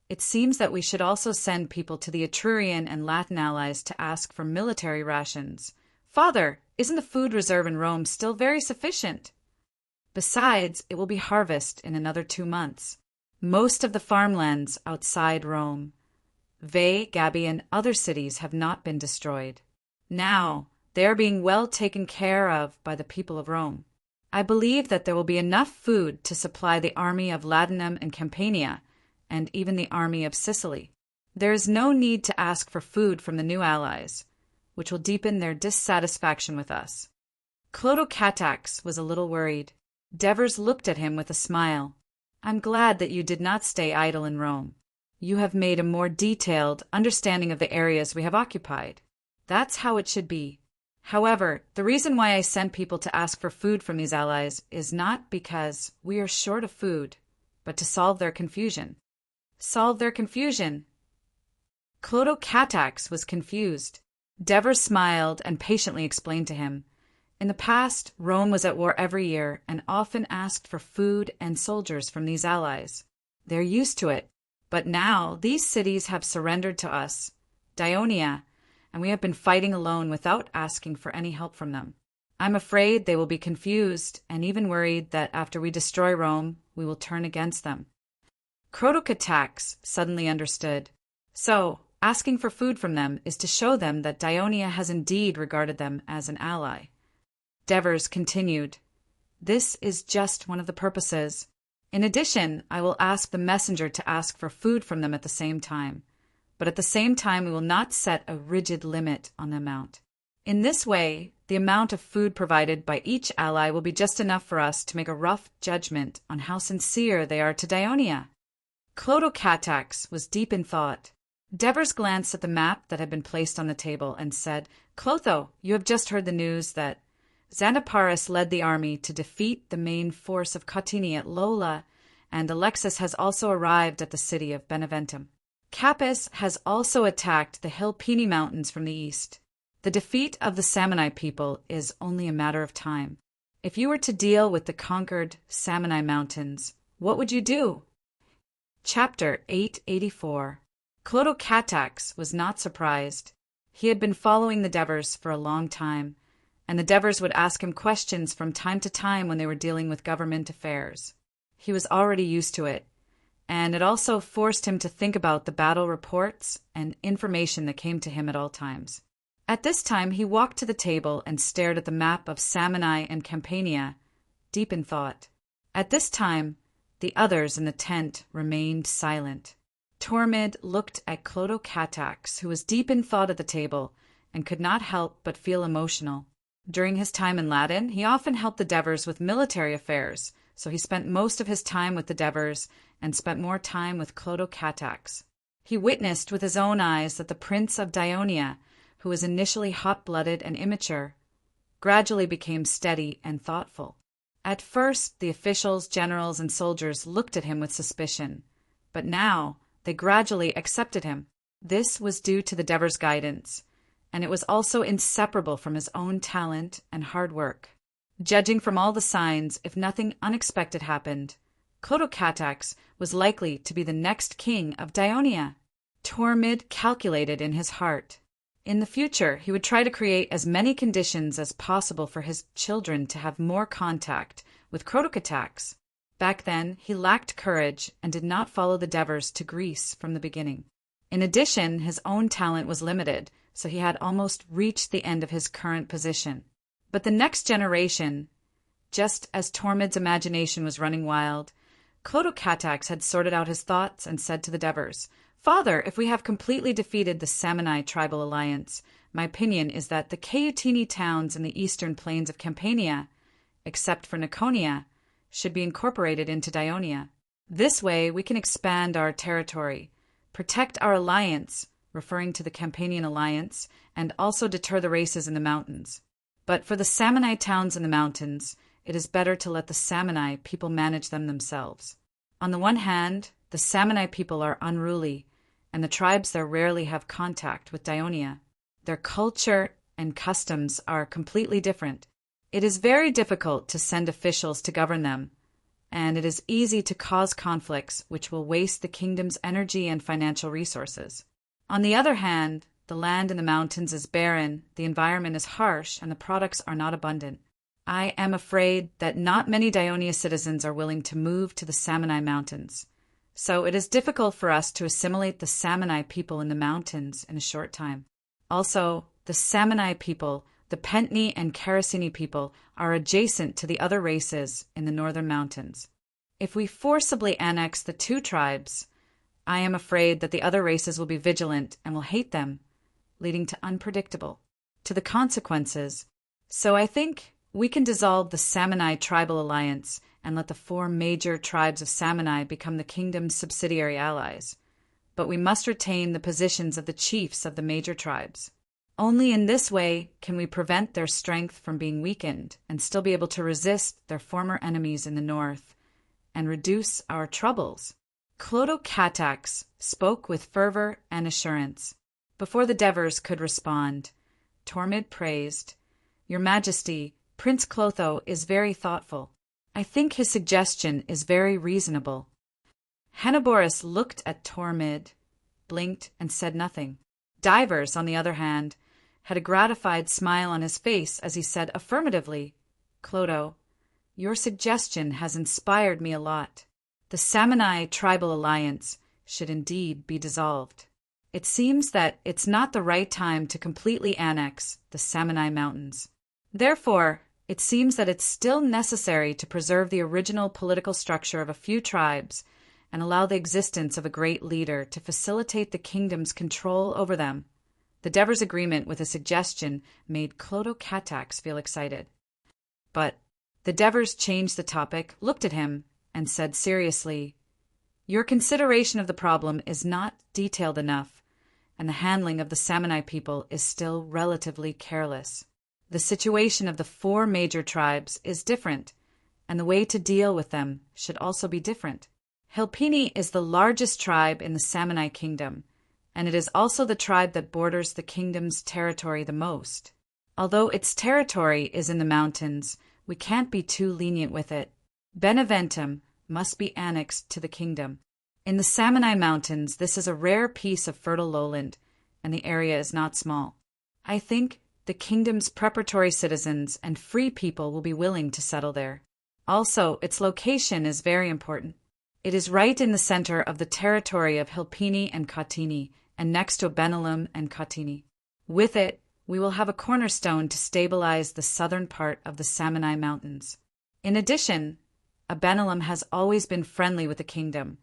It seems that we should also send people to the Etrurian and Latin allies to ask for military rations. Father, isn't the food reserve in Rome still very sufficient? Besides, it will be harvest in another 2 months. Most of the farmlands outside Rome, Veii, Gabii, and other cities have not been destroyed. Now, they are being well taken care of by the people of Rome. I believe that there will be enough food to supply the army of Latinum and Campania, and even the army of Sicily. There is no need to ask for food from the new allies, which will deepen their dissatisfaction with us. Clotocatax was a little worried. Devers looked at him with a smile. I'm glad that you did not stay idle in Rome. You have made a more detailed understanding of the areas we have occupied. That's how it should be. However, the reason why I sent people to ask for food from these allies is not because we are short of food, but to solve their confusion. Solve their confusion? Clotocatax was confused. Devers smiled and patiently explained to him. In the past, Rome was at war every year and often asked for food and soldiers from these allies. They're used to it. But now these cities have surrendered to us, Daionia, and we have been fighting alone without asking for any help from them. I'm afraid they will be confused and even worried that after we destroy Rome, we will turn against them. Clotocatax suddenly understood. So, asking for food from them is to show them that Daionia has indeed regarded them as an ally. Devers continued, This is just one of the purposes. In addition, I will ask the messenger to ask for food from them at the same time. But at the same time, we will not set a rigid limit on the amount. In this way, the amount of food provided by each ally will be just enough for us to make a rough judgment on how sincere they are to Daionia. Clotocatax was deep in thought. Devers glanced at the map that had been placed on the table and said, Clotho, you have just heard the news that Xanaparis led the army to defeat the main force of Cotini at Lola, and Alexis has also arrived at the city of Beneventum. Capys has also attacked the Hilpini Mountains from the east. The defeat of the Samni people is only a matter of time. If you were to deal with the conquered Samni Mountains, what would you do? Chapter 884. Clotocatax was not surprised. He had been following the Devers for a long time, and the Devers would ask him questions from time to time when they were dealing with government affairs. He was already used to it, and it also forced him to think about the battle reports and information that came to him at all times. At this time, he walked to the table and stared at the map of Samni and Campania, deep in thought. At this time, the others in the tent remained silent. Tormid looked at Clotocatax, who was deep in thought at the table and could not help but feel emotional. During his time in Latin, he often helped the Devers with military affairs, so he spent most of his time with the Devers and spent more time with Clotocatax. He witnessed with his own eyes that the Prince of Daionia, who was initially hot-blooded and immature, gradually became steady and thoughtful. At first, the officials, generals, and soldiers looked at him with suspicion, but now they gradually accepted him. This was due to the Devers' guidance, and it was also inseparable from his own talent and hard work. Judging from all the signs, if nothing unexpected happened, Clotocatax was likely to be the next king of Daionia. Tormid calculated in his heart. In the future, he would try to create as many conditions as possible for his children to have more contact with Clotocatax. Back then, he lacked courage and did not follow the Devers to Greece from the beginning. In addition, his own talent was limited, so he had almost reached the end of his current position. But the next generation, just as Tormid's imagination was running wild, Clotocatax had sorted out his thoughts and said to the Devers, Father, if we have completely defeated the Samni tribal alliance, my opinion is that the Ceutini towns in the eastern plains of Campania, except for Niconia, should be incorporated into Daionia. This way we can expand our territory, protect our alliance, referring to the Campanian alliance, and also deter the races in the mountains. But for the Samni towns in the mountains, it is better to let the Samni people manage them themselves. On the one hand, the Samni people are unruly, and the tribes there rarely have contact with Daionia. Their culture and customs are completely different. It is very difficult to send officials to govern them, and it is easy to cause conflicts which will waste the kingdom's energy and financial resources. On the other hand, the land in the mountains is barren, the environment is harsh, and the products are not abundant. I am afraid that not many Daionia citizens are willing to move to the Samanai Mountains, so it is difficult for us to assimilate the Samanai people in the mountains in a short time. Also, the Samanai people, the Pentni and Karasini people, are adjacent to the other races in the northern mountains. If we forcibly annex the two tribes, I am afraid that the other races will be vigilant and will hate them, leading to the consequences. So I think we can dissolve the Samanai tribal alliance and let the four major tribes of Samanai become the kingdom's subsidiary allies. But we must retain the positions of the chiefs of the major tribes. Only in this way can we prevent their strength from being weakened and still be able to resist their former enemies in the north and reduce our troubles. Clotho Katax spoke with fervor and assurance. Before the Devers could respond, Tormid praised, "Your Majesty, Prince Clotho is very thoughtful. I think his suggestion is very reasonable." Henoboris looked at Tormid, blinked, and said nothing. Divers, on the other hand, had a gratified smile on his face as he said affirmatively, "Clotho, your suggestion has inspired me a lot. The Samanai tribal alliance should indeed be dissolved. It seems that it's not the right time to completely annex the Samanai Mountains. Therefore, it seems that it's still necessary to preserve the original political structure of a few tribes and allow the existence of a great leader to facilitate the kingdom's control over them." The Devers' agreement with a suggestion made Clotho Katax feel excited. But the Devers changed the topic, looked at him, and said seriously, "Your consideration of the problem is not detailed enough, and the handling of the Samanai people is still relatively careless. The situation of the four major tribes is different, and the way to deal with them should also be different. Hilpini is the largest tribe in the Samanai kingdom, and it is also the tribe that borders the kingdom's territory the most. Although its territory is in the mountains, we can't be too lenient with it. Beneventum must be annexed to the kingdom. In the Samanai Mountains, this is a rare piece of fertile lowland, and the area is not small. I think the kingdom's preparatory citizens and free people will be willing to settle there. Also, its location is very important. It is right in the center of the territory of Hilpini and Katini, and next to Benelum and Katini. With it, we will have a cornerstone to stabilize the southern part of the Samanai Mountains. In addition, Benelum has always been friendly with the kingdom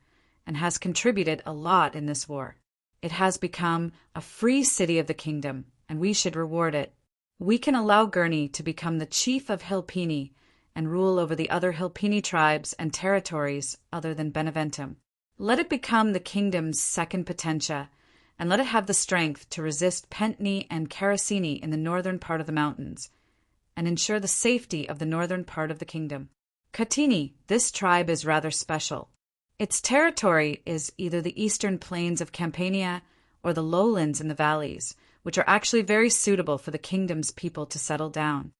and has contributed a lot in this war. It has become a free city of the kingdom, and we should reward it. We can allow Gurney to become the chief of Hilpini and rule over the other Hilpini tribes and territories other than Beneventum. Let it become the kingdom's second potentia, and let it have the strength to resist Pentni and Karasini in the northern part of the mountains, and ensure the safety of the northern part of the kingdom. Katini, this tribe is rather special. Its territory is either the eastern plains of Campania or the lowlands in the valleys, which are actually very suitable for the kingdom's people to settle down.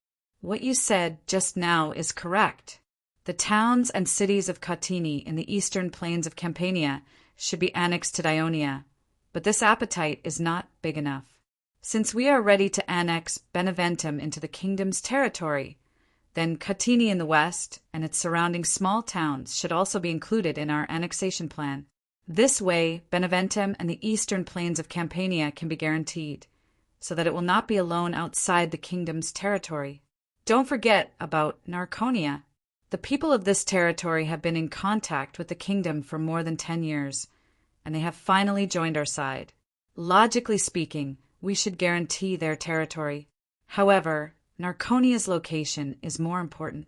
What you said just now is correct. The towns and cities of Katini in the eastern plains of Campania should be annexed to Daionia, but this appetite is not big enough. Since we are ready to annex Beneventum into the kingdom's territory, then Katini in the west and its surrounding small towns should also be included in our annexation plan. This way, Beneventum and the eastern plains of Campania can be guaranteed, so that it will not be alone outside the kingdom's territory. Don't forget about Narconia. The people of this territory have been in contact with the kingdom for more than 10 years, and they have finally joined our side. Logically speaking, we should guarantee their territory. However, Narconia's location is more important.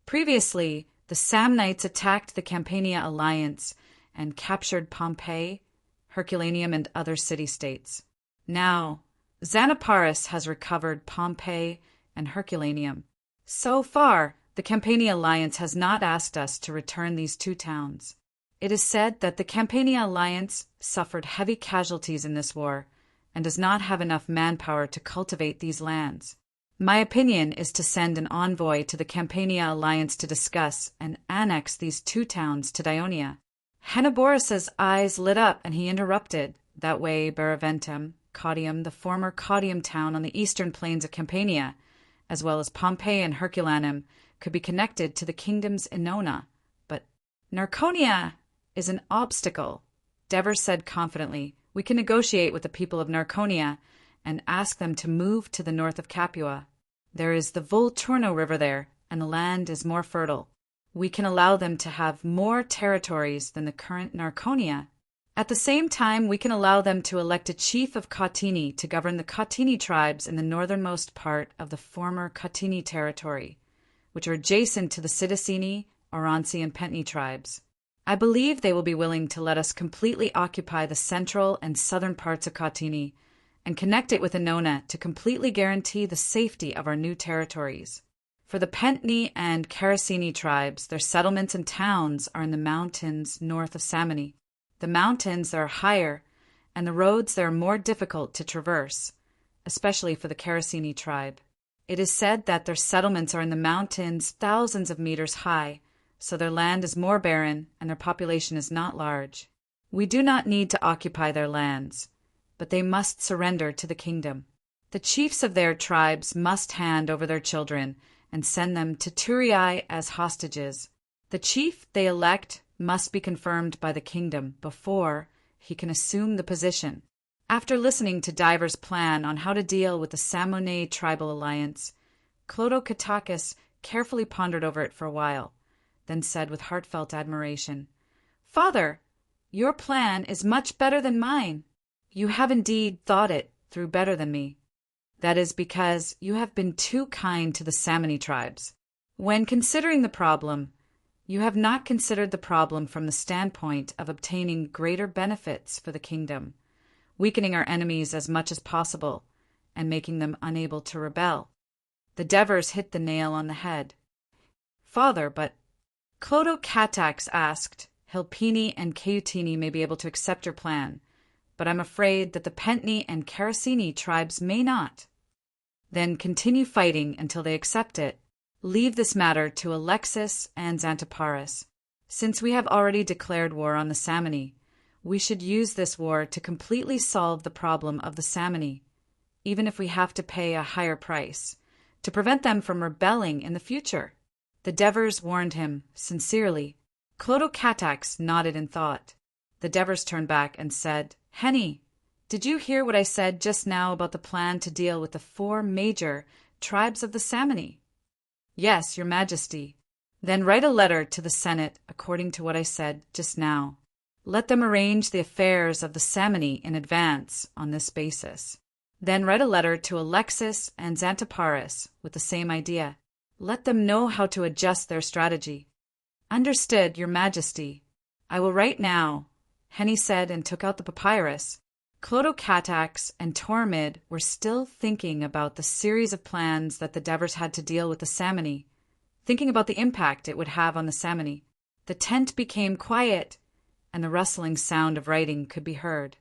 Previously, the Samnites attacked the Campania alliance and captured Pompeii, Herculaneum, and other city-states. Now, Xanaparis has recovered Pompeii and Herculaneum. So far, the Campania alliance has not asked us to return these two towns. It is said that the Campania alliance suffered heavy casualties in this war, and does not have enough manpower to cultivate these lands. My opinion is to send an envoy to the Campania alliance to discuss and annex these two towns to Dionia. Henoborus's eyes lit up, and he interrupted. That way, Bereventum, Caudium, the former Caudium town on the eastern plains of Campania, as well as Pompeii and Herculanum, could be connected to the kingdoms Ennona. But Narconia is an obstacle, Devers said confidently. We can negotiate with the people of Narconia and ask them to move to the north of Capua. There is the Volturno River there, and the land is more fertile. We can allow them to have more territories than the current Narconia. At the same time, we can allow them to elect a chief of Cautini to govern the Cautini tribes in the northernmost part of the former Cautini territory, which are adjacent to the Sidicini, Auronsi, and Pentni tribes. I believe they will be willing to let us completely occupy the central and southern parts of Cautini and connect it with Ennona to completely guarantee the safety of our new territories. For the Pentni and Caracini tribes, their settlements and towns are in the mountains north of Samni. The mountains there are higher, and the roads there are more difficult to traverse, especially for the Caracini tribe. It is said that their settlements are in the mountains thousands of meters high, so their land is more barren and their population is not large. We do not need to occupy their lands, but they must surrender to the kingdom. The chiefs of their tribes must hand over their children and send them to Turii as hostages. The chief they elect must be confirmed by the kingdom before he can assume the position. After listening to Diver's plan on how to deal with the Samonae tribal alliance, Clodocatacus carefully pondered over it for a while, then said with heartfelt admiration, "Father, your plan is much better than mine. You have indeed thought it through better than me. That is because you have been too kind to the Samni tribes. When considering the problem, you have not considered the problem from the standpoint of obtaining greater benefits for the kingdom, weakening our enemies as much as possible, and making them unable to rebel." The Devers hit the nail on the head. "Father, but—" Clodocatax asked, "Hilpini and Cautini may be able to accept your plan, but I'm afraid that the Pentni and Caracini tribes may not." "Then continue fighting until they accept it. Leave this matter to Alexis and Xanthoparis. Since we have already declared war on the Samni, we should use this war to completely solve the problem of the Samni, even if we have to pay a higher price, to prevent them from rebelling in the future." The Devers warned him, sincerely. Clodocatax nodded in thought. The Devers turned back and said, "Henny, did you hear what I said just now about the plan to deal with the 4 major tribes of the Samni?" "Yes, your Majesty." "Then write a letter to the Senate according to what I said just now. Let them arrange the affairs of the Samni in advance on this basis. Then write a letter to Alexis and Xanthoparis with the same idea. Let them know how to adjust their strategy." "Understood, your Majesty. I will write now," Henny said, and took out the papyrus. Clodocatax and Tormid were still thinking about the series of plans that the Devers had to deal with the Samni, thinking about the impact it would have on the Samni. The tent became quiet, and the rustling sound of writing could be heard.